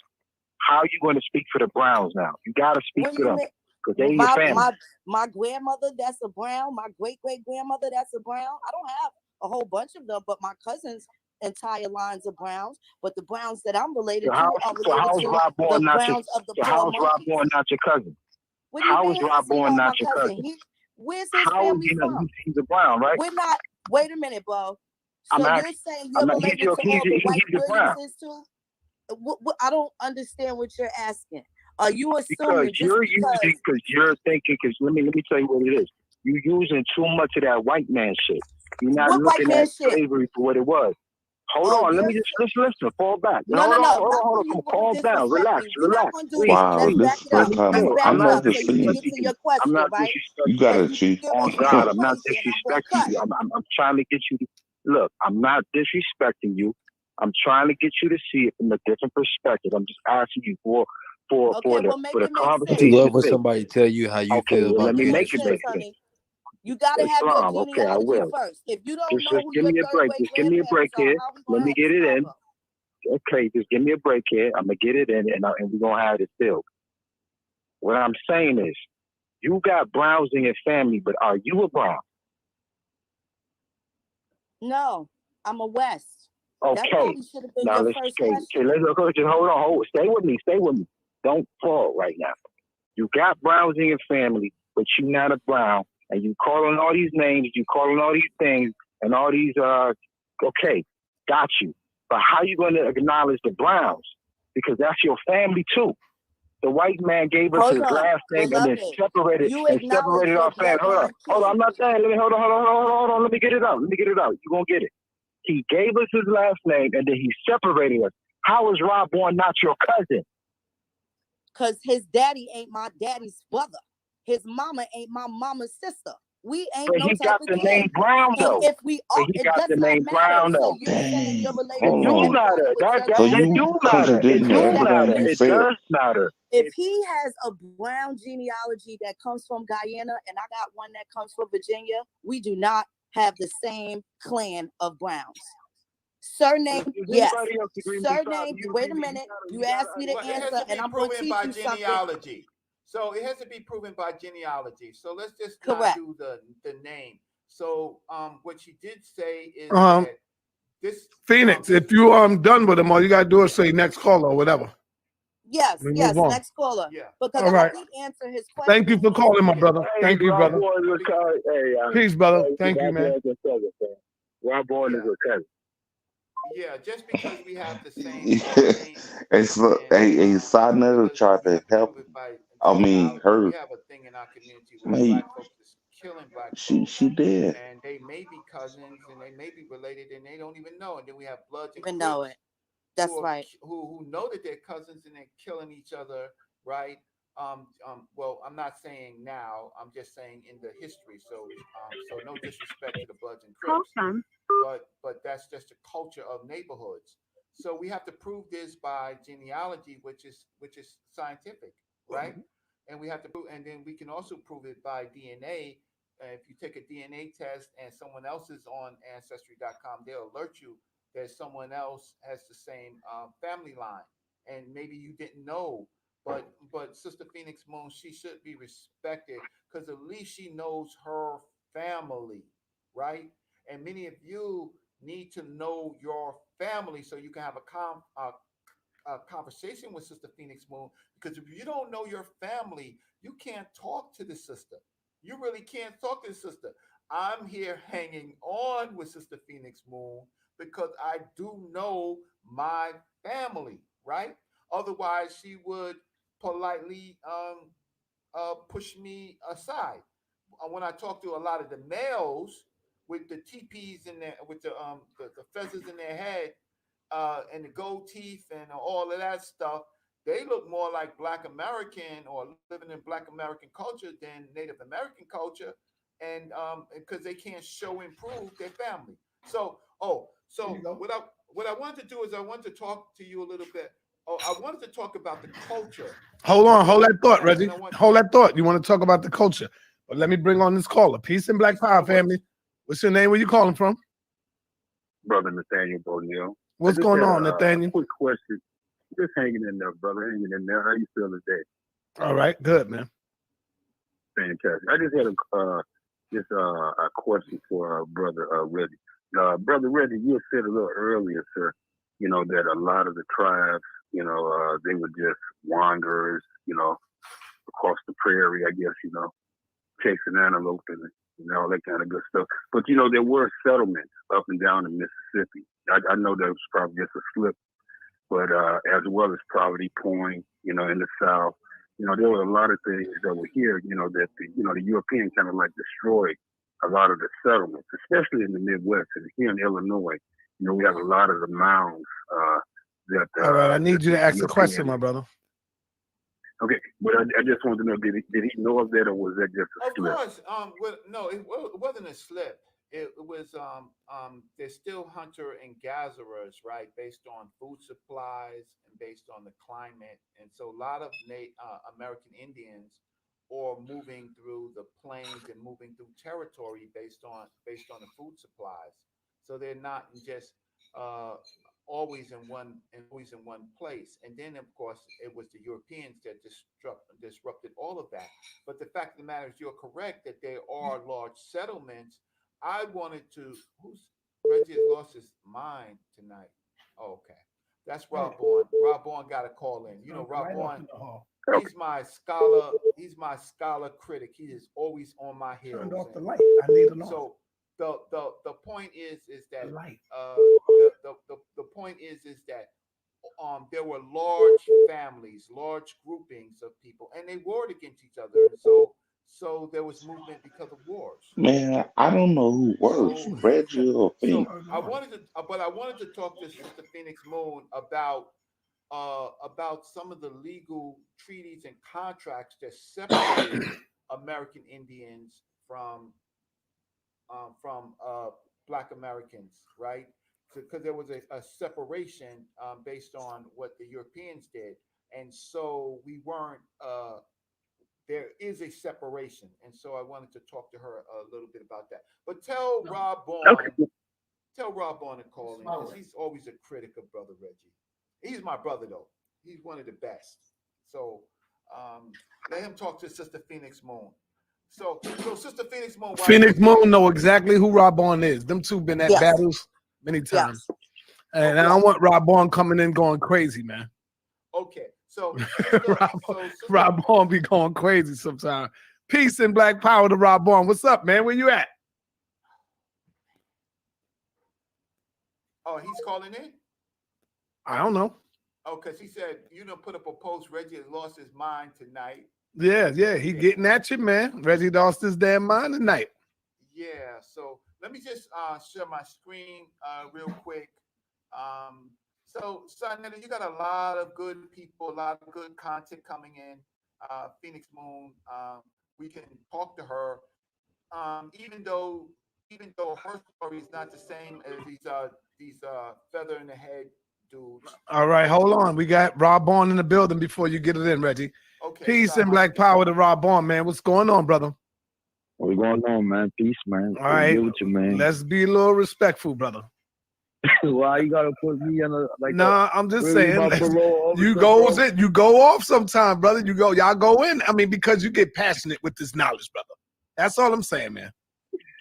[SPEAKER 19] How you going to speak for the Browns now? You got to speak
[SPEAKER 15] What do
[SPEAKER 19] for
[SPEAKER 15] you
[SPEAKER 19] them
[SPEAKER 15] mean?
[SPEAKER 19] because they your family.
[SPEAKER 15] My grandmother, that's a Brown. My great grandmother, that's a Brown. I don't have a whole bunch of them, but my cousins' entire lines of Browns. But the Browns that I'm related to are related to
[SPEAKER 19] Rob Bourne
[SPEAKER 15] the
[SPEAKER 19] not your?
[SPEAKER 15] Browns of the
[SPEAKER 19] So
[SPEAKER 15] poor
[SPEAKER 19] how is Rob
[SPEAKER 15] monkeys.
[SPEAKER 19] Bourne not your cousin?
[SPEAKER 15] What do you
[SPEAKER 19] How
[SPEAKER 15] mean?
[SPEAKER 19] is Rob
[SPEAKER 15] How's he
[SPEAKER 19] Bourne
[SPEAKER 15] not
[SPEAKER 19] not
[SPEAKER 15] my
[SPEAKER 19] your
[SPEAKER 15] cousin?
[SPEAKER 19] cousin?
[SPEAKER 15] Where's his
[SPEAKER 19] How is
[SPEAKER 15] family
[SPEAKER 19] he not?
[SPEAKER 15] from?
[SPEAKER 19] He's a Brown, right?
[SPEAKER 15] We're not. Wait a minute, Bo.
[SPEAKER 19] I'm
[SPEAKER 15] So
[SPEAKER 19] asking.
[SPEAKER 15] you're saying you're related to all the white Williamses too? I don't understand what you're asking. Are you assuming
[SPEAKER 19] Because you're thinking. Because let me tell you what it is. You're using too much of that white man shit. You're not
[SPEAKER 15] what white
[SPEAKER 19] looking
[SPEAKER 15] man
[SPEAKER 19] at
[SPEAKER 15] shit?
[SPEAKER 19] slavery for what it was. Hold on, let me just listen. Fall back.
[SPEAKER 15] No,
[SPEAKER 19] Hold
[SPEAKER 15] no.
[SPEAKER 19] on. Calm down. Relax.
[SPEAKER 15] We're not gonna do
[SPEAKER 19] Please,
[SPEAKER 15] that. Let's back it up. Let's back
[SPEAKER 19] I'm
[SPEAKER 15] it
[SPEAKER 19] not
[SPEAKER 15] up so you can get to your question,
[SPEAKER 19] I'm not
[SPEAKER 15] right?
[SPEAKER 19] disrespecting you. On God, I'm not
[SPEAKER 15] And I'm gonna
[SPEAKER 19] disrespecting you. I'm trying to get you to look. I'm not disrespecting you. I'm trying to get you to see it from a different perspective. I'm just asking you for the conversation. You love when somebody
[SPEAKER 21] tell you how you
[SPEAKER 19] feel about
[SPEAKER 15] let me
[SPEAKER 19] make
[SPEAKER 15] make
[SPEAKER 19] it
[SPEAKER 15] sense, honey. You gotta have your
[SPEAKER 19] Islam. Okay, I
[SPEAKER 15] genealogy
[SPEAKER 19] will.
[SPEAKER 15] first. If you don't know
[SPEAKER 19] Just
[SPEAKER 15] who
[SPEAKER 19] give
[SPEAKER 15] your
[SPEAKER 19] me a
[SPEAKER 15] third
[SPEAKER 19] break.
[SPEAKER 15] great
[SPEAKER 19] Just give me a break
[SPEAKER 15] grandparents are,
[SPEAKER 19] here.
[SPEAKER 15] how we
[SPEAKER 19] Let
[SPEAKER 15] gonna
[SPEAKER 19] me
[SPEAKER 15] have
[SPEAKER 19] get
[SPEAKER 15] this
[SPEAKER 19] it in.
[SPEAKER 15] convo?
[SPEAKER 19] Okay, just give me a break here. I'm gonna get it in, and we're gonna have it filled. What I'm saying is, you got Browns in your family, but are you a Brown?
[SPEAKER 15] No, I'm a West. That
[SPEAKER 19] Okay.
[SPEAKER 15] probably should have been
[SPEAKER 19] Now
[SPEAKER 15] your
[SPEAKER 19] let's
[SPEAKER 15] first
[SPEAKER 19] okay.
[SPEAKER 15] question.
[SPEAKER 19] Let's go. Just hold on. Stay with me. Don't fall right now. You got Browns in your family, but you're not a Brown, and you calling all these names, you calling all these things, and all these. Okay, got you. But how you going to acknowledge the Browns? Because that's your family too. The white man gave us his last name and then separated our family. Hold on. I'm not saying. Hold on. Let me get it out. You gonna get it. He gave us his last name and then he separated us. How is Rob Bourne not your cousin?
[SPEAKER 15] Because his daddy ain't my daddy's brother. His mama ain't my mama's sister. We ain't
[SPEAKER 19] But
[SPEAKER 15] no
[SPEAKER 19] he
[SPEAKER 15] type
[SPEAKER 19] got
[SPEAKER 15] of
[SPEAKER 19] the
[SPEAKER 15] kin.
[SPEAKER 19] name Brown though.
[SPEAKER 15] And if we are,
[SPEAKER 19] He
[SPEAKER 15] it
[SPEAKER 19] got
[SPEAKER 15] does
[SPEAKER 19] the
[SPEAKER 15] not
[SPEAKER 19] name
[SPEAKER 15] matter.
[SPEAKER 19] Brown
[SPEAKER 15] So
[SPEAKER 19] though.
[SPEAKER 15] you're saying you're related
[SPEAKER 19] It
[SPEAKER 15] to
[SPEAKER 19] do
[SPEAKER 15] everybody
[SPEAKER 19] matter.
[SPEAKER 15] with your
[SPEAKER 19] It do matter. It do matter. It does matter.
[SPEAKER 15] If he has a Brown genealogy that comes from Guyana and I got one that comes from Virginia, we do not have the same clan of Browns. Surname, yes. Surname, wait a minute. You asked me to answer, and I'm going to teach you something.
[SPEAKER 17] So it has to be proven by genealogy. So let's just
[SPEAKER 15] Correct.
[SPEAKER 17] not do the name. So what she did say is that this
[SPEAKER 14] Phoenix, if you done with them, all you gotta do is say next caller or whatever.
[SPEAKER 15] Yes,
[SPEAKER 14] We
[SPEAKER 15] yes,
[SPEAKER 14] move on.
[SPEAKER 15] next caller. Yeah. Because
[SPEAKER 14] All right.
[SPEAKER 15] I did answer his question.
[SPEAKER 14] Thank you for calling, my brother. Thank you, brother. Peace, brother. Thank you, man.
[SPEAKER 19] Rob Bourne is a cousin.
[SPEAKER 17] Yeah, just because we have the same
[SPEAKER 22] It's a side note tried to help. I mean, her.
[SPEAKER 17] we have a thing in our community where
[SPEAKER 22] Mate,
[SPEAKER 17] black folks is killing black folks.
[SPEAKER 22] she did.
[SPEAKER 17] And they may be cousins and they may be related and they don't even know. And then we have Bloods and
[SPEAKER 15] Even know
[SPEAKER 17] Crips
[SPEAKER 15] it. That's
[SPEAKER 17] who are,
[SPEAKER 15] right.
[SPEAKER 17] who know that they're cousins and they're killing each other, right? Well, I'm not saying now. I'm just saying in the history. So no disrespect to the Bloods and Crips, but that's just the culture of neighborhoods. So we have to prove this by genealogy, which is scientific, right? And we have to prove, and then we can also prove it by DNA. If you take a DNA test and someone else is on Ancestry.com, they'll alert you that someone else has the same family line, and maybe you didn't know. But Sister Phoenix Moon, she should be respected because at least she knows her family, right? And many of you need to know your family so you can have a conversation with Sister Phoenix Moon. Because if you don't know your family, you can't talk to the sister. You really can't talk to the sister. I'm here hanging on with Sister Phoenix Moon because I do know my family, right? Otherwise, she would politely push me aside. When I talk to a lot of the males with the teepees in their, with the feathers in their head, and the gold teeth and all of that stuff, they look more like Black American or living in Black American culture than Native American culture, and because they can't show and prove their family. So, what I wanted to do is I wanted to talk to you a little bit. Oh, I wanted to talk about the culture.
[SPEAKER 14] Hold on, hold that thought,
[SPEAKER 17] And
[SPEAKER 14] Reggie. Hold that thought. You want to talk about the culture. But let me bring on this caller. Peace and Black Power, family. What's your name? Where you calling from?
[SPEAKER 4] Brother Nathaniel O'Neal.
[SPEAKER 14] What's going on,
[SPEAKER 4] A
[SPEAKER 14] Nathaniel?
[SPEAKER 4] quick question. Just hanging in there, brother. Hanging in there. How you feeling today?
[SPEAKER 14] All right, good, man.
[SPEAKER 4] Fantastic. I just had a question for brother Reggie. Brother Reggie, you said a little earlier, sir, that a lot of the tribes, they were just wanderers, across the prairie, I guess, chasing antelope and all that kind of good stuff. But, there were settlements up and down in Mississippi. I know that was probably just a slip, but as well as Poverty Point, in the South, there were a lot of things that were here, that the European kind of like destroyed a lot of the settlements, especially in the Midwest. And here in Illinois, we have a lot of the mounds that.
[SPEAKER 14] All right, I need you to ask a
[SPEAKER 4] European-
[SPEAKER 14] question, my brother.
[SPEAKER 4] Okay, but I just wanted to know, did he know of that, or was that just a slip?
[SPEAKER 17] Of course, no, it wasn't a slip. It was they're still hunter and gatherers, right? Based on food supplies and based on the climate, and so a lot of American Indians are moving through the plains and moving through territory based on the food supplies. So they're not just always in one place. And then of course it was the Europeans that disrupted all of that. But the fact of the matter is, you're correct that there are large settlements. I wanted to. Reggie has lost his mind tonight. Oh, okay, that's Rob Bourne. Rob Bourne got a call in. Rob Bourne. He's my scholar. He's my scholar critic. He is always on my heels.
[SPEAKER 14] Turned off the light. I need it off.
[SPEAKER 17] So the point is that the point is that there were large families, large groupings of people, and they warred against each other. And so there was movement because of wars.
[SPEAKER 22] Man, I don't know who works, Reggie or Phoenix.
[SPEAKER 17] So I wanted to talk to Sister Phoenix Moon about some of the legal treaties and contracts that separated American Indians from Black Americans, right? Because there was a separation based on what the Europeans did, and so we weren't. There is a separation, and so I wanted to talk to her a little bit about that. But tell Rob Bourne to call in, because he's always a critic of Brother Reggie. He's my brother, though. He's one of the best. So let him talk to Sister Phoenix Moon. So Sister Phoenix Moon.
[SPEAKER 14] Phoenix Moon know exactly who Rob Bourne is. Them two been at battles many times. Yes. And I don't want Rob Bourne coming in going crazy, man.
[SPEAKER 17] Okay. So
[SPEAKER 14] Rob Bourne be going crazy sometimes. Peace and Black Power to Rob Bourne. What's up, man? Where you at?
[SPEAKER 17] Oh, he's calling in?
[SPEAKER 14] I don't know.
[SPEAKER 17] Oh, because he said you done put up a post. Reggie has lost his mind tonight.
[SPEAKER 14] Yeah, he getting at you, man. Reggie lost his damn mind tonight.
[SPEAKER 17] Yeah, so let me just share my screen real quick. So, Sonetta, you got a lot of good people, a lot of good content coming in. Phoenix Moon, we can talk to her, even though her story is not the same as these feather in the head dudes.
[SPEAKER 14] All right, hold on. We got Rob Bourne in the building before you get it in, Reggie. Okay. Peace and Black Power to Rob Bourne, man. What's going on, brother?
[SPEAKER 21] What's going on, man? Peace, man.
[SPEAKER 14] All right,
[SPEAKER 21] with you, man.
[SPEAKER 14] Let's be a little respectful, brother.
[SPEAKER 21] Why you gotta put me in a like?
[SPEAKER 14] Nah, I'm just saying. You go off sometime, brother. Y'all go in. I mean, because you get passionate with this knowledge, brother. That's all I'm saying, man.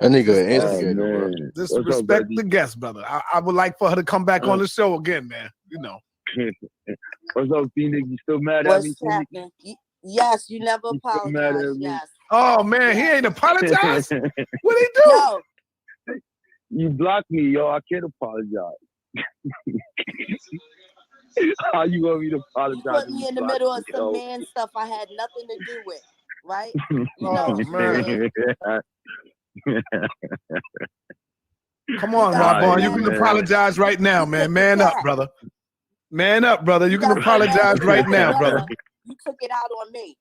[SPEAKER 8] That nigga instigator.
[SPEAKER 14] Just respect the guest, brother. I would like for her to come back on the show again, man.
[SPEAKER 21] What's up, Phoenix? You still mad
[SPEAKER 15] at
[SPEAKER 21] me?
[SPEAKER 15] What's happening? Yes, you never apologized. Yes.
[SPEAKER 14] Oh man, he ain't apologized. What'd he do?
[SPEAKER 15] No.
[SPEAKER 21] You blocked me, yo. I can't apologize. How you want me to apologize?
[SPEAKER 15] You put me in the middle of some
[SPEAKER 21] yo?
[SPEAKER 15] man stuff I had nothing to do with, right? You know
[SPEAKER 14] Oh
[SPEAKER 15] what I'm
[SPEAKER 14] man.
[SPEAKER 15] saying?
[SPEAKER 14] Come on,
[SPEAKER 15] You
[SPEAKER 14] Rob
[SPEAKER 15] got
[SPEAKER 14] Bond. You
[SPEAKER 15] man.
[SPEAKER 14] can apologize right now, man. Man up, brother. Man up, brother. You can
[SPEAKER 15] got
[SPEAKER 14] apologize right now, brother.
[SPEAKER 15] You took it out on me.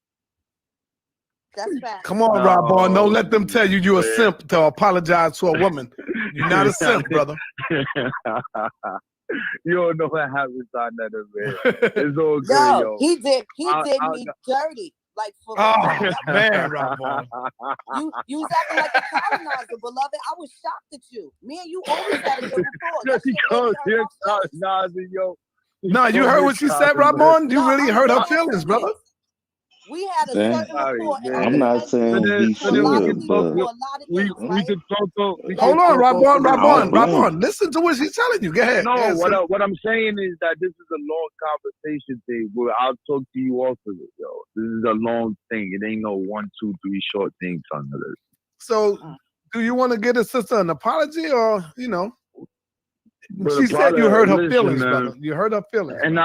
[SPEAKER 15] That's fact.
[SPEAKER 14] Come on, Rob Bond. Don't let them tell you you're a simp to apologize to a woman. You're not a simp, brother.
[SPEAKER 21] You don't know what happens on that, man. It's all good,
[SPEAKER 15] Yo,
[SPEAKER 21] yo.
[SPEAKER 15] he did me dirty. Like for
[SPEAKER 14] oh man, Rob Bond.
[SPEAKER 15] You was acting like a colonizer, beloved. I was shocked at you. Me and you always had a good rapport. That shit really hurt my feelings.
[SPEAKER 21] Yo.
[SPEAKER 14] No, you heard what she said, Rob Bond? You really hurt her feelings, brother.
[SPEAKER 15] We had a
[SPEAKER 22] Damn.
[SPEAKER 15] certain rapport, and
[SPEAKER 22] I'm not saying he should, but
[SPEAKER 14] Hold on, Rob Bond,
[SPEAKER 22] I don't blame him.
[SPEAKER 14] listen to what she's telling you. Go ahead.
[SPEAKER 21] No,
[SPEAKER 14] Answer.
[SPEAKER 21] what I'm saying is that this is a long conversation thing. Where I'll talk to you off of it, yo. This is a long thing. It ain't no 1, 2, 3 short things on this.
[SPEAKER 14] So, do you want to get a sister an apology, or you know?
[SPEAKER 21] But
[SPEAKER 14] She said you hurt her
[SPEAKER 21] listen,
[SPEAKER 14] feelings,
[SPEAKER 21] man.
[SPEAKER 14] brother. You hurt her feelings.
[SPEAKER 21] And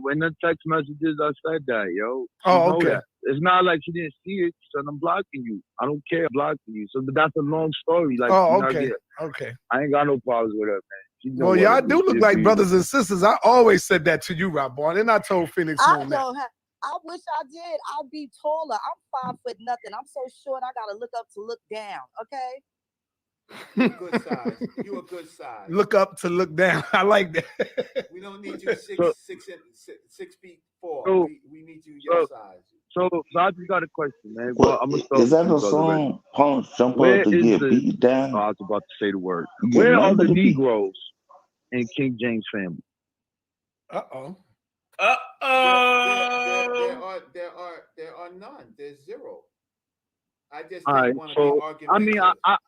[SPEAKER 21] when the text messages, I said that, yo.
[SPEAKER 14] Oh, okay.
[SPEAKER 21] That. It's not like she didn't see it, so I'm blocking you. I don't care, blocking you. So but that's a long story. Like,
[SPEAKER 14] okay. Okay.
[SPEAKER 21] I ain't got no problems with her, man.
[SPEAKER 14] Well, y'all do look like brothers and sisters. I always said that to you, Rob Bond, and I told Phoenix Moon that.
[SPEAKER 15] I wish I did. I'll be taller. I'm 5 foot nothing. I'm so short. I gotta look up to look down. Okay.
[SPEAKER 17] You a good size. You a good size.
[SPEAKER 14] Look up to look down. I like that.
[SPEAKER 17] We don't need you 6 feet 4. We need you your size.
[SPEAKER 21] So I just got a question, man.
[SPEAKER 22] Well,
[SPEAKER 21] I'm gonna start
[SPEAKER 22] is that
[SPEAKER 21] with
[SPEAKER 22] a
[SPEAKER 21] you, brother
[SPEAKER 22] song? Punk jump
[SPEAKER 21] Where
[SPEAKER 22] up to
[SPEAKER 21] is
[SPEAKER 22] get
[SPEAKER 21] the-
[SPEAKER 22] beat down?
[SPEAKER 21] I was about to say the word.
[SPEAKER 22] You get
[SPEAKER 21] Where are
[SPEAKER 22] nothing
[SPEAKER 21] the
[SPEAKER 22] but a beat.
[SPEAKER 21] Negroes in King James family?
[SPEAKER 14] Uh-oh.
[SPEAKER 17] There are none. There's 0. I just
[SPEAKER 21] All
[SPEAKER 17] didn't
[SPEAKER 21] right,
[SPEAKER 17] want to
[SPEAKER 21] so
[SPEAKER 17] be
[SPEAKER 21] I mean,
[SPEAKER 17] argumentative.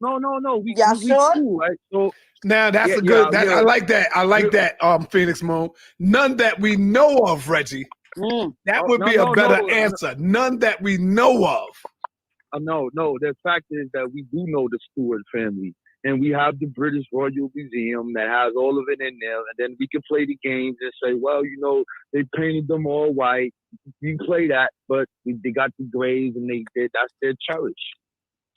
[SPEAKER 21] no. We
[SPEAKER 15] sure?
[SPEAKER 21] cool, right? So
[SPEAKER 14] now that's a good. I like that. I like that. Phoenix Moon. None that we know of, Reggie. That would be a better answer. None that we know of.
[SPEAKER 21] No. The fact is that we do know the Stewart family, and we have the British Royal Museum that has all of it in there. And then we can play the games and say, well, you know, they painted them all white. You play that, but they got the grays, and that's their cherish.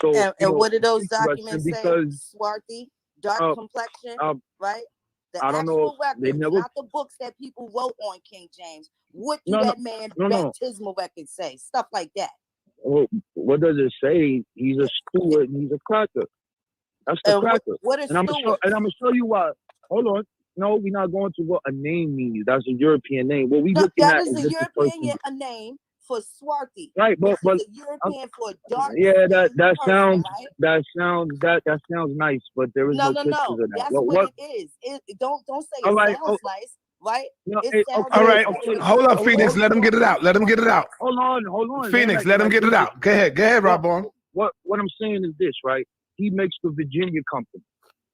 [SPEAKER 21] So,
[SPEAKER 15] and what do those documents say?
[SPEAKER 21] Because
[SPEAKER 15] Swarthy, dark complexion, right? The
[SPEAKER 21] I don't
[SPEAKER 15] actual
[SPEAKER 21] know. They
[SPEAKER 15] records,
[SPEAKER 21] never.
[SPEAKER 15] not the books that people wrote on King James. What do
[SPEAKER 21] No,
[SPEAKER 15] that man baptismal records say? Stuff like that.
[SPEAKER 21] Well, what does it say? He's a steward and he's a cracker. That's the cracker.
[SPEAKER 15] What is
[SPEAKER 21] and I'm gonna show you why. Hold on. No, we're not going to what a name means. That's a European name. What we looking
[SPEAKER 15] that
[SPEAKER 21] at
[SPEAKER 15] is
[SPEAKER 21] is
[SPEAKER 15] a
[SPEAKER 21] just
[SPEAKER 15] European name for Swarthy.
[SPEAKER 21] Right, but
[SPEAKER 15] a European for a dark.
[SPEAKER 21] yeah, that
[SPEAKER 15] person,
[SPEAKER 21] sounds
[SPEAKER 15] right?
[SPEAKER 21] that sounds nice, but there is no pictures of that.
[SPEAKER 15] That's what it is. Don't say it sounds nice, right?
[SPEAKER 14] All right, hold up, Phoenix. Let him get it out. Let him get it out.
[SPEAKER 21] Hold on.
[SPEAKER 14] Phoenix, let him get it out. Go ahead, Rob Bond.
[SPEAKER 21] What I'm saying is this, right? He makes the Virginia company,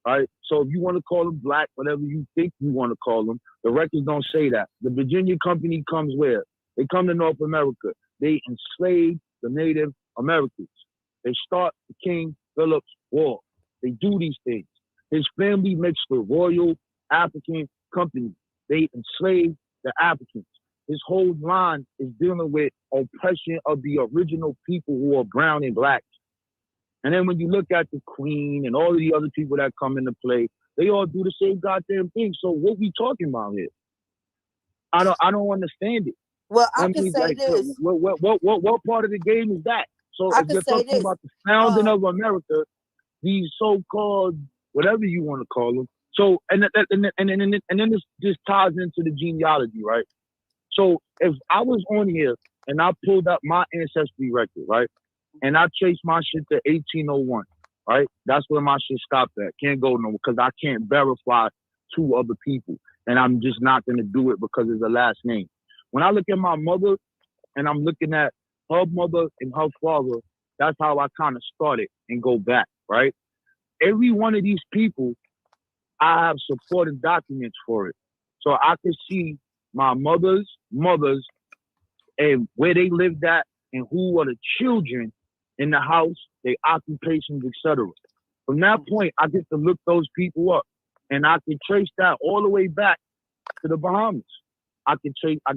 [SPEAKER 21] right? So if you want to call him black, whatever you think you want to call him, the records don't say that. The Virginia company comes where? They come to North America. They enslave the Native Americans. They start the King Philip's War. They do these things. His family makes the Royal African Company. They enslave the Africans. His whole line is dealing with oppression of the original people who are brown and black. And then when you look at the Queen and all of the other people that come into play, they all do the same goddamn thing. So what we talking about here? I don't understand it.
[SPEAKER 15] Well, I can say
[SPEAKER 21] like,
[SPEAKER 15] this.
[SPEAKER 21] What part of the game is that? So if you're talking about the founding of America, these so-called whatever you want to call them. So and then this ties into the genealogy, right? So if I was on here and I pulled up my ancestry record, right, and I chased my shit to 1801, right, that's where my shit stopped at. Can't go no because I can't verify 2 other people, and I'm just not gonna do it because it's the last name. When I look at my mother and I'm looking at her mother and her father, that's how I kind of started and go back, right? Every one of these people, I have supporting documents for it. So I can see my mother's mothers and where they lived at and who are the children in the house, their occupations, etc. From that point, I get to look those people up, and I can trace that all the way back to the Bahamas. I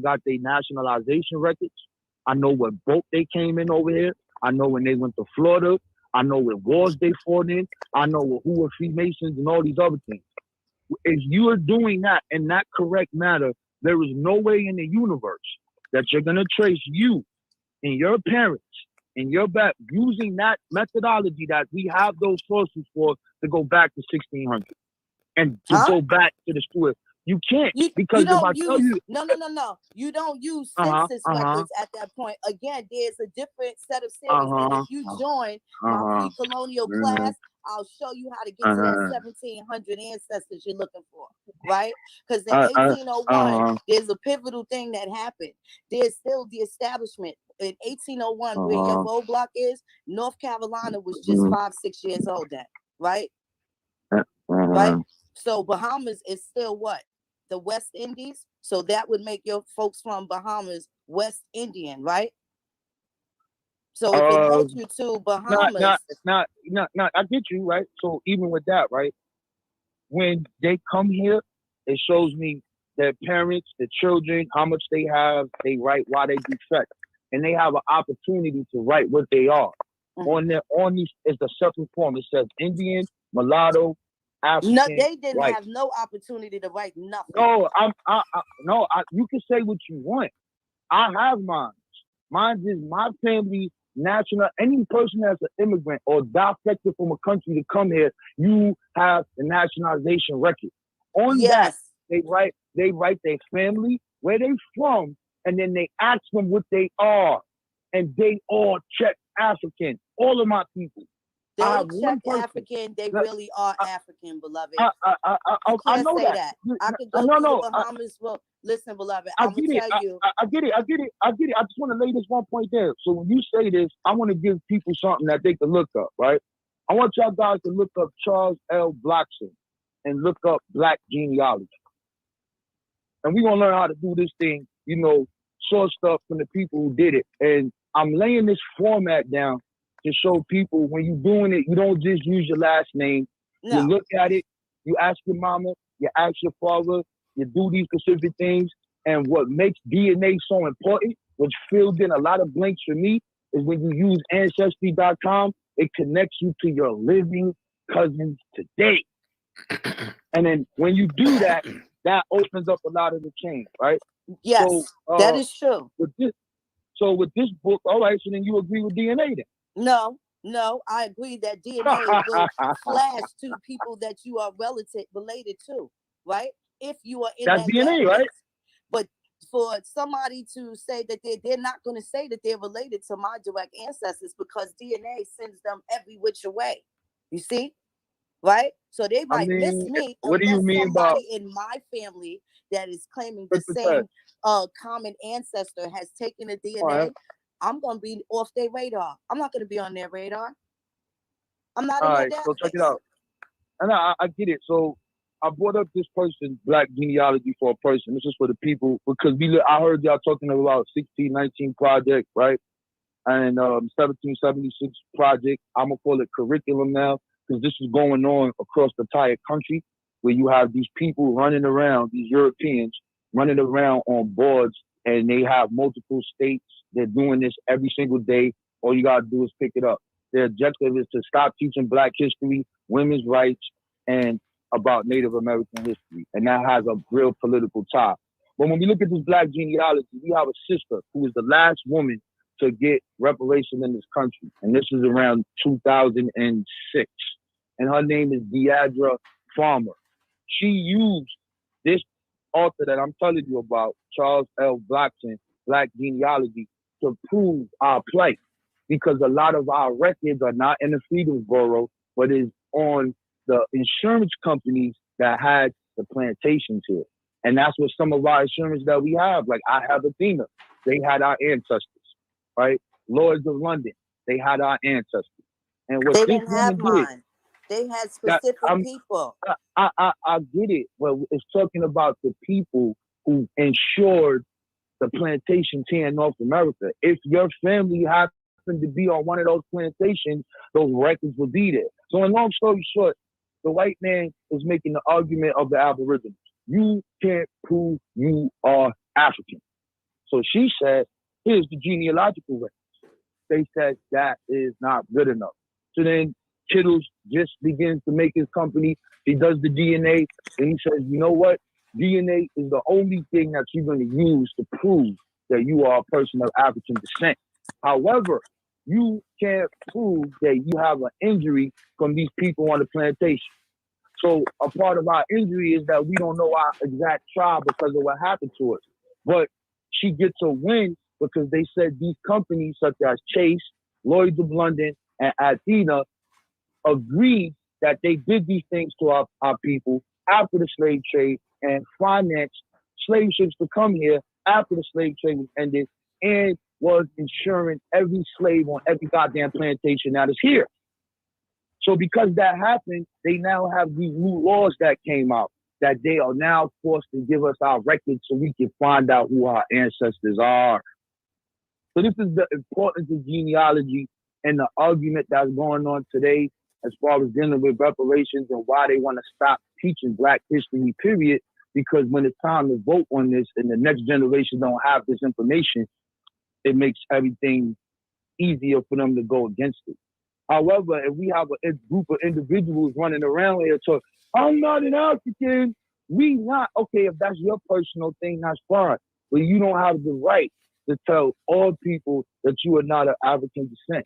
[SPEAKER 21] got their nationalization records. I know what boat they came in over here. I know when they went to Florida. I know what wars they fought in. I know who were Freemasons and all these other things. If you are doing that in that correct manner, there is no way in the universe that you're going to trace you and your parents and your back using that methodology that we have those sources for to go back to 1600 and to go back to the school. You can't, because if I tell you,
[SPEAKER 15] no. You don't use census records at that point. Again, there's a different set of series. And if you join my pre-colonial class, I'll show you how to get to that 1700 ancestors you're looking for, right? Because in 1801, there's a pivotal thing that happened. There's still the establishment. In 1801, where your roadblock is, North Carolina was just 5-6 years old then, right? Right? So Bahamas is still what? The West Indies. So that would make your folks from Bahamas West Indian, right? So if it goes you to Bahamas,
[SPEAKER 21] I get you, right? So even with that, right? When they come here, it shows me their parents, the children, how much they have, they write why they defect, and they have an opportunity to write what they are. On these is the separate form. It says Indian, mulatto, African.
[SPEAKER 15] No, they didn't have no opportunity to write nothing.
[SPEAKER 21] No, you can say what you want. I have mine. Mine is my family, national. Any person that's an immigrant or defected from a country to come here, you have the nationalization record. On that, they write their family, where they from, and then they ask them what they are, and they all check African. All of my people.
[SPEAKER 15] They check African. They really are African, beloved. You can't
[SPEAKER 21] I know
[SPEAKER 15] say
[SPEAKER 21] that.
[SPEAKER 15] I could go to the Bahamas. Well, listen, beloved, I'm gonna tell you.
[SPEAKER 21] I get it. I just want to lay this one point there. So when you say this, I want to give people something that they can look up, right? I want y'all guys to look up Charles L. Blackson and look up Black genealogy. And we're gonna learn how to do this thing, source stuff from the people who did it. And I'm laying this format down to show people when you're doing it, you don't just use your last name. No. You look at it, you ask your mama, you ask your father, you do these specific things. And what makes DNA so important, which filled in a lot of blanks for me, is when you use Ancestry.com, it connects you to your living cousins today. And then when you do that, that opens up a lot of the chain, right?
[SPEAKER 15] Yes, so, that is true.
[SPEAKER 21] With this book, all right, so then you agree with DNA then?
[SPEAKER 15] No, I agree that DNA will flash to people that you are related to, right? If you are in that
[SPEAKER 21] DNA, right?
[SPEAKER 15] But for somebody to say that they're not going to say that they're related to my direct ancestors because DNA sends them every which way. You see? Right? So they might miss me.
[SPEAKER 21] What do you mean about
[SPEAKER 15] in my family that is claiming the same common ancestor has taken the DNA? Right. I'm going to be off their radar. I'm not going to be on their radar. I'm not in their database.
[SPEAKER 21] So check it out. And I get it. So I brought up this person, Black genealogy for a person. This is for the people, because I heard y'all talking about 1619 project, right? And 1776 project. I'm going to call it curriculum now, because this is going on across the entire country, where you have these people running around, these Europeans running around on boards, and they have multiple states. They're doing this every single day. All you gotta do is pick it up. Their objective is to stop teaching Black history, women's rights, and about Native American history. And that has a real political tie. But when we look at this Black genealogy, we have a sister who is the last woman to get reparation in this country. And this is around 2006. And her name is Deidre Farmer. She used this author that I'm telling you about, Charles L. Blackson, Black genealogy, to prove our plight, because a lot of our records are not in the Freedom Bureau, but is on the insurance companies that had the plantations here. And that's what some of our insurance that we have, like I have Athena, they had our ancestors, right? Lords of London, they had our ancestors. And what
[SPEAKER 15] they
[SPEAKER 21] this
[SPEAKER 15] didn't have
[SPEAKER 21] woman
[SPEAKER 15] mine. They had specific people.
[SPEAKER 21] I get it. Well, it's talking about the people who insured the plantations here in North America. If your family happens happened to be on one of those plantations, those records would be there. So, in long story short, the white man is making the argument of the Aboriginals. You can't prove you are African. So she said, here's the genealogical record. They said that is not good enough. So then Kittles just begins to make his company. He does the DNA, and he says, you know what? DNA is the only thing that you're going to use to prove that you are a person of African descent. However, you can't prove that you have an injury from these people on the plantation. So a part of our injury is that we don't know our exact tribe because of what happened to us. But she gets a win because they said these companies such as Chase, Lloyds of London, and Athena agreed that they did these things to our people after the slave trade and financed slave ships to come here after the slave trade was ended and was insuring every slave on every goddamn plantation that is here. So because that happened, they now have these new laws that came out that they are now forced to give us our records so we can find out who our ancestors are. So this is the importance of genealogy and the argument that's going on today as far as dealing with reparations and why they want to stop teaching Black history, period, because when it's time to vote on this and the next generation don't have this information, it makes everything easier for them to go against it. However, if we have a group of individuals running around here talking, I'm not an African, we not, okay, if that's your personal thing, that's fine. But you don't have the right to tell all people that you are not of African descent.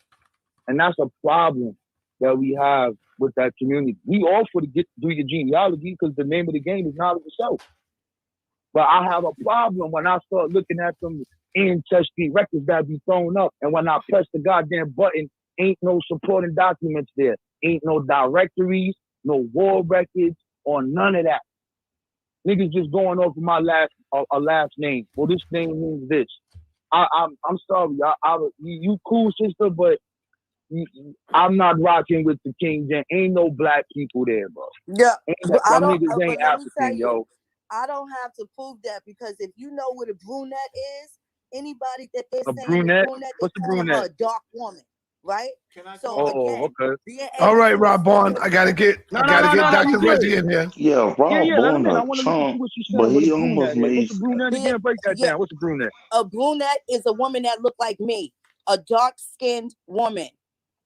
[SPEAKER 21] And that's a problem that we have with that community. We all for to get through your genealogy because the name of the game is knowledge itself. But I have a problem when I start looking at them ancestry records that be thrown up, and when I press the goddamn button, ain't no supporting documents there. Ain't no directories, no war records, or none of that. Niggas just going off of my last name. Well, this name means this. I'm sorry. You cool, sister, but I'm not rocking with the King James. Ain't no Black people there, bro.
[SPEAKER 15] Yeah,
[SPEAKER 21] Them niggas ain't African, yo.
[SPEAKER 15] I don't have to prove that because if you know what a brunette is, anybody that they're saying
[SPEAKER 21] brunette?
[SPEAKER 15] is brunette,
[SPEAKER 21] What's
[SPEAKER 15] they
[SPEAKER 21] a
[SPEAKER 15] call
[SPEAKER 21] brunette?
[SPEAKER 15] her a dark woman, right? So again, being
[SPEAKER 14] All
[SPEAKER 15] able
[SPEAKER 14] right,
[SPEAKER 15] to
[SPEAKER 14] Rob Bond. I gotta get Dr.
[SPEAKER 21] you
[SPEAKER 14] Reggie
[SPEAKER 21] good.
[SPEAKER 14] in here.
[SPEAKER 22] Yeah, Rob
[SPEAKER 21] Let him
[SPEAKER 22] Bourne
[SPEAKER 21] in. I
[SPEAKER 22] a
[SPEAKER 21] want to listen to
[SPEAKER 22] chump,
[SPEAKER 21] what she's
[SPEAKER 22] but
[SPEAKER 21] saying. What
[SPEAKER 22] he
[SPEAKER 21] a
[SPEAKER 22] almost
[SPEAKER 21] brunette is.
[SPEAKER 22] made.
[SPEAKER 21] What's a brunette again? Break that down. What's a brunette?
[SPEAKER 15] A brunette is a woman that look like me, a dark-skinned woman.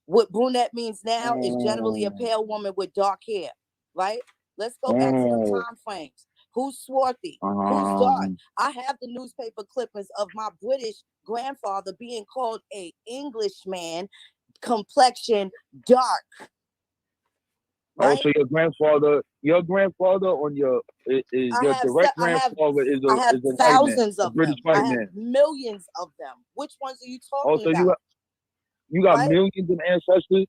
[SPEAKER 15] What brunette means now is generally a pale woman with dark hair, right? Let's go back to the time frames. Who's swarthy? Who's dark? I have the newspaper clippings of my British grandfather being called a Englishman, complexion dark.
[SPEAKER 21] Right? Oh, so your grandfather on your direct grandfather is a
[SPEAKER 15] thousands
[SPEAKER 21] white man,
[SPEAKER 15] of
[SPEAKER 21] a British
[SPEAKER 15] them.
[SPEAKER 21] white
[SPEAKER 15] I have
[SPEAKER 21] man.
[SPEAKER 15] millions of them. Which ones are you
[SPEAKER 21] Oh,
[SPEAKER 15] talking
[SPEAKER 21] so
[SPEAKER 15] about?
[SPEAKER 21] you got
[SPEAKER 15] right?
[SPEAKER 21] millions of ancestors,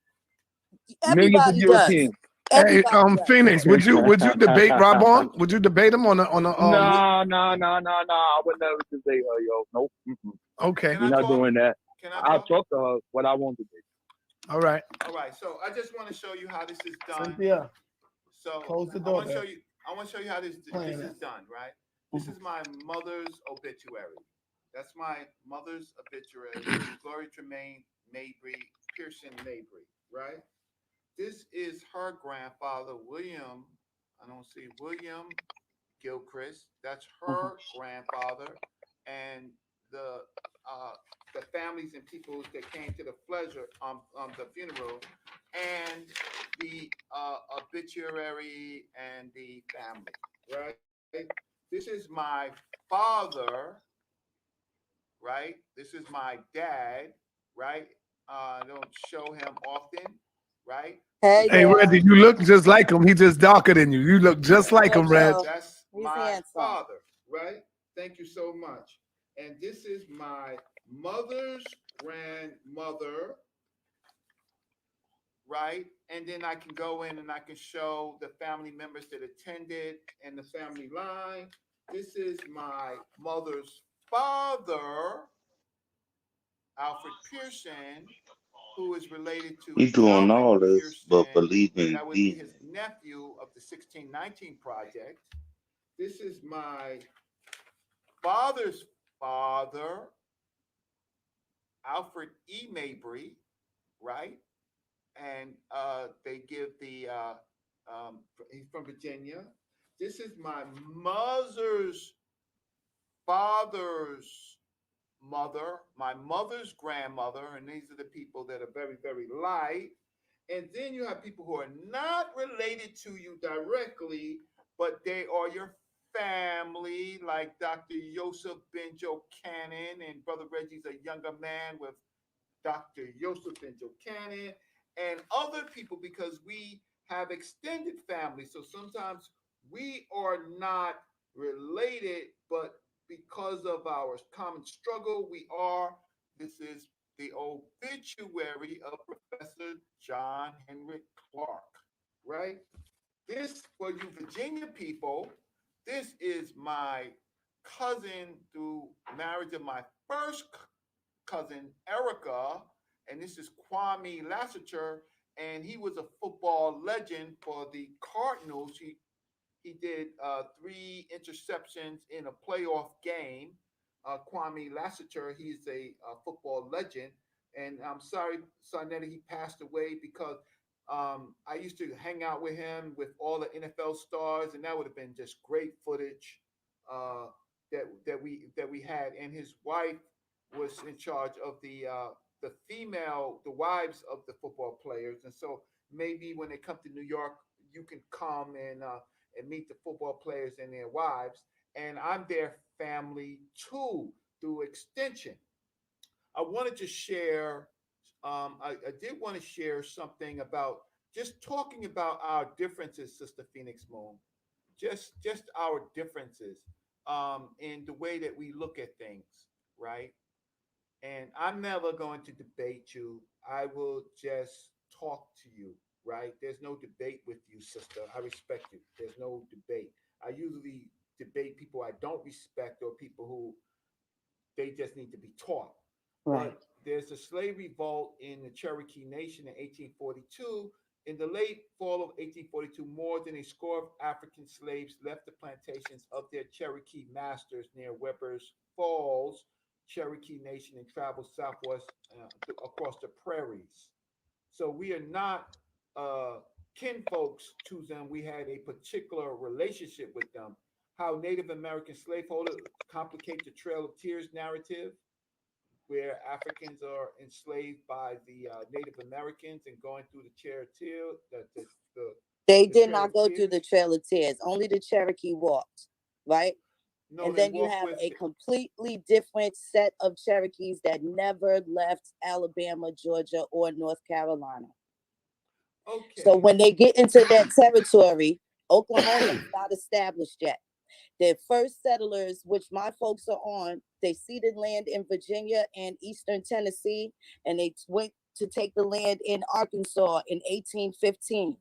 [SPEAKER 15] Everybody
[SPEAKER 21] millions of Europeans.
[SPEAKER 14] Hey, Phoenix, would you debate Rob Bond? Would you debate him on a
[SPEAKER 21] Nah. I would never debate her, yo. Nope.
[SPEAKER 14] Okay.
[SPEAKER 21] We're not doing that. I'll talk to her, but I won't debate.
[SPEAKER 14] All right.
[SPEAKER 17] All right. So I just want to show you how this is done.
[SPEAKER 14] Cynthia,
[SPEAKER 17] so
[SPEAKER 14] close the door.
[SPEAKER 17] I want to show you how this is done, right? This is my mother's obituary. That's my mother's obituary. Gloria Tremaine Mabry, Pearson Mabry, right? This is her grandfather, William. I don't see William Gilchrist. That's her grandfather, and the families and people that came to the pleasure the funeral, and the obituary and the family. Right. This is my father. Right. This is my dad. Right. I don't show him often. Right.
[SPEAKER 14] Hey, Reggie, you look just like him. He just darker than you. You look just like him, Reg.
[SPEAKER 17] That's my father, right? Thank you so much. And this is my mother's grandmother, right? And then I can go in and I can show the family members that attended and the family line. This is my mother's father, Alfred Pearson, who is related to
[SPEAKER 22] We doing
[SPEAKER 17] Alfred
[SPEAKER 22] all this,
[SPEAKER 17] Pearson.
[SPEAKER 22] but believing
[SPEAKER 17] That would be his nephew of the 1619 project. This is my father's father, Alfred E. Mabry, right? And they give the he's from Virginia. This is my mother's father's mother, my mother's grandmother, and these are the people that are very, very light. And then you have people who are not related to you directly, but they are your family, like Dr. Yosef Benjo Cannon, and Brother Reggie's a younger man with Dr. Yosef Benjo Cannon, and other people, because we have extended families. So sometimes we are not related, but because of our common struggle, we are. This is the obituary of Professor John Henrik Clark, right? This, for you Virginia people, this is my cousin through marriage of my first cousin Erica, and this is Kwame Lassiter, and he was a football legend for the Cardinals. He did 3 interceptions in a playoff game. Kwame Lassiter, he's a football legend, and I'm sorry, Sarnetta, he passed away because I used to hang out with him with all the NFL stars, and that would have been just great footage that we had. And his wife was in charge of the wives of the football players, and so maybe when they come to New York, you can come and meet the football players and their wives. And I'm their family too, through extension. I wanted to share, I did want to share something about just talking about our differences, Sister Phoenix Moon. Just our differences in the way that we look at things, right? And I'm never going to debate you. I will just talk to you, right? There's no debate with you, sister. I respect you. There's no debate. I usually debate people I don't respect or people who they just need to be taught.
[SPEAKER 15] Right.
[SPEAKER 17] But there's a slave revolt in the Cherokee Nation in 1842. In the late fall of 1842, more than a score of African slaves left the plantations of their Cherokee masters near Weber's Falls, Cherokee Nation, and traveled southwest across the prairies. So we are not kinfolks to them. We had a particular relationship with them. How Native American slaveholders complicate the Trail of Tears narrative, where Africans are enslaved by the Native Americans and going through the Trail of Tears.
[SPEAKER 15] They
[SPEAKER 17] The
[SPEAKER 15] did
[SPEAKER 17] Trail
[SPEAKER 15] not
[SPEAKER 17] of
[SPEAKER 15] go
[SPEAKER 17] Tears.
[SPEAKER 15] through the Trail of Tears. Only the Cherokee walked, right?
[SPEAKER 17] No,
[SPEAKER 15] And
[SPEAKER 17] they
[SPEAKER 15] then you
[SPEAKER 17] walked
[SPEAKER 15] have
[SPEAKER 17] with
[SPEAKER 15] a completely different set of Cherokees that never left Alabama, Georgia, or North Carolina.
[SPEAKER 17] Okay.
[SPEAKER 15] So when they get into that territory, Oklahoma is not established yet. The first settlers, which my folks are on, they ceded land in Virginia and Eastern Tennessee, and they went to take the land in Arkansas in 1815.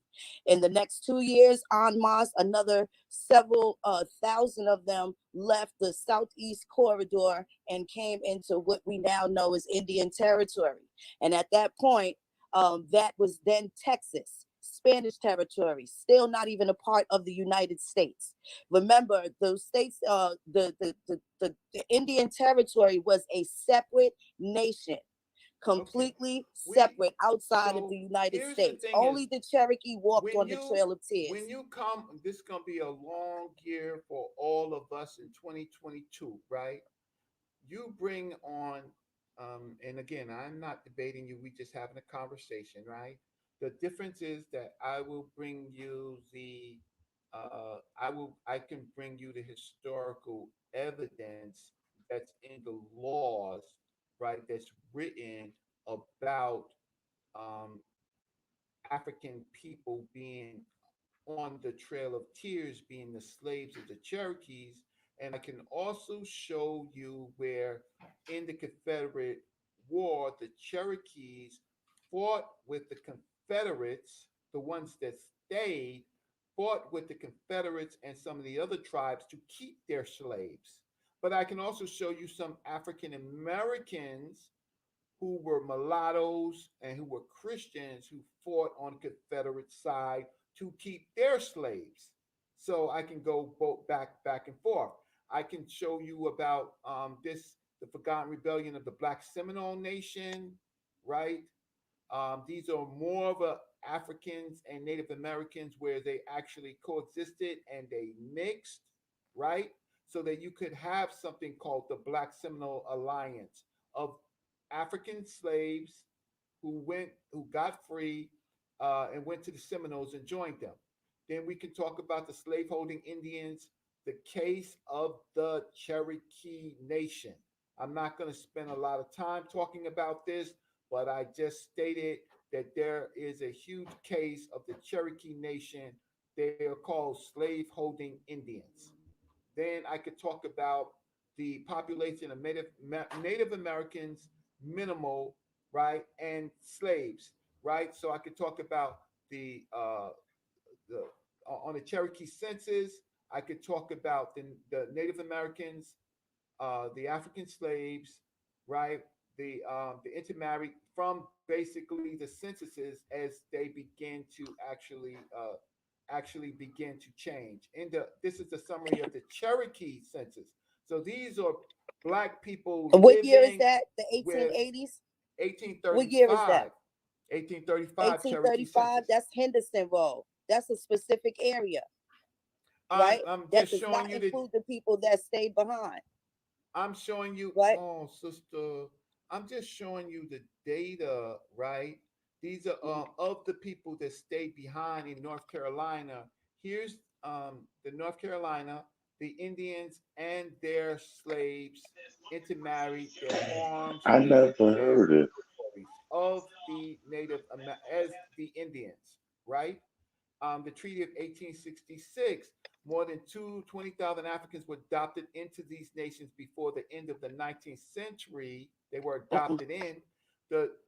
[SPEAKER 15] In the next 2 years, en masse, another several thousand of them left the southeast corridor and came into what we now know as Indian Territory. And at that point, that was then Texas. Spanish territory, still not even a part of the United States. Remember, those states, the Indian Territory was a separate nation, completely separate outside of the United States. Only the Cherokee walked on the Trail of Tears.
[SPEAKER 17] When you come, this is going to be a long year for all of us in 2022, right? You bring on, and again, I'm not debating you, we just having a conversation, right? The difference is that I will bring you I can bring you the historical evidence that's in the laws, right? That's written about um, African people being on the Trail of Tears, being the slaves of the Cherokees. And I can also show you where in the Confederate War, the Cherokees fought with the Confederates, the ones that stayed, fought with the Confederates and some of the other tribes to keep their slaves. But I can also show you some African Americans who were mulattoes and who were Christians who fought on the Confederate side to keep their slaves. So I can go both back and forth. I can show you about this the Forgotten Rebellion of the Black Seminole Nation, right? These are more of a Africans and Native Americans where they actually coexisted and they mixed, right? So that you could have something called the Black Seminole Alliance of African slaves who got free and went to the Seminoles and joined them. Then we can talk about the slaveholding Indians, the case of the Cherokee Nation. I'm not going to spend a lot of time talking about this, but I just stated that there is a huge case of the Cherokee Nation. They are called slaveholding Indians. Then I could talk about the population of Native Americans, minimal, right, and slaves, right. So I could talk about the on the Cherokee census. I could talk about the Native Americans, the African slaves, right? The intermarried from basically the censuses as they begin to actually begin to change. This is the summary of the Cherokee census. So these are black people
[SPEAKER 15] What year is
[SPEAKER 17] living
[SPEAKER 15] that? The
[SPEAKER 17] with
[SPEAKER 15] 1880s? What year is
[SPEAKER 17] 1835.
[SPEAKER 15] that?
[SPEAKER 17] 1835 Cherokee
[SPEAKER 15] 1835.
[SPEAKER 17] census.
[SPEAKER 15] That's Henderson Road. That's a specific area, right?
[SPEAKER 17] I'm
[SPEAKER 15] That
[SPEAKER 17] just
[SPEAKER 15] does
[SPEAKER 17] showing
[SPEAKER 15] not
[SPEAKER 17] you the
[SPEAKER 15] include the people that stayed behind,
[SPEAKER 17] I'm showing you,
[SPEAKER 15] right?
[SPEAKER 17] oh sister, I'm just showing you the data, right? These are of the people that stayed behind in North Carolina. Here's the North Carolina, the Indians and their slaves intermarried, their farms,
[SPEAKER 22] I never
[SPEAKER 17] their
[SPEAKER 22] heard it.
[SPEAKER 17] territories of the as the Indians, right? The Treaty of 1866, more than 20,000 Africans were adopted into these nations before the end of the 19th century. They were adopted in.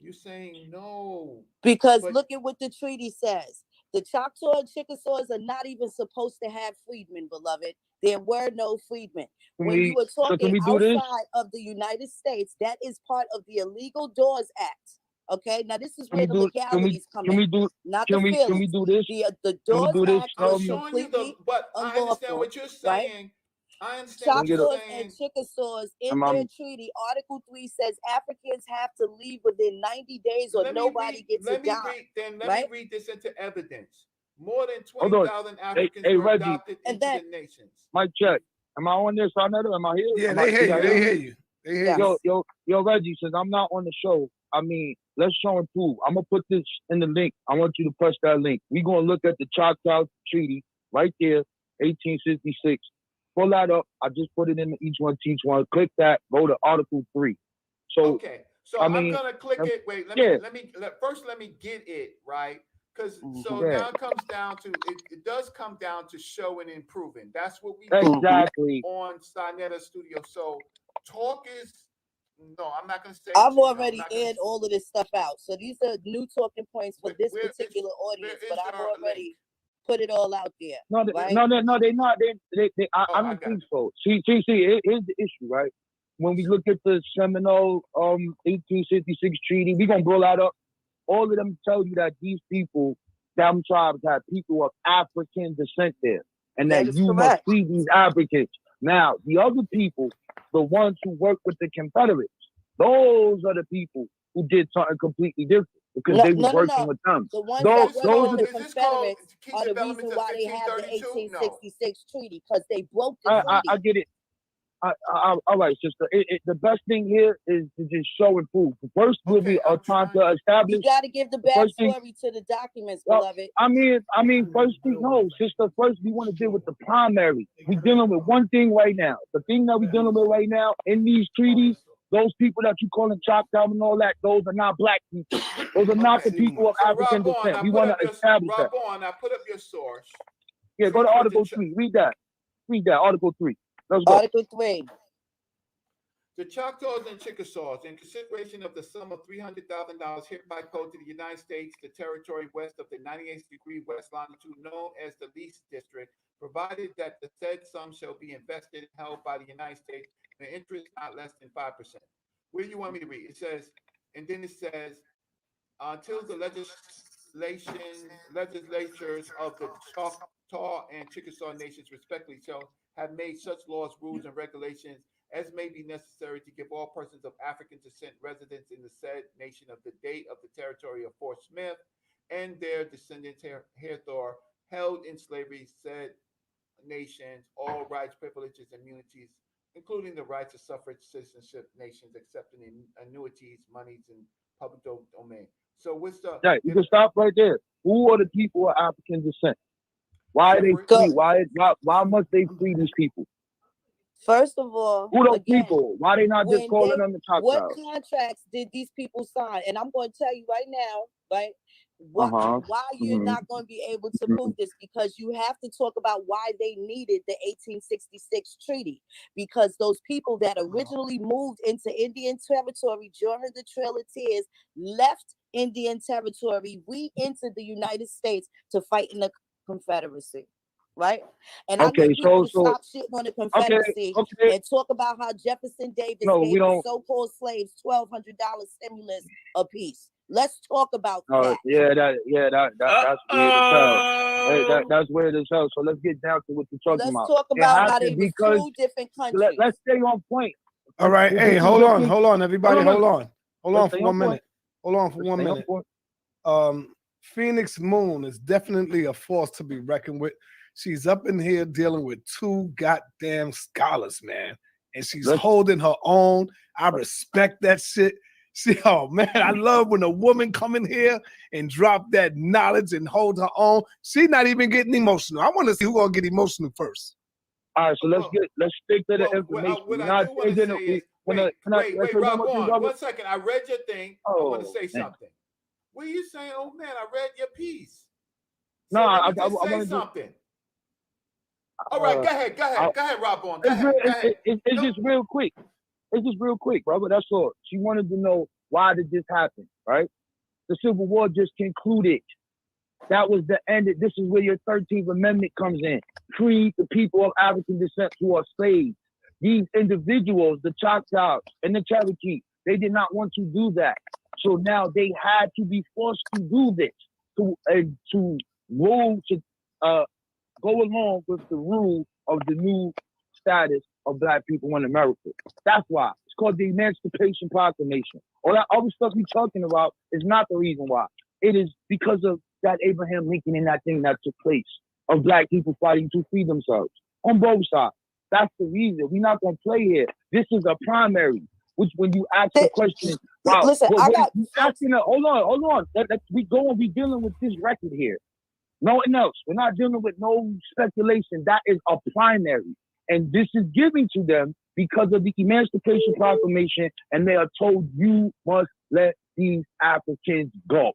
[SPEAKER 17] You're saying no,
[SPEAKER 15] Because
[SPEAKER 17] but
[SPEAKER 15] look at what the treaty says. The Choctaw and Chickasaws are not even supposed to have freedmen, beloved. There were no freedmen. When you are
[SPEAKER 21] Can
[SPEAKER 15] talking
[SPEAKER 21] we do this?
[SPEAKER 15] outside of the United States, that is part of the Illegal Doors Act. Okay, now this is
[SPEAKER 21] Can
[SPEAKER 15] where
[SPEAKER 21] we
[SPEAKER 15] the
[SPEAKER 21] do?
[SPEAKER 15] legalities come
[SPEAKER 21] Can
[SPEAKER 15] in,
[SPEAKER 21] we do?
[SPEAKER 15] not the
[SPEAKER 21] Can we
[SPEAKER 15] feelings.
[SPEAKER 21] do this?
[SPEAKER 15] The
[SPEAKER 21] Can we
[SPEAKER 15] Doors
[SPEAKER 21] do this?
[SPEAKER 15] Act
[SPEAKER 17] I'm
[SPEAKER 15] is
[SPEAKER 17] showing you
[SPEAKER 15] completely
[SPEAKER 17] but I understand
[SPEAKER 15] unlawful,
[SPEAKER 17] what you're
[SPEAKER 15] right?
[SPEAKER 17] saying. I understand
[SPEAKER 21] Can we
[SPEAKER 17] what you're
[SPEAKER 21] get a?
[SPEAKER 15] Choctaws and
[SPEAKER 17] saying.
[SPEAKER 15] Chickasaws in
[SPEAKER 21] Am I?
[SPEAKER 15] their treaty, Article 3 says Africans have to leave within 90 days or nobody gets a dime,
[SPEAKER 17] Let me
[SPEAKER 15] right?
[SPEAKER 17] read this into evidence. More than
[SPEAKER 21] Hold on.
[SPEAKER 17] 20,000
[SPEAKER 21] Hey,
[SPEAKER 17] Africans
[SPEAKER 21] hey,
[SPEAKER 17] were
[SPEAKER 21] Reggie.
[SPEAKER 17] adopted
[SPEAKER 15] And
[SPEAKER 17] into
[SPEAKER 15] then,
[SPEAKER 17] the nations.
[SPEAKER 21] Mic check. Am I on this? Am I here?
[SPEAKER 14] Yeah, they hear
[SPEAKER 21] Can
[SPEAKER 14] you.
[SPEAKER 21] y'all
[SPEAKER 14] They
[SPEAKER 21] hear
[SPEAKER 14] hear
[SPEAKER 21] me?
[SPEAKER 14] you. They hear
[SPEAKER 15] yes.
[SPEAKER 14] you.
[SPEAKER 21] Yo, Reggie. Since I'm not on the show, I mean, let's show and prove. I'm gonna put this in the link. I want you to press that link. We're gonna look at the Choctaw Treaty right there, 1866. Pull that up. I just put it in each one, teach one. Click that. Go to Article 3. So
[SPEAKER 17] Okay, so
[SPEAKER 21] I
[SPEAKER 17] I'm
[SPEAKER 21] mean,
[SPEAKER 17] gonna click it. Wait,
[SPEAKER 21] yeah,
[SPEAKER 17] first let me get it right, because so
[SPEAKER 21] yeah,
[SPEAKER 17] now it comes down to it does come down to showing and proving. That's what we do
[SPEAKER 21] exactly.
[SPEAKER 17] on Sinetta Studio. So talk is no, I'm not gonna say
[SPEAKER 15] I've
[SPEAKER 17] to you. I'm
[SPEAKER 15] already
[SPEAKER 17] not gonna.
[SPEAKER 15] aired all of this stuff out. So these are new talking points for this particular
[SPEAKER 17] Where
[SPEAKER 15] audience, but
[SPEAKER 17] is
[SPEAKER 15] I've
[SPEAKER 17] your link?
[SPEAKER 15] already put it all out there,
[SPEAKER 21] No,
[SPEAKER 15] right?
[SPEAKER 21] no, they not.
[SPEAKER 17] Oh,
[SPEAKER 21] I
[SPEAKER 17] I
[SPEAKER 21] don't
[SPEAKER 17] got
[SPEAKER 21] think
[SPEAKER 17] it.
[SPEAKER 21] so. See. Here's the issue, right? When we look at the Seminole 1866 treaty, we gonna blow that up. All of them tell you that these people, them tribes, have people of African descent there, and
[SPEAKER 15] That
[SPEAKER 21] that
[SPEAKER 15] is
[SPEAKER 21] you must
[SPEAKER 15] correct.
[SPEAKER 21] free these Africans. Now, the other people, the ones who work with the Confederates, those are the people who did something completely different because
[SPEAKER 15] No,
[SPEAKER 21] they was
[SPEAKER 15] no, no,
[SPEAKER 21] working
[SPEAKER 15] no.
[SPEAKER 21] with them.
[SPEAKER 15] The ones
[SPEAKER 17] Is
[SPEAKER 15] that
[SPEAKER 17] this
[SPEAKER 15] worked
[SPEAKER 21] Those
[SPEAKER 15] for
[SPEAKER 21] are
[SPEAKER 17] called?
[SPEAKER 15] the
[SPEAKER 21] the.
[SPEAKER 17] Is this called
[SPEAKER 15] Confederates
[SPEAKER 17] key
[SPEAKER 15] are the reason
[SPEAKER 17] developments of
[SPEAKER 15] why they have the
[SPEAKER 17] 1532? No.
[SPEAKER 15] 1866 treaty, because they broke the
[SPEAKER 21] I
[SPEAKER 15] treaty.
[SPEAKER 21] get it. All right, sister. The best thing here is to just show and prove. First, we are trying to
[SPEAKER 15] You
[SPEAKER 21] establish.
[SPEAKER 15] got to give the
[SPEAKER 21] The first thing,
[SPEAKER 15] backstory to the documents,
[SPEAKER 21] well,
[SPEAKER 15] beloved.
[SPEAKER 21] I mean, first thing, no, sister. First, we want to deal with the primary. We're dealing with one thing right now. The thing that we're dealing with right now in these treaties, those people that you calling Choctaw and all that, those are not black people. Those are not the people of
[SPEAKER 17] So
[SPEAKER 21] African
[SPEAKER 17] Rabon,
[SPEAKER 21] descent. We want to establish that.
[SPEAKER 17] I put up your source.
[SPEAKER 21] Yeah, go to
[SPEAKER 17] Treaty with
[SPEAKER 21] Article 3. Read that. Article 3. Let's go.
[SPEAKER 15] Article 3.
[SPEAKER 17] The Choctaws and Chickasaws, in consideration of the sum of $300,000 hereby code to the United States, the territory west of the 98th degree west longitude, known as the lease district, provided that the said sum shall be invested and held by the United States with interest not less than 5%. Where do you want me to read? It says, and then it says, until the legislatures of the Choctaw and Chickasaw nations respectively shall have made such laws, rules, and regulations as may be necessary to give all persons of African descent residents in the said nation of the date of the territory of Fort Smith and their descendants heretofore held in slavery said nations all rights, privileges, and immunities, including the rights of suffrage citizenship nations, accepting annuities, monies, and public domain. So what's the...
[SPEAKER 21] Yeah, you can stop right there. Who are the people of African descent? Why are they free? Why must they free these people?
[SPEAKER 15] First of all,
[SPEAKER 21] who those
[SPEAKER 15] again,
[SPEAKER 21] people? Why they not just calling them the
[SPEAKER 15] what
[SPEAKER 21] Choctaws?
[SPEAKER 15] contracts did these people sign? And I'm going to tell you right now, right? Why you're not going to be able to prove this, because you have to talk about why they needed the 1866 treaty, because those people that originally moved into Indian territory during the Trail of Tears left Indian territory, we entered the United States to fight in the Confederacy, right? And I need people to stop shitting on the Confederacy and talk about how Jefferson Davis gave the so-called slaves $1,200 stimulus apiece. Let's talk about that.
[SPEAKER 21] That's weird as hell. That's weird as hell. So let's get down to what you're talking about.
[SPEAKER 15] Let's talk about how they was two different countries.
[SPEAKER 21] Let's stay on point.
[SPEAKER 14] All right. Hey, hold on, everybody. Hold on for 1 minute. Hold on for 1 minute. Phoenix Moon is definitely a force to be reckoned with. She's up in here dealing with two goddamn scholars, man. And she's holding her own. I respect that shit. Oh man, I love when a woman come in here and drop that knowledge and hold her own. She's not even getting emotional. I want to see who's gonna get emotional first.
[SPEAKER 21] All right, so let's stick to the information.
[SPEAKER 17] What I do want to say is, wait, Rob, 1 second. I read your thing. I want to say something. What are you saying? Oh man, I read your piece. So
[SPEAKER 21] no,
[SPEAKER 17] I want to say something. All right, go ahead, Rob. Go ahead.
[SPEAKER 21] It's just real quick. It's just real quick, brother. That's all. She wanted to know, why did this happen, right? The Civil War just concluded. That was the end. This is where your 13th Amendment comes in. Free the people of African descent who are slaves. These individuals, the Choctaws and the Cherokee, they did not want to do that. So now they had to be forced to do this, to go along with the rule of the new status of Black people in America. That's why. It's called the Emancipation Proclamation. All that other stuff you're talking about is not the reason why. It is because of that Abraham Lincoln and that thing that took place of Black people fighting to free themselves on both sides. That's the reason. We're not going to play here. This is a primary, which when you ask the question, wow,
[SPEAKER 15] listen,
[SPEAKER 21] hold on. We dealing with this record here. No one else. We're not dealing with no speculation. That is a primary. And this is given to them because of the Emancipation Proclamation, and they are told, you must let these Africans go.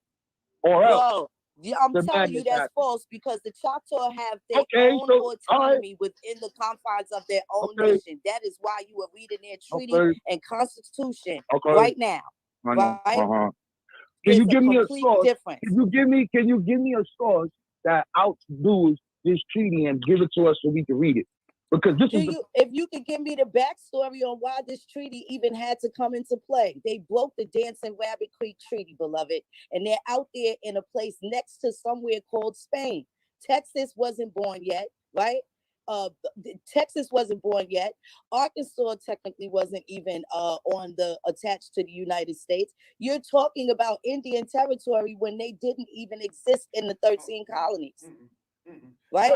[SPEAKER 21] Or else.
[SPEAKER 15] Yeah, I'm telling you that's false, because the Choctaw have their own autonomy within the confines of their own nation. That is why you are reading their treaty and constitution right now. Right?
[SPEAKER 21] Can you give me a source? Can you give me a source that outdoes this treaty and give it to us so we can read it? Because this
[SPEAKER 15] if you could give me the backstory on why this treaty even had to come into play. They broke the Dancing Rabbit Creek Treaty, beloved, and they're out there in a place next to somewhere called Spain. Texas wasn't born yet, right? Texas wasn't born yet. Arkansas technically wasn't even attached to the United States. You're talking about Indian territory when they didn't even exist in the 13 colonies, right?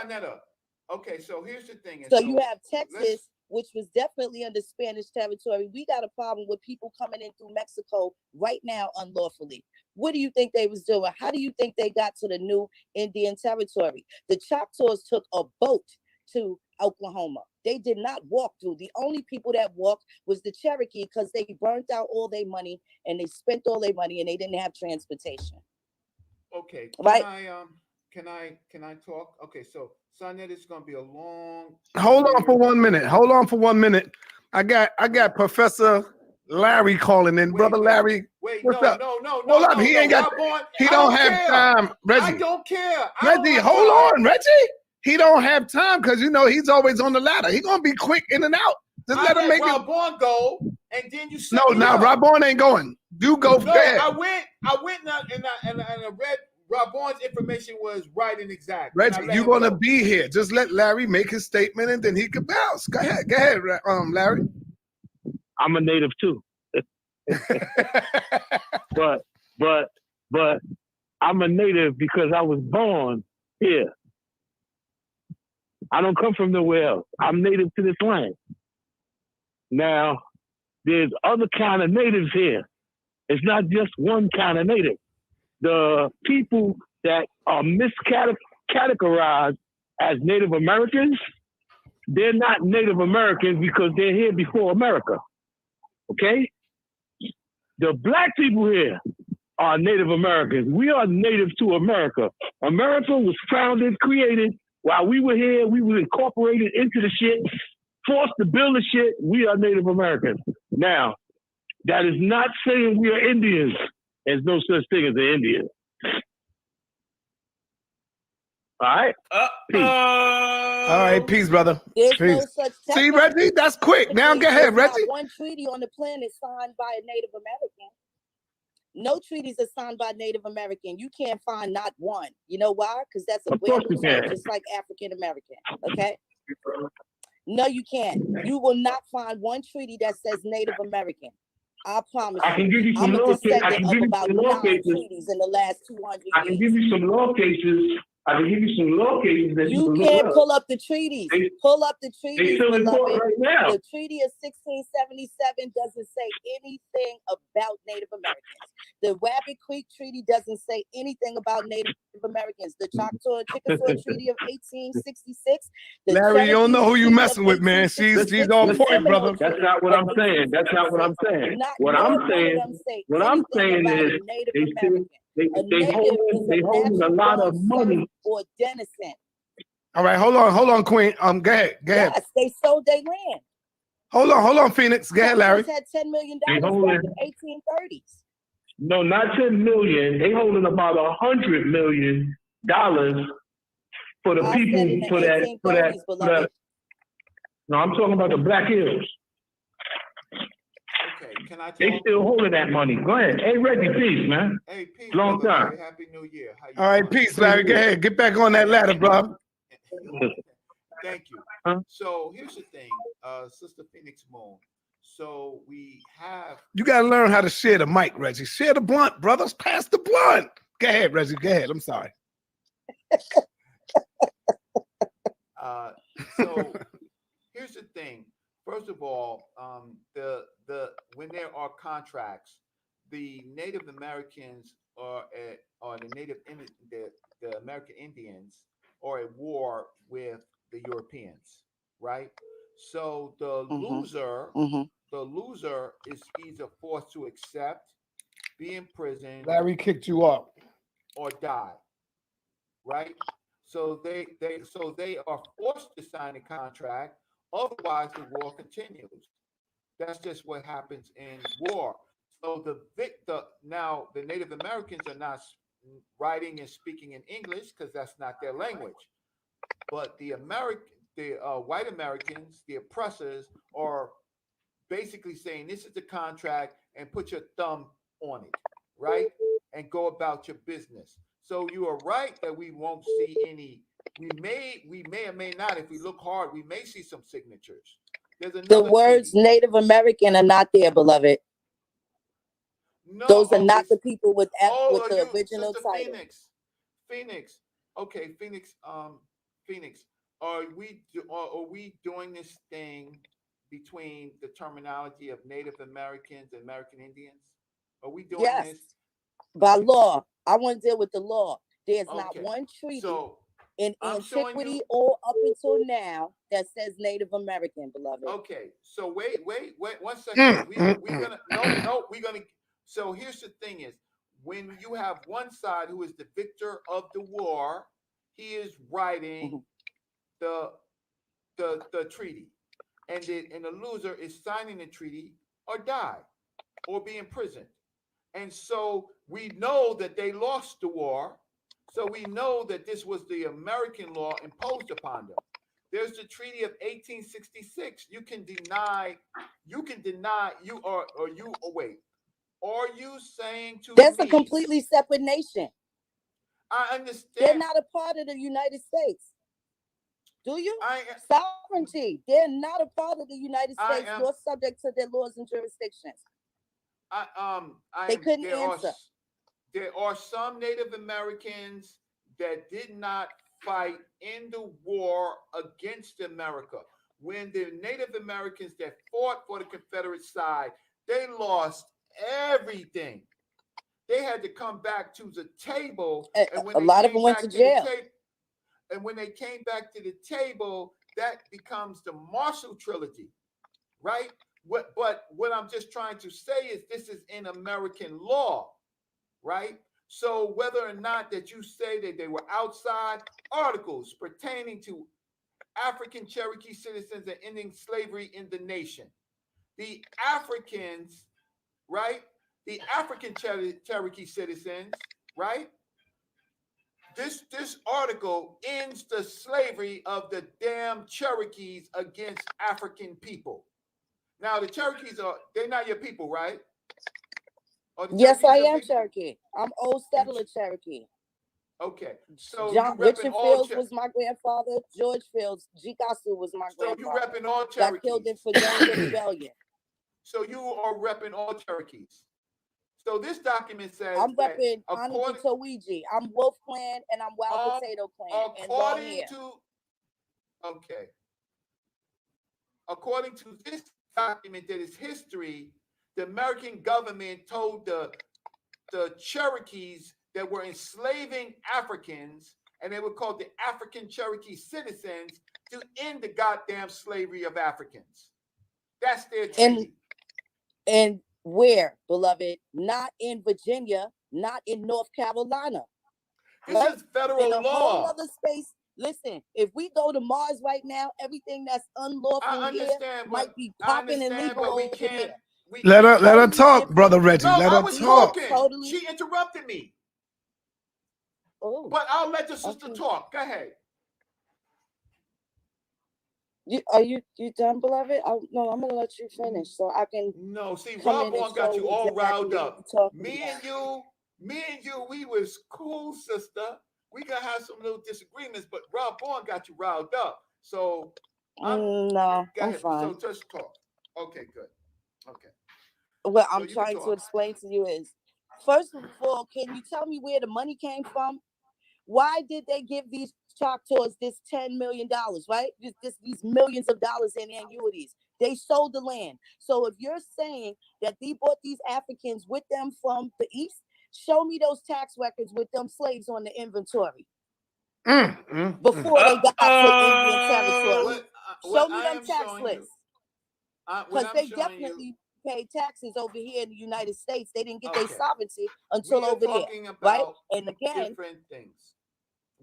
[SPEAKER 17] Okay, so here's the thing.
[SPEAKER 15] So you have Texas, which was definitely under Spanish territory. We got a problem with people coming in through Mexico right now unlawfully. What do you think they was doing? How do you think they got to the new Indian territory? The Choctaws took a boat to Oklahoma. They did not walk through. The only people that walked was the Cherokee, because they burnt out all their money and they spent all their money and they didn't have transportation.
[SPEAKER 17] Okay. Can I talk? Okay, so Sonnet, it's gonna be a long.
[SPEAKER 14] Hold on for 1 minute. I got Professor Larry calling in. Brother Larry. What's up?
[SPEAKER 17] No.
[SPEAKER 14] Hold up. He ain't got. He don't have time. Reggie.
[SPEAKER 17] I don't care.
[SPEAKER 14] Reggie, hold on, Reggie. He don't have time because he's always on the ladder. He gonna be quick in and out. Just let him make
[SPEAKER 17] Rob Bourne go, and then you.
[SPEAKER 14] Rob Bourne ain't going. You go.
[SPEAKER 17] No, I went and I read. Rob Bourne's information was right and exact.
[SPEAKER 14] Reggie, you're gonna be here. Just let Larry make his statement, and then he can bounce. Go ahead, Larry.
[SPEAKER 21] I'm a native too. but I'm a native because I was born here. I don't come from nowhere else. I'm native to this land. Now, there's other kind of natives here. It's not just one kind of native. The people that are miscategorized as Native Americans, they're not Native Americans because they're here before America. Okay? The black people here are Native Americans. We are native to America. America was founded, created while we were here. We were incorporated into the shit, forced to build the shit. We are Native Americans. Now, that is not saying we are Indians. There's no such thing as an Indian. All right? Peace.
[SPEAKER 14] All right, peace, brother.
[SPEAKER 15] There's
[SPEAKER 14] Peace.
[SPEAKER 15] no such
[SPEAKER 14] See, Reggie, that's quick. Now go ahead,
[SPEAKER 15] There's not
[SPEAKER 14] Reggie.
[SPEAKER 15] one treaty on the planet signed by a Native American. No treaties are signed by Native American. You can't find not one. You know why? Because that's a bamboo zone, just like African American. Okay? No, you can't. You will not find one treaty that says Native American. I promise
[SPEAKER 21] I can give you some
[SPEAKER 15] I'm a
[SPEAKER 21] law cases. I
[SPEAKER 15] descendant
[SPEAKER 21] can
[SPEAKER 15] of
[SPEAKER 21] give you
[SPEAKER 15] about
[SPEAKER 21] some law
[SPEAKER 15] 9
[SPEAKER 21] cases.
[SPEAKER 15] treaties in the last 200
[SPEAKER 21] I can
[SPEAKER 15] years.
[SPEAKER 21] give you some law cases. I can give you some law cases that you can look
[SPEAKER 15] can't
[SPEAKER 21] up.
[SPEAKER 15] pull up the treaties. Pull up the treaties,
[SPEAKER 21] They still in court
[SPEAKER 15] beloved.
[SPEAKER 21] right now.
[SPEAKER 15] The Treaty of 1677 doesn't say anything about Native Americans. The Wabbit Creek Treaty doesn't say anything about Native Americans. The Choctaw and Chickasaw Treaty of 1866. The
[SPEAKER 14] Larry, you don't know who you
[SPEAKER 15] Treaty
[SPEAKER 14] messing
[SPEAKER 15] of
[SPEAKER 14] with, man. She's
[SPEAKER 15] 1866,
[SPEAKER 14] on
[SPEAKER 15] the
[SPEAKER 14] point,
[SPEAKER 15] Seminole
[SPEAKER 14] brother.
[SPEAKER 21] That's
[SPEAKER 15] Treaty
[SPEAKER 21] not what
[SPEAKER 15] of
[SPEAKER 21] I'm saying. That's not what I'm saying.
[SPEAKER 15] Not
[SPEAKER 21] What I'm
[SPEAKER 15] one of
[SPEAKER 21] saying,
[SPEAKER 15] them say
[SPEAKER 21] what I'm
[SPEAKER 15] anything
[SPEAKER 21] saying
[SPEAKER 15] about
[SPEAKER 21] is
[SPEAKER 15] a Native
[SPEAKER 21] they
[SPEAKER 15] American. A
[SPEAKER 21] they
[SPEAKER 15] native is a
[SPEAKER 21] holding a lot of
[SPEAKER 15] natural-born
[SPEAKER 21] money.
[SPEAKER 15] son or denizen.
[SPEAKER 14] All right, hold on, Queen. Go ahead.
[SPEAKER 15] Yes, they sold their land.
[SPEAKER 14] Hold on, Phoenix. Go ahead, Larry.
[SPEAKER 15] Had $10 million
[SPEAKER 21] They
[SPEAKER 15] back
[SPEAKER 21] holding-
[SPEAKER 15] in the 1830s.
[SPEAKER 21] No, not 10 million. They holding about $100 million for the
[SPEAKER 15] I
[SPEAKER 21] people
[SPEAKER 15] said in the
[SPEAKER 21] for that.
[SPEAKER 15] 1830s, beloved.
[SPEAKER 21] No, I'm talking about the Black Hills.
[SPEAKER 17] Okay, can I talk?
[SPEAKER 21] They still holding that money. Go ahead. Hey, Reggie, peace, man.
[SPEAKER 17] Hey, peace,
[SPEAKER 21] Long
[SPEAKER 17] brother
[SPEAKER 21] time.
[SPEAKER 17] Larry. Happy New Year. How you
[SPEAKER 14] All right,
[SPEAKER 17] doing?
[SPEAKER 14] peace, Larry. Go ahead. Get back on that ladder, bro.
[SPEAKER 17] Thank you. So here's the thing, Sister Phoenix Moon. So we have.
[SPEAKER 14] You got to learn how to share the mic, Reggie. Share the blunt, brothers. Pass the blunt. Go ahead, Reggie. Go ahead. I'm sorry.
[SPEAKER 17] So here's the thing. First of all, the when there are contracts, the Native Americans or the American Indians are at war with the Europeans, right? So the loser is either forced to accept, be imprisoned,
[SPEAKER 14] Larry kicked you up,
[SPEAKER 17] or die, right? So they are forced to sign a contract. Otherwise, the war continues. That's just what happens in war. So now the Native Americans are not writing and speaking in English because that's not their language. But the white Americans, the oppressors, are basically saying this is the contract and put your thumb on it, right? And go about your business. So you are right that we won't see any. We may or may not, if we look hard, we may see some signatures.
[SPEAKER 15] The words Native American are not there, beloved.
[SPEAKER 17] No,
[SPEAKER 15] those are not the people with the original
[SPEAKER 17] Sister
[SPEAKER 15] title.
[SPEAKER 17] Phoenix. Okay, Phoenix. Phoenix. Are we doing this thing between the terminology of Native Americans and American Indians? Are we doing this?
[SPEAKER 15] By law. I want to deal with the law. There's not one treaty in antiquity or up until now that says Native American, beloved.
[SPEAKER 17] Okay, so wait 1 second. We're gonna. So here's the thing: is when you have one side who is the victor of the war, he is writing the treaty, and the loser is signing the treaty or die or be imprisoned. And so we know that they lost the war. So we know that this was the American law imposed upon them. There's the Treaty of 1866. You can deny. Are you saying to
[SPEAKER 15] That's
[SPEAKER 17] me?
[SPEAKER 15] a completely separate nation.
[SPEAKER 17] I understand.
[SPEAKER 15] They're not a part of the United States. Do you? Sovereignty. They're not a part of the United States nor subject to their laws and jurisdictions. They couldn't answer.
[SPEAKER 17] There are some Native Americans that did not fight in the war against America. When the Native Americans that fought for the Confederate side, they lost everything. They had to come back to the table. And when
[SPEAKER 15] a lot of them went to jail.
[SPEAKER 17] And when they came back to the table, that becomes the Marshall Trilogy, right? But what I'm just trying to say is this is in American law, right? So whether or not that you say that they were outside, articles pertaining to African Cherokee citizens and ending slavery in the nation. The Africans, right? The African Cherokee citizens, right? This article ends the slavery of the damn Cherokees against African people. Now the Cherokees they're not your people, right?
[SPEAKER 15] Yes, I am Cherokee. I'm old settler Cherokee.
[SPEAKER 17] Okay, so
[SPEAKER 15] Richard Fields was my grandfather. George Fields, Jikasu was my grandfather.
[SPEAKER 17] So you repping all Cherokees.
[SPEAKER 15] Got killed in Virginia Rebellion.
[SPEAKER 17] So you are repping all Cherokees. So this document says
[SPEAKER 15] I'm repping Anitoiji. I'm Wolf Clan and I'm Wild Potato Clan.
[SPEAKER 17] According to this document that is history, the American government told the Cherokees that were enslaving Africans, and they were called the African Cherokee citizens, to end the goddamn slavery of Africans. That's their treaty.
[SPEAKER 15] And where, beloved? Not in Virginia, not in North Carolina.
[SPEAKER 17] This is federal
[SPEAKER 15] in a
[SPEAKER 17] law.
[SPEAKER 15] Whole other space. Listen, if we go to Mars right now, everything that's unlawful here might be popping and legal over here.
[SPEAKER 14] Let her talk, brother Reggie.
[SPEAKER 17] No,
[SPEAKER 14] let
[SPEAKER 17] I
[SPEAKER 14] her
[SPEAKER 17] was
[SPEAKER 14] talk.
[SPEAKER 17] Talking. She interrupted me.
[SPEAKER 15] Oh.
[SPEAKER 17] But I'll let the sister talk. Go ahead.
[SPEAKER 15] Are you done, beloved? No, I'm gonna let you finish so I can.
[SPEAKER 17] No, see, Rob Vaughn got you all riled up. Me and you, we was cool, sister. We gonna have some little disagreements, but Rob Vaughn got you riled up. So
[SPEAKER 15] no, I'm fine.
[SPEAKER 17] So just talk. Okay, good. Okay.
[SPEAKER 15] What I'm trying to explain to you is, first of all, can you tell me where the money came from? Why did they give these Choctaws this $10 million, right? These millions of dollars in annuities. They sold the land. So if you're saying that they bought these Africans with them from the East, show me those tax records with them slaves on the inventory. Before they got to Indian territory. Show me them tax lists. Because they definitely pay taxes over here in the United States. They didn't get their sovereignty until over there, right? And again,
[SPEAKER 17] different things.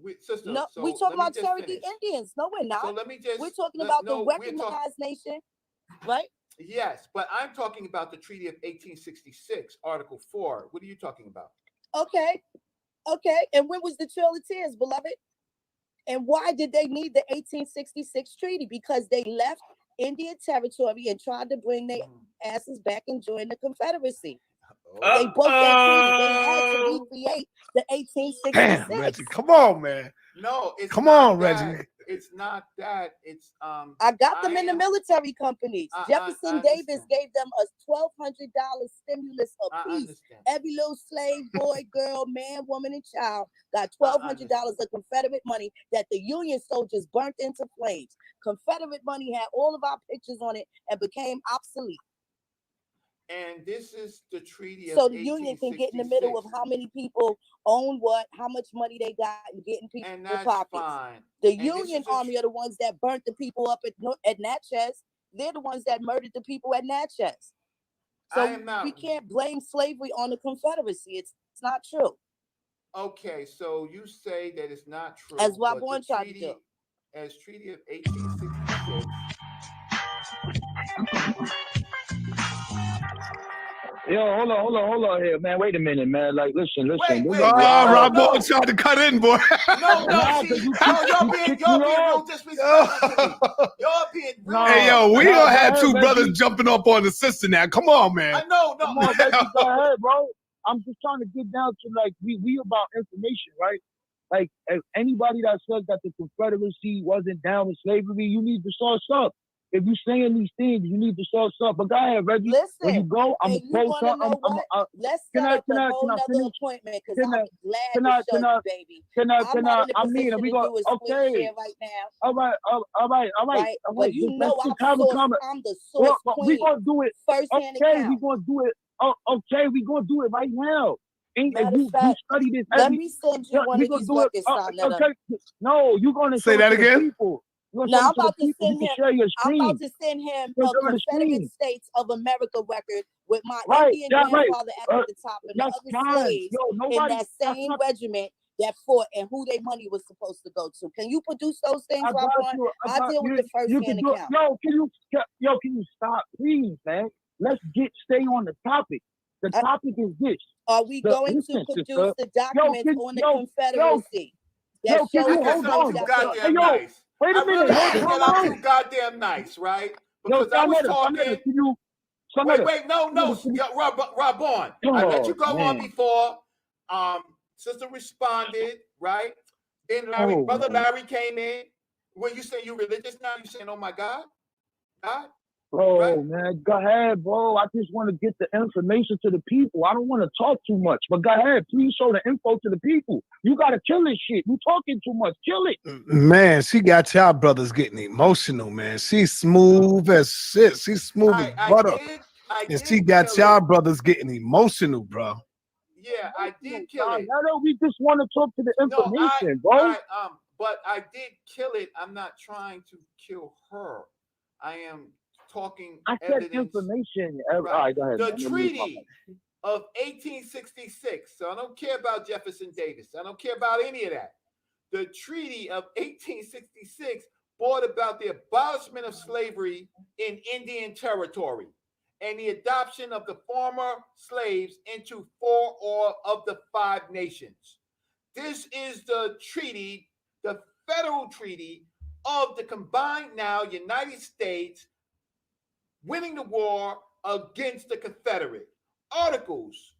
[SPEAKER 15] We're talking about Cherokee Indians. No, we're not.
[SPEAKER 17] So
[SPEAKER 15] we're talking about the recognized nation, right?
[SPEAKER 17] Yes, but I'm talking about the Treaty of 1866, Article 4. What are you talking about?
[SPEAKER 15] Okay. And when was the Trail of Tears, beloved? And why did they need the 1866 treaty? Because they left Indian territory and tried to bring their asses back and join the Confederacy. They broke that treaty. They had to recreate the 1866.
[SPEAKER 14] Damn, Reggie, come on, man.
[SPEAKER 17] No, it's
[SPEAKER 14] come
[SPEAKER 17] not
[SPEAKER 14] on,
[SPEAKER 17] that.
[SPEAKER 14] Reggie.
[SPEAKER 17] It's not that. It's
[SPEAKER 15] I got them in the military companies. Jefferson Davis gave them a $1,200 stimulus apiece. Every little slave, boy, girl, man, woman, and child got $1,200 of Confederate money that the Union soldiers burnt into flames. Confederate money had all of our pictures on it and became obsolete.
[SPEAKER 17] And this is the treaty of
[SPEAKER 15] so the Union can get in the middle of how many people own what, how much money they got, and get in people's pockets.
[SPEAKER 17] Fine.
[SPEAKER 15] The Union Army are the ones that burnt the people up at Natchez. They're the ones that murdered the people at Natchez. So we can't blame slavery on the Confederacy. It's not true.
[SPEAKER 17] Okay, so you say that it's not true.
[SPEAKER 15] As Rob Bourne tried to do.
[SPEAKER 17] As Treaty of 1866.
[SPEAKER 21] Yo, hold on here, man. Wait a minute, man. Like, listen.
[SPEAKER 14] Rob Bourne tried to cut in, boy.
[SPEAKER 17] Y'all being real disrespectful. Y'all being real.
[SPEAKER 14] Hey, yo, we gonna have two brothers jumping up on the sister now. Come on, man.
[SPEAKER 17] I know,
[SPEAKER 21] Come on, go ahead, bro. I'm just trying to get down to, like, we about information, right? Like, if anybody that says that the Confederacy wasn't down with slavery, you need to source up. If you're saying these things, you need to source up. But go ahead, Reggie. When you go, I'm
[SPEAKER 15] and
[SPEAKER 21] a
[SPEAKER 15] you
[SPEAKER 21] post
[SPEAKER 15] want to know what? Let's set up a whole nother appointment because I'm glad to show you, baby. I'm not in a position to do a split share right now.
[SPEAKER 21] All right.
[SPEAKER 15] Right? But you
[SPEAKER 21] Let's
[SPEAKER 15] know
[SPEAKER 21] just have a comment.
[SPEAKER 15] I'm the source
[SPEAKER 21] We're
[SPEAKER 15] queen.
[SPEAKER 21] gonna do it.
[SPEAKER 15] First-hand
[SPEAKER 21] Okay,
[SPEAKER 15] account.
[SPEAKER 21] we're gonna do it. Oh, okay, we're gonna do it right now. And
[SPEAKER 15] Matter
[SPEAKER 21] you
[SPEAKER 15] of fact,
[SPEAKER 21] study this
[SPEAKER 15] let
[SPEAKER 21] every.
[SPEAKER 15] me send you one
[SPEAKER 21] We
[SPEAKER 15] of
[SPEAKER 21] gonna
[SPEAKER 15] these
[SPEAKER 21] do it.
[SPEAKER 15] records, Sonetta.
[SPEAKER 21] Okay. No, you're gonna
[SPEAKER 14] Say
[SPEAKER 21] show it
[SPEAKER 14] that
[SPEAKER 21] to the
[SPEAKER 14] again?
[SPEAKER 21] people. You're gonna
[SPEAKER 15] Now
[SPEAKER 21] show
[SPEAKER 15] I'm
[SPEAKER 21] it to the
[SPEAKER 15] about to
[SPEAKER 21] people. You
[SPEAKER 15] send
[SPEAKER 21] can
[SPEAKER 15] him.
[SPEAKER 21] share your
[SPEAKER 15] I'm
[SPEAKER 21] screen.
[SPEAKER 15] about to send him
[SPEAKER 21] Show
[SPEAKER 15] a
[SPEAKER 21] it to the
[SPEAKER 15] Confederate
[SPEAKER 21] screen.
[SPEAKER 15] States of America record with my
[SPEAKER 21] Right.
[SPEAKER 15] Indian
[SPEAKER 21] Yeah. Right.
[SPEAKER 15] grandfather at the top and the
[SPEAKER 21] That's
[SPEAKER 15] other
[SPEAKER 21] fine.
[SPEAKER 15] slaves
[SPEAKER 21] Yo,
[SPEAKER 15] in
[SPEAKER 21] nobody.
[SPEAKER 15] that
[SPEAKER 21] That's
[SPEAKER 15] same
[SPEAKER 21] not.
[SPEAKER 15] regiment that fought and who their money was supposed to go to. Can you produce those things,
[SPEAKER 21] I got
[SPEAKER 15] Robert?
[SPEAKER 21] you.
[SPEAKER 15] I deal with
[SPEAKER 21] you.
[SPEAKER 15] the
[SPEAKER 21] You can
[SPEAKER 15] first-hand
[SPEAKER 21] do it.
[SPEAKER 15] account.
[SPEAKER 21] Can you stop, please, man? Let's stay on the topic. The topic is this.
[SPEAKER 15] Are we going to produce the documents on the Confederacy that
[SPEAKER 21] can
[SPEAKER 15] shows
[SPEAKER 21] you
[SPEAKER 15] the
[SPEAKER 21] hold
[SPEAKER 15] slaves
[SPEAKER 21] on?
[SPEAKER 15] got
[SPEAKER 17] Goddamn
[SPEAKER 21] Hey, yo,
[SPEAKER 17] nice.
[SPEAKER 21] wait a
[SPEAKER 17] I
[SPEAKER 21] minute.
[SPEAKER 17] really think
[SPEAKER 21] Hold
[SPEAKER 17] that I'm
[SPEAKER 21] on.
[SPEAKER 17] too goddamn nice, right?
[SPEAKER 21] Yo,
[SPEAKER 17] Because I was
[SPEAKER 21] Sonetta,
[SPEAKER 17] talking.
[SPEAKER 21] can you?
[SPEAKER 17] Wait, no, Rob on. I let you go on before. Sister responded, right? Then Brother Larry came in. When you say you religious now, you saying, "Oh my God, God."
[SPEAKER 21] Oh man, go ahead, bro. I just want to get the information to the people. I don't want to talk too much, but go ahead. Please show the info to the people. You gotta kill this shit. You talking too much. Kill it.
[SPEAKER 14] Man, she got y'all brothers getting emotional, man. She's smooth as shit. She's smooth as butter. And she got y'all brothers getting emotional, bro.
[SPEAKER 17] Yeah, I did kill it.
[SPEAKER 21] We just want to talk to the information, bro.
[SPEAKER 17] But I did kill it. I'm not trying to kill her. I am talking
[SPEAKER 21] I said
[SPEAKER 17] evidence.
[SPEAKER 21] information.
[SPEAKER 17] Right.
[SPEAKER 21] All right, go ahead.
[SPEAKER 17] The Treaty of 1866. So I don't care about Jefferson Davis. I don't care about any of that. The Treaty of 1866 brought about the abolishment of slavery in Indian territory and the adoption of the former slaves into 4 of the 5 nations. This is the treaty, the federal treaty of the combined now United States winning the war against the Confederate. Articles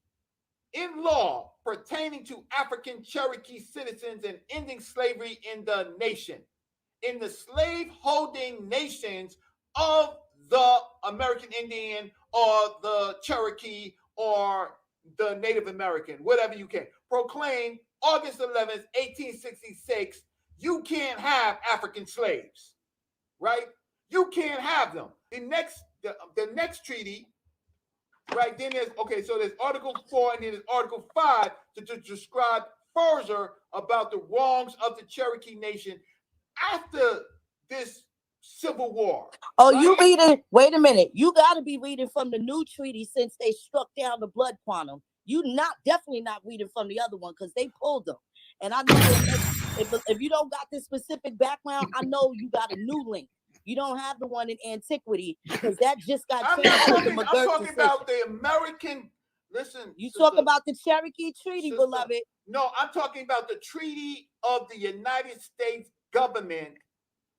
[SPEAKER 17] in law pertaining to African Cherokee citizens and ending slavery in the nation, in the slave-holding nations of the American Indian or the Cherokee or the Native American, whatever you can. Proclaim August 11th, 1866, you can't have African slaves, right? You can't have them. The next treaty, right, then there's, so there's Article 4 and then there's Article 5 to describe further about the wrongs of the Cherokee Nation after this Civil War.
[SPEAKER 15] Oh, right? You reading? Wait a minute. You got to be reading from the new treaty since they struck down the blood quantum. You definitely not reading from the other one because they pulled them. And I know if you don't got this specific background, I know you got a new link. You don't have the one in antiquity because that just got changed.
[SPEAKER 17] I'm talking about the American. Listen,
[SPEAKER 15] you talk about the Cherokee Treaty, beloved.
[SPEAKER 17] No, I'm talking about the Treaty of the United States government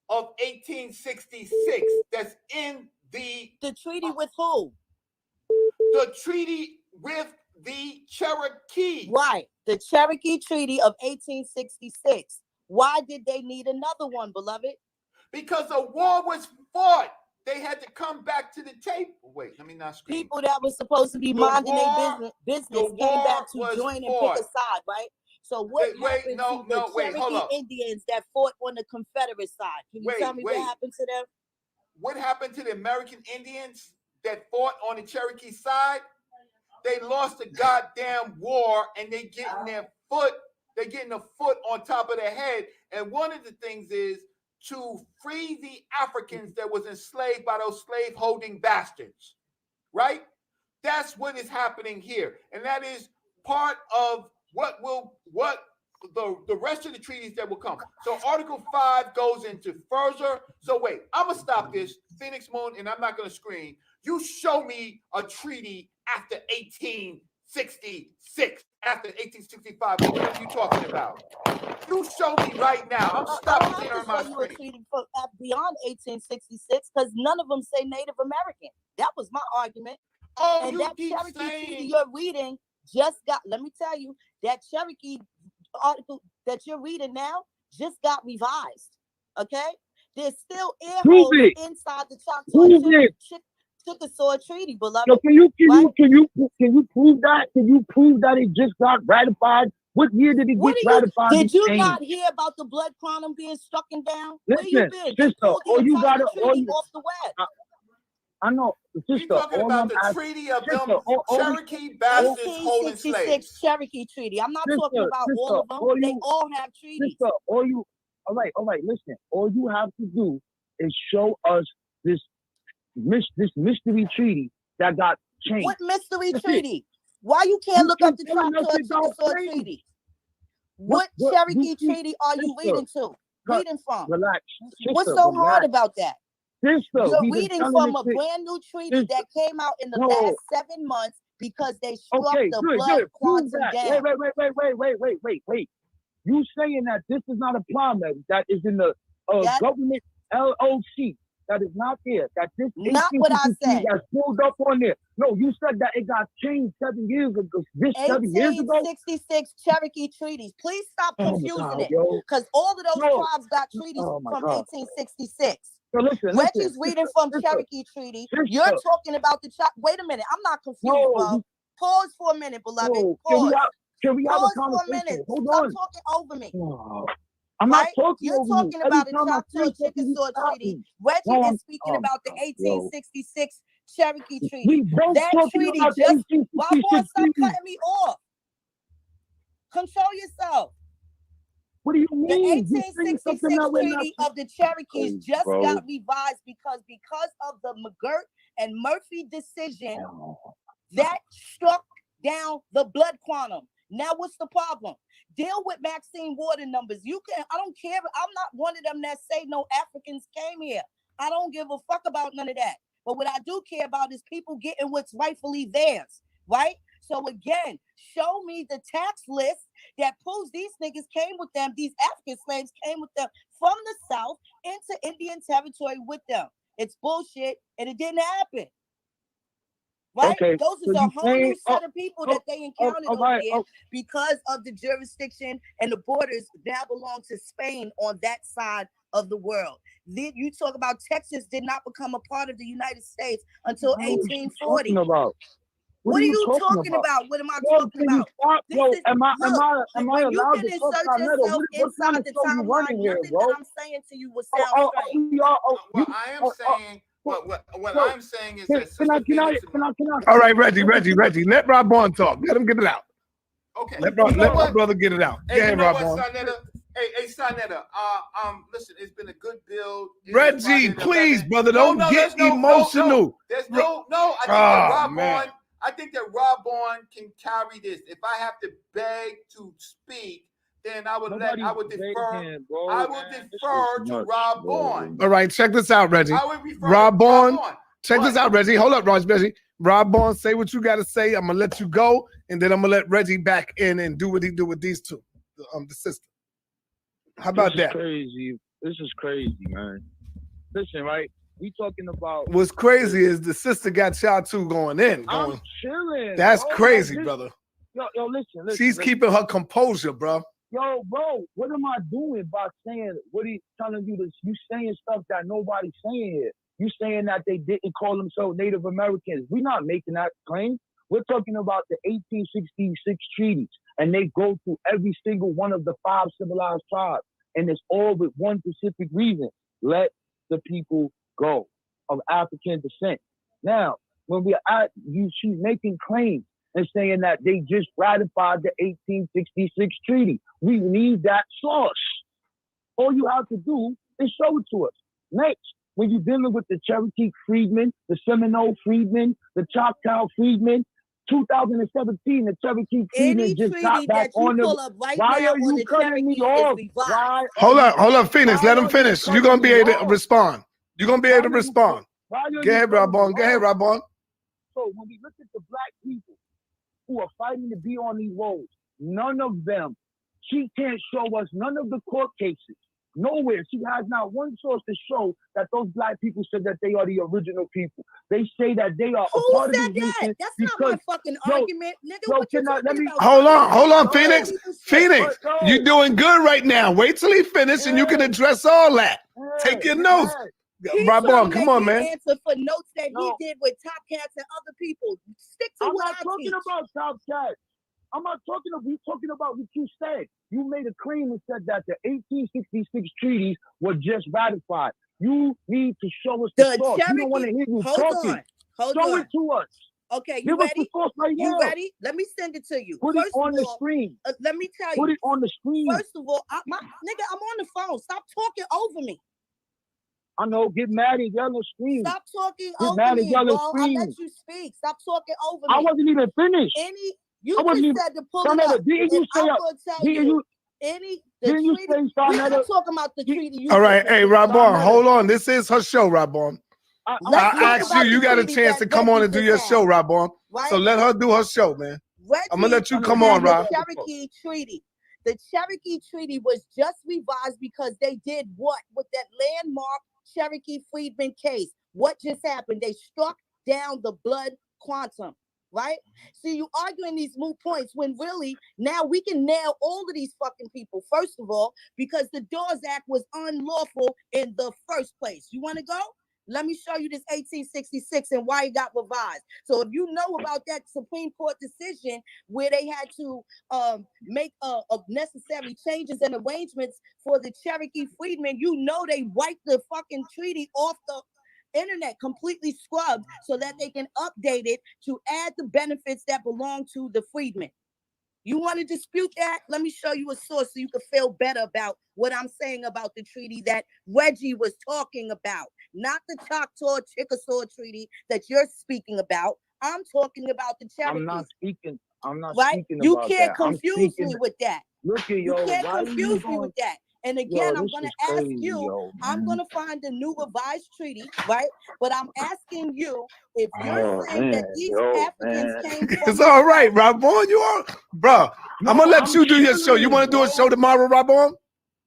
[SPEAKER 17] of 1866. That's in the
[SPEAKER 15] treaty with who?
[SPEAKER 17] The treaty with the Cherokee.
[SPEAKER 15] Right, the Cherokee Treaty of 1866. Why did they need another one, beloved?
[SPEAKER 17] Because a war was fought. They had to come back to the table. Wait, let me not scream.
[SPEAKER 15] People that was supposed to be minding their business came back to join and pick a side, right? So what happened to the Cherokee Indians that fought on the Confederate side? Can you tell me what happened to them?
[SPEAKER 17] What happened to the American Indians that fought on the Cherokee side? They lost the goddamn war and they getting a foot on top of their head. And one of the things is to free the Africans that was enslaved by those slave-holding bastards, right? That's what is happening here. And that is part of what the rest of the treaties that will come. So Article 5 goes into further. So wait, I'm going to stop this, Phoenix Moon, and I'm not going to scream. You show me a treaty after 1866, after 1865, what are you talking about? You show me right now. I'm stopping there on my screen.
[SPEAKER 15] Beyond 1866, because none of them say Native American. That was my argument.
[SPEAKER 17] Oh,
[SPEAKER 15] and
[SPEAKER 17] you
[SPEAKER 15] that
[SPEAKER 17] keep
[SPEAKER 15] Cherokee
[SPEAKER 17] saying
[SPEAKER 15] treaty you're reading just got. Let me tell you, that Cherokee article that you're reading now just got revised. Okay, there's still air
[SPEAKER 21] Prove
[SPEAKER 15] holes
[SPEAKER 21] it.
[SPEAKER 15] inside the
[SPEAKER 21] Prove it.
[SPEAKER 15] Chickasaw Treaty, beloved.
[SPEAKER 21] So can you prove that? Can you prove that it just got ratified? What year did it get ratified?
[SPEAKER 15] Did you not hear about the blood quantum being struck down? Where you
[SPEAKER 21] Listen,
[SPEAKER 15] been?
[SPEAKER 21] sister,
[SPEAKER 15] They pulled the
[SPEAKER 21] all you
[SPEAKER 15] entire
[SPEAKER 21] gotta, all
[SPEAKER 15] treaty
[SPEAKER 21] you,
[SPEAKER 15] off the web.
[SPEAKER 21] I know,
[SPEAKER 17] We
[SPEAKER 21] sister.
[SPEAKER 17] talking
[SPEAKER 21] All
[SPEAKER 17] about
[SPEAKER 21] I'm
[SPEAKER 17] the
[SPEAKER 21] asking,
[SPEAKER 17] treaty of
[SPEAKER 21] sister,
[SPEAKER 17] them
[SPEAKER 21] all
[SPEAKER 17] Cherokee bastards holding
[SPEAKER 15] 1866
[SPEAKER 17] slaves.
[SPEAKER 15] Cherokee Treaty. I'm not talking
[SPEAKER 21] sister,
[SPEAKER 15] about
[SPEAKER 21] sister,
[SPEAKER 15] all of them.
[SPEAKER 21] all
[SPEAKER 15] They
[SPEAKER 21] you,
[SPEAKER 15] all have treaties.
[SPEAKER 21] sister, all right, listen. All you have to do is show us this mystery treaty that got changed.
[SPEAKER 15] What mystery
[SPEAKER 21] That's
[SPEAKER 15] treaty?
[SPEAKER 21] it.
[SPEAKER 15] Why you can't look up the
[SPEAKER 21] telling us it got
[SPEAKER 15] Choctaw
[SPEAKER 21] changed.
[SPEAKER 15] Treaty? What Cherokee Treaty are you reading to? Reading from?
[SPEAKER 21] Relax.
[SPEAKER 15] What's
[SPEAKER 21] Sister,
[SPEAKER 15] so hard
[SPEAKER 21] relax.
[SPEAKER 15] about that?
[SPEAKER 21] Sister,
[SPEAKER 15] You're
[SPEAKER 21] we've been
[SPEAKER 15] reading
[SPEAKER 21] telling
[SPEAKER 15] from
[SPEAKER 21] it
[SPEAKER 15] a
[SPEAKER 21] to-
[SPEAKER 15] brand new treaty
[SPEAKER 21] Sister,
[SPEAKER 15] that came out in the
[SPEAKER 21] no.
[SPEAKER 15] last 7 months because they struck
[SPEAKER 21] Okay,
[SPEAKER 15] the
[SPEAKER 21] good.
[SPEAKER 15] blood
[SPEAKER 21] Prove
[SPEAKER 15] quantum
[SPEAKER 21] that.
[SPEAKER 15] down.
[SPEAKER 21] Wait. You saying that this is not a plan that is in the government LOC that is not there, that this
[SPEAKER 15] Not what I
[SPEAKER 21] 1863
[SPEAKER 15] said.
[SPEAKER 21] that's pulled up on there. No, you said that it got changed 7 years ago. This 7 years ago?
[SPEAKER 15] 1866 Cherokee treaties. Please stop
[SPEAKER 21] Oh my
[SPEAKER 15] confusing
[SPEAKER 21] God,
[SPEAKER 15] it.
[SPEAKER 21] yo.
[SPEAKER 15] Because all of those
[SPEAKER 21] No.
[SPEAKER 15] tribes got treaties
[SPEAKER 21] Oh my
[SPEAKER 15] from
[SPEAKER 21] God.
[SPEAKER 15] 1866.
[SPEAKER 21] So listen,
[SPEAKER 15] Reggie's reading from
[SPEAKER 21] sister,
[SPEAKER 15] Cherokee Treaty.
[SPEAKER 21] sister.
[SPEAKER 15] You're talking about the wait a minute. I'm not confused,
[SPEAKER 21] No,
[SPEAKER 15] bro. Pause for a minute, beloved.
[SPEAKER 21] No,
[SPEAKER 15] Pause.
[SPEAKER 21] can we have a
[SPEAKER 15] Pause for a
[SPEAKER 21] conversation?
[SPEAKER 15] minute.
[SPEAKER 21] Hold
[SPEAKER 15] Stop
[SPEAKER 21] on.
[SPEAKER 15] talking over me.
[SPEAKER 21] No, I'm not talking
[SPEAKER 15] You're
[SPEAKER 21] over
[SPEAKER 15] talking
[SPEAKER 21] you.
[SPEAKER 15] about a
[SPEAKER 21] Every time I
[SPEAKER 15] Choctaw
[SPEAKER 21] say something, you
[SPEAKER 15] Chickasaw
[SPEAKER 21] stop
[SPEAKER 15] Treaty.
[SPEAKER 21] me.
[SPEAKER 15] Reggie
[SPEAKER 21] No,
[SPEAKER 15] is speaking about the
[SPEAKER 21] yo.
[SPEAKER 15] 1866 Cherokee Treaty.
[SPEAKER 21] We both
[SPEAKER 15] That
[SPEAKER 21] talking
[SPEAKER 15] treaty
[SPEAKER 21] about the
[SPEAKER 15] just
[SPEAKER 21] 1866
[SPEAKER 15] Wabon, stop
[SPEAKER 21] treaty.
[SPEAKER 15] cutting me off. Control yourself.
[SPEAKER 21] What do you
[SPEAKER 15] The
[SPEAKER 21] mean? You saying something
[SPEAKER 15] 1866
[SPEAKER 21] that we're not
[SPEAKER 15] Treaty of the Cherokees just
[SPEAKER 21] bro.
[SPEAKER 15] got revised because of the McGirt and Murphy decision that struck down the blood quantum. Now, what's the problem? Deal with Maxine Warden numbers. I don't care. I'm not one of them that say no Africans came here. I don't give a fuck about none of that. But what I do care about is people getting what's rightfully theirs, right? So again, show me the tax list that proves these niggas came with them, these African slaves came with them from the South into Indian territory with them. It's bullshit, and it didn't happen. Right?
[SPEAKER 21] Okay,
[SPEAKER 15] Those
[SPEAKER 21] so
[SPEAKER 15] is a
[SPEAKER 21] you
[SPEAKER 15] whole new
[SPEAKER 21] saying-
[SPEAKER 15] set of people that they encountered over there because of the jurisdiction and the borders now belong to Spain on that side of the world. Then you talk about Texas did not become a part of the United States until
[SPEAKER 21] What are you
[SPEAKER 15] 1840.
[SPEAKER 21] talking about?
[SPEAKER 15] What are you talking about? What am I talking about?
[SPEAKER 21] Am I
[SPEAKER 15] When you
[SPEAKER 21] allowed
[SPEAKER 15] can
[SPEAKER 21] to talk
[SPEAKER 15] insert
[SPEAKER 21] about that?
[SPEAKER 15] yourself
[SPEAKER 21] What kind
[SPEAKER 15] inside
[SPEAKER 21] of
[SPEAKER 15] the
[SPEAKER 21] show you running
[SPEAKER 15] timeline,
[SPEAKER 21] here,
[SPEAKER 15] nothing
[SPEAKER 21] bro?
[SPEAKER 15] that I'm saying to you will sound strange.
[SPEAKER 17] What I am saying, what I'm saying is that
[SPEAKER 14] All right, Reggie. Let Rob Bond talk. Let him get it out.
[SPEAKER 17] Okay.
[SPEAKER 14] Let my brother get it out.
[SPEAKER 17] Hey,
[SPEAKER 14] Go ahead,
[SPEAKER 17] you know
[SPEAKER 14] Rob
[SPEAKER 17] what,
[SPEAKER 14] Bond.
[SPEAKER 17] Sonetta? Hey, Sonetta. Listen, it's been a good build.
[SPEAKER 14] Reggie, please, brother, don't get emotional.
[SPEAKER 17] There's no. I think that Rob Bond can carry this. If I have to beg to speak, then I would defer to Rob Bond.
[SPEAKER 14] All right, check this out, Reggie.
[SPEAKER 17] I would refer
[SPEAKER 14] Rob
[SPEAKER 17] to
[SPEAKER 14] Bond.
[SPEAKER 17] Rob Bond.
[SPEAKER 14] Check this out, Reggie. Hold up, Reggie. Rob Bond, say what you got to say. I'm gonna let you go, and then I'm gonna let Reggie back in and do what he do with these two, the sister. How about that?
[SPEAKER 21] Crazy. This is crazy, man. Listen, right? We talking about
[SPEAKER 14] What's crazy is the sister got y'all two going in.
[SPEAKER 21] I'm chilling.
[SPEAKER 14] That's
[SPEAKER 21] bro.
[SPEAKER 14] crazy,
[SPEAKER 21] Like,
[SPEAKER 14] brother.
[SPEAKER 21] Yo, listen.
[SPEAKER 14] She's keeping her composure, bro.
[SPEAKER 21] Yo, bro, what am I doing by saying what he telling you this? You saying stuff that nobody's saying here. You saying that they didn't call themselves Native Americans. We're not making that claim. We're talking about the 1866 treaties, and they go through every single one of the 5 civilized tribes, and it's all with one specific reason: let the people go of African descent. Now, when we're at you, she's making claims and saying that they just ratified the 1866 treaty. We need that source. All you have to do is show it to us. Next, when you're dealing with the Cherokee freedmen, the Seminole freedmen, the Choctaw freedmen, 2017, the Cherokee freedmen just got back on the. Why are you cutting me off?
[SPEAKER 14] Hold up, Phoenix. Let him finish. You're gonna be able to respond. You're gonna be able to respond. Go ahead, Rob Bond. Go ahead, Rob Bond.
[SPEAKER 21] So when we look at the black people who are fighting to be on these roads, none of them, she can't show us none of the court cases Nowhere. She has not one source to show that those black people said that they are the original people. They say that they are a part of this nation.
[SPEAKER 15] That's not my fucking argument, nigga. What you talking about?
[SPEAKER 14] Hold on, Phoenix. Phoenix, you're doing good right now. Wait till he finishes and you can address all that. Take your notes. Rabon, come on, man.
[SPEAKER 15] Answer for notes that he did with Top Cats and other people. Stick to what I teach.
[SPEAKER 21] I'm not talking about Top Cats. I'm not talking about. We talking about what you said. You made a claim and said that the 1866 treaties were just ratified. You need to show us the source. We don't want to hear you talking. Show it to us.
[SPEAKER 15] Okay, you ready? You ready? Let me send it to you.
[SPEAKER 21] Put it on the screen.
[SPEAKER 15] Let me tell you.
[SPEAKER 21] Put it on the screen.
[SPEAKER 15] First of all, nigga, I'm on the phone. Stop talking over me.
[SPEAKER 21] I know. Get mad and yell and scream.
[SPEAKER 15] Stop talking
[SPEAKER 21] over
[SPEAKER 15] me,
[SPEAKER 21] and yell
[SPEAKER 15] bro.
[SPEAKER 21] and scream.
[SPEAKER 15] I let you speak. Stop talking over me.
[SPEAKER 21] I wasn't even finished.
[SPEAKER 15] You just said to pull it up.
[SPEAKER 21] Didn't you say?
[SPEAKER 15] Didn't you say? We're not talking about the treaty.
[SPEAKER 14] All right, hey, Rabon, hold on. This is her show, Rabon. I asked you. You got a chance to come on and do your show, Rabon. So let her do her show, man. I'm gonna let you come on, Rob.
[SPEAKER 15] The Cherokee Treaty. The Cherokee Treaty was just revised because they did what with that landmark Cherokee Freedmen case? What just happened? They struck down the blood quantum. Right? See, you arguing these moot points when really now we can nail all of these fucking people. First of all, because the Dawes Act was unlawful in the first place. You want to go? Let me show you this 1866 and why it got revised. So if you know about that Supreme Court decision where they had to make necessary changes and arrangements for the Cherokee Freedmen, you know they wiped the fucking treaty off the internet, completely scrubbed, so that they can update it to add the benefits that belong to the freedmen. You want to dispute that? Let me show you a source so you can feel better about what I'm saying about the treaty that Reggie was talking about, not the Choctaw Chickasaw treaty that you're speaking about. I'm talking about the Cherokee.
[SPEAKER 21] I'm not speaking
[SPEAKER 15] about
[SPEAKER 21] you
[SPEAKER 15] can't confuse me with that.
[SPEAKER 21] Look at
[SPEAKER 15] you can't confuse me with that. And again, I'm going to ask you, I'm going to find a new revised treaty, right? But I'm asking you, if you're saying that these Africans came from...
[SPEAKER 14] It's all right, Rabon. You are... Bro, I'm going to let you do your show. You want to do a show tomorrow, Rabon?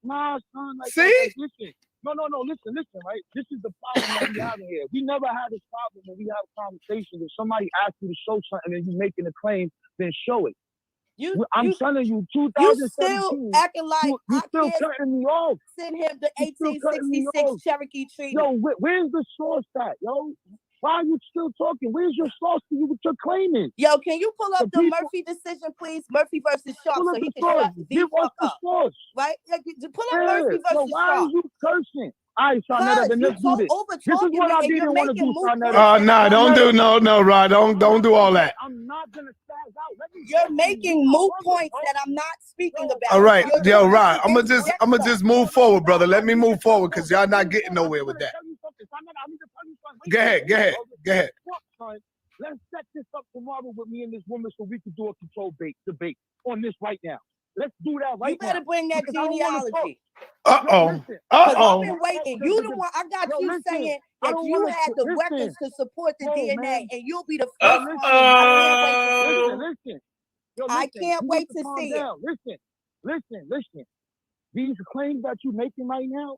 [SPEAKER 21] Nah, son.
[SPEAKER 14] See?
[SPEAKER 21] Listen. No, listen, right? This is the problem that we have here. We never had this problem when we have conversations. If somebody asks you to show something and you're making a claim, then show it. I'm telling you, 2017.
[SPEAKER 15] You still acting like
[SPEAKER 21] you still cutting me off.
[SPEAKER 15] Send him the 1866 Cherokee Treaty.
[SPEAKER 21] Yo, where's the source at, yo? Why are you still talking? Where's your source to you what you're claiming?
[SPEAKER 15] Yo, can you pull up the Murphy decision, please? Murphy versus Sharp, so he can shut
[SPEAKER 21] Give us the source.
[SPEAKER 15] Right? Pull up Murphy versus Sharp.
[SPEAKER 21] Why are you cursing? All right, Sarnetta, then let's do this. This is what I didn't want to do,
[SPEAKER 14] Sarnetta. Nah, don't do no, Rod. Don't do all that.
[SPEAKER 21] I'm not gonna spaz out.
[SPEAKER 15] You're making moot points that I'm not speaking about.
[SPEAKER 14] All right, yo, Rod. I'm gonna just move forward, brother. Let me move forward because y'all not getting nowhere with that. Go ahead.
[SPEAKER 21] Let's set this up tomorrow with me and this woman so we can do a control debate on this right now. Let's do that right now.
[SPEAKER 15] You better bring that genealogy.
[SPEAKER 14] Uh-oh.
[SPEAKER 15] I've been waiting. You the one. I got you saying that you had the records to support the DNA, and you'll be the first one. I can't wait to see it.
[SPEAKER 21] Listen. These claims that you're making right now.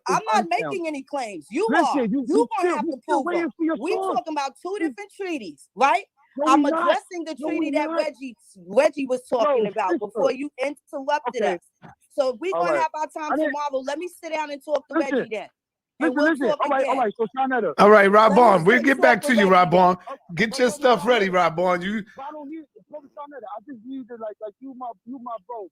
[SPEAKER 15] I'm not making any claims. You are. You gonna have to prove them. We talking about two different treaties, right? I'm addressing the treaty that Reggie was talking about before you interrupted us. So if we're gonna have our time tomorrow, let me sit down and talk to Reggie then.
[SPEAKER 21] Listen. All right. So Sarnetta.
[SPEAKER 14] All right, Rabon. We'll get back to you, Rabon. Get your stuff ready, Rabon.
[SPEAKER 21] I don't need Sarnetta. I just need to like you my bro.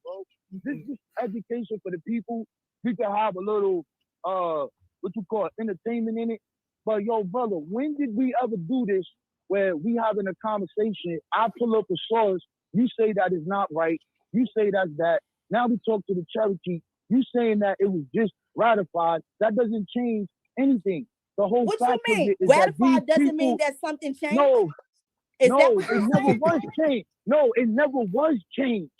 [SPEAKER 21] This is education for the people. We can have a little what you call entertainment in it. But yo, brother, when did we ever do this where we having a conversation? I pull up a source, you say that is not right, you say that's that. Now we talk to the Cherokee, you saying that it was just ratified. That doesn't change anything. The whole
[SPEAKER 15] what you mean? Ratified doesn't mean that something changed?
[SPEAKER 21] No, it never was changed. No, it never was changed.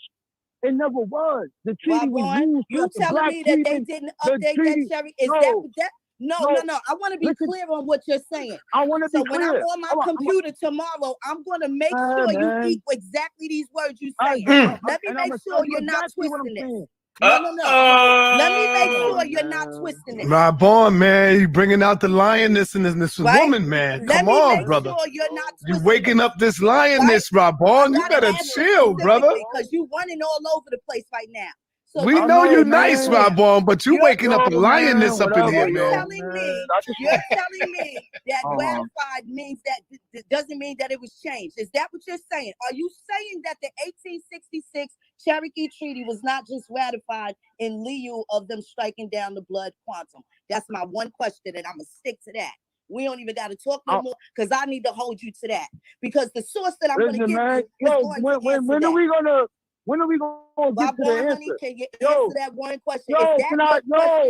[SPEAKER 21] It never was. The treaty was used.
[SPEAKER 15] You telling me that they didn't update that Cherokee? Is that? No. I want to be clear on what you're saying.
[SPEAKER 21] I want to be
[SPEAKER 15] clear. So when I'm on my computer tomorrow, I'm going to make sure you eat exactly these words you say. Let me make sure you're not twisting it. No. Let me make sure you're not twisting it.
[SPEAKER 14] Right, born, man. You bringing out the lioness in this woman, man.
[SPEAKER 15] Let
[SPEAKER 14] Come
[SPEAKER 15] me
[SPEAKER 14] on,
[SPEAKER 15] make
[SPEAKER 14] brother.
[SPEAKER 15] sure you're not
[SPEAKER 14] You
[SPEAKER 15] twisting
[SPEAKER 14] waking
[SPEAKER 15] it.
[SPEAKER 14] up this lioness, Rob Born. You better chill, brother.
[SPEAKER 15] Because you running all over the place right now. So
[SPEAKER 14] We know you nice, Rob Born, but you waking up a lioness up in here, man.
[SPEAKER 15] You're telling me that ratified means that doesn't mean that it was changed. Is that what you're saying? Are you saying that the 1866 Cherokee Treaty was not just ratified in lieu of them striking down the blood quantum? That's my one question, and I'm gonna stick to that. We don't even got to talk no more because I need to hold you to that. Because the source that I'm going to give you is going to answer
[SPEAKER 21] when are we gonna get to the answer?
[SPEAKER 15] Honey, can you answer that one question?
[SPEAKER 21] Yo,
[SPEAKER 15] is that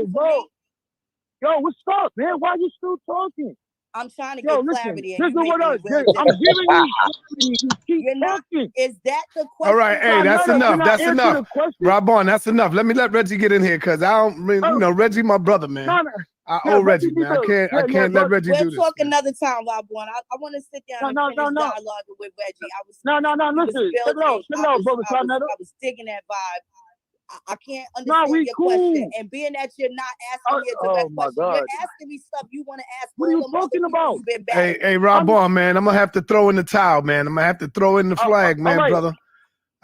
[SPEAKER 21] bro. Yo, what's up, man? Why you still talking?
[SPEAKER 15] I'm trying to get clarity.
[SPEAKER 21] This is what I'm giving you. You keep talking.
[SPEAKER 15] Is that the question?
[SPEAKER 14] All right, hey, that's enough. That's enough. Rob Born, that's enough. Let Reggie get in here because I don't, Reggie, my brother, man. I owe Reggie, man. I can't let Reggie do this.
[SPEAKER 15] We'll talk another time, Rob Born. I want to sit down and finish dialogue with Reggie.
[SPEAKER 21] Listen.
[SPEAKER 15] I was digging that vibe. I can't understand your question. And being that you're not asking me a direct question, you're asking me stuff you want to ask.
[SPEAKER 21] What are you talking about?
[SPEAKER 14] Hey, Rob Born, man, I'm going to have to throw in the towel, man. I'm going to have to throw in the flag, man, brother.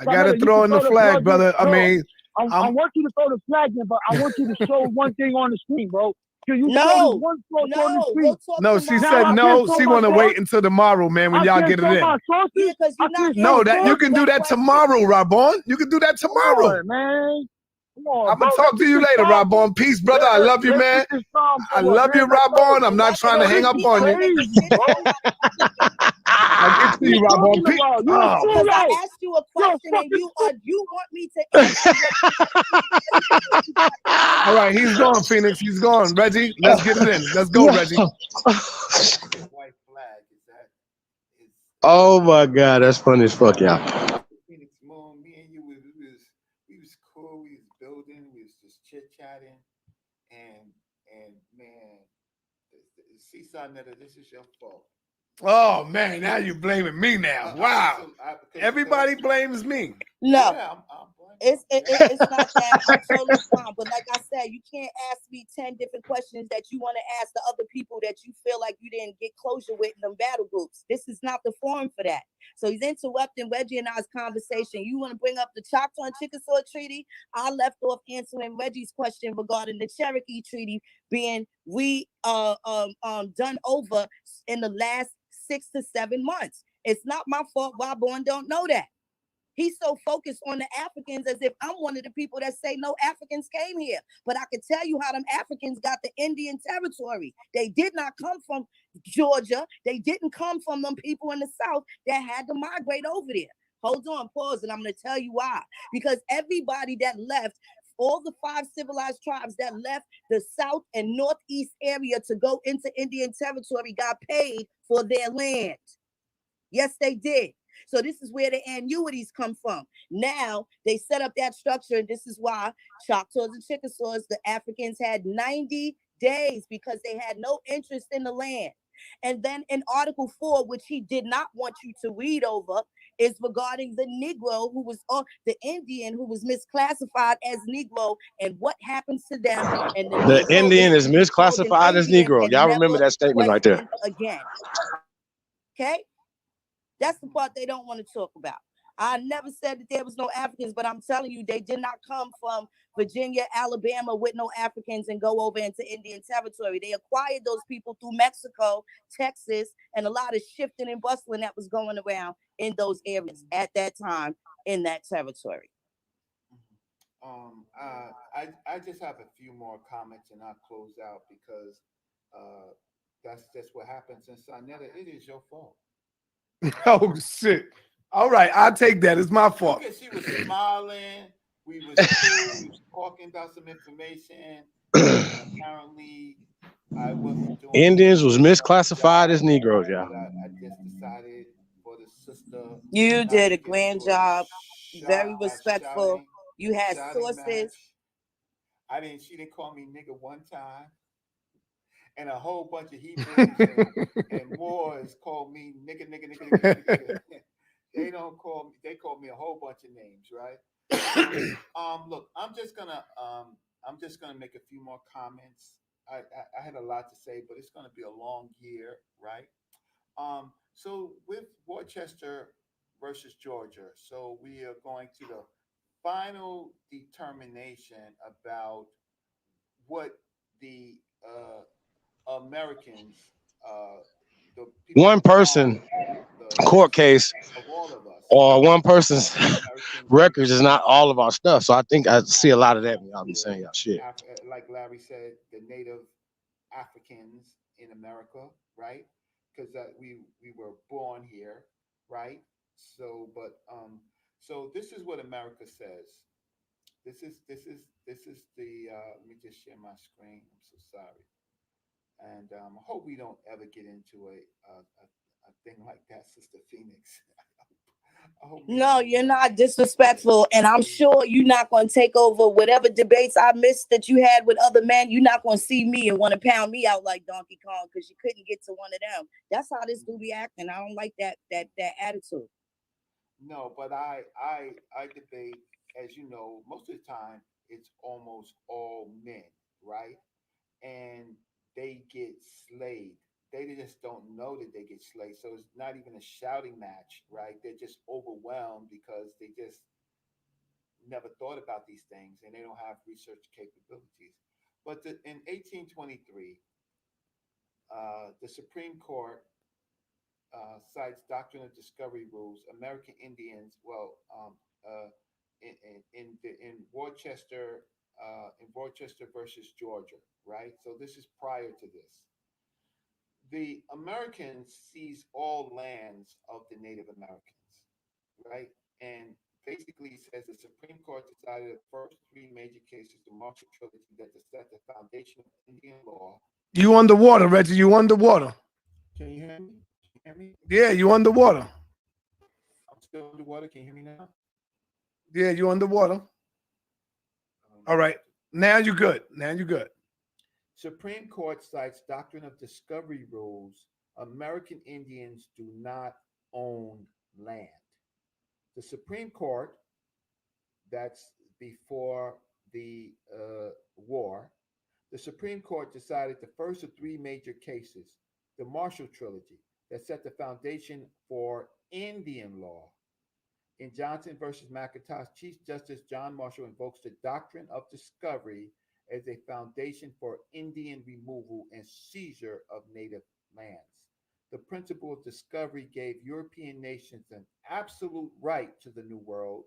[SPEAKER 14] I got to throw in the flag, brother. I mean,
[SPEAKER 21] I want you to throw the flag in, but I want you to show one thing on the screen, bro.
[SPEAKER 15] No,
[SPEAKER 14] she said no. She want to wait until tomorrow, man, when y'all get it in. No, that you can do that tomorrow, Rob Born. You can do that tomorrow,
[SPEAKER 21] man.
[SPEAKER 14] I'm gonna talk to you later, Rob Born. Peace, brother. I love you, man. I love you, Rob Born. I'm not trying to hang up on you. I'll get to you, Rob Born. Peace.
[SPEAKER 15] Because I asked you a question and you want me to answer.
[SPEAKER 14] All right, he's gone, Phoenix. He's gone. Reggie, let's get it in. Let's go, Reggie.
[SPEAKER 8] Oh my God, that's funny as fuck, y'all.
[SPEAKER 17] Phoenix Moon, me and you, we was cool. We was building. We was just chit chatting, and man, Seaside Netta, this is your fault.
[SPEAKER 14] Oh man, now you blaming me now. Wow. Everybody blames me.
[SPEAKER 15] No. Yeah, it's not that. I'm totally fine. But like I said, you can't ask me 10 different questions that you want to ask the other people that you feel like you didn't get closure with in them battle groups. This is not the forum for that. So he's interrupting Reggie and I's conversation. You want to bring up the Choctaw and Chickasaw Treaty? I left off answering Reggie's question regarding the Cherokee Treaty being done over in the last 6 to 7 months. It's not my fault Rob Born don't know that. He's so focused on the Africans as if I'm one of the people that say no Africans came here. But I can tell you how them Africans got the Indian territory. They did not come from Georgia. They didn't come from them people in the South that had to migrate over there. Hold on, pause, and I'm going to tell you why. Because everybody that left, all the 5 civilized tribes that left the South and Northeast area to go into Indian territory got paid for their land. Yes, they did. So this is where the annuities come from. Now they set up that structure, and this is why Choctaws and Chickasaws, the Africans had 90 days because they had no interest in the land. And then in Article 4, which he did not want you to read over, is regarding the Negro who was the Indian who was misclassified as Negro and what happens to them. And
[SPEAKER 8] the Indian is misclassified as Negro. Y'all remember that statement right there.
[SPEAKER 15] Again. Okay? That's the part they don't want to talk about. I never said that there was no Africans, but I'm telling you, they did not come from Virginia, Alabama with no Africans and go over into Indian territory. They acquired those people through Mexico, Texas, and a lot of shifting and bustling that was going around in those areas at that time in that territory.
[SPEAKER 17] I just have a few more comments and I'll close out because that's just what happens in Sonetta. It is your fault.
[SPEAKER 14] Oh shit! All right, I'll take that. It's my fault.
[SPEAKER 17] Because she was smiling, we was cool, we was talking about some information. Apparently, I wasn't doing.
[SPEAKER 8] Indians was misclassified as Negroes, y'all.
[SPEAKER 17] I just decided for the sister.
[SPEAKER 15] You did a grand job. Very respectful. You had sources.
[SPEAKER 17] She didn't call me nigga one time. And a whole bunch of Hebrews and Moors call me nigga. They don't call me. They call me a whole bunch of names, right? Look, I'm just gonna make a few more comments. I had a lot to say, but it's gonna be a long year, right? So with Worcester versus Georgia, so we are going to the final determination about what the Americans, the people
[SPEAKER 8] One
[SPEAKER 17] who
[SPEAKER 8] person
[SPEAKER 17] the
[SPEAKER 8] court case
[SPEAKER 17] of all of us,
[SPEAKER 8] or one person's
[SPEAKER 17] American
[SPEAKER 8] records is not all of our stuff. So I think I see a lot of that when y'all be saying y'all shit.
[SPEAKER 17] like Larry said, the native Africans in America, right? Because we were born here, right? So, but so this is what America says. This is the. Let me just share my screen. I'm so sorry, and I hope we don't ever get into a thing like that, Sister Phoenix. I hope we
[SPEAKER 15] No,
[SPEAKER 17] don't
[SPEAKER 15] you're
[SPEAKER 17] ever.
[SPEAKER 15] not disrespectful, and I'm sure you're not going to take over whatever debates I missed that you had with other men. You're not going to see me and want to pound me out like Donkey Kong because you couldn't get to one of them. That's how this do be acting. I don't like that attitude.
[SPEAKER 17] No, but I debate, as you know, most of the time it's almost all men, right? And they get slayed. They just don't know that they get slayed. So it's not even a shouting match, right? They're just overwhelmed because they just never thought about these things and they don't have research capabilities. But in 1823, the Supreme Court cites doctrine of discovery rules. American Indians, in Worcester versus Georgia, right? So this is prior to this. The Americans seize all lands of the Native Americans, right? And basically says the Supreme Court decided the first three major cases, the Marshall Trilogy, that set the foundation of Indian law.
[SPEAKER 14] You underwater, Reggie. You underwater.
[SPEAKER 17] Can you hear me? Can you hear me?
[SPEAKER 14] Yeah, you underwater.
[SPEAKER 17] I'm still underwater. Can you hear me now?
[SPEAKER 14] Yeah, you underwater. All right. Now you're good. Now you're good.
[SPEAKER 17] Supreme Court cites doctrine of discovery rules. American Indians do not own land. The Supreme Court, that's before the war, the Supreme Court decided the first of three major cases, the Marshall Trilogy, that set the foundation for Indian law. In Johnson versus McIntosh, Chief Justice John Marshall invokes the doctrine of discovery as a foundation for Indian removal and seizure of native lands. The principle of discovery gave European nations an absolute right to the New World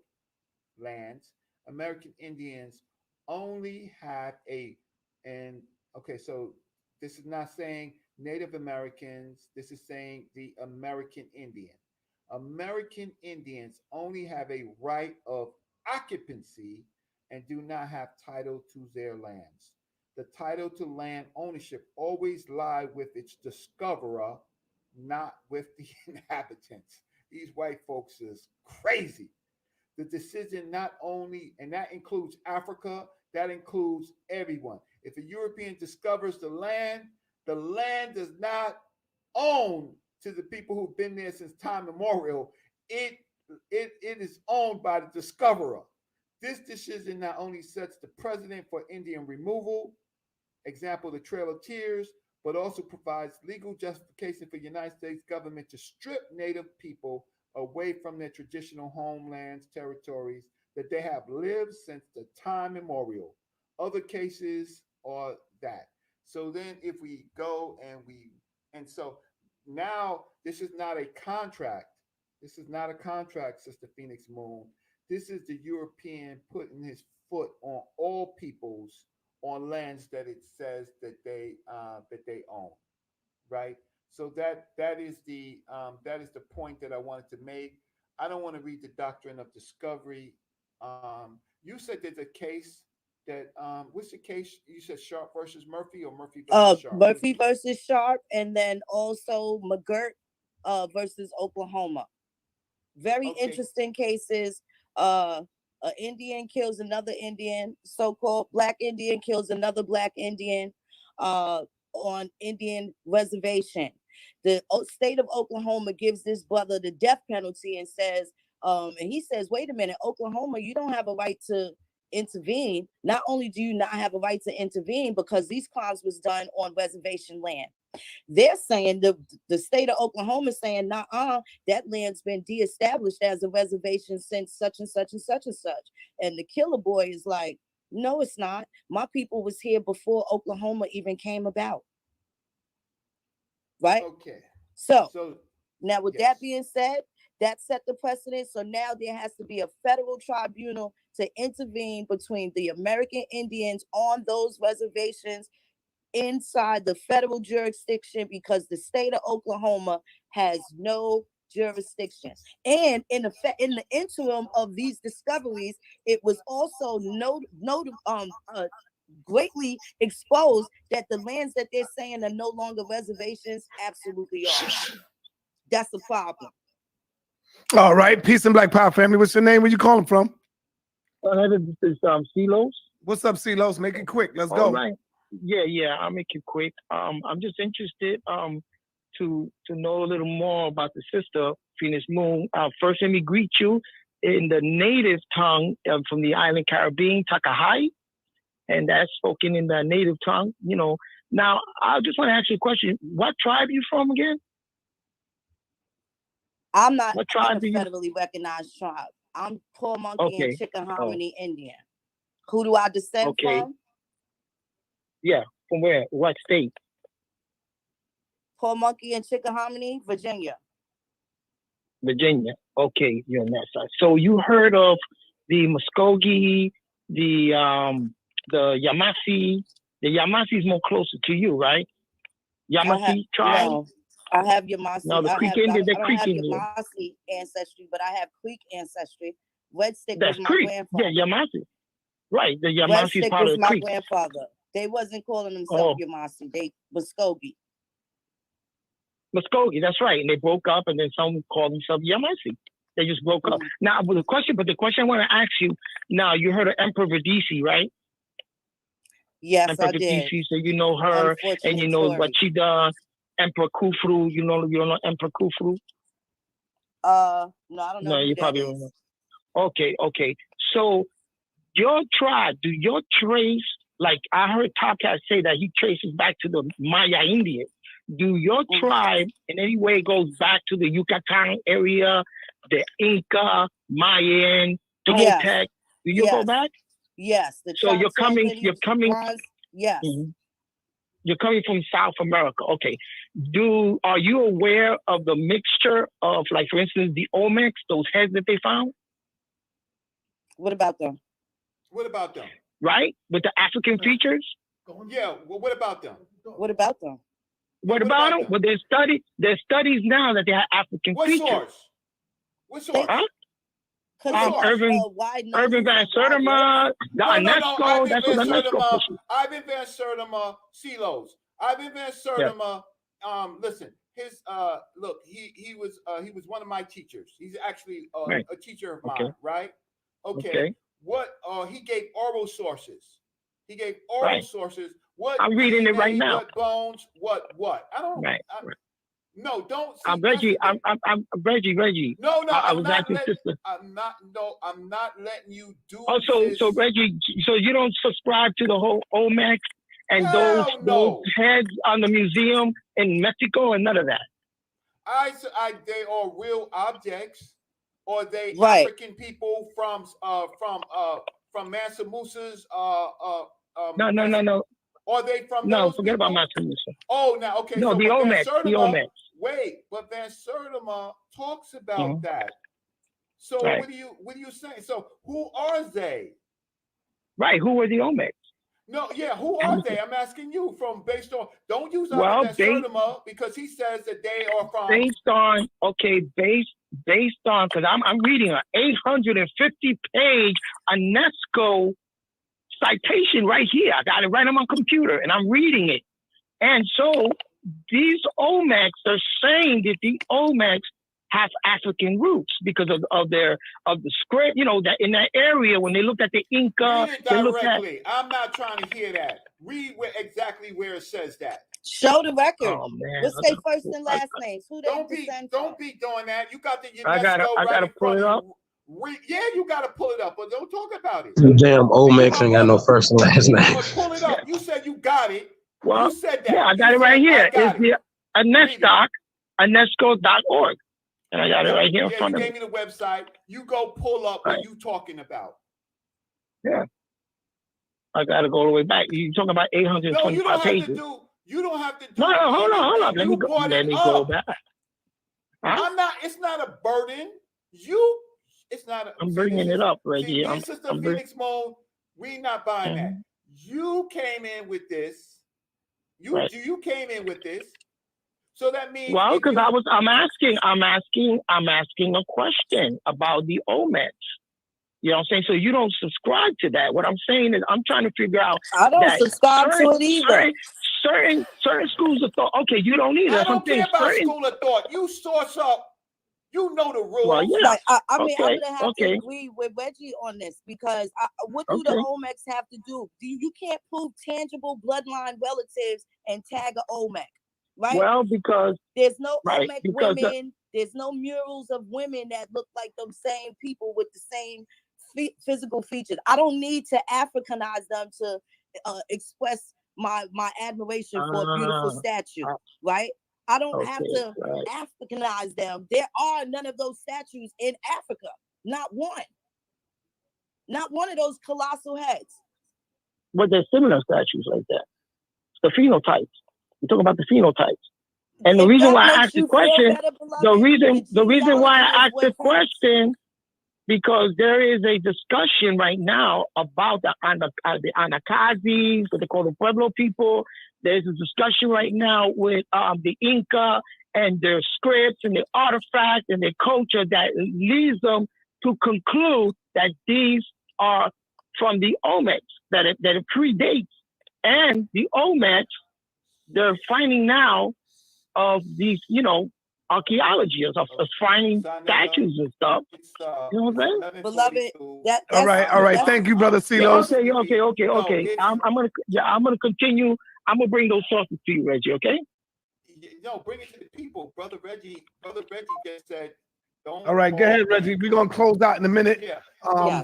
[SPEAKER 17] lands. American Indians only have and okay, so this is not saying Native Americans, this is saying the American Indian. American Indians only have a right of occupancy and do not have title to their lands. The title to land ownership always lie with its discoverer, not with the inhabitants. These white folks is crazy. The decision not only, and that includes Africa, that includes everyone. If a European discovers the land does not own to the people who've been there since time immemorial. It is owned by the discoverer. This decision not only sets the precedent for Indian removal, example, the Trail of Tears, but also provides legal justification for the United States government to strip Native people away from their traditional homelands, territories that they have lived since the time immemorial. Other cases are that. So then if we go and so now this is not a contract. This is not a contract, Sister Phoenix Moon. This is the European putting his foot on all peoples on lands that it says that they own, right? So that is the point that I wanted to make. I don't want to read the doctrine of discovery. You said there's a case that what's the case? You said Sharp versus Murphy or Murphy versus Sharp?
[SPEAKER 15] Murphy versus Sharp, and then also McGirt versus Oklahoma. Very interesting cases. An Indian kills another Indian, so-called black Indian kills another black Indian on Indian reservation. The state of Oklahoma gives this brother the death penalty and says, And he says, wait a minute, Oklahoma, you don't have a right to intervene. Not only do you not have a right to intervene because these crimes was done on reservation land. They're saying the state of Oklahoma is saying, nah, that land's been de-established as a reservation since such and such and such and such. And the killer boy is like, no, it's not. My people was here before Oklahoma even came about. Right?
[SPEAKER 17] Okay.
[SPEAKER 15] So now with that being said, that set the precedent. So now there has to be a federal tribunal to intervene between the American Indians on those reservations inside the federal jurisdiction, because the state of Oklahoma has no jurisdiction. And in the interim of these discoveries, it was also greatly exposed that the lands that they're saying are no longer reservations absolutely are. That's the problem.
[SPEAKER 14] All right, peace and Black Power family. What's your name? Where you calling from?
[SPEAKER 21] This is Silos.
[SPEAKER 14] What's up, Silos? Make it quick. Let's go.
[SPEAKER 21] All right. Yeah. I'll make it quick. I'm just interested to know a little more about the sister Phoenix Moon. First, let me greet you in the native tongue from the island Caribbean, Takahai, and that's spoken in the native tongue. You know. Now, I just want to ask you a question. What tribe are you from again?
[SPEAKER 15] I'm not a federally recognized tribe. I'm Paw Monkey and Chickahominy Indian. Who do I descend from?
[SPEAKER 21] Yeah, from where? What state?
[SPEAKER 15] Paw Monkey and Chickahominy, Virginia.
[SPEAKER 21] Virginia. Okay, you're on that side. So you heard of the Muskogee, the Yamasee. The Yamasee is more closer to you, right? Yamasee tribe?
[SPEAKER 15] No, I have Yamasee.
[SPEAKER 21] No, the Creek Indian, they're Creek Indian.
[SPEAKER 15] Yamasee ancestry, but I have Creek ancestry. Red Stick
[SPEAKER 21] That's
[SPEAKER 15] was my
[SPEAKER 21] Creek.
[SPEAKER 15] grandfather.
[SPEAKER 21] Yeah, Yamasee. Right, the
[SPEAKER 15] Red
[SPEAKER 21] Yamasee is
[SPEAKER 15] Stick
[SPEAKER 21] part
[SPEAKER 15] was
[SPEAKER 21] of the
[SPEAKER 15] my
[SPEAKER 21] Creek.
[SPEAKER 15] grandfather. They wasn't calling themselves Yamasee. They Muskogee.
[SPEAKER 21] Muskogee, that's right. And they broke up, and then some called themselves Yamasee. They just broke up. Now, the question I want to ask you, now, you heard of Emperor Vidisi, right?
[SPEAKER 15] Yes,
[SPEAKER 21] Emperor
[SPEAKER 15] I did.
[SPEAKER 21] Vidisi, so you know her, and you know what she done. Emperor Khufu, you don't know Emperor Khufu?
[SPEAKER 15] No, I don't know.
[SPEAKER 21] No, you probably don't know. Okay. So, your tribe, do your trace, like I heard Topcat say that he traces back to the Maya Indian. Do your tribe in any way goes back to the Yucatan area, the Inca, Mayan, Toltec?
[SPEAKER 15] Yes.
[SPEAKER 21] Do you go back?
[SPEAKER 15] Yes.
[SPEAKER 21] So you're coming.
[SPEAKER 15] Yes.
[SPEAKER 21] You're coming from South America. Okay. Are you aware of the mixture of, like, for instance, the Olmecs, those heads that they found?
[SPEAKER 15] What about them?
[SPEAKER 21] Right? With the African features?
[SPEAKER 17] Yeah. Well, what about them?
[SPEAKER 15] What about them?
[SPEAKER 21] What about them? Well, there's studies now that they have African features.
[SPEAKER 17] What source?
[SPEAKER 21] Huh?
[SPEAKER 15] Irving
[SPEAKER 21] Van Sertima, the UNESCO, that's what UNESCO pushes.
[SPEAKER 17] Ivan Van Sertima, Silos. Ivan Van Sertima, listen, his look, he was one of my teachers. He's actually a teacher of mine, right? Okay. What he gave oral sources. Sources. What
[SPEAKER 21] I'm reading
[SPEAKER 17] DNA,
[SPEAKER 21] it right now.
[SPEAKER 17] What bones? What? I don't. No, don't. See,
[SPEAKER 21] I'm Reggie. I'm Reggie.
[SPEAKER 17] No.
[SPEAKER 21] I'm
[SPEAKER 17] not letting you do.
[SPEAKER 21] Oh, so Reggie, so you don't subscribe to the whole Olmecs and those heads on the museum in Mexico and none of that.
[SPEAKER 17] They are real objects, or they African people from Mansa Musa's
[SPEAKER 21] No.
[SPEAKER 17] Are they from
[SPEAKER 21] those forget people? About Mansa Musa.
[SPEAKER 17] Oh, now okay.
[SPEAKER 21] No,
[SPEAKER 17] so
[SPEAKER 21] the Olmecs.
[SPEAKER 17] Wait, but Van Sertima talks about that. So what are you saying? So who are they?
[SPEAKER 21] Right, who are the Olmecs?
[SPEAKER 17] No, yeah, who are they? I'm asking you based on. Don't use Van Sertima because he says that they are from.
[SPEAKER 21] Based on because I'm reading an 850-page UNESCO citation right here. I got it right on my computer and I'm reading it. And so these Olmecs are saying that the Olmecs have African roots because of the script, that in that area when they looked at the Inca.
[SPEAKER 17] Read it directly. I'm not trying to hear that. Read exactly where it says that.
[SPEAKER 15] Show the record.
[SPEAKER 21] Oh man,
[SPEAKER 15] What's their first and last names? Who they descend
[SPEAKER 17] Don't be doing that. You got the UNESCO
[SPEAKER 21] I gotta
[SPEAKER 17] right in
[SPEAKER 21] pull
[SPEAKER 17] front
[SPEAKER 21] it
[SPEAKER 17] of
[SPEAKER 21] up.
[SPEAKER 17] you. Yeah, you got to pull it up, but don't talk about it.
[SPEAKER 8] Damn Olmecs ain't got no first and last name.
[SPEAKER 17] But pull it up. You said you got it.
[SPEAKER 21] Well,
[SPEAKER 17] You said that.
[SPEAKER 21] yeah, I got
[SPEAKER 17] You
[SPEAKER 21] it right
[SPEAKER 17] said,
[SPEAKER 21] here.
[SPEAKER 17] I got
[SPEAKER 21] It's the UNESCO.org. And I got it right here in front of
[SPEAKER 17] me.
[SPEAKER 21] me.
[SPEAKER 17] Yeah, you gave me the website. You go pull up what you talking about.
[SPEAKER 21] Yeah. I got to go all the way back. You talking about 825
[SPEAKER 17] No, you don't have
[SPEAKER 21] pages.
[SPEAKER 17] to do. You don't have to do.
[SPEAKER 21] No, hold on. Let me go back. Huh?
[SPEAKER 17] I'm not. It's not a burden. It's not.
[SPEAKER 21] I'm bringing it up right here.
[SPEAKER 17] This is the Phoenix Mode. We not buying that. You came in with this. You came in with this. So that means.
[SPEAKER 21] Well, because I'm asking a question about the Olmecs. You know what I'm saying? So you don't subscribe to that. What I'm saying is I'm trying to figure out.
[SPEAKER 15] I don't subscribe to it either.
[SPEAKER 21] Certain schools of thought. Okay, you don't either.
[SPEAKER 17] I don't care about school of thought. You source up. You know the rules.
[SPEAKER 15] Well, yeah. Like, I mean, I'm gonna have to agree with Reggie on this because what do the Olmecs have to do? You can't prove tangible bloodline relatives and tag an Olmec, right?
[SPEAKER 21] Well, because
[SPEAKER 15] there's no Olmec women. There's no murals of women that look like them same people with the same physical features. I don't need to Africanize them to express my admiration for a beautiful statue, right? I don't have to Africanize them. There are none of those statues in Africa. Not one. Not one of those colossal heads.
[SPEAKER 21] But there's similar statues like that. The phenotypes. You're talking about the phenotypes. And the reason why I asked the question, the reason why I asked the question, because there is a discussion right now about the Anacazes, what they call the Pueblo people. There's a discussion right now with the Inca and their scripts and their artifacts and their culture that leads them to conclude that these are from the Olmecs, that it predates. And the Olmecs, they're finding now of these, archaeology of finding statues and stuff. You know what I'm saying?
[SPEAKER 15] Beloved,
[SPEAKER 14] all right. Thank you, brother Silos.
[SPEAKER 21] Okay. I'm gonna continue. I'm gonna bring those sources to you, Reggie. Okay?
[SPEAKER 17] No, bring it to the people, brother Reggie. Brother Reggie just said, "Don't."
[SPEAKER 14] All right, go ahead, Reggie. We're gonna close out in a minute.
[SPEAKER 17] Yeah.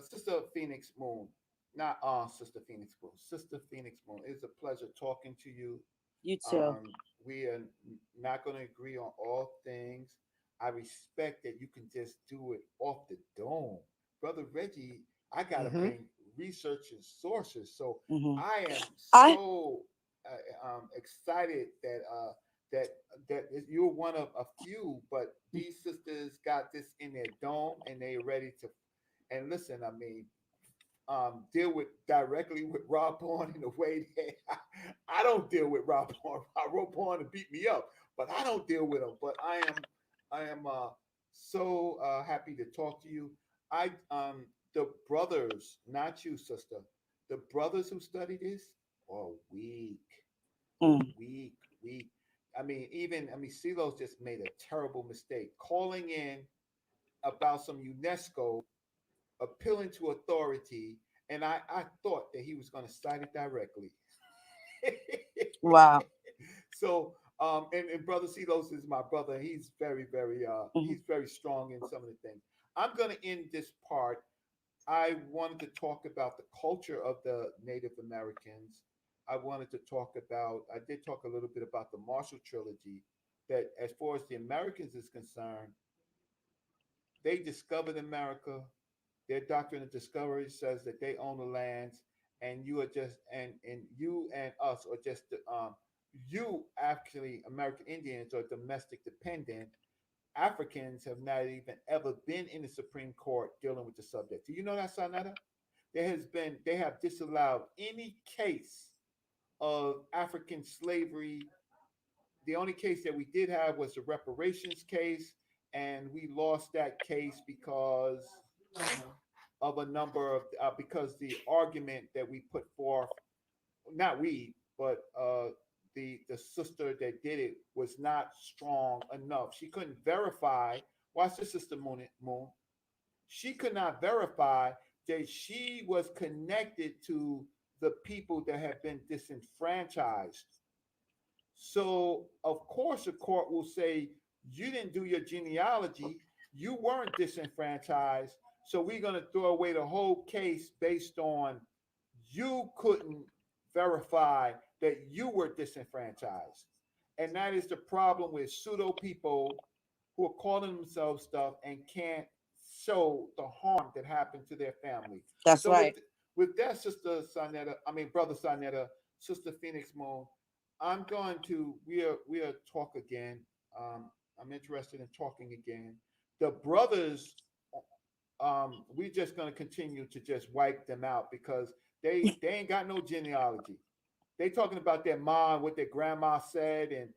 [SPEAKER 17] Sister Phoenix Moon. Not Sister Phoenix Moon. Sister Phoenix Moon. It's a pleasure talking to you.
[SPEAKER 15] You too.
[SPEAKER 17] We are not going to agree on all things. I respect that you can just do it off the dome. Brother Reggie, I got to bring research and sources. So I am so excited that you're one of a few, but these sisters got this in their dome and they're ready to. And listen, I mean, deal with directly with Rob Bourne in a way that I don't deal with Rob Bourne. Rob Bourne to beat me up, but I don't deal with him. But I am so happy to talk to you. The brothers, not you, sister. The brothers who study this are weak. Weak. I mean, Silos just made a terrible mistake calling in about some UNESCO appealing to authority, and I thought that he was going to cite it directly.
[SPEAKER 15] Wow.
[SPEAKER 17] So, and Brother Silos is my brother. He's very, very, he's very strong in some of the things. I'm going to end this part. I wanted to talk about the culture of the Native Americans. I did talk a little bit about the Marshall Trilogy, that as far as the Americans is concerned, they discovered America. Their doctrine of discovery says that they own the lands, and you are just and you and us are just you actually American Indians are domestic dependent. Africans have not even ever been in the Supreme Court dealing with the subject. Do you know that, Sanetta? They have disallowed any case of African slavery. The only case that we did have was the reparations case, and we lost that case because of a number of because the argument that we put forth, not we, but the sister that did it was not strong enough. She couldn't verify. Watch this, Sister Moon. She could not verify that she was connected to the people that have been disenfranchised. So, of course, the court will say, you didn't do your genealogy, you weren't disenfranchised, so we're going to throw away the whole case based on you couldn't verify that you were disenfranchised. And that is the problem with pseudo people who are calling themselves stuff and can't show the harm that happened to their family.
[SPEAKER 15] That's
[SPEAKER 17] So
[SPEAKER 15] right.
[SPEAKER 17] with that, Sister Sonetta, I mean Brother Sonetta, Sister Phoenix Moon, I'm going to we'll talk again. I'm interested in talking again. The brothers, we're just going to continue to just wipe them out because they ain't got no genealogy. They talking about their mom, what their grandma said, and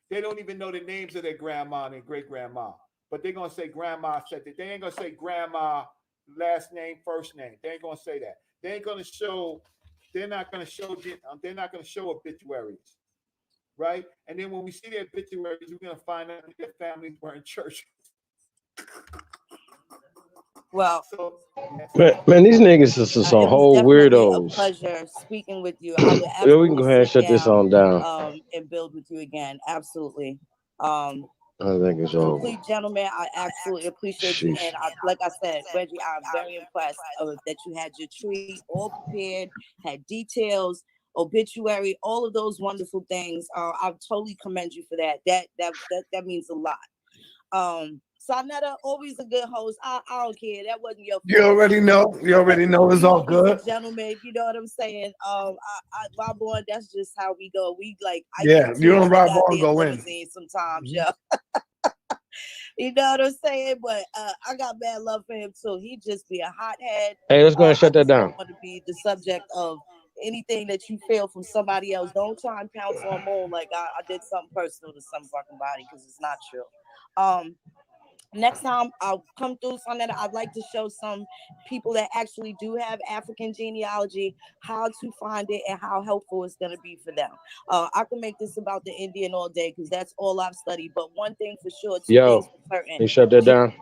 [SPEAKER 17] they don't even know the names of their grandma and great grandma. But they're gonna say grandma said that. They ain't gonna say grandma last name, first name. They ain't gonna say that. They ain't gonna show. They're not gonna show. They're not gonna show obituaries, right? And then when we see their obituaries, we're gonna find out that their families were in church.
[SPEAKER 15] Well,
[SPEAKER 17] so
[SPEAKER 8] Man, these niggas is some
[SPEAKER 15] it was
[SPEAKER 8] whole
[SPEAKER 15] definitely a
[SPEAKER 8] weirdos.
[SPEAKER 15] pleasure speaking with you. I would
[SPEAKER 8] Yeah, we can go
[SPEAKER 15] absolutely
[SPEAKER 8] ahead and
[SPEAKER 15] sit
[SPEAKER 8] shut this
[SPEAKER 15] down
[SPEAKER 8] on down.
[SPEAKER 15] and build with you again. Absolutely.
[SPEAKER 8] I think it's over.
[SPEAKER 15] Complete gentleman. I absolutely appreciate you.
[SPEAKER 8] Sheesh.
[SPEAKER 15] And like I said, Reggie, I'm very impressed that you had your tree all prepared, had details, obituary, all of those wonderful things. I totally commend you for that. That means a lot. Sonetta, always a good host. I don't care. That wasn't your fault.
[SPEAKER 14] You already know. You already know it's all good.
[SPEAKER 15] Gentlemen, you know what I'm saying? Rob on, that's just how we go. We like I
[SPEAKER 14] Yeah,
[SPEAKER 15] get
[SPEAKER 14] you
[SPEAKER 15] to
[SPEAKER 14] and
[SPEAKER 15] the
[SPEAKER 14] Rob on
[SPEAKER 15] goddamn
[SPEAKER 14] go in.
[SPEAKER 15] limousine sometimes, yo. You know what I'm saying? But I got bad love for him too. He just be a hothead.
[SPEAKER 8] Hey, let's go ahead and shut that down.
[SPEAKER 15] Want to be the subject of anything that you feel from somebody else. Don't try and pounce on Moon like I did something personal to some fucking body because it's not true. Next time I'll come through something that I'd like to show some people that actually do have African genealogy, how to find it and how helpful it's going to be for them. I can make this about the Indian all day because that's all I've studied. But one thing for sure, two things for certain.
[SPEAKER 8] You shut that down?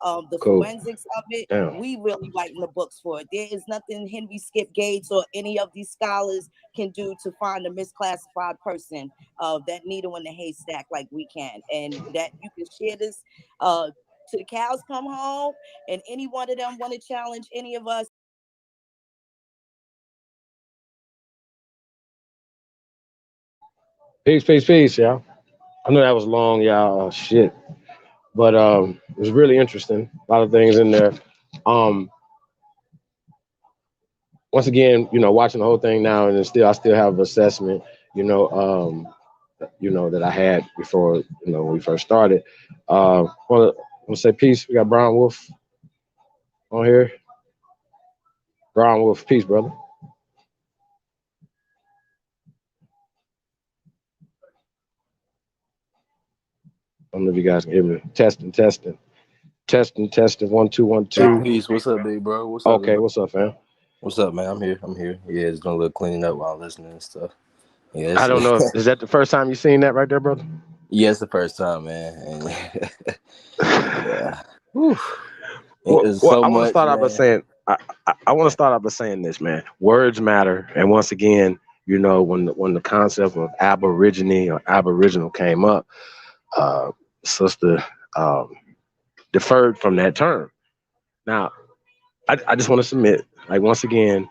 [SPEAKER 15] The
[SPEAKER 8] Cool.
[SPEAKER 15] forensics of it,
[SPEAKER 8] Damn.
[SPEAKER 15] we really writing the books for it. There is nothing Henry Skip Gates or any of these scholars can do to find a misclassified person that needle in the haystack like we can. And that you can share this to the cows come home, and any one of them want to challenge any of us.
[SPEAKER 8] Peace, y'all. I know that was long, y'all. Shit. But it was really interesting. A lot of things in there. Once again, watching the whole thing now, and I still have assessment, that I had before, when we first started. Want to say peace. We got Brown Wolf on here. Brown Wolf, peace, brother. I don't know if you guys can hear me. Testing. 1 2 1 2.
[SPEAKER 1] Hey, peace. What's up, big bro? What's up?
[SPEAKER 8] Okay, what's up, fam?
[SPEAKER 1] What's up, man? I'm here. Yeah, just doing a little cleaning up while listening and stuff. Yeah,
[SPEAKER 8] I don't know. Is that the first time you seen that right there, brother?
[SPEAKER 1] Yeah, it's the first time, man. And yeah.
[SPEAKER 8] Well, I want to start off by saying I want to start off by saying this, man. Words matter, and once again, when the concept of aborigine or aboriginal came up, sister deferred from that term. Now, I just want to submit, like, once again,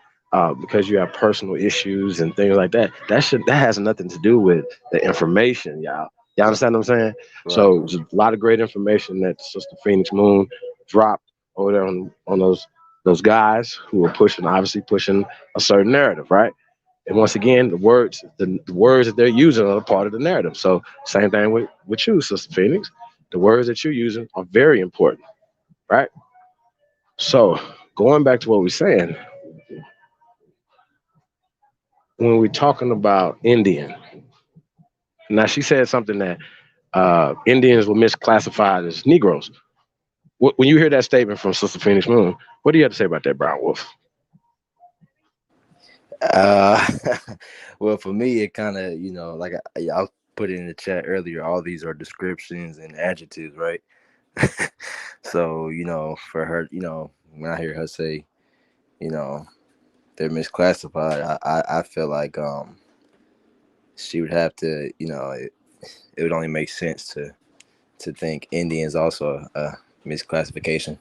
[SPEAKER 8] because you have personal issues and things like that, that has nothing to do with the information, y'all. Y'all understand what I'm saying? Right. So there's a lot of great information that Sister Phoenix Moon dropped over there on those guys who are obviously pushing a certain narrative, right? And once again, the words that they're using are a part of the narrative. So same thing with you, Sister Phoenix. The words that you're using are very important, right? So going back to what we're saying, when we're talking about Indian, now she said something that Indians were misclassified as Negroes. When you hear that statement from Sister Phoenix Moon, what do you have to say about that, Brown Wolf?
[SPEAKER 1] Well, for me, it kind of, like I put it in the chat earlier, all these are descriptions and adjectives, right? So, for her, when I hear her say, that they're misclassified, I feel like she would have to, you know, it would only make sense to think Indians also a misclassification,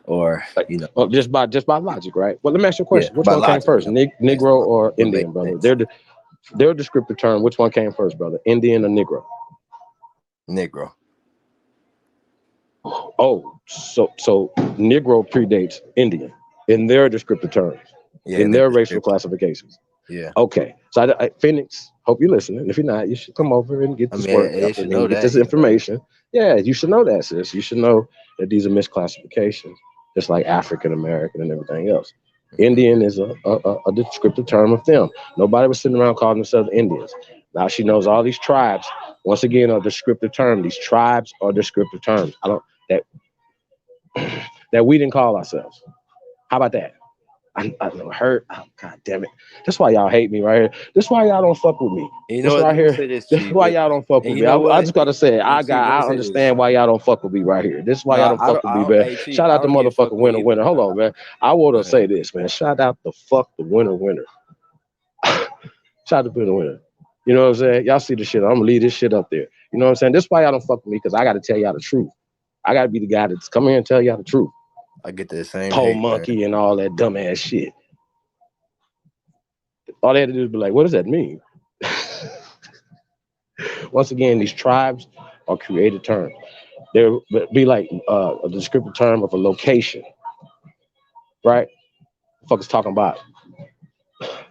[SPEAKER 1] or you know,
[SPEAKER 8] well, just by logic, right? Well, let me ask you a
[SPEAKER 1] yeah,
[SPEAKER 8] question: which
[SPEAKER 1] by
[SPEAKER 8] one came
[SPEAKER 1] logic,
[SPEAKER 8] first, Negro or
[SPEAKER 1] would make
[SPEAKER 8] Indian, brother?
[SPEAKER 1] sense.
[SPEAKER 8] Their descriptive term. Which one came first, brother? Indian or Negro?
[SPEAKER 1] Negro.
[SPEAKER 8] Oh, so Negro predates Indian in their descriptive terms,
[SPEAKER 1] Yeah,
[SPEAKER 8] in
[SPEAKER 1] they're
[SPEAKER 8] their racial
[SPEAKER 1] descriptive.
[SPEAKER 8] classifications.
[SPEAKER 1] Yeah.
[SPEAKER 8] Okay, so Phoenix, hope you're listening. If you're not, you should come over and get
[SPEAKER 1] I
[SPEAKER 8] this
[SPEAKER 1] mean,
[SPEAKER 8] work
[SPEAKER 1] they
[SPEAKER 8] up
[SPEAKER 1] should
[SPEAKER 8] and
[SPEAKER 1] know
[SPEAKER 8] then get
[SPEAKER 1] that,
[SPEAKER 8] this
[SPEAKER 1] you know.
[SPEAKER 8] information. Yeah, you should know that, sis. You should know that these are misclassifications, just like African American and everything else. Indian is a descriptive term of them. Nobody was sitting around calling themselves Indians. Now she knows all these tribes, once again, are descriptive terms. These tribes are descriptive terms. I don't that we didn't call ourselves. How about that? I heard. Oh, God damn it! That's why y'all hate me right here. That's why y'all don't fuck with me.
[SPEAKER 1] You know
[SPEAKER 8] This
[SPEAKER 1] what?
[SPEAKER 8] right
[SPEAKER 1] Let me
[SPEAKER 8] here.
[SPEAKER 1] say this,
[SPEAKER 8] This is
[SPEAKER 1] Chief.
[SPEAKER 8] why y'all don't fuck
[SPEAKER 1] And
[SPEAKER 8] with
[SPEAKER 1] you
[SPEAKER 8] me.
[SPEAKER 1] know
[SPEAKER 8] I
[SPEAKER 1] what?
[SPEAKER 8] just gotta say,
[SPEAKER 1] And Chief, let me
[SPEAKER 8] I
[SPEAKER 1] say this.
[SPEAKER 8] understand why y'all don't fuck with me right here. This is why
[SPEAKER 1] No,
[SPEAKER 8] y'all don't fuck with me, man.
[SPEAKER 1] hey, Chief,
[SPEAKER 8] Shout
[SPEAKER 1] I
[SPEAKER 8] out to
[SPEAKER 1] don't give a fuck
[SPEAKER 8] motherfucking
[SPEAKER 1] with
[SPEAKER 8] winner,
[SPEAKER 1] either.
[SPEAKER 8] winner. Hold on, man. I want
[SPEAKER 1] Go
[SPEAKER 8] to
[SPEAKER 1] ahead.
[SPEAKER 8] say this, man. Shout out the winner, winner. Shout out to the winner. You know what I'm saying? Y'all see the shit. I'm gonna leave this shit up there. You know what I'm saying? This is why y'all don't fuck with me, because I gotta tell y'all the truth. I gotta be the guy that's come here and tell y'all the truth.
[SPEAKER 1] I get the same
[SPEAKER 8] Pole
[SPEAKER 1] hate, man.
[SPEAKER 8] monkey and all that dumbass shit. All they had to do is be like, what does that mean? Once again, these tribes are created terms. There would be like a descriptive term of a location, right? Fuckers talking about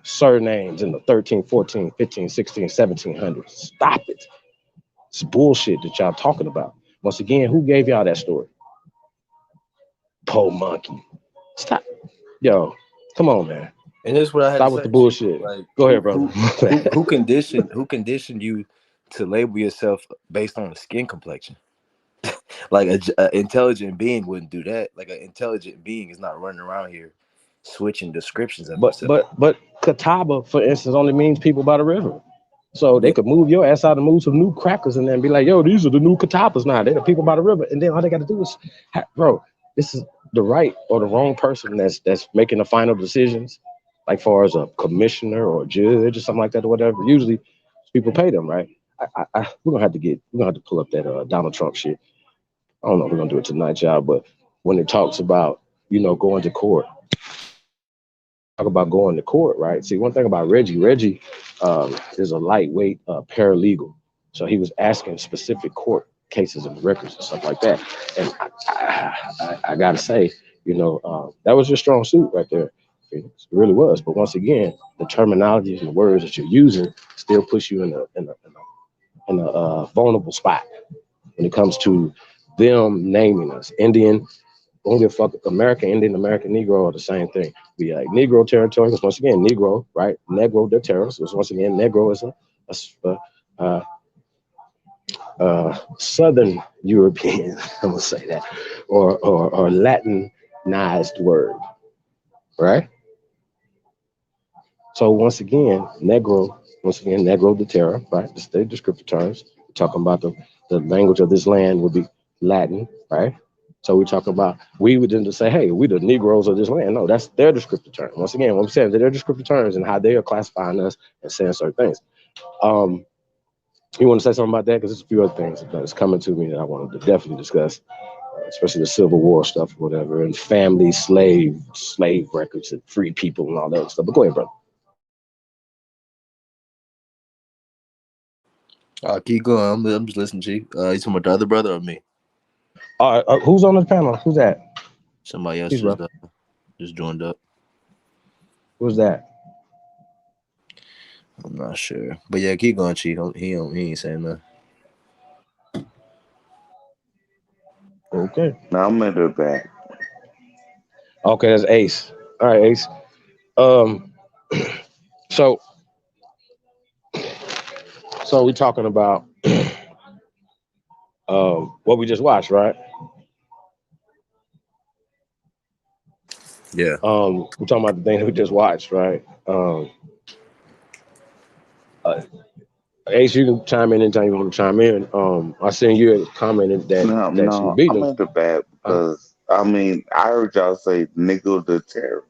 [SPEAKER 8] surnames in the 13, 14, 15, 16, 1700s. Stop it. It's bullshit that y'all talking about. Once again, who gave y'all that story? Pole monkey. Stop. Yo, come on, man.
[SPEAKER 1] And this is what I had
[SPEAKER 8] Stop
[SPEAKER 1] to
[SPEAKER 8] with
[SPEAKER 1] say,
[SPEAKER 8] the
[SPEAKER 1] Chief.
[SPEAKER 8] bullshit.
[SPEAKER 1] Like,
[SPEAKER 8] Go ahead, brother.
[SPEAKER 1] who conditioned you to label yourself based on the skin complexion? Like a intelligent being wouldn't do that. Like an intelligent being is not running around here switching descriptions of himself.
[SPEAKER 8] But Catawba, for instance, only means people by the river. So they
[SPEAKER 1] Yeah.
[SPEAKER 8] could move your ass out and move some new crackers and then be like, yo, these are the new Catawbas now. They're the people by the river. And then all they got to do is, bro, this is the right or the wrong person that's making the final decisions, like far as a commissioner or a judge or something like that or whatever. Usually people pay them, right? We're gonna have to pull up that Donald Trump shit. I don't know if we're gonna do it tonight, y'all, but when it talks about, going to court, talk about going to court, right? See, one thing about Reggie is a lightweight paralegal. So he was asking specific court cases and records and stuff like that. And I gotta say, that was your strong suit right there. It really was. But once again, the terminology and the words that you're using still push you in a vulnerable spot when it comes to them naming us. Indian, don't give a fuck. American Indian, American Negro are the same thing. We like Negro territory, because once again, Negro, right? Negro de terra. So once again, Negro is a Southern European, I'm gonna say that, or Latinized word, right? So once again, Negro de terra, right? This the descriptive terms. We're talking about the language of this land would be Latin, right? So we're talking about, we would then just say, hey, we the Negroes of this land. No, that's their descriptive term. Once again, what I'm saying, they're descriptive terms and how they are classifying us and saying certain things. You want to say something about that? Because there's a few other things that's coming to me that I wanted to definitely discuss, especially the Civil War stuff or whatever, and family slave records and free people and all that stuff. But go ahead, brother.
[SPEAKER 1] Keep going. I'm just listening, Chief. You talking about the other brother or me?
[SPEAKER 8] Who's on the panel? Who's that?
[SPEAKER 1] Somebody else just joined up.
[SPEAKER 8] Who's that?
[SPEAKER 1] I'm not sure, but yeah, keep going, Chief. He ain't saying nothing.
[SPEAKER 8] Okay.
[SPEAKER 22] Now I'm in the back.
[SPEAKER 8] Okay, that's Ace. All right, Ace. So we're talking about what we just watched, right?
[SPEAKER 1] Yeah.
[SPEAKER 8] We're talking about the thing that we just watched, right? Ace, you can chime in anytime you want to chime in. I seen you commented that you
[SPEAKER 22] No,
[SPEAKER 8] beat
[SPEAKER 22] I'm
[SPEAKER 8] him.
[SPEAKER 22] in the back because I heard y'all say nigga the terror.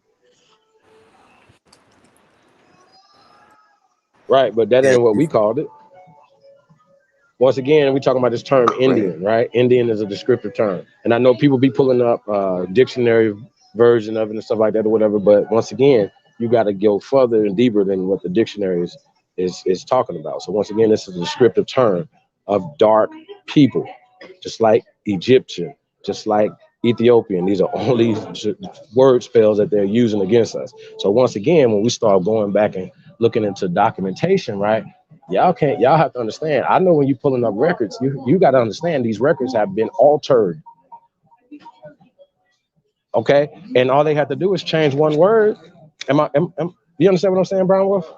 [SPEAKER 8] Right, but that ain't what we called it. Once again, we talking about this term Indian, right? Indian is a descriptive term. And I know people be pulling up dictionary version of it and stuff like that or whatever, but once again, you got to go further and deeper than what the dictionary is talking about. So once again, this is a descriptive term of dark people, just like Egyptian, just like Ethiopian. These are only word spells that they're using against us. So once again, when we start going back and looking into documentation, right? Y'all have to understand. I know when you pulling up records, you got to understand these records have been altered. Okay, and all they have to do is change one word. You understand what I'm saying, Brown Wolf?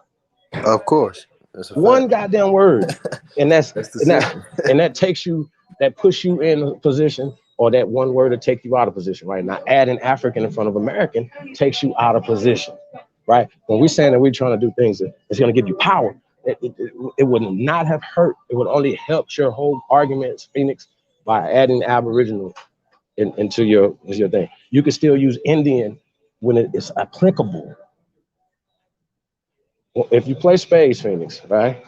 [SPEAKER 1] Of course, that's a
[SPEAKER 8] One
[SPEAKER 1] fact.
[SPEAKER 8] goddamn word, and
[SPEAKER 1] That's the system.
[SPEAKER 8] that takes you, that puts you in a position, or that one word to take you out of position. Right now, adding African in front of American takes you out of position. Right, when we're saying that we're trying to do things that it's going to give you power, it would not have hurt. It would only help your whole arguments, Phoenix, by adding Aboriginal into your thing. You can still use Indian when it is applicable. Well, if you play spades, Phoenix, right?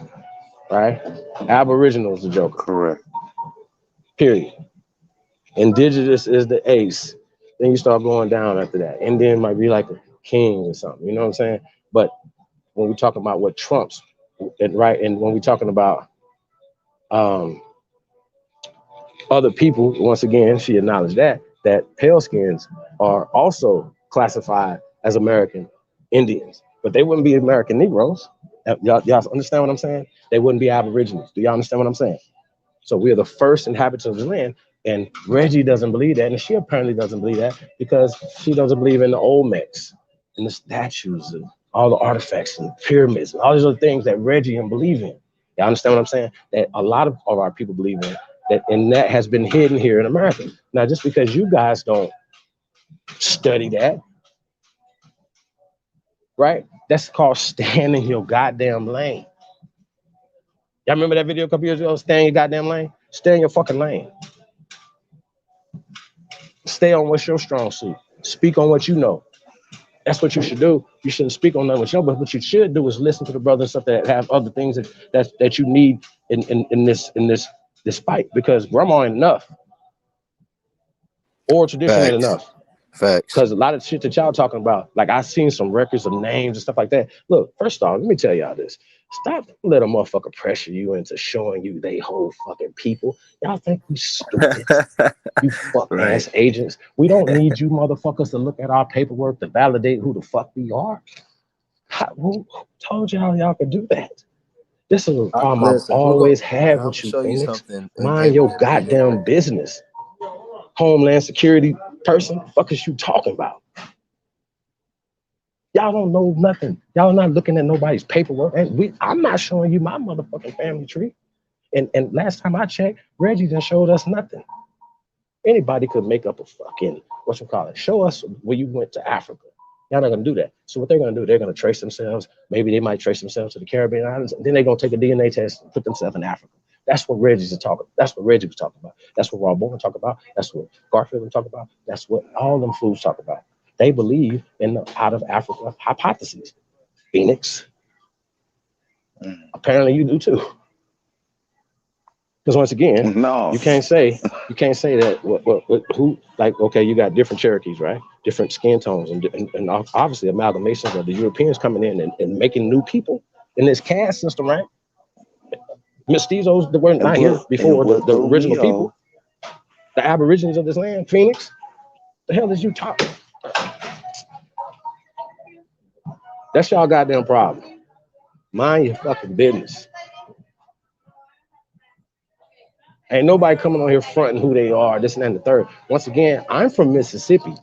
[SPEAKER 8] Aboriginal is the joker.
[SPEAKER 22] Correct.
[SPEAKER 8] Period. Indigenous is the ace. Then you start going down after that. Indian might be like a king or something. You know what I'm saying? But when we talk about what trumps, right? And when we're talking about other people, once again, she acknowledged that pale skins are also classified as American Indians, but they wouldn't be American Negroes. Y'all understand what I'm saying? They wouldn't be Aborigines. Do y'all understand what I'm saying? So we are the first inhabitants of the land, and Reggie doesn't believe that, and she apparently doesn't believe that because she doesn't believe in the Olmecs and the statues and all the artifacts and the pyramids and all these other things that Reggie and believe in. Y'all understand what I'm saying? That a lot of our people believe in that, and that has been hidden here in America. Now, just because you guys don't study that, right? That's called staying in your goddamn lane. Y'all remember that video a couple years ago? Stay in your goddamn lane. Stay in your fucking lane. Stay on what's your strong suit. Speak on what you know. That's what you should do. You shouldn't speak on that what you know, but what you should do is listen to the brothers and stuff that have other things that you need in this fight, because grandma ain't enough. Oral tradition ain't enough.
[SPEAKER 1] Facts.
[SPEAKER 8] Because a lot of shit that y'all talking about, like I seen some records of names and stuff like that. Look, first off, let me tell y'all this. Stop letting a motherfucker pressure you into showing you they whole fucking people. Y'all think we stupid? You fuck ass agents. We don't need you motherfuckers to look at our paperwork to validate who the fuck we are. Who told y'all could do that? This is a problem I've always had with you, Phoenix. Mind your goddamn business. Homeland Security person, fuck is you talking about? Y'all don't know nothing. Y'all not looking at nobody's paperwork. And I'm not showing you my motherfucking family tree. And last time I checked, Reggie done showed us nothing. Anybody could make up a fucking, show us where you went to Africa. Y'all not gonna do that. So what they're gonna do, they're gonna trace themselves. Maybe they might trace themselves to the Caribbean islands, and then they're gonna take a DNA test and put themselves in Africa. That's what Reggie was talking about. That's what Rob Bowen talking about. That's what Garfield was talking about. That's what all them fools talk about. They believe in the out of Africa hypotheses. Phoenix. Apparently you do too. Because once again, you can't say that who, like, okay, you got different Cherokees, right? Different skin tones and obviously amalgamations of the Europeans coming in and making new people in this caste system, right? Mestizos that weren't not here before the original people, the Aborigines of this land, Phoenix. The hell is you talking? That's y'all goddamn problem. Mind your fucking business. Ain't nobody coming on here fronting who they are, this and that and the third. Once again, I'm from Mississippi.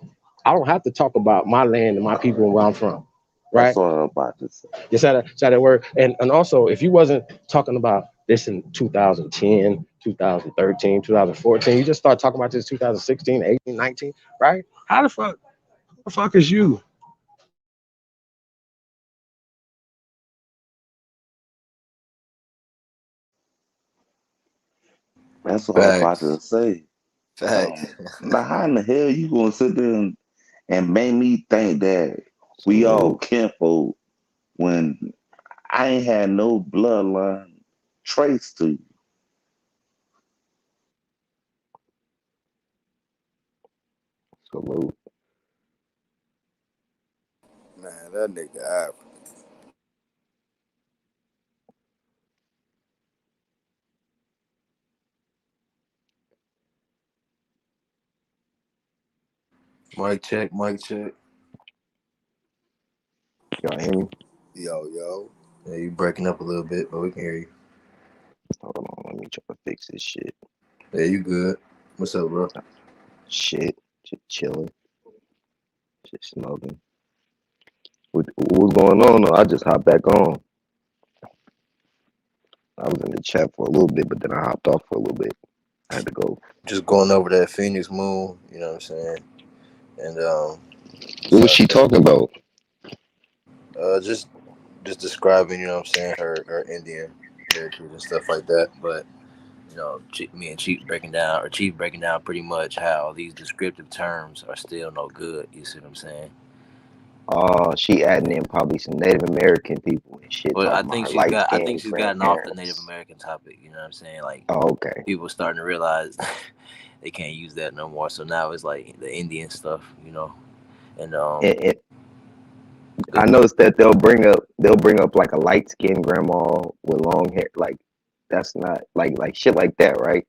[SPEAKER 8] I don't have to talk about my land and my people and where I'm from. Right?
[SPEAKER 22] That's what I'm about to say.
[SPEAKER 8] Yes, that word. And also, if you wasn't talking about this in 2010, 2013, 2014, you just start talking about this 2016, 18, 19, right? How the fuck is you?
[SPEAKER 22] That's what I'm about to say. Now, how in the hell you gonna sit there and make me think that we all kinfolk when I ain't had no bloodline trace to you.
[SPEAKER 2] Salute.
[SPEAKER 5] Man, that nigga African.
[SPEAKER 1] Mic check, mic check.
[SPEAKER 2] Y'all hear me?
[SPEAKER 5] Yo.
[SPEAKER 1] Yeah, you breaking up a little bit, but we can hear you.
[SPEAKER 2] Hold on, let me try to fix this shit.
[SPEAKER 1] Yeah, you good. What's up, bro?
[SPEAKER 2] Shit, just chilling, just smoking. What's going on? Though? I just hopped back on. I was in the chat for a little bit, but then I hopped off for a little bit. I had to go.
[SPEAKER 1] Just going over that Phoenix moon, you know what I'm saying? And
[SPEAKER 2] What was she talking about?
[SPEAKER 1] Just describing, you know what I'm saying, her Indian heritage and stuff like that. But you know, me and Chief breaking down pretty much how these descriptive terms are still no good. You see what I'm saying?
[SPEAKER 2] She adding in probably some Native American people and shit,
[SPEAKER 1] Well,
[SPEAKER 2] talking about her light
[SPEAKER 1] I
[SPEAKER 2] skinned
[SPEAKER 1] think she's gotten off the Native
[SPEAKER 2] grandparents.
[SPEAKER 1] American topic. You know what I'm saying? Like,
[SPEAKER 2] Oh, okay.
[SPEAKER 1] people starting to realize they can't use that no more. So now it's like the Indian stuff, you know. And
[SPEAKER 2] I noticed that they'll bring up like a light skinned grandma with long hair. Like that's not like shit like that, right?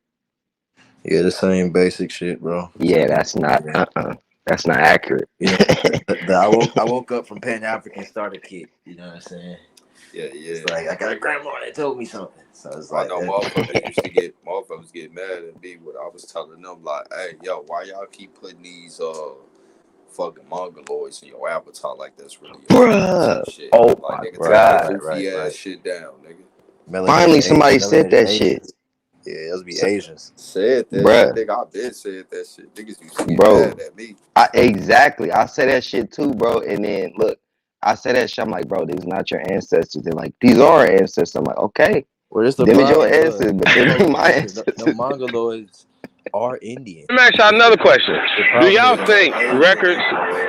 [SPEAKER 1] yeah, the same basic shit, bro.
[SPEAKER 2] Yeah, that's not that's not accurate.
[SPEAKER 1] You know, I woke up from Pan African starter kit. You know what I'm saying?
[SPEAKER 5] Yeah.
[SPEAKER 1] It's like I got a grandma that told me something. So it's
[SPEAKER 5] I
[SPEAKER 1] like
[SPEAKER 5] know motherfuckers get mad at me when I was telling them like, hey, yo, why y'all keep putting these fucking mongoloids in your avatar like that's really
[SPEAKER 2] Bruh.
[SPEAKER 5] shit.
[SPEAKER 2] Oh
[SPEAKER 5] Like,
[SPEAKER 2] my
[SPEAKER 5] nigga, take that
[SPEAKER 2] god.
[SPEAKER 5] goofy ass shit down, nigga.
[SPEAKER 2] Finally somebody said
[SPEAKER 1] melanated
[SPEAKER 2] that shit.
[SPEAKER 1] Asians. Yeah, those be Asians.
[SPEAKER 5] Said that
[SPEAKER 2] Bruh.
[SPEAKER 5] shit, nigga. I been said that shit. Niggas used to get
[SPEAKER 2] Bro,
[SPEAKER 5] mad at me.
[SPEAKER 2] exactly. I say that shit too, bro. And then look, I say that shit. I'm like, bro, these are not your ancestors. They're like, these are our ancestors. I'm like, okay,
[SPEAKER 1] Well, this the
[SPEAKER 2] them is your
[SPEAKER 1] problem.
[SPEAKER 2] ancestors, but them ain't my
[SPEAKER 1] Listen,
[SPEAKER 2] ancestors.
[SPEAKER 1] the Mongoloids are Indian.
[SPEAKER 23] Let me ask y'all another question.
[SPEAKER 1] The
[SPEAKER 23] Do
[SPEAKER 1] problem
[SPEAKER 23] y'all
[SPEAKER 1] is,
[SPEAKER 23] think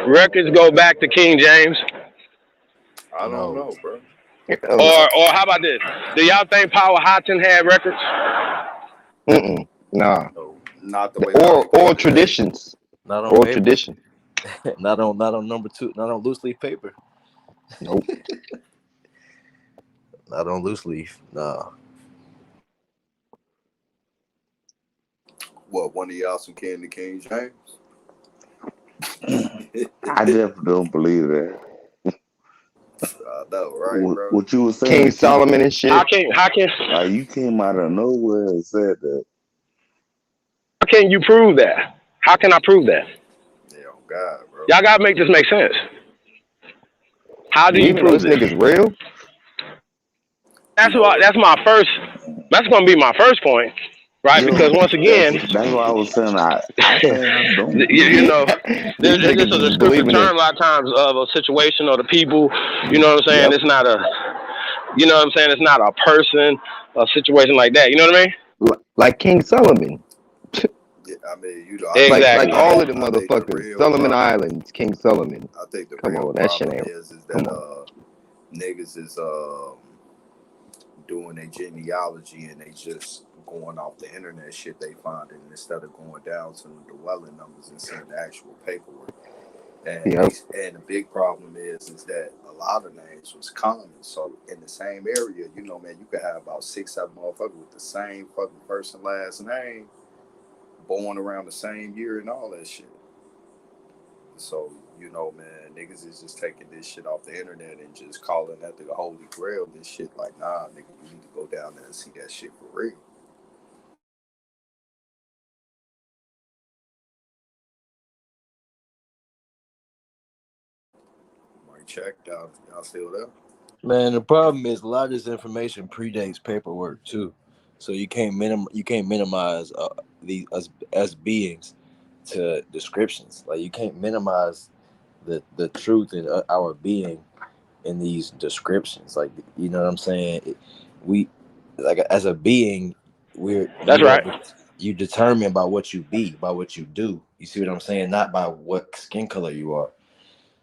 [SPEAKER 23] records go back to King James?
[SPEAKER 5] I don't know, bro.
[SPEAKER 23] Or how about this? Do y'all think Power Hotton had records?
[SPEAKER 2] Nah.
[SPEAKER 5] Not the way
[SPEAKER 2] Or traditions.
[SPEAKER 1] not on
[SPEAKER 2] Or
[SPEAKER 1] paper.
[SPEAKER 2] tradition.
[SPEAKER 1] not on number two. Not on loose leaf paper.
[SPEAKER 2] Nope.
[SPEAKER 1] Not on loose leaf. Nah.
[SPEAKER 5] What, one of y'all some Candy King James?
[SPEAKER 22] I definitely don't believe that.
[SPEAKER 5] I know, right, bro?
[SPEAKER 22] What you were saying,
[SPEAKER 2] King Solomon and shit.
[SPEAKER 23] How can
[SPEAKER 22] like you came out of nowhere and said that.
[SPEAKER 23] how can you prove that? How can I prove that?
[SPEAKER 5] Yeah, oh God, bro.
[SPEAKER 23] Y'all gotta make this make sense. How do
[SPEAKER 2] You
[SPEAKER 23] you
[SPEAKER 2] even know
[SPEAKER 23] prove
[SPEAKER 2] this
[SPEAKER 23] this?
[SPEAKER 2] nigga's real?
[SPEAKER 23] That's my first. That's gonna be my first point, right?
[SPEAKER 22] Yo,
[SPEAKER 23] Because once again,
[SPEAKER 22] that's why I was saying I say I don't
[SPEAKER 23] you
[SPEAKER 22] believe
[SPEAKER 23] know,
[SPEAKER 2] These
[SPEAKER 23] this is
[SPEAKER 2] niggas
[SPEAKER 23] a
[SPEAKER 2] is
[SPEAKER 23] descriptive
[SPEAKER 2] believing it.
[SPEAKER 23] term a lot of times of a situation or the people. You know what I'm saying?
[SPEAKER 2] Yep.
[SPEAKER 23] It's not a. You know what I'm saying? It's not a person, a situation like that. You know what I mean?
[SPEAKER 2] Like King Solomon.
[SPEAKER 5] Yeah, I mean, you know,
[SPEAKER 23] Exactly.
[SPEAKER 2] Like all of the
[SPEAKER 5] I think the
[SPEAKER 2] motherfuckers.
[SPEAKER 5] real
[SPEAKER 2] Solomon
[SPEAKER 5] problem.
[SPEAKER 2] Islands, King Solomon.
[SPEAKER 5] I think the
[SPEAKER 2] Come
[SPEAKER 5] real
[SPEAKER 2] on, that shit
[SPEAKER 5] problem
[SPEAKER 2] ain't.
[SPEAKER 5] is
[SPEAKER 2] Come
[SPEAKER 5] that
[SPEAKER 2] on.
[SPEAKER 5] niggas is doing a genealogy and they just going off the internet shit they finding instead of going down to the dwelling numbers and seeing the actual paperwork. And
[SPEAKER 2] Yep.
[SPEAKER 5] and the big problem is that a lot of names was common. So in the same area, you know, man, you could have about 6-7 motherfuckers with the same fucking first and last name, born around the same year and all that shit. So, you know, man, niggas is just taking this shit off the internet and just calling that the holy grail. This shit, like, nah, nigga, you need to go down there and see that shit for real. Mike, check, y'all still there?
[SPEAKER 1] Man, the problem is a lot of this information predates paperwork too, so you can't minimize these as beings to descriptions. Like you can't minimize the truth in our being in these descriptions. Like you know what I'm saying? We like as a being,
[SPEAKER 23] That's right.
[SPEAKER 1] you determine by what you be, by what you do. You see what I'm saying? Not by what skin color you are.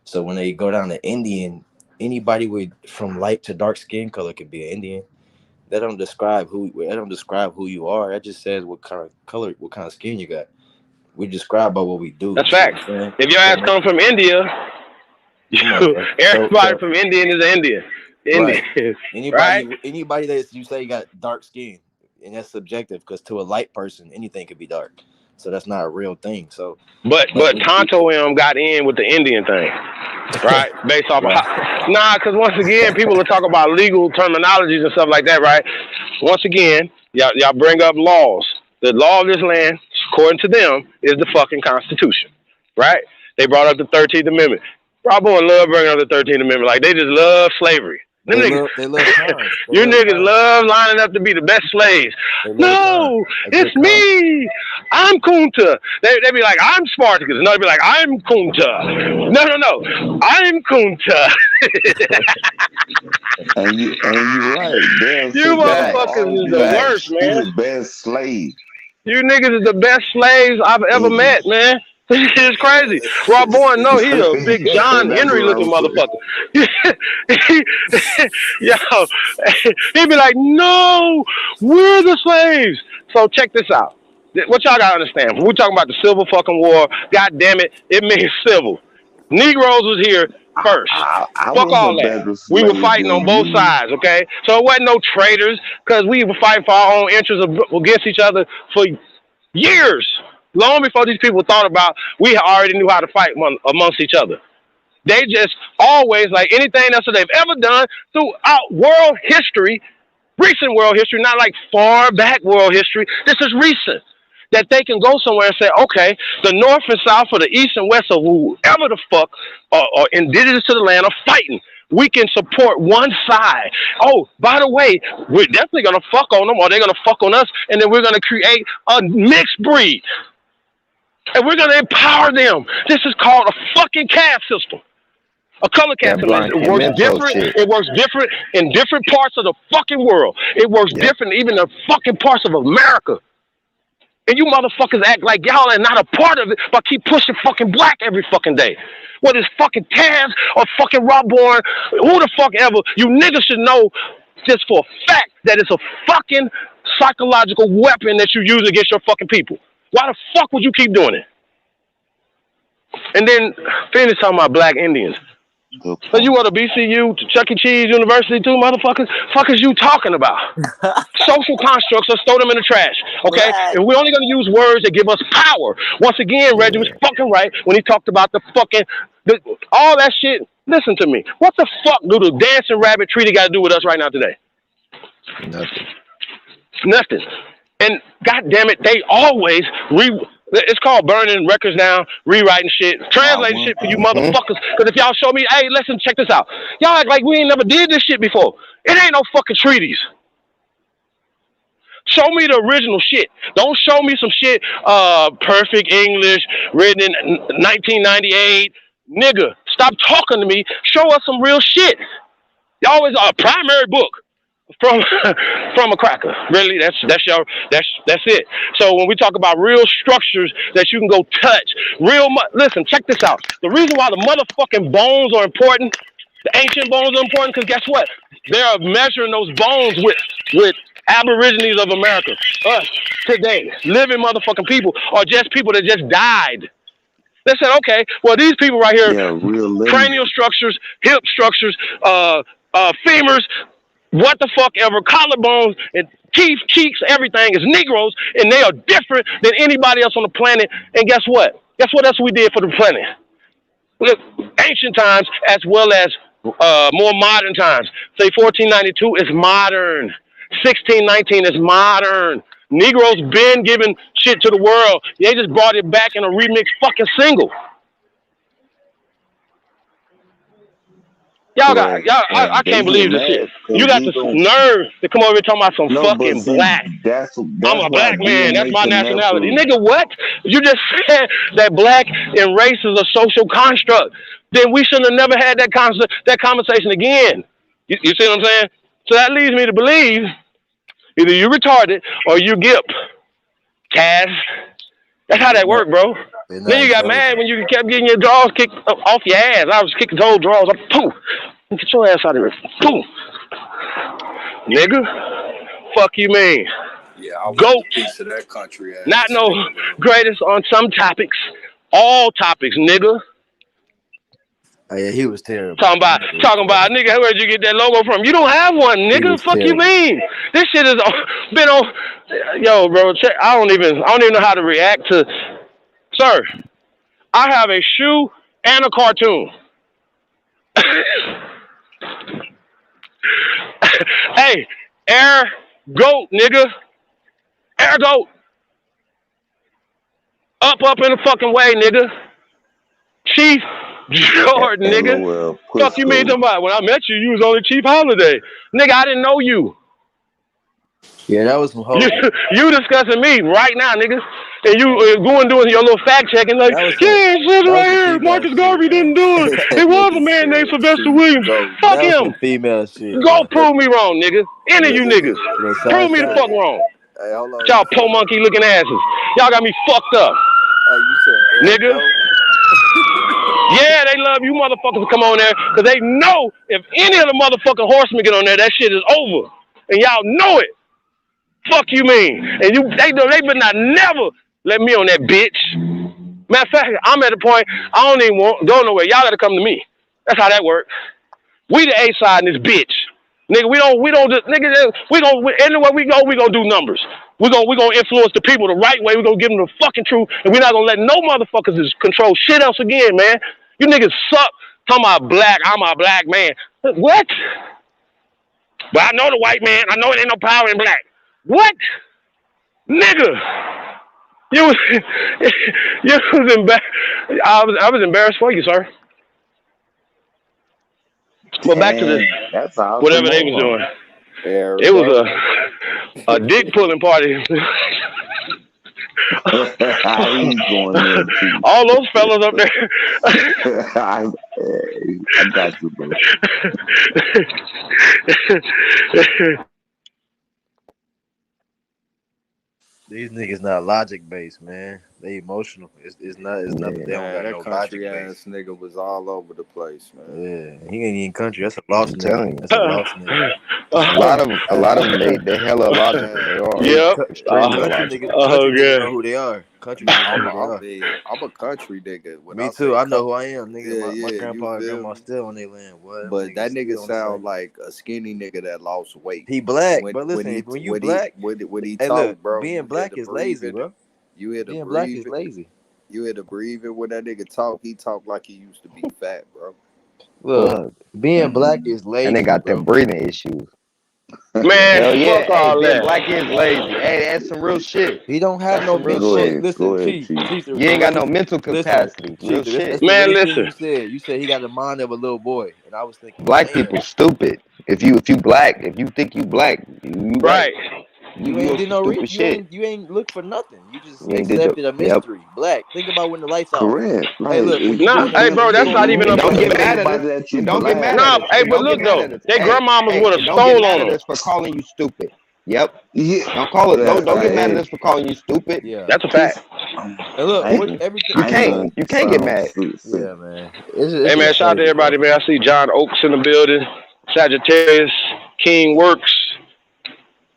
[SPEAKER 1] So when they go down to Indian, anybody with from light to dark skin color could be an Indian. That don't describe who you are. That just says what kind of color, what kind of skin you got. We describe by what we do.
[SPEAKER 23] That's
[SPEAKER 1] You see what
[SPEAKER 23] facts.
[SPEAKER 1] I'm saying?
[SPEAKER 23] If your ass
[SPEAKER 1] So,
[SPEAKER 23] come from India,
[SPEAKER 1] come on, bro.
[SPEAKER 23] everybody from Indian is an Indian.
[SPEAKER 1] Right.
[SPEAKER 23] Indian, right?
[SPEAKER 1] Anybody that you say got dark skin, and that's subjective because to a light person, anything could be dark. So that's not a real thing. So,
[SPEAKER 23] But Tonto M got in with the Indian thing, right? Based off of because once again, people will talk about legal terminologies and stuff like that, right? Once again, y'all bring up laws. The law of this land, according to them, is the fucking Constitution, right? They brought up the 13th Amendment. Rob Bowen love bringing up the 13th Amendment. Like, they just love slavery. Them niggas,
[SPEAKER 1] they love crimes.
[SPEAKER 23] You niggas love lining up to be the best slaves. No, it's me. I'm Kunta. They be like, I'm Spartacus. No, they be like, I'm Kunta. No. I'm Kunta.
[SPEAKER 22] and you're right.
[SPEAKER 23] You motherfuckers is the worst, man.
[SPEAKER 22] He was best slave.
[SPEAKER 23] You niggas is the best slaves I've ever met, man. This is crazy. Rob Bowen, no, he a big John Henry looking motherfucker. Yo, he'd be like, no, we're the slaves. So check this out. What y'all gotta understand? When we talking about the Civil fucking War, god damn it, it means civil. Negroes was here first. Fuck all that. We were fighting on both sides, okay? So it wasn't no traitors, because we were fighting for our own interests against each other for years. Long before these people thought about, we already knew how to fight amongst each other. They just always, like anything else that they've ever done throughout world history, recent world history, not like far back world history, this is recent. That they can go somewhere and say, okay, the North and South or the East and West or whoever the fuck are indigenous to the land are fighting. We can support one side. Oh, by the way, we're definitely going to fuck on them or they're going to fuck on us, and then we're going to create a mixed breed. And we're going to empower them. This is called a fucking caste system. A color caste system. It works different. It works different in different parts of the fucking world. It works different even in fucking parts of America. And you motherfuckers act like y'all are not a part of it, but keep pushing fucking black every fucking day. Whether it's fucking Taz or fucking Rob Bowen, who the fuck ever, you niggas should know just for a fact that it's a fucking psychological weapon that you use against your fucking people. Why the fuck would you keep doing it? And then finish talking about black Indians. So you go to BCU, to Chuck E. Cheese University too, motherfuckers? Fuck is you talking about? Social constructs, let's throw them in the trash, okay? And we're only going to use words that give us power. Once again, Reggie was fucking right when he talked about the fucking, all that shit. Listen to me. What the fuck do the dancing rabbit treaty got to do with us right now today? Nothing. And goddamn it, they always it's called burning records down, rewriting shit, translating shit for you motherfuckers. Because if y'all show me, hey, listen, check this out. Y'all act like we ain't never did this shit before. It ain't no fucking treaties. Show me the original shit. Don't show me some shit, perfect English, written in 1998. Nigga, stop talking to me. Show us some real shit. Y'all always a primary book. From a cracker, really. That's it. So when we talk about real structures that you can go touch, listen, check this out. The reason why the motherfucking bones are important, the ancient bones are important, because guess what? They're measuring those bones with Aborigines of America, us today, living motherfucking people, or just people that just died. They said, okay, well these people right here, cranial structures, hip structures, femurs. What the fuck ever, collarbones and teeth, cheeks, everything is Negroes, and they are different than anybody else on the planet. And guess what? Guess what else we did for the planet? Look, ancient times as well as more modern times. Say 1492 is modern. 1619 is modern. Negroes been giving shit to the world. They just brought it back in a remix fucking single. I can't believe this shit. You got the nerve to come over here talking about some fucking black. I'm a black man. That's my nationality. Nigga, what? You just said that black and race is a social construct. Then we shouldn't have never had that conversation again. You see what I'm saying? So that leads me to believe either you retarded or you gip. Taz. That's how that worked, bro. Then you got mad when you kept getting your drawers kicked off your ass. I was kicking the whole drawers up. Poof. Get your ass out of here. Boom. Nigga. Fuck you mean.
[SPEAKER 5] Yeah, I want
[SPEAKER 23] Goat.
[SPEAKER 5] a piece of that country
[SPEAKER 23] Not
[SPEAKER 5] ass
[SPEAKER 23] no
[SPEAKER 5] nigga, bro.
[SPEAKER 23] greatest on some topics. All topics, nigga.
[SPEAKER 1] Oh, yeah, he was terrible.
[SPEAKER 23] Talking about, nigga, where'd you get that logo from? You don't have one, nigga. Fuck
[SPEAKER 1] terrible.
[SPEAKER 23] you mean? This shit has been on. Yo, bro, check. I don't even know how to react to. Sir, I have a shoe and a cartoon. Hey, Air Goat, nigga. Air Goat. Up in the fucking way, nigga. Chief Jordan, nigga.
[SPEAKER 22] LOL,
[SPEAKER 23] Fuck you mean talking about? When I met you, you was only Chief Holiday. Nigga, I didn't know you.
[SPEAKER 1] Yeah, that was some whole.
[SPEAKER 23] You discussing me right now, nigga. And you doing your little fact checking like, yeah, it says right here, Marcus Garvey didn't do it. It was a man named Sylvester Williams. Fuck him.
[SPEAKER 1] Female shit.
[SPEAKER 23] Go prove me wrong, nigga. Any of you niggas. Prove me the fuck wrong.
[SPEAKER 5] Hey, hold on.
[SPEAKER 23] Y'all po monkey looking asses. Y'all got me fucked up.
[SPEAKER 5] Hey, you said
[SPEAKER 23] nigga. Yeah, they love you motherfuckers to come on there because they know if any of the motherfucking horsemen get on there, that shit is over. And y'all know it. Fuck you mean? And they better not never let me on that bitch. Matter of fact, I'm at the point I don't even want go nowhere. Y'all gotta come to me. That's how that works. We the A side in this bitch. Nigga, we don't just nigga anywhere we go, we gonna do numbers. We gonna influence the people the right way. We gonna give them the fucking truth, and we're not gonna let no motherfuckers just control shit else again, man. You niggas suck. Talking about black, I'm a black man. What? But I know the white man. I know it ain't no power in black. What? Nigga. You was embarrassed. I was embarrassed for you, sir. But back to this, whatever they was doing. It was a dick pulling party. All those fellas up there.
[SPEAKER 22] I got you, bro.
[SPEAKER 1] These niggas not logic based, man. They emotional. It's not. They don't got
[SPEAKER 5] that
[SPEAKER 1] no
[SPEAKER 5] country
[SPEAKER 1] logic
[SPEAKER 5] ass nigga was all over the place, man.
[SPEAKER 1] Yeah, he ain't even country. That's a lost nigga. That's a lost nigga.
[SPEAKER 2] A lot of them, they hella logical. They are.
[SPEAKER 23] Yep.
[SPEAKER 2] Extremely
[SPEAKER 1] Country
[SPEAKER 2] logical.
[SPEAKER 1] niggas know who they are. Country niggas know who they are.
[SPEAKER 5] I'm a country nigga. When
[SPEAKER 1] Me
[SPEAKER 5] I
[SPEAKER 1] too.
[SPEAKER 5] say
[SPEAKER 1] I know who I am, nigga.
[SPEAKER 5] Yeah,
[SPEAKER 1] my
[SPEAKER 5] yeah,
[SPEAKER 1] grandpa and
[SPEAKER 5] you feel
[SPEAKER 1] grandma
[SPEAKER 5] me?
[SPEAKER 1] still on their land. What?
[SPEAKER 5] But that nigga
[SPEAKER 1] still on the
[SPEAKER 5] sound
[SPEAKER 1] same.
[SPEAKER 5] like a skinny nigga that lost weight.
[SPEAKER 1] He black,
[SPEAKER 5] When-
[SPEAKER 1] but listen,
[SPEAKER 5] when he-
[SPEAKER 1] when you
[SPEAKER 5] when he-
[SPEAKER 1] black,
[SPEAKER 5] when he
[SPEAKER 1] hey,
[SPEAKER 5] talk,
[SPEAKER 1] look,
[SPEAKER 5] bro,
[SPEAKER 1] being
[SPEAKER 5] you
[SPEAKER 1] black
[SPEAKER 5] hear the
[SPEAKER 1] is lazy,
[SPEAKER 5] breathing.
[SPEAKER 1] bro.
[SPEAKER 5] You hear the
[SPEAKER 1] Being black is
[SPEAKER 5] breathing.
[SPEAKER 1] lazy.
[SPEAKER 5] You hear the breathing when that nigga talk. He talk like he used to be fat, bro.
[SPEAKER 1] Look, being black is lazy.
[SPEAKER 2] And they got
[SPEAKER 1] bro.
[SPEAKER 2] them breathing issues.
[SPEAKER 23] Man,
[SPEAKER 2] Hell yeah.
[SPEAKER 23] fuck all
[SPEAKER 2] Hey, being
[SPEAKER 23] that.
[SPEAKER 2] black is lazy. Hey, that's some real shit.
[SPEAKER 1] He don't have
[SPEAKER 2] That's
[SPEAKER 1] no
[SPEAKER 2] some real
[SPEAKER 1] mental.
[SPEAKER 2] shit.
[SPEAKER 1] Listen,
[SPEAKER 22] Chief.
[SPEAKER 1] Chief.
[SPEAKER 2] You ain't got no mental capacity. Real
[SPEAKER 1] Chief,
[SPEAKER 2] shit.
[SPEAKER 1] that's the
[SPEAKER 23] Man,
[SPEAKER 1] realest thing
[SPEAKER 23] listen.
[SPEAKER 1] you said he got the mind of a little boy, and I was thinking,
[SPEAKER 2] Black
[SPEAKER 1] damn,
[SPEAKER 2] people stupid. If you black, if you think you black, you
[SPEAKER 23] Right.
[SPEAKER 1] You
[SPEAKER 2] on
[SPEAKER 1] ain't did
[SPEAKER 2] some
[SPEAKER 1] no
[SPEAKER 2] stupid shit.
[SPEAKER 1] you ain't look for nothing. You just
[SPEAKER 2] You ain't did
[SPEAKER 1] accepted a
[SPEAKER 2] yep.
[SPEAKER 1] mystery. Black. Think about when the lights off.
[SPEAKER 22] Correct.
[SPEAKER 1] Hey, look, when you
[SPEAKER 23] Nah,
[SPEAKER 1] doing
[SPEAKER 23] hey,
[SPEAKER 1] that,
[SPEAKER 23] bro, that's not even
[SPEAKER 2] And
[SPEAKER 23] a.
[SPEAKER 2] don't get mad at
[SPEAKER 22] Anybody
[SPEAKER 2] us.
[SPEAKER 22] that you
[SPEAKER 2] And don't get
[SPEAKER 22] black.
[SPEAKER 2] mad at
[SPEAKER 23] Nah,
[SPEAKER 2] us.
[SPEAKER 23] hey,
[SPEAKER 2] And
[SPEAKER 23] but
[SPEAKER 2] don't
[SPEAKER 23] look
[SPEAKER 2] get mad
[SPEAKER 23] though,
[SPEAKER 2] at us.
[SPEAKER 23] their
[SPEAKER 2] Hey,
[SPEAKER 23] grandmamas
[SPEAKER 2] hey,
[SPEAKER 23] would have
[SPEAKER 2] and don't get
[SPEAKER 23] stole
[SPEAKER 2] mad
[SPEAKER 23] on
[SPEAKER 2] at
[SPEAKER 23] them.
[SPEAKER 2] us for calling you stupid. Yep.
[SPEAKER 22] Yeah.
[SPEAKER 2] Don't call it. Don't get mad at
[SPEAKER 22] Hey,
[SPEAKER 2] us for calling you stupid.
[SPEAKER 1] yeah.
[SPEAKER 23] That's a fact.
[SPEAKER 1] And look,
[SPEAKER 22] I
[SPEAKER 1] what
[SPEAKER 22] ain't,
[SPEAKER 1] everything.
[SPEAKER 2] You
[SPEAKER 22] I ain't
[SPEAKER 2] can't.
[SPEAKER 22] gonna
[SPEAKER 2] You can't get
[SPEAKER 22] sound
[SPEAKER 2] mad.
[SPEAKER 1] Yeah, man.
[SPEAKER 23] Hey
[SPEAKER 1] It's
[SPEAKER 23] man,
[SPEAKER 1] just
[SPEAKER 23] shout out to
[SPEAKER 1] crazy,
[SPEAKER 23] everybody,
[SPEAKER 1] bro.
[SPEAKER 23] man. I see John Oaks in the building, Sagittarius, King Works.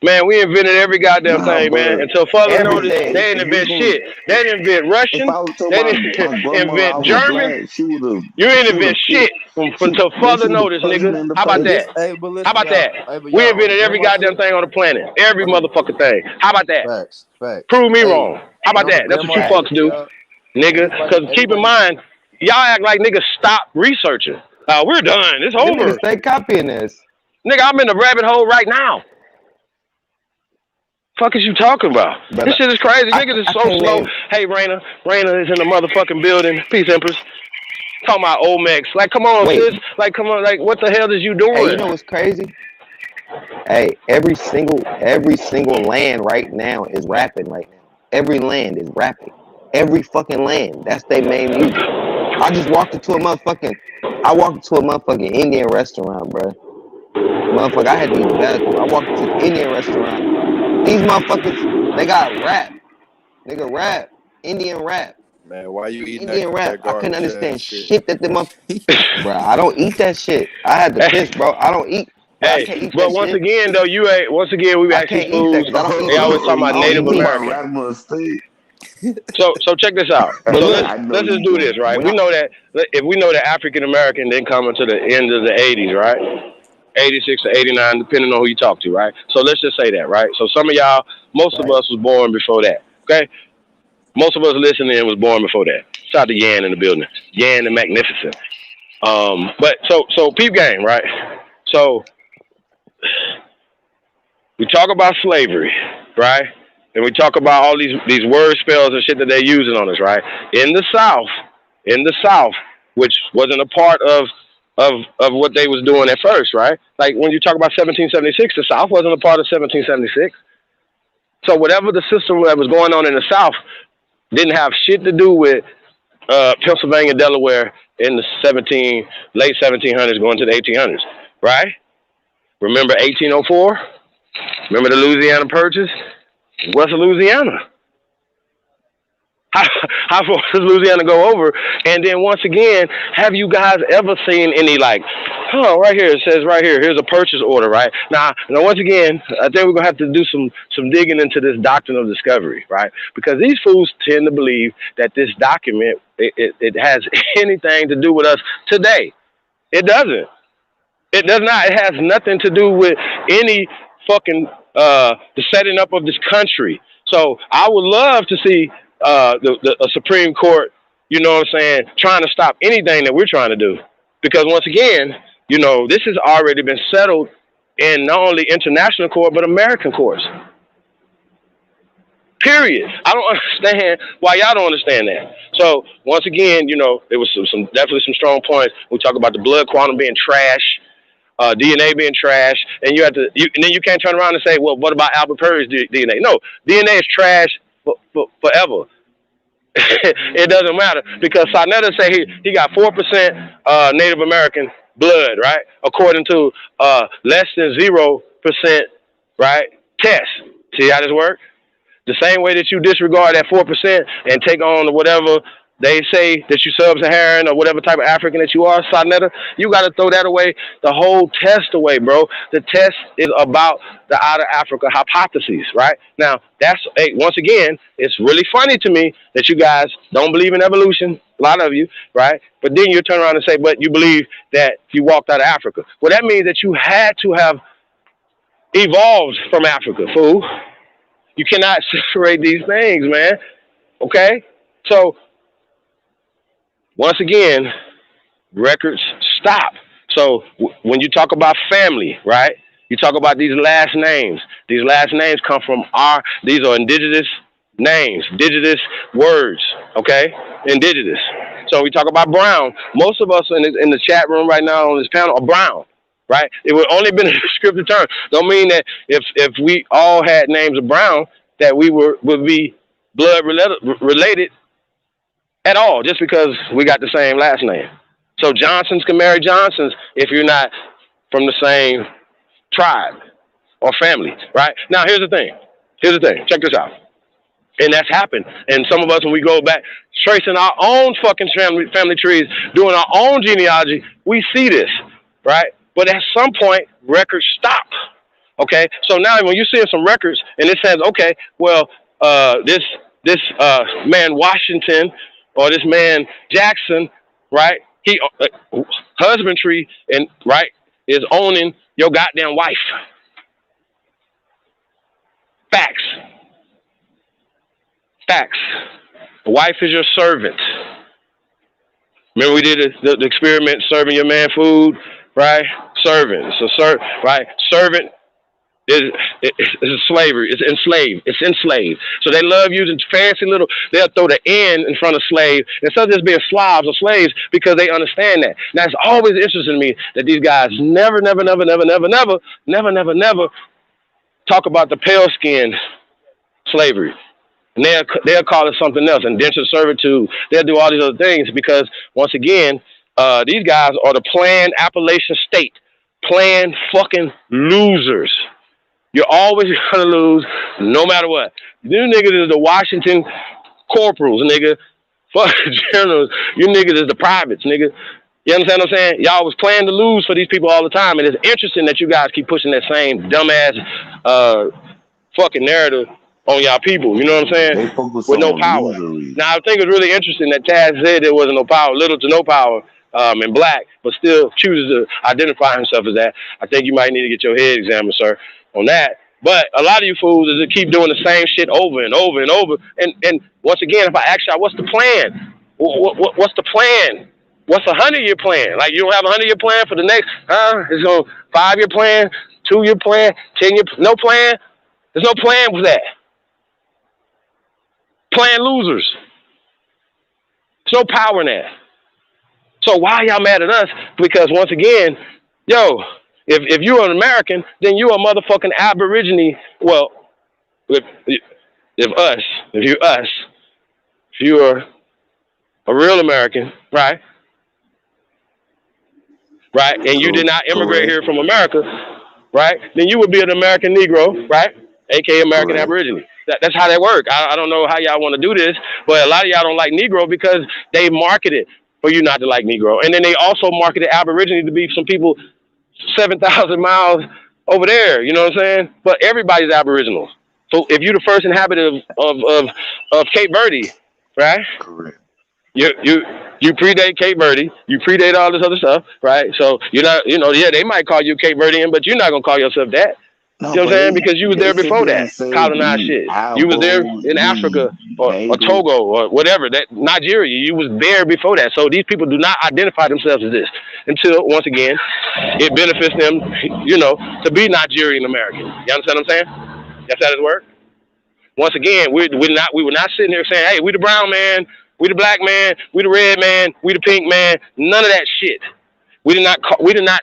[SPEAKER 23] Man, we invented every goddamn thing, man.
[SPEAKER 22] but
[SPEAKER 23] Until further notice,
[SPEAKER 2] Everything.
[SPEAKER 23] they didn't
[SPEAKER 22] if you
[SPEAKER 23] invent
[SPEAKER 22] gonna,
[SPEAKER 23] shit. They didn't invent
[SPEAKER 22] if
[SPEAKER 23] Russian.
[SPEAKER 22] I was
[SPEAKER 23] They
[SPEAKER 22] telling
[SPEAKER 23] didn't
[SPEAKER 22] my grandma I
[SPEAKER 23] invent
[SPEAKER 22] was
[SPEAKER 23] German.
[SPEAKER 22] black, she would
[SPEAKER 23] You ain't
[SPEAKER 22] have
[SPEAKER 23] invent shit
[SPEAKER 22] she
[SPEAKER 23] until
[SPEAKER 22] man, she
[SPEAKER 23] further
[SPEAKER 22] would have
[SPEAKER 23] notice,
[SPEAKER 22] punched
[SPEAKER 23] nigga.
[SPEAKER 22] me in the
[SPEAKER 23] How about
[SPEAKER 22] face.
[SPEAKER 23] that?
[SPEAKER 1] But listen,
[SPEAKER 23] How about
[SPEAKER 1] y'all.
[SPEAKER 23] that?
[SPEAKER 1] Hey, but
[SPEAKER 23] We
[SPEAKER 1] y'all,
[SPEAKER 23] invented every
[SPEAKER 1] grandma
[SPEAKER 23] goddamn
[SPEAKER 1] shit.
[SPEAKER 23] thing on the planet. Every
[SPEAKER 1] Okay.
[SPEAKER 23] motherfucking thing. How about that?
[SPEAKER 1] Facts.
[SPEAKER 23] Prove me
[SPEAKER 1] Hey,
[SPEAKER 23] wrong. How about
[SPEAKER 1] but on the
[SPEAKER 23] that? That's what you
[SPEAKER 1] grandma
[SPEAKER 2] Facts.
[SPEAKER 23] fucks
[SPEAKER 1] shit,
[SPEAKER 23] do,
[SPEAKER 1] y'all.
[SPEAKER 23] nigga. Because keep in mind, y'all act like niggas stop researching. We're done. It's
[SPEAKER 2] Them niggas
[SPEAKER 23] over.
[SPEAKER 2] stay copying this.
[SPEAKER 23] Nigga, I'm in the rabbit hole right now. Fuck is you talking about?
[SPEAKER 2] But
[SPEAKER 23] This shit is crazy. Niggas is
[SPEAKER 2] I
[SPEAKER 23] so
[SPEAKER 2] can't
[SPEAKER 23] slow.
[SPEAKER 2] name.
[SPEAKER 23] Hey, Raina is in the motherfucking building. Peace, Empress. Talking about Omex. Like, come on,
[SPEAKER 2] Wait.
[SPEAKER 23] sis. Like, come on. Like, what the hell is you doing?
[SPEAKER 2] Hey, you know what's crazy? Hey, every single land right now is rapping right now. Every land is rapping. Every fucking land. That's their main music. I walked into a motherfucking Indian restaurant, bro. Motherfucker, I had to use the bathroom. I walked into the Indian restaurant. These motherfuckers, they got rap. Nigga, rap. Indian rap.
[SPEAKER 5] Man, why you eating
[SPEAKER 2] Indian rap.
[SPEAKER 5] that
[SPEAKER 2] I couldn't
[SPEAKER 5] garbage ass
[SPEAKER 2] understand
[SPEAKER 5] shit?
[SPEAKER 2] shit that the bro. I don't eat that shit. I had to piss, bro. I don't eat. Bro, I
[SPEAKER 8] Hey,
[SPEAKER 2] can't eat
[SPEAKER 8] but
[SPEAKER 2] that
[SPEAKER 8] once
[SPEAKER 2] shit.
[SPEAKER 8] again, though, we
[SPEAKER 2] I
[SPEAKER 8] ask these
[SPEAKER 2] can't eat that
[SPEAKER 8] fools.
[SPEAKER 2] because I don't eat
[SPEAKER 8] They always
[SPEAKER 2] meat.
[SPEAKER 8] talking about
[SPEAKER 2] I don't
[SPEAKER 22] You
[SPEAKER 8] Native
[SPEAKER 2] eat
[SPEAKER 22] talking
[SPEAKER 2] meat.
[SPEAKER 22] about
[SPEAKER 8] American.
[SPEAKER 22] Rasmus State?
[SPEAKER 8] So check this out. So
[SPEAKER 22] I know
[SPEAKER 8] let's just
[SPEAKER 22] you
[SPEAKER 8] do
[SPEAKER 22] do.
[SPEAKER 8] this, right?
[SPEAKER 2] When
[SPEAKER 8] We
[SPEAKER 2] I
[SPEAKER 8] know that if we know that African American didn't come until the end of the 80s, right? 86 to 89, depending on who you talk to, right? So let's just say that, right? So some of y'all, most of
[SPEAKER 2] right,
[SPEAKER 8] us was born before that, okay? Most of us listening was born before that. Shout out to Yan in the building. Yan the Magnificent. But so peep game, right? So we talk about slavery, right? And we talk about all these word spells and shit that they're using on us, right? In the South, which wasn't a part of what they was doing at first, right? Like when you talk about 1776, the South wasn't a part of 1776. So whatever the system that was going on in the South didn't have shit to do with Pennsylvania, Delaware in the late 1700s going to the 1800s, right? Remember 1804? Remember the Louisiana Purchase? What's Louisiana? How far does Louisiana go over? And then once again, have you guys ever seen any right here, it says right here, here's a purchase order, right? Now once again, I think we're gonna have to do some digging into this doctrine of discovery, right? Because these fools tend to believe that this document it has anything to do with us today. It doesn't. It does not. It has nothing to do with any fucking the setting up of this country. So I would love to see a Supreme Court, you know what I'm saying, trying to stop anything that we're trying to do. Because once again, this has already been settled in not only international court but American courts. Period. I don't understand why y'all don't understand that. So once again, there was some definitely some strong points. We talk about the blood quantum being trash. DNA being trash, and and then you can't turn around and say, well, what about Albert Perry's DNA? No, DNA is trash forever. It doesn't matter because Sarnetta say he got 4% Native American blood, right? According to less than 0%, right? Test. See how this works? The same way that you disregard that 4% and take on whatever they say that you sub-Saharan or whatever type of African that you are, Sarnetta, you got to throw that away, the whole test away, bro. The test is about the Outer Africa hypotheses, right? Now, once again, it's really funny to me that you guys don't believe in evolution, a lot of you, right? But then you turn around and say, but you believe that you walked out of Africa. Well, that means that you had to have evolved from Africa, fool. You cannot separate these things, man. Okay? So, once again, records stop. So, when you talk about family, right? You talk about these last names. These last names come from these are indigenous names, indigenous words, okay? Indigenous. So, we talk about brown. Most of us in the chat room right now on this panel are brown. Right? It would only been a descriptive term. Don't mean that if we all had names of brown, that we would be blood related at all, just because we got the same last name. So Johnsons can marry Johnsons if you're not from the same tribe or family, right? Now here's the thing. Check this out. And that's happened. And some of us, when we go back, tracing our own fucking family trees, doing our own genealogy, we see this, right? But at some point, records stop. Okay, so now when you see some records and it says, okay, well, this man Washington or this man Jackson, right? He husbandry and right is owning your goddamn wife. Facts. The wife is your servant. Remember we did the experiment serving your man food, right? Servant. So right? Servant is slavery. It's enslaved. So they love using fancy little, they'll throw the N in front of slave instead of just being Slavs or slaves because they understand that. Now it's always interesting to me that these guys never talk about the pale skin slavery. And they'll call it something else, indentured servitude. They'll do all these other things because, once again, these guys are the planned Appalachian state. Planned fucking losers. You're always going to lose no matter what. These niggas is the Washington corporals, nigga.
[SPEAKER 23] Fuck the generals. You niggas is the privates, nigga. You understand what I'm saying? Y'all was playing to lose for these people all the time, and it's interesting that you guys keep pushing that same dumbass fucking narrative on y'all people. You know what I'm saying?
[SPEAKER 22] They focus
[SPEAKER 23] With no
[SPEAKER 22] on
[SPEAKER 23] power.
[SPEAKER 22] illusory.
[SPEAKER 23] Now I think it's really interesting that Taz said there wasn't no power, little to no power, in black, but still chooses to identify himself as that. I think you might need to get your head examined, sir, on that. But a lot of you fools is to keep doing the same shit over and over and over. And once again, if I ask y'all, what's the plan? What's the plan? What's a 100-year plan? Like, you don't have a 100-year plan for the next, it's a 5-year plan, 2-year plan, 10-year, no plan? There's no plan with that. Plan losers. There's no power in that. So why y'all mad at us? Because once again, yo, if you're an American, then you're a motherfucking Aborigine. Well, if you're a real American, right? Right, and you did not immigrate here from America, right? Then you would be an American Negro, right? AKA American Aborigine. That's how that works. I don't know how y'all want to do this, but a lot of y'all don't like Negro because they market it for you not to like Negro. And then they also marketed Aborigine to be some people 7,000 miles over there, you know what I'm saying? But everybody's Aboriginal. So if you're the first inhabitant of Cape Verde, right?
[SPEAKER 22] Correct.
[SPEAKER 23] You predate Cape Verde, you predate all this other stuff, right? So you're not, they might call you Cape Verdean, but you're not gonna call yourself that.
[SPEAKER 22] No,
[SPEAKER 23] you know what I'm saying? Because you was there before that, colonized shit. You was there in Africa or Togo or whatever, that Nigeria. You was there before that. So these people do not identify themselves as this until, once again, it benefits them, to be Nigerian American. You understand what I'm saying? That's how it works. Once again, we were not sitting here saying, hey, we the brown man, we the black man, we the red man, we the pink man. None of that shit. We did not,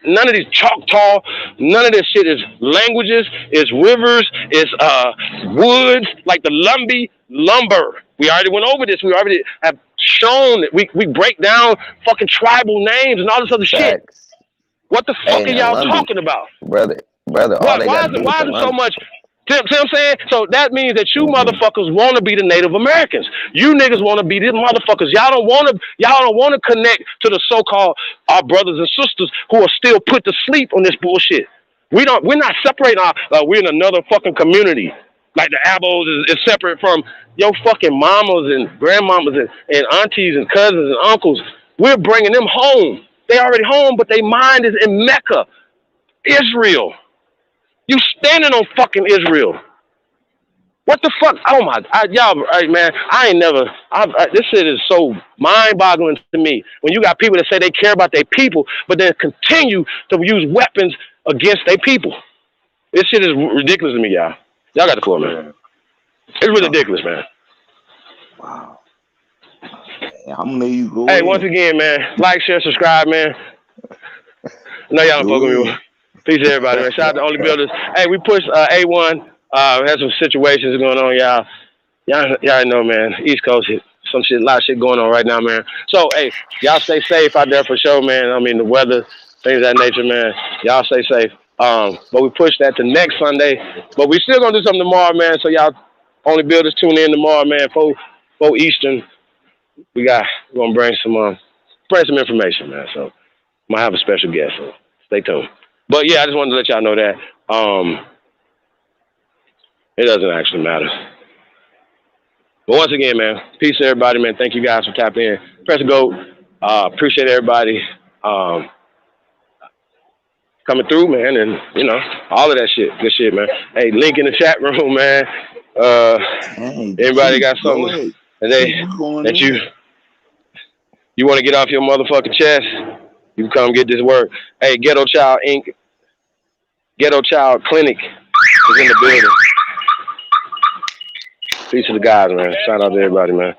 [SPEAKER 23] none of these Choctaw, none of this shit is languages, is rivers, is woods, like the Lumbee lumber. We already went over this. We already have shown that we break down fucking tribal names and all this other shit. What the fuck are y'all talking about?
[SPEAKER 2] Brother,
[SPEAKER 23] why is it so much? See what I'm saying? So that means that you motherfuckers want to be the Native Americans. You niggas want to be these motherfuckers. Y'all don't want to connect to the so-called our brothers and sisters who are still put to sleep on this bullshit. We're not separating we're in another fucking community. Like the Abos is separate from your fucking mamas and grandmamas and aunties and cousins and uncles. We're bringing them home. They already home, but their mind is in Mecca, Israel. You standing on fucking Israel. What the fuck? Oh my, man, this shit is so mind-boggling to me. When you got people that say they care about their people, but then continue to use weapons against their people. This shit is ridiculous to me, y'all. Y'all got the floor, man. It's really ridiculous, man.
[SPEAKER 22] Wow. I'm gonna let you go.
[SPEAKER 23] Hey, once again, man, like, share, subscribe, man. I know y'all don't fuck with me. Peace to everybody, man. Shout out to Only Builders. Hey, we pushed A1. Had some situations going on, y'all. Y'all know, man. East Coast, a lot of shit going on right now, man. So, hey, y'all stay safe out there for sure, man. I mean, the weather, things of that nature, man. Y'all stay safe. But we pushed that to next Sunday. But we still gonna do something tomorrow, man. So y'all Only Builders tune in tomorrow, man. 4 Eastern. We're gonna bring some information, man. So might have a special guest. So stay tuned. But yeah, I just wanted to let y'all know that it doesn't actually matter. But once again, man, peace to everybody, man. Thank you guys for tapping in. Press the GOAT. Appreciate everybody coming through, man, and all of that shit. Good shit, man. Hey, link in the chat room, man. Everybody got something that you want to get off your motherfucking chest. You can come get this work. Hey, Ghetto Child Inc. Ghetto Child Clinic is in the building. Peace to the guys, man. Shout out to everybody, man.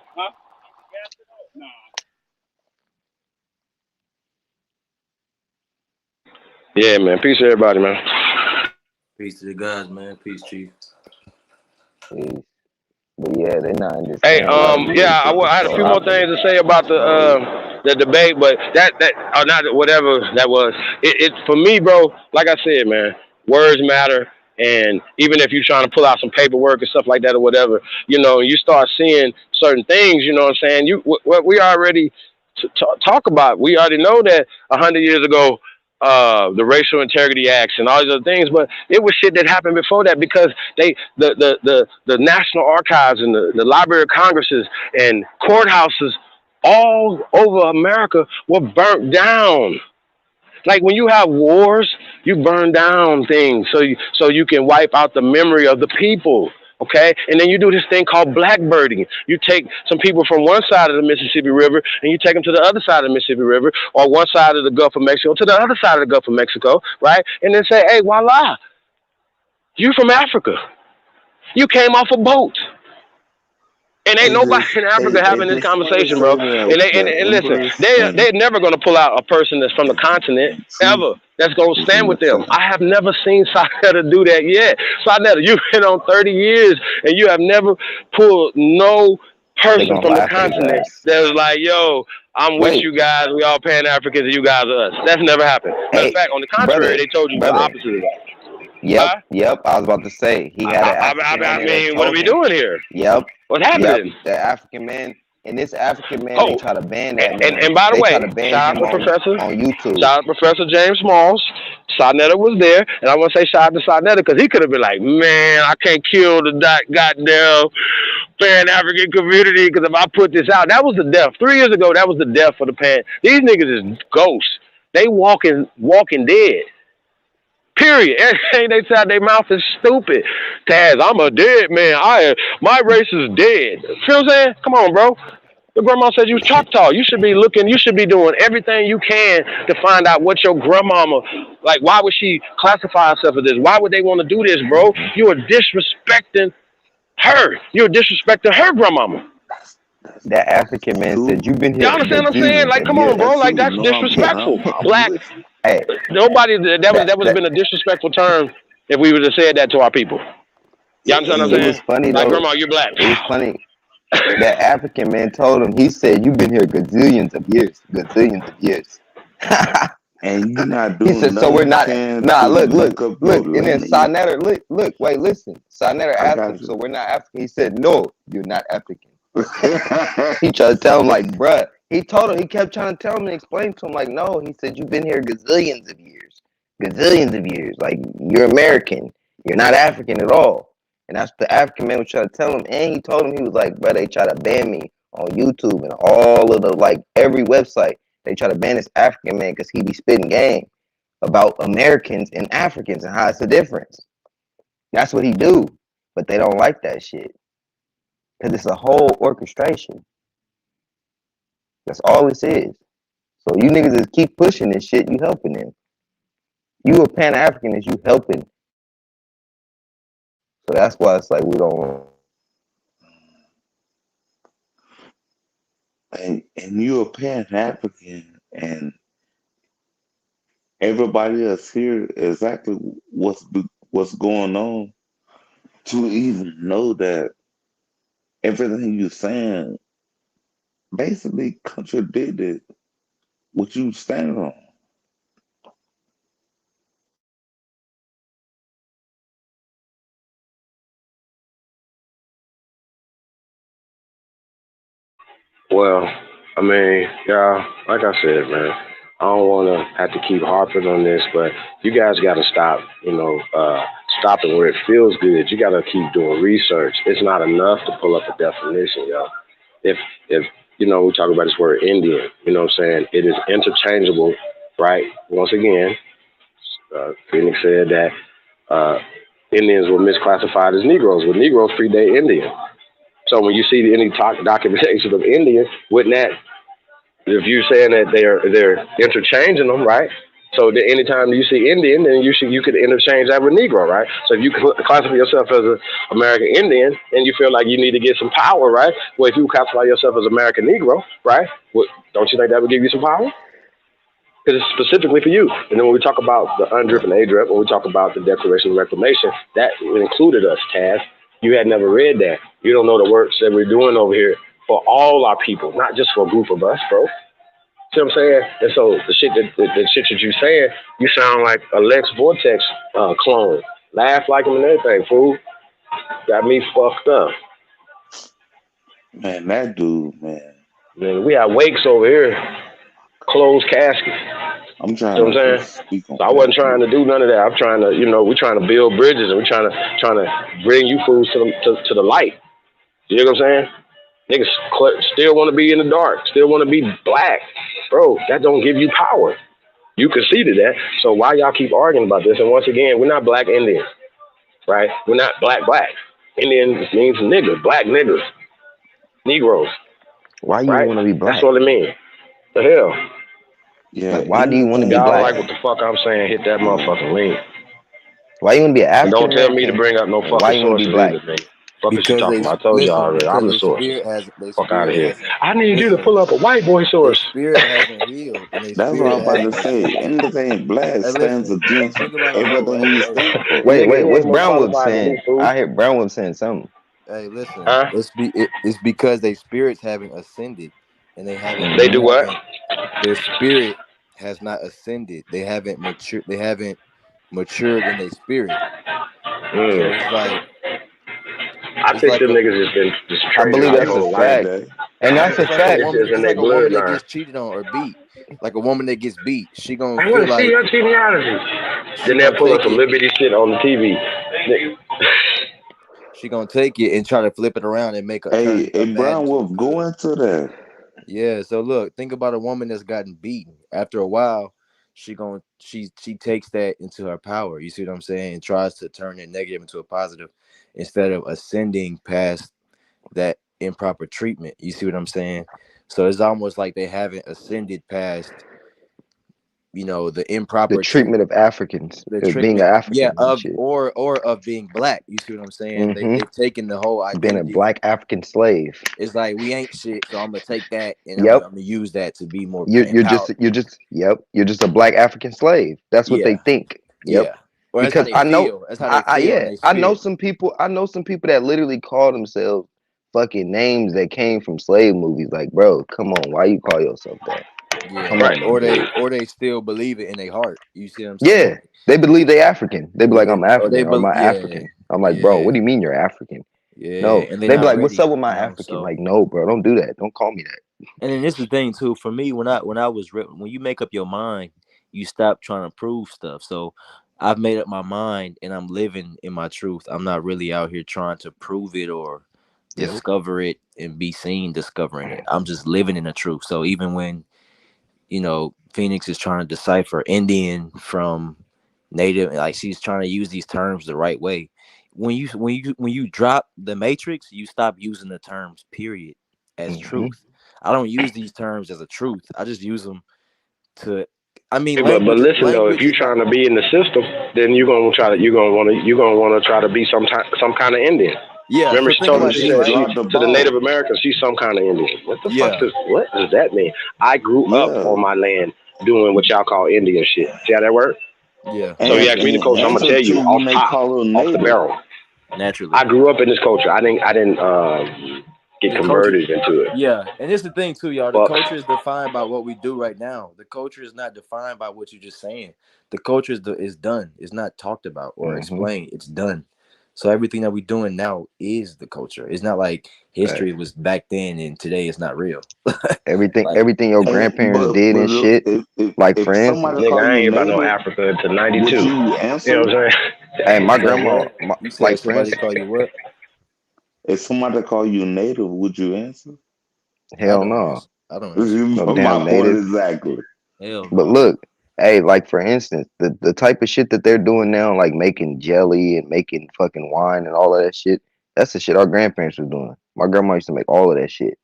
[SPEAKER 23] Yeah, man. Peace to everybody, man.
[SPEAKER 1] Peace to the guys, man. Peace, Chief.
[SPEAKER 2] But yeah, they're not in this.
[SPEAKER 23] Hey, I had a few more things to say about the debate, but that not whatever that was. It for me, bro. Like I said, man, words matter,
[SPEAKER 8] And even if you're trying to pull out some paperwork and stuff like that or whatever, you know, you start seeing certain things, you know what I'm saying? What we already talk about, we already know that 100 years ago, the Racial Integrity Acts and all these other things, but it was shit that happened before that because the National Archives and the Library of Congresses and courthouses all over America were burnt down. Like when you have wars, you burn down things so you can wipe out the memory of the people. Okay, and then you do this thing called blackbirding. You take some people from one side of the Mississippi River and you take them to the other side of the Mississippi River, or one side of the Gulf of Mexico to the other side of the Gulf of Mexico, right? And then say, hey, voila, you from Africa. You came off a boat. And ain't nobody in Africa having this conversation, bro. And listen, they're never gonna pull out a person that's from the continent ever. That's gonna stand with them. I have never seen Sarnetta do that yet. Sarnetta, you've been on 30 years and you have never pulled no person from the continent that was like, yo, I'm with you guys. We all Pan-Africans and you guys are us. That's never happened. Matter of fact, on the contrary, they told you the opposite of that.
[SPEAKER 2] Yep. I was about to say he had an
[SPEAKER 8] I mean, what are we doing here?
[SPEAKER 2] Yep.
[SPEAKER 8] What's happening?
[SPEAKER 2] Yep. The African man, and this African man, they try to ban that man.
[SPEAKER 8] And by the way, shout out to Professor on YouTube. Shout out to Professor James Smalls. Sarnetta was there, and I want to say shout out to Sarnetta because he could have been like, man, I can't kill the goddamn Pan-African community because if I put this out, that was the death. 3 years ago, that was the death for the Pan. These niggas is ghosts. They walking dead. Period. Everything they say out their mouth is stupid. Taz, I'm a dead man. My race is dead. Feel what I'm saying? Come on, bro. Your grandma said you was Choctaw. You should be doing everything you can to find out what your grandmama, like, why would she classify herself as this? Why would they want to do this, bro? You are disrespecting her. You're disrespecting her grandmama.
[SPEAKER 2] That African man said, you've been here.
[SPEAKER 8] You understand what I'm saying? Like, come on, bro. Like, that's disrespectful. Black.
[SPEAKER 2] Hey,
[SPEAKER 8] nobody, that would have been a disrespectful term if we would have said that to our people. You understand what I'm saying?
[SPEAKER 2] It was funny,
[SPEAKER 8] like,
[SPEAKER 2] though.
[SPEAKER 8] Grandma, you're black.
[SPEAKER 2] It was funny. That African man told him, he said, you've been here gazillions of years.
[SPEAKER 22] And you're not doing
[SPEAKER 2] he said, so we're not, look. And then Sarnetta, look, wait, listen. Sarnetta asked him, so we're not African. He said, no, you're not African. He tried to tell him, like, bruh. He kept trying to tell him and explain to him, like, no. He said, you've been here gazillions of years. Like, you're American. You're not African at all. And that's the African man was trying to tell him. And he told him, he was like, bro, they try to ban me on YouTube and all of the, like, every website. They try to ban this African man because he be spitting game about Americans and Africans and how it's the difference. That's what he do. But they don't like that shit. Because it's a whole orchestration. That's all this is. So you niggas just keep pushing this shit, you helping them. You a Pan-African is you helping. So that's why it's like we don't.
[SPEAKER 22] And you're a Pan-African, and everybody else here exactly what's going on to even know that everything you're saying basically contradicted what you stand on.
[SPEAKER 8] Well, I mean, y'all, like I said, man, I don't want to have to keep harping on this, but you guys got to stop, stopping where it feels good. You got to keep doing research. It's not enough to pull up a definition, y'all. If we talk about this word Indian, you know what I'm saying? It is interchangeable, right? Once again, Phoenix said that Indians were misclassified as Negroes, but Negroes predate Indian. So when you see any documentation of Indian, wouldn't that, if you're saying that they're interchanging them, right? So that anytime you see Indian, then you could interchange that with Negro, right? So if you classify yourself as an American Indian and you feel like you need to get some power, right? Well, if you classify yourself as American Negro, right? Well, don't you think that would give you some power? Because it's specifically for you. And then when we talk about the UNDRIP and ADRIP, when we talk about the Declaration of Reclamation, that included us, Taz. You had never read that. You don't know the works that we're doing over here for all our people, not just for a group of us, bro. See what I'm saying? And so the shit that you're saying, you sound like a Lex Vortex clone.
[SPEAKER 23] Laugh like him and everything, fool. Got me fucked up.
[SPEAKER 22] Man, that dude, man.
[SPEAKER 23] Man, we have wakes over here, closed caskets.
[SPEAKER 22] I'm
[SPEAKER 23] You know
[SPEAKER 22] trying
[SPEAKER 23] what
[SPEAKER 22] to
[SPEAKER 23] I'm saying?
[SPEAKER 22] just speak on
[SPEAKER 23] So I
[SPEAKER 22] that
[SPEAKER 23] wasn't trying
[SPEAKER 22] dude.
[SPEAKER 23] to do none of that. I'm trying to, we're trying to build bridges and we're trying to bring you fools to the light. You know what I'm saying? Niggas still want to be in the dark, still want to be black. Bro, that don't give you power. You conceded that. So why y'all keep arguing about this? And once again, we're not black Indians, right? We're not black. Indian means niggas, black niggas, Negroes,
[SPEAKER 2] Why you
[SPEAKER 23] right?
[SPEAKER 2] want to be
[SPEAKER 23] That's
[SPEAKER 2] black?
[SPEAKER 23] what it means. The hell?
[SPEAKER 22] Yeah,
[SPEAKER 2] Like, why do you want to be
[SPEAKER 23] Y'all don't
[SPEAKER 2] black?
[SPEAKER 23] like what the fuck I'm saying, hit that motherfucking link.
[SPEAKER 2] Why you want to be an
[SPEAKER 23] And
[SPEAKER 2] African
[SPEAKER 23] don't tell me to
[SPEAKER 2] American?
[SPEAKER 23] bring up no
[SPEAKER 2] And why
[SPEAKER 23] fucking
[SPEAKER 2] you want to be
[SPEAKER 23] sources
[SPEAKER 2] black?
[SPEAKER 23] either, nigga. Fuck is you
[SPEAKER 1] Because
[SPEAKER 23] talking
[SPEAKER 1] they
[SPEAKER 23] about? I told y'all
[SPEAKER 1] listen,
[SPEAKER 23] already. I'm
[SPEAKER 1] because
[SPEAKER 23] the source.
[SPEAKER 1] their
[SPEAKER 23] Fuck out of
[SPEAKER 1] spirit
[SPEAKER 23] here.
[SPEAKER 1] hasn't
[SPEAKER 23] I need you to
[SPEAKER 1] listen,
[SPEAKER 23] pull up a white boy
[SPEAKER 1] their
[SPEAKER 23] source.
[SPEAKER 1] spirit hasn't healed and their
[SPEAKER 22] that's what
[SPEAKER 1] spirit
[SPEAKER 22] I'm about to
[SPEAKER 1] hasn't
[SPEAKER 22] say.
[SPEAKER 1] ascended.
[SPEAKER 22] Anything black
[SPEAKER 1] Hey,
[SPEAKER 22] stands
[SPEAKER 1] listen,
[SPEAKER 22] against
[SPEAKER 1] think about it. Hold on.
[SPEAKER 22] everything we
[SPEAKER 1] Hey,
[SPEAKER 22] stand for.
[SPEAKER 2] Wait,
[SPEAKER 23] Nigga, he
[SPEAKER 2] what's
[SPEAKER 23] ain't more
[SPEAKER 2] Brownwood
[SPEAKER 23] qualified than
[SPEAKER 2] saying?
[SPEAKER 23] me, fool.
[SPEAKER 2] I heard Brownwood saying something.
[SPEAKER 1] hey, listen.
[SPEAKER 23] Huh?
[SPEAKER 1] It's because their spirits haven't ascended, and
[SPEAKER 23] They
[SPEAKER 1] they
[SPEAKER 23] do
[SPEAKER 2] Mm-hmm.
[SPEAKER 23] what?
[SPEAKER 1] haven't. Their spirit has not ascended. They haven't matured. They haven't matured in their spirit.
[SPEAKER 23] Mm.
[SPEAKER 1] So
[SPEAKER 23] I
[SPEAKER 1] it's
[SPEAKER 23] think
[SPEAKER 1] like
[SPEAKER 23] them
[SPEAKER 1] a
[SPEAKER 23] niggas just
[SPEAKER 2] I
[SPEAKER 23] traded
[SPEAKER 2] believe
[SPEAKER 22] I
[SPEAKER 23] their
[SPEAKER 2] that's
[SPEAKER 22] can
[SPEAKER 2] a
[SPEAKER 23] whole
[SPEAKER 22] say
[SPEAKER 23] life.
[SPEAKER 2] fact,
[SPEAKER 22] that.
[SPEAKER 2] and that's a
[SPEAKER 23] It's
[SPEAKER 2] fact.
[SPEAKER 23] just in
[SPEAKER 1] it's
[SPEAKER 23] their
[SPEAKER 1] like a woman that
[SPEAKER 23] bloodline.
[SPEAKER 1] gets cheated on or beat. Like a woman that gets beat, she gonna
[SPEAKER 23] I
[SPEAKER 1] feel
[SPEAKER 23] want to see
[SPEAKER 1] like
[SPEAKER 23] your genealogy.
[SPEAKER 1] she
[SPEAKER 23] Then
[SPEAKER 1] gonna
[SPEAKER 23] they'll pull up
[SPEAKER 1] take
[SPEAKER 23] some
[SPEAKER 1] it.
[SPEAKER 23] little bitty shit on the TV. Nigga.
[SPEAKER 1] She gonna take it and try to flip it around and make a
[SPEAKER 22] Hey,
[SPEAKER 1] turn a
[SPEAKER 22] hey,
[SPEAKER 1] bad
[SPEAKER 22] Brown
[SPEAKER 1] into a
[SPEAKER 22] Wolf, go
[SPEAKER 1] good.
[SPEAKER 22] into that.
[SPEAKER 1] Yeah. So look, think about a woman that's gotten beaten. After a while, she takes that into her power. You see what I'm saying? And tries to turn it negative into a positive instead of ascending past that improper treatment. You see what I'm saying? So it's almost like they haven't ascended past, the
[SPEAKER 2] The
[SPEAKER 1] improper treat
[SPEAKER 2] treatment of Africans,
[SPEAKER 1] the
[SPEAKER 2] being an
[SPEAKER 1] treatment, yeah,
[SPEAKER 2] African and
[SPEAKER 1] of
[SPEAKER 2] shit.
[SPEAKER 1] or of being black. You see what I'm saying?
[SPEAKER 2] Mm-hmm.
[SPEAKER 1] They've taken the whole
[SPEAKER 2] Being a
[SPEAKER 1] identity.
[SPEAKER 2] black African slave.
[SPEAKER 1] It's like we ain't shit, so I'm gonna take that and
[SPEAKER 2] Yep.
[SPEAKER 1] I'm gonna use that to be more
[SPEAKER 2] You're
[SPEAKER 1] empowered.
[SPEAKER 2] you're just a black African slave. That's what they
[SPEAKER 1] Yeah,
[SPEAKER 2] think. Yep.
[SPEAKER 1] yeah. Or that's how
[SPEAKER 2] Because
[SPEAKER 1] they feel. That's how they feel in
[SPEAKER 2] yeah,
[SPEAKER 1] their spirit.
[SPEAKER 2] I know some people that literally call themselves fucking names that came from slave movies. Like, bro, come on, why you call yourself that? Come
[SPEAKER 1] Yeah,
[SPEAKER 23] Right.
[SPEAKER 2] on, my dude.
[SPEAKER 1] or they still believe it in their heart. You see what I'm
[SPEAKER 2] Yeah,
[SPEAKER 1] saying?
[SPEAKER 2] they believe they African. They be like, I'm
[SPEAKER 1] Or
[SPEAKER 2] African, or am I
[SPEAKER 1] yeah,
[SPEAKER 2] African? I'm like, bro,
[SPEAKER 1] yeah,
[SPEAKER 2] what do you mean you're African?
[SPEAKER 1] yeah,
[SPEAKER 2] No,
[SPEAKER 1] and they're
[SPEAKER 2] they be
[SPEAKER 1] not
[SPEAKER 2] like, what's
[SPEAKER 1] ready.
[SPEAKER 2] up with my African?
[SPEAKER 1] So
[SPEAKER 2] Like, no, bro, don't do that. Don't call me that.
[SPEAKER 1] and then this is the thing too. For me, when you make up your mind, you stop trying to prove stuff. So I've made up my mind, and I'm living in my truth. I'm not really out here trying to prove it or
[SPEAKER 2] Yep.
[SPEAKER 1] discover it and be seen discovering it. I'm just living in the truth. So even when Phoenix is trying to decipher Indian from native, like she's trying to use these terms the right way. When you drop the matrix, you stop using the terms period as
[SPEAKER 2] Hmm.
[SPEAKER 1] truth. I don't use these terms as a truth. I just use them to. I mean,
[SPEAKER 23] But listen though, if
[SPEAKER 1] language
[SPEAKER 23] you
[SPEAKER 1] is not.
[SPEAKER 23] trying to be in the system, then you're gonna want to try to be some kind of Indian.
[SPEAKER 1] Yeah.
[SPEAKER 23] Remember,
[SPEAKER 1] So
[SPEAKER 23] she
[SPEAKER 1] think
[SPEAKER 23] told him,
[SPEAKER 1] about
[SPEAKER 23] she
[SPEAKER 1] this,
[SPEAKER 23] said
[SPEAKER 22] He
[SPEAKER 1] right?
[SPEAKER 23] she
[SPEAKER 22] dropped the
[SPEAKER 23] to the Native
[SPEAKER 22] ball.
[SPEAKER 23] Americans, she's some kind of Indian.
[SPEAKER 1] Yeah.
[SPEAKER 23] What does that mean? I grew up
[SPEAKER 22] Yeah.
[SPEAKER 23] on my land doing what y'all call Indian shit. See how that works?
[SPEAKER 1] Yeah.
[SPEAKER 23] So you
[SPEAKER 22] And,
[SPEAKER 23] asked me the
[SPEAKER 22] and
[SPEAKER 23] culture, I'm gonna
[SPEAKER 22] answer
[SPEAKER 23] tell you
[SPEAKER 22] to you
[SPEAKER 23] off
[SPEAKER 22] may
[SPEAKER 23] top,
[SPEAKER 22] call her
[SPEAKER 23] off the
[SPEAKER 22] native.
[SPEAKER 23] barrel.
[SPEAKER 1] Naturally.
[SPEAKER 23] I grew up in this culture. I didn't get
[SPEAKER 1] The culture.
[SPEAKER 23] converted into it.
[SPEAKER 1] Yeah, and it's the thing too, y'all. The
[SPEAKER 23] Fuck.
[SPEAKER 1] culture is defined by what we do right now. The culture is not defined by what you're just saying. The culture is done. It's not talked about or
[SPEAKER 2] Hmm.
[SPEAKER 1] explained. It's done. So everything that we're doing now is the culture. It's not like history
[SPEAKER 2] Facts.
[SPEAKER 1] was back then and today is not real. Like
[SPEAKER 2] Everything your
[SPEAKER 22] And
[SPEAKER 2] grandparents
[SPEAKER 22] but
[SPEAKER 2] did and
[SPEAKER 22] look,
[SPEAKER 2] shit. Like
[SPEAKER 22] if
[SPEAKER 2] for
[SPEAKER 22] somebody
[SPEAKER 2] instance,
[SPEAKER 23] Nigga,
[SPEAKER 22] call
[SPEAKER 23] I
[SPEAKER 22] you
[SPEAKER 23] ain't about no
[SPEAKER 22] native,
[SPEAKER 23] Africa until
[SPEAKER 22] would
[SPEAKER 23] 92.
[SPEAKER 22] you
[SPEAKER 23] You know
[SPEAKER 22] answer?
[SPEAKER 23] what I'm
[SPEAKER 2] hey,
[SPEAKER 23] saying?
[SPEAKER 2] my
[SPEAKER 1] say
[SPEAKER 2] grandma,
[SPEAKER 1] what? You said
[SPEAKER 2] like for
[SPEAKER 1] somebody
[SPEAKER 2] instance,
[SPEAKER 1] call you what?
[SPEAKER 22] If somebody call you native, would you answer?
[SPEAKER 1] I
[SPEAKER 2] hell
[SPEAKER 1] don't
[SPEAKER 2] no,
[SPEAKER 1] answer. I don't answer.
[SPEAKER 2] no
[SPEAKER 22] My
[SPEAKER 2] damn
[SPEAKER 22] point
[SPEAKER 2] native.
[SPEAKER 22] exactly.
[SPEAKER 1] Hell
[SPEAKER 2] But
[SPEAKER 1] no.
[SPEAKER 2] look, hey, like for instance, the type of shit that they're doing now, like making jelly and making fucking wine and all of that shit, that's the shit our grandparents were doing. My grandma used to make all of that shit.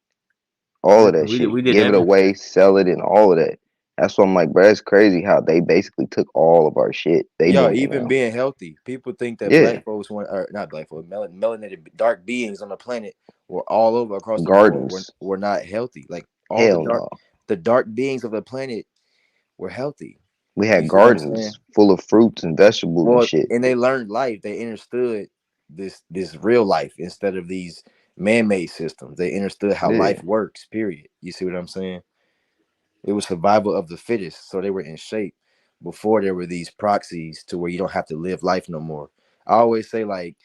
[SPEAKER 2] All of that
[SPEAKER 1] We
[SPEAKER 2] shit.
[SPEAKER 1] did
[SPEAKER 2] Give it
[SPEAKER 1] everything.
[SPEAKER 2] away, sell it, and all of that. That's why I'm like, bro, it's crazy how they basically took all of our shit. They
[SPEAKER 1] Yo,
[SPEAKER 2] doing it
[SPEAKER 1] even
[SPEAKER 2] now.
[SPEAKER 1] being healthy, people think that
[SPEAKER 2] Yeah.
[SPEAKER 1] black folks want, or not black folks, melanated dark beings on the planet were all over across the board.
[SPEAKER 2] Gardens.
[SPEAKER 1] Were not healthy. Like all
[SPEAKER 2] Hell no.
[SPEAKER 1] the dark beings of the planet were healthy.
[SPEAKER 2] We
[SPEAKER 1] You
[SPEAKER 2] had
[SPEAKER 1] see what I'm saying?
[SPEAKER 2] gardens full of fruits and vegetables and
[SPEAKER 1] Well,
[SPEAKER 2] shit.
[SPEAKER 1] and they learned life. They understood this real life instead of these man-made systems. They understood how
[SPEAKER 2] Yeah.
[SPEAKER 1] life works. Period. You see what I'm saying? It was survival of the fittest, so they were in shape before there were these proxies to where you don't have to live life no more. I always say like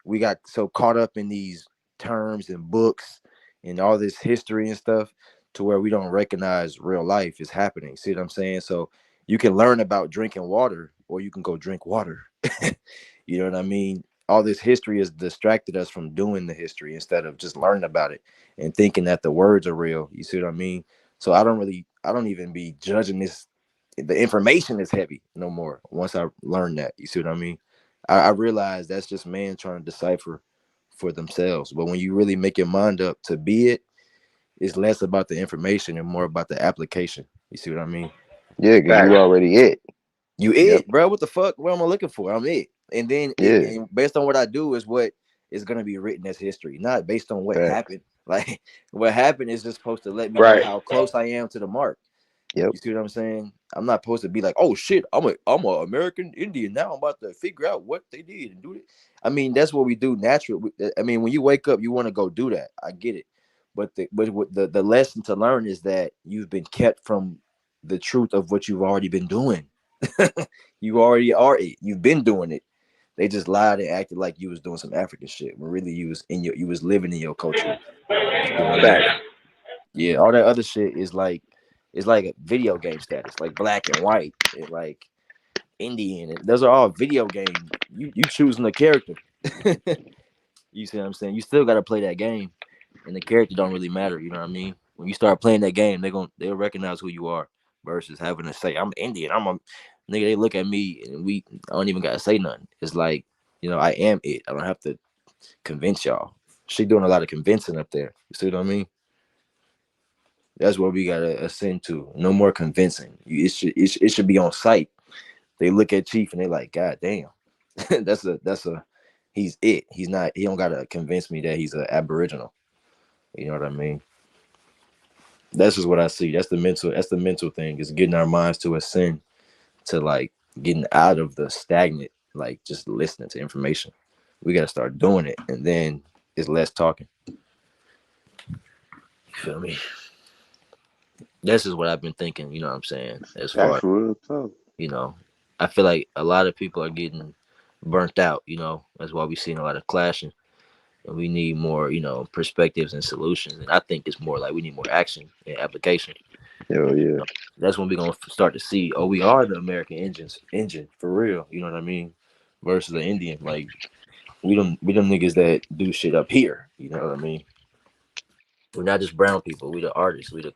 [SPEAKER 1] we got so caught up in these terms and books and all this history and stuff to where we don't recognize real life is happening. See what I'm saying? So you can learn about drinking water or you can go drink water. You know what I mean? All this history has distracted us from doing the history instead of just learning about it and thinking that the words are real. You see what I mean? So I don't even be judging this. The information is heavy no more once I learned that. You see what I mean? I realize that's just man trying to decipher for themselves. But when you really make your mind up to be it, it's less about the information and more about the application. You see what I mean?
[SPEAKER 2] Yeah, because you already it.
[SPEAKER 1] You
[SPEAKER 2] Yep.
[SPEAKER 1] it, bro. What the fuck? What am I looking for? I'm it. And then
[SPEAKER 2] Yeah.
[SPEAKER 1] and based on what I do is what is gonna be written as history, not based on what
[SPEAKER 2] Facts.
[SPEAKER 1] happened. Like what happened is just supposed to let me know
[SPEAKER 23] Right.
[SPEAKER 1] how close I am to the mark.
[SPEAKER 2] Yep.
[SPEAKER 1] You see what I'm saying? I'm not supposed to be like, oh shit, I'm a American Indian now. I'm about to figure out what they did and do it. I mean, that's what we do naturally. I mean, when you wake up, you want to go do that. I get it, but the lesson to learn is that you've been kept from the truth of what you've already been doing. You already are it. You've been doing it. They just lied and acted like you was doing some African shit when really you was living in your culture. You see what I mean?
[SPEAKER 23] Facts.
[SPEAKER 1] Yeah, all that other shit is like it's like a video game status, like black and white, and like Indian. And those are all video game. You choosing the character. You see what I'm saying? You still got to play that game, and the character don't really matter. You know what I mean? When you start playing that game, they'll recognize who you are versus having to say I'm Indian. I'm a nigga. They look at me and I don't even gotta say nothing. It's like I am it. I don't have to convince y'all. She doing a lot of convincing up there. You see what I mean? That's what we gotta ascend to. No more convincing. It should be on sight. They look at Chief and they like, God damn, that's a he's it. He's not. He don't gotta convince me that he's an Aboriginal. You know what I mean? That's just what I see. That's the mental. That's the mental thing. Is getting our minds to ascend to like getting out of the stagnant, like just listening to information. We gotta start doing it, and then it's less talking. You feel me? This is what I've been thinking. You know what I'm saying? As far
[SPEAKER 22] That's real tough.
[SPEAKER 1] I feel like a lot of people are getting burnt out. That's why we're seeing a lot of clashing, and we need more, perspectives and solutions. And I think it's more like we need more action and application.
[SPEAKER 2] Hell yeah.
[SPEAKER 1] That's when we're gonna start to see, oh, we are the American engine for real. You know what I mean? Versus the Indian, like we them niggas that do shit up here. You know what I mean? We're not just brown people. We the artists. We the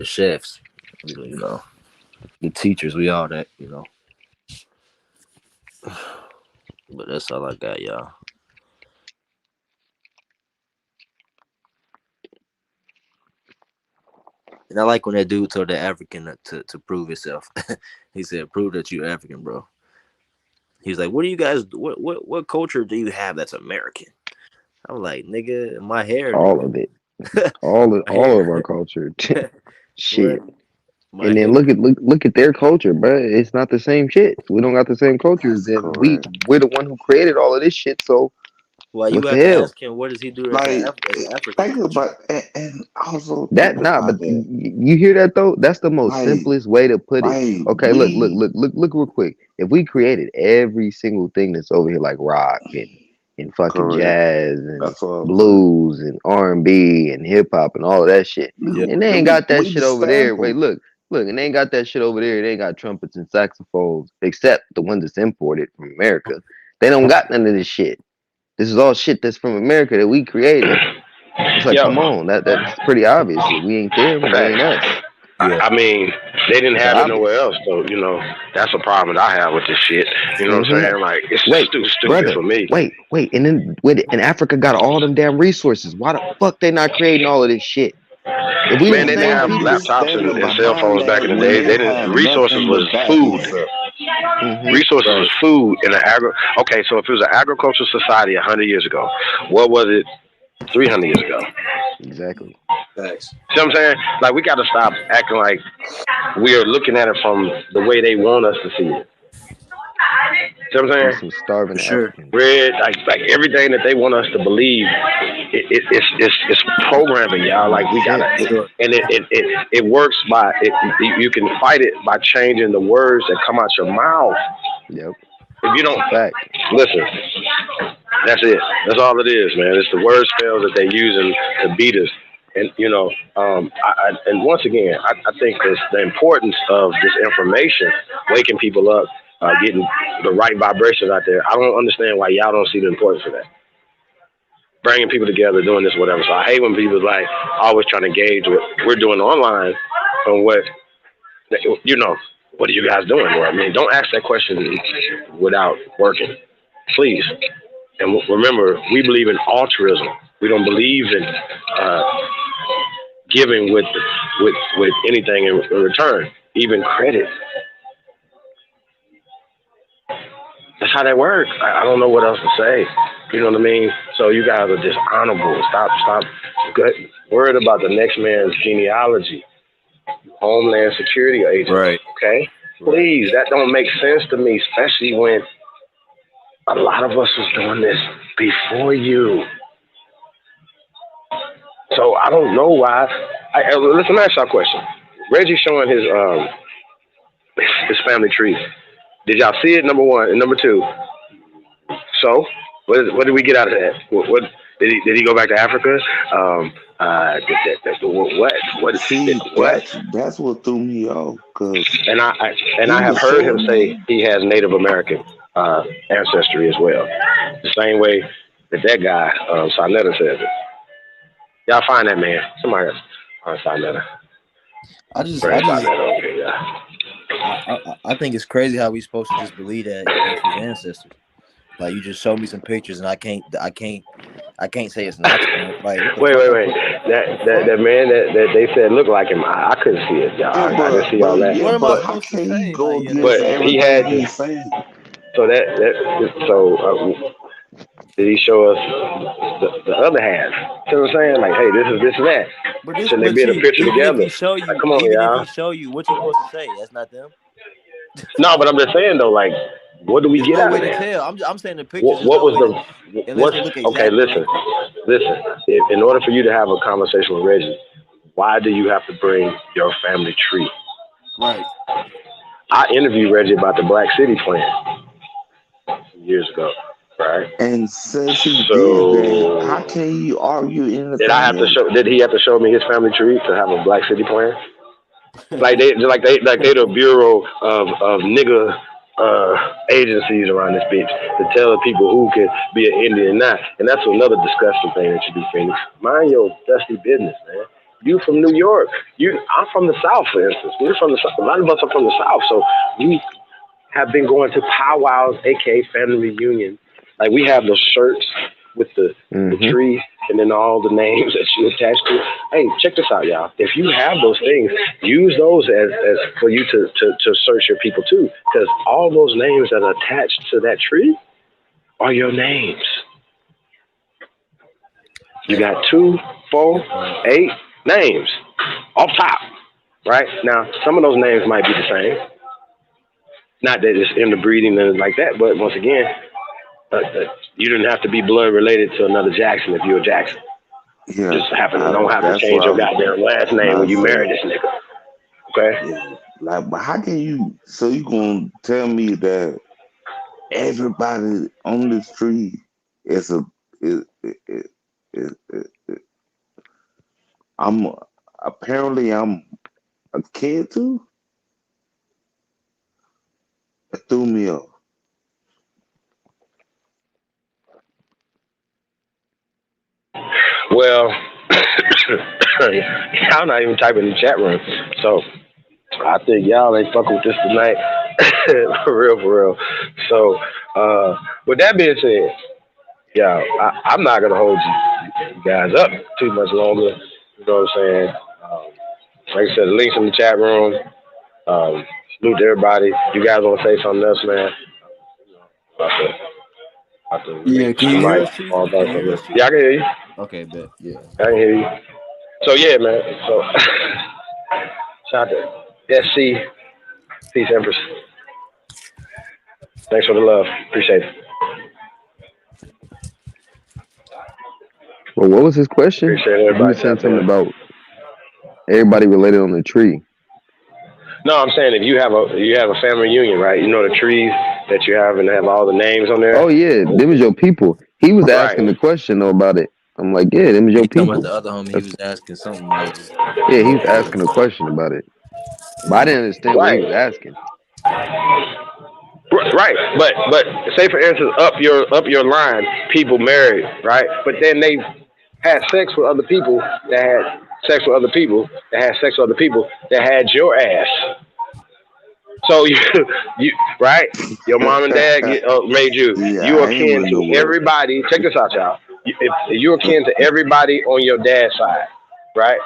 [SPEAKER 1] chefs. We the teachers. We all that. But that's all I got, y'all. And I like when that dude told the African to prove himself. He said, "Prove that you African, bro." He's like, "What do you guys? What culture do you have that's American?" I'm like, "Nigga, my hair,
[SPEAKER 2] All
[SPEAKER 1] nigga,
[SPEAKER 2] of it. All
[SPEAKER 1] my
[SPEAKER 2] of
[SPEAKER 1] hair,
[SPEAKER 2] our culture.
[SPEAKER 1] what?
[SPEAKER 2] Shit.
[SPEAKER 1] My
[SPEAKER 2] And then
[SPEAKER 1] hair."
[SPEAKER 2] look at their culture, bro. It's not the same shit. We don't got the same culture as
[SPEAKER 22] That's
[SPEAKER 2] them.
[SPEAKER 22] correct.
[SPEAKER 2] We're the one who created all of this shit. So
[SPEAKER 1] Well, you
[SPEAKER 2] what the
[SPEAKER 1] have to
[SPEAKER 2] hell?
[SPEAKER 1] ask him, what does he do as
[SPEAKER 22] Like,
[SPEAKER 1] as an African
[SPEAKER 22] think
[SPEAKER 1] culture?
[SPEAKER 22] about and also
[SPEAKER 2] That
[SPEAKER 22] think
[SPEAKER 2] nah, but
[SPEAKER 22] about that.
[SPEAKER 2] you hear that though? That's the most
[SPEAKER 22] Like,
[SPEAKER 2] simplest way to put it.
[SPEAKER 22] like
[SPEAKER 2] Okay,
[SPEAKER 22] we
[SPEAKER 2] look real quick. If we created every single thing that's over here, like rock and fucking
[SPEAKER 22] correct.
[SPEAKER 2] jazz and
[SPEAKER 22] That's what I'm saying.
[SPEAKER 2] blues and R&B and hip hop and all of that shit,
[SPEAKER 1] Yeah,
[SPEAKER 2] and they ain't got that
[SPEAKER 22] We
[SPEAKER 2] shit
[SPEAKER 22] the
[SPEAKER 2] over there. Wait,
[SPEAKER 22] sample.
[SPEAKER 2] look, and they ain't got that shit over there. They ain't got trumpets and saxophones, except the ones that's imported from America. They don't got none of this shit. This is all shit that's from America that we created. It's like,
[SPEAKER 23] Yo,
[SPEAKER 2] come on, that's pretty obvious. We ain't them, they
[SPEAKER 23] facts.
[SPEAKER 2] ain't us.
[SPEAKER 1] yeah,
[SPEAKER 23] I mean, they didn't
[SPEAKER 2] It's
[SPEAKER 23] have it nowhere
[SPEAKER 2] obvious.
[SPEAKER 23] else, so that's a problem that I have with this shit. You know what I'm
[SPEAKER 2] Hmm.
[SPEAKER 23] saying? Like, it's just
[SPEAKER 2] Wait,
[SPEAKER 23] too stupid
[SPEAKER 2] brother,
[SPEAKER 23] for me.
[SPEAKER 2] wait, and then in Africa got all them damn resources. Why the fuck they not creating all of this shit? If we them
[SPEAKER 23] Man, they didn't
[SPEAKER 2] same
[SPEAKER 23] have
[SPEAKER 2] people,
[SPEAKER 23] laptops
[SPEAKER 22] Understanding
[SPEAKER 23] and cell
[SPEAKER 22] behind
[SPEAKER 23] phones back
[SPEAKER 22] that
[SPEAKER 23] in the
[SPEAKER 22] when
[SPEAKER 23] day.
[SPEAKER 22] they
[SPEAKER 23] They didn't.
[SPEAKER 22] have
[SPEAKER 23] Resources
[SPEAKER 22] nothing
[SPEAKER 23] was
[SPEAKER 22] to back
[SPEAKER 23] food.
[SPEAKER 22] this up.
[SPEAKER 23] Resources
[SPEAKER 1] right.
[SPEAKER 23] was food in an Okay, so if it was an agricultural society 100 years ago, what was it 300 years ago?
[SPEAKER 2] exactly.
[SPEAKER 1] Facts.
[SPEAKER 23] See what I'm saying? Like, we got to stop acting like we are looking at it from the way they want us to see it. See what I'm
[SPEAKER 2] We
[SPEAKER 23] saying?
[SPEAKER 2] some
[SPEAKER 1] For
[SPEAKER 2] starving
[SPEAKER 1] sure.
[SPEAKER 2] Africans.
[SPEAKER 23] Red, like everything that they want us to believe, it's programming, y'all. Like, we
[SPEAKER 2] That's
[SPEAKER 23] gotta,
[SPEAKER 2] it.
[SPEAKER 1] For sure.
[SPEAKER 23] and it works by it. You can fight it by changing the words that come out your mouth.
[SPEAKER 2] Yep.
[SPEAKER 23] If you don't
[SPEAKER 2] Fact.
[SPEAKER 23] listen, that's it. That's all it is, man. It's the word spells that they using to beat us. And and once again, I think it's the importance of this information, waking people up, getting the right vibrations out there. I don't understand why y'all don't see the importance of that. Bringing people together, doing this, whatever. So I hate when people like always trying to gauge what we're doing online and what what are you guys doing? Well, I mean, don't ask that question without working, please. And remember, we believe in altruism. We don't believe in giving with anything in return, even credit. That's how that works. I don't know what else to say. You know what I mean? So you guys are dishonorable. Stop worried about the next man's genealogy. Homeland Security agents.
[SPEAKER 1] Right.
[SPEAKER 23] Okay? Please, that don't make sense to me, especially when a lot of us was doing this before you. So I don't know why. Listen, ask y'all a question. Reggie showing his family tree. Did y'all see it? Number one, and number two. So what did we get out of that? What did he go back to Africa? What?
[SPEAKER 22] See,
[SPEAKER 23] What?
[SPEAKER 22] that's what threw me off. Cause
[SPEAKER 23] And
[SPEAKER 22] he
[SPEAKER 23] I have
[SPEAKER 22] was
[SPEAKER 23] heard him
[SPEAKER 22] showing
[SPEAKER 23] say
[SPEAKER 22] me.
[SPEAKER 23] he has Native American ancestry as well. The same way that guy Sarnetta says it. Y'all find that man. Somebody else on Sarnetta.
[SPEAKER 1] I think it's crazy how we supposed to just believe that that's his ancestors. Like, you just showed me some pictures and I can't say it's not. Like,
[SPEAKER 23] Wait. That man that they said looked like him. I couldn't see it, y'all. I didn't see all that.
[SPEAKER 1] What am I
[SPEAKER 22] But how
[SPEAKER 1] supposed to
[SPEAKER 22] can he
[SPEAKER 1] say?
[SPEAKER 22] go
[SPEAKER 1] Like,
[SPEAKER 22] against
[SPEAKER 23] But he had
[SPEAKER 22] everything he's saying?
[SPEAKER 23] so did he show us the other half? You know what I'm saying? Like, hey, this is this and that. Should they be in a
[SPEAKER 1] Chief,
[SPEAKER 23] picture
[SPEAKER 1] even if
[SPEAKER 23] together?
[SPEAKER 1] he show
[SPEAKER 23] Like,
[SPEAKER 1] you,
[SPEAKER 23] come on, y'all.
[SPEAKER 1] what you supposed to say? That's not them.
[SPEAKER 23] No, but I'm just saying though, like, what do we
[SPEAKER 1] There's
[SPEAKER 23] get
[SPEAKER 1] no
[SPEAKER 23] out
[SPEAKER 1] way
[SPEAKER 23] of
[SPEAKER 1] to
[SPEAKER 23] there?
[SPEAKER 1] tell. I'm saying the pictures. There's
[SPEAKER 23] What
[SPEAKER 1] no
[SPEAKER 23] was
[SPEAKER 1] way to, unless
[SPEAKER 23] what's
[SPEAKER 1] they look
[SPEAKER 23] okay?
[SPEAKER 1] exactly like
[SPEAKER 23] Listen. In order for you to have a conversation with Reggie, why do you have to bring your family tree?
[SPEAKER 1] Right.
[SPEAKER 23] I interviewed Reggie about the Black City plan years ago, right?
[SPEAKER 22] And since he did that,
[SPEAKER 23] So
[SPEAKER 22] how can you argue
[SPEAKER 23] did I have
[SPEAKER 22] anything
[SPEAKER 23] to
[SPEAKER 22] else?
[SPEAKER 23] show? Did he have to show me his family tree to have a Black City plan? Like they the bureau of nigga agencies around this bitch to tell the people who can be an Indian and not. And that's another disgusting thing that you do, Phoenix. Mind your dusty business, man. You from New York. I'm from the South, for instance. We're from the South. A lot of us are from the South, so we have been going to powwows, aka family reunion. Like, we have those shirts with the tree and then all the names that you attach to. Hey, check this out, y'all. If you have those things, use those as for you to search your people too, because all those names that are attached to that tree are your names. You got 2, 4, 8 names off top, right? Now, some of those names might be the same. Not that it's interbreeding and like that, but once again, you didn't have to be blood related to another Jackson if you're a Jackson.
[SPEAKER 22] Yeah,
[SPEAKER 23] Just don't have to change your goddamn last name when you marry this nigga. Okay?
[SPEAKER 22] Yeah, like, but how can you? So you gonna tell me that everybody on this tree is a? I'm apparently I'm a kid too. It threw me off.
[SPEAKER 23] Well, y'all not even typing in the chat room. So I think y'all ain't fucking with this tonight. For real. So with that being said, y'all, I'm not gonna hold you guys up too much longer. You know what I'm saying? Like I said, the links in the chat room. Salute to everybody. You guys want to say something else, man? About to
[SPEAKER 1] Yeah, can
[SPEAKER 23] the
[SPEAKER 1] you hear
[SPEAKER 23] mic.
[SPEAKER 1] us, Chief?
[SPEAKER 23] All
[SPEAKER 1] Can
[SPEAKER 23] about
[SPEAKER 1] you hear
[SPEAKER 23] something.
[SPEAKER 1] us, Chief?
[SPEAKER 23] Yeah, I can hear you.
[SPEAKER 1] Okay, bet. Yeah.
[SPEAKER 23] I can hear you. So yeah, man. So shout out to SC. Peace, Empress. Thanks for the love. Appreciate it.
[SPEAKER 2] Well, what was his question?
[SPEAKER 23] Appreciate
[SPEAKER 2] He
[SPEAKER 23] everybody
[SPEAKER 2] was saying
[SPEAKER 23] tapping
[SPEAKER 2] something
[SPEAKER 23] in.
[SPEAKER 2] about everybody related on the tree.
[SPEAKER 23] No, I'm saying if you have a family reunion, right? You know the trees that you have and have all the names on there?
[SPEAKER 2] Oh yeah, them was your people. He was
[SPEAKER 23] Right.
[SPEAKER 2] asking the question though about it. I'm like, yeah, them was your
[SPEAKER 1] He talking about
[SPEAKER 2] people.
[SPEAKER 1] the other homie. He
[SPEAKER 2] That's,
[SPEAKER 1] was asking something like,
[SPEAKER 2] yeah, he was asking a question about it, but I didn't understand what he
[SPEAKER 23] Right.
[SPEAKER 2] was asking.
[SPEAKER 23] Right, but say for instance, up your line, people married, right? But then they had sex with other people that had sex with other people that had sex with other people that had your ass. So you right? Your mom and dad made you.
[SPEAKER 22] Yeah,
[SPEAKER 23] You
[SPEAKER 22] I
[SPEAKER 23] are
[SPEAKER 22] ain't
[SPEAKER 23] kin
[SPEAKER 22] went
[SPEAKER 23] to
[SPEAKER 22] nowhere.
[SPEAKER 23] everybody. Check this out, y'all. If you're kin to everybody on your dad's side, right?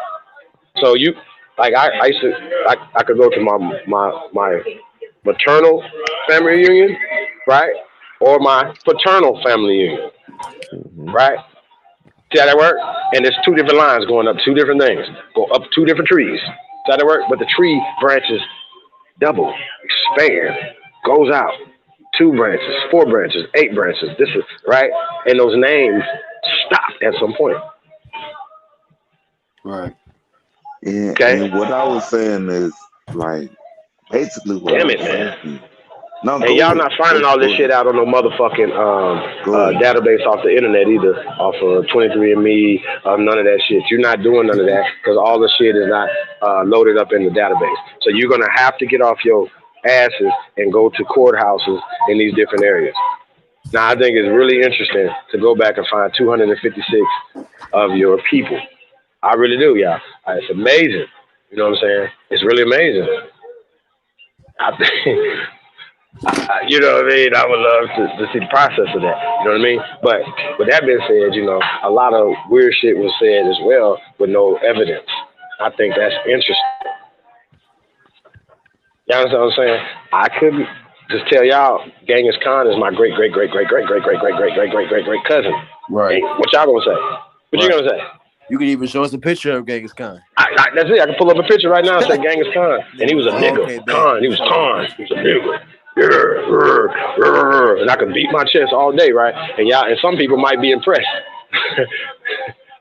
[SPEAKER 23] So you like I used to I could go to my maternal family reunion, right? Or my paternal family union, right? See how that work? And there's two different lines going up, two different things. Go up two different trees. See how that work? But the tree branches double, expand, goes out. 2 branches, 4 branches, 8 branches. This is right. And those names stop at some point.
[SPEAKER 1] right.
[SPEAKER 22] And,
[SPEAKER 23] Okay?
[SPEAKER 22] and what I was saying is like basically what I
[SPEAKER 23] Damn it,
[SPEAKER 22] was
[SPEAKER 23] man.
[SPEAKER 22] saying. No,
[SPEAKER 23] And
[SPEAKER 22] go
[SPEAKER 23] y'all
[SPEAKER 22] ahead.
[SPEAKER 23] not finding all this
[SPEAKER 22] Go
[SPEAKER 23] shit
[SPEAKER 22] ahead.
[SPEAKER 23] out on no motherfucking
[SPEAKER 22] Go ahead.
[SPEAKER 23] database off the internet either, off of 23andMe, none of that shit. You're not doing none of that because all the shit is not loaded up in the database. So you're gonna have to get off your asses and go to courthouses in these different areas. Now I think it's really interesting to go back and find 256 of your people. I really do, y'all. It's amazing. You know what I'm saying? It's really amazing. I think. You know what I mean? I would love to see the process of that. You know what I mean? But with that being said, you know, a lot of weird shit was said as well with no evidence. I think that's interesting. You understand what I'm saying? I couldn't just tell y'all Genghis Khan is my great great great great great great great great great great great great great cousin.
[SPEAKER 1] Right.
[SPEAKER 23] Hey, what y'all gonna say? What you gonna say?
[SPEAKER 1] You can even show us a picture of Genghis Khan.
[SPEAKER 23] That's it. I can pull up a picture right now and say Genghis Khan, and he was a nigga.
[SPEAKER 1] Okay,
[SPEAKER 23] Khan. He was Khan. He was a nigga. And I could beat my chest all day, right? And y'all, and some people might be impressed.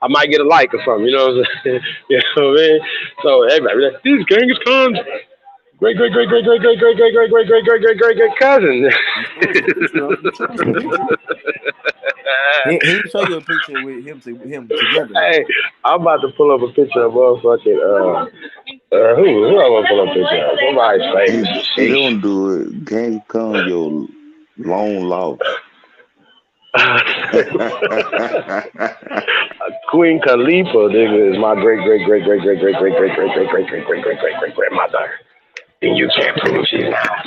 [SPEAKER 23] I might get a like or something, you know what I'm saying? You know what I mean? So everybody, like, this is Genghis Khan's great, great, great, great, great, great, great, great, great, great, great, great, great, great, great cousin.
[SPEAKER 1] He show you a picture with him together.
[SPEAKER 23] Hey, I'm about to pull up a picture of motherfucking who I want to pull up a picture of? Somebody's famous.
[SPEAKER 22] Hey, don't do it. Can't come your long lost.
[SPEAKER 23] Queen Khalifa, nigga, is my great great great great great great great great great great great great great great great great grandmother. And you can't prove she's not.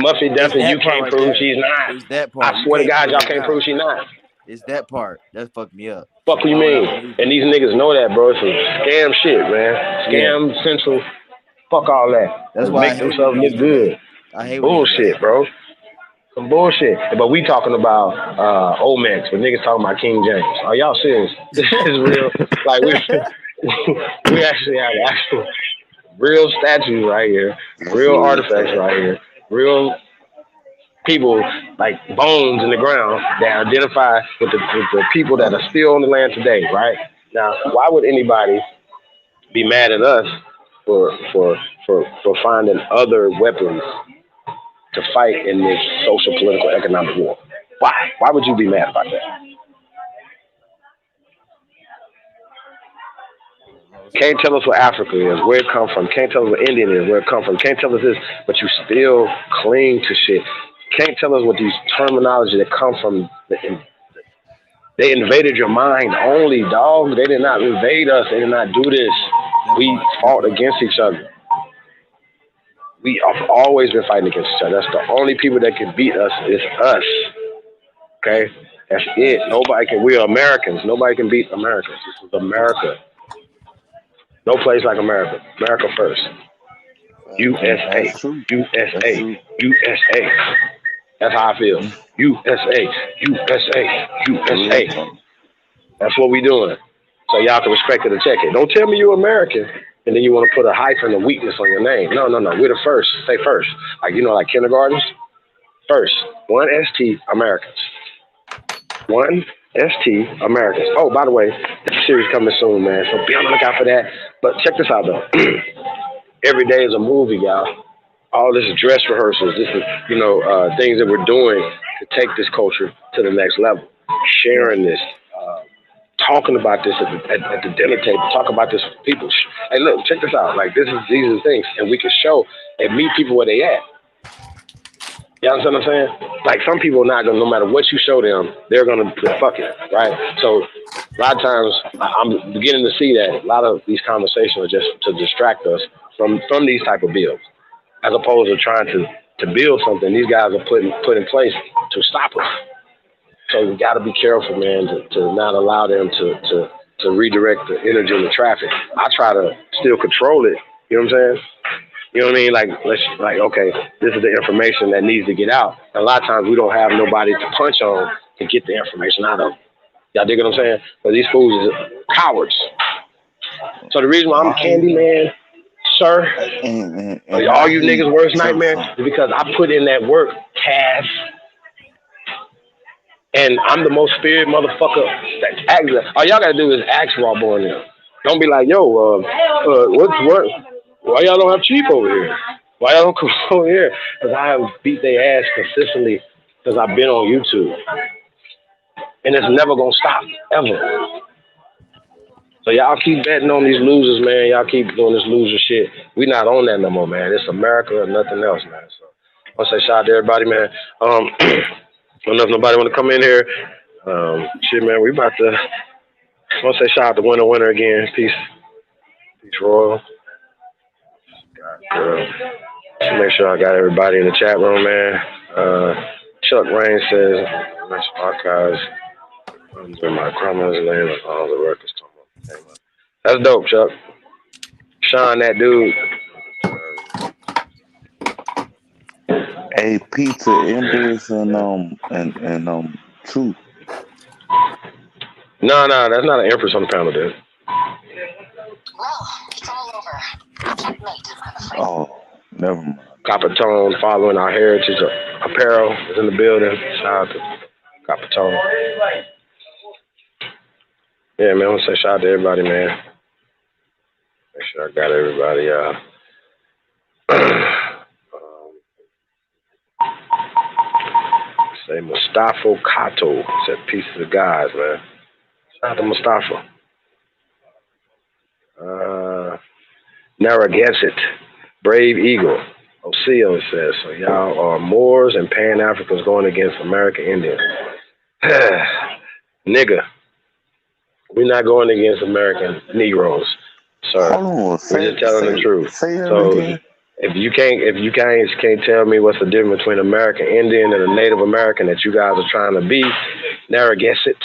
[SPEAKER 23] Muffy Duffy, you can't prove she's not.
[SPEAKER 1] It's that part.
[SPEAKER 23] I swear to God, y'all can't prove she's not.
[SPEAKER 1] It's that part. That fucked me up.
[SPEAKER 23] Fuck you mean? And these niggas know that, bro. It's some scam shit, man. Scam central. Fuck all that.
[SPEAKER 1] That's why
[SPEAKER 23] make themselves look good.
[SPEAKER 1] I hate
[SPEAKER 23] bullshit, bro. Some bullshit. But we talking about Omex, but niggas talking about King James. Are y'all serious? This is real. Like we actually have actual real statues right here, real artifacts right here, real people like bones in the ground that identify with the people that are still on the land today, right? Now, why would anybody be mad at us for finding other weapons to fight in this social, political, economic war? Why? Why would you be mad about that? Can't tell us what Africa is, where it come from. Can't tell us what Indian is, where it come from. Can't tell us this, but you still cling to shit. Can't tell us what these terminology that come from. They invaded your mind only, dog. They did not invade us. They did not do this. We fought against each other. We have always been fighting against each other. That's the only people that can beat us is us. Okay? That's it. Nobody can. We are Americans. Nobody can beat Americans. This is America. No place like America. America first. USA. USA. USA. That's how I feel. USA. USA. USA. That's what we doing. So y'all can respect it and check it. Don't tell me you're American and then you want to put a hyphen of weakness on your name. No. We're the first. Say first. Like, you know, like kindergartens. First. 1 ST Americans. 1 ST Americans. Oh, by the way, this series coming soon, man. So be on the lookout for that. But check this out, though. Every day is a movie, y'all. all this dress rehearsals, this is, things that we're doing to take this culture to the next level. Sharing this, talking about this at the dinner table, talk about this with people. Hey, look, check this out. Like, these are the things, and we can show and meet people where they at. You understand what I'm saying? Like, some people are not gonna, no matter what you show them, they're gonna fuck it, right? So a lot of times I'm beginning to see that a lot of these conversations are just to distract us from these type of bills, as opposed to trying to build something these guys are put in place to stop us. So we got to be careful, man, to not allow them to redirect the energy and the traffic. I try to still control it. You know what I'm saying? You know what I mean? Okay, this is the information that needs to get out. And a lot of times we don't have nobody to punch on to get the information out of. Y'all dig what I'm saying? But these fools are cowards. So the reason why I'm Candyman, sir, all you niggas' worst nightmare is because I put in that work, Cass. And I'm the most feared motherfucker. All y'all gotta do is ask Raw Boy now. Don't be like, yo, what? Why y'all don't have Chief over here? Why y'all don't come over here? Because I have beat their ass consistently because I've been on YouTube. And it's never gonna stop, ever. So y'all keep betting on these losers, man. Y'all keep doing this loser shit. We not on that no more, man. It's America and nothing else, man. So I want to say shout out to everybody, man. I don't know if nobody want to come in here. Shit, man, we about to. I want to say shout out to winner again. Peace, Royal. Make sure I got everybody in the chat room, man. Chuck Rain says, "Nice archives. In my comments, land of all the records." That's dope, Chuck. Sean, that dude.
[SPEAKER 22] Hey, Pizza Empress and Truth.
[SPEAKER 23] No, that's not an Empress on the panel, dude.
[SPEAKER 22] Oh, never mind.
[SPEAKER 23] Copper Tone following our heritage apparel is in the building. Shout out to Copper Tone. Yeah, man, I want to say shout out to everybody, man. Make sure I got everybody. Say Mustafa Kato said peace to the guys, man. Shout out to Mustafa. Narragansett, Brave Eagle. Oseo says, so y'all are Moors and Pan-Africans going against American Indians. Nigga, we're not going against American Negroes, sir. We're just telling the truth. So if you can't tell me what's the difference between American Indian and a Native American that you guys are trying to be, Narragansett,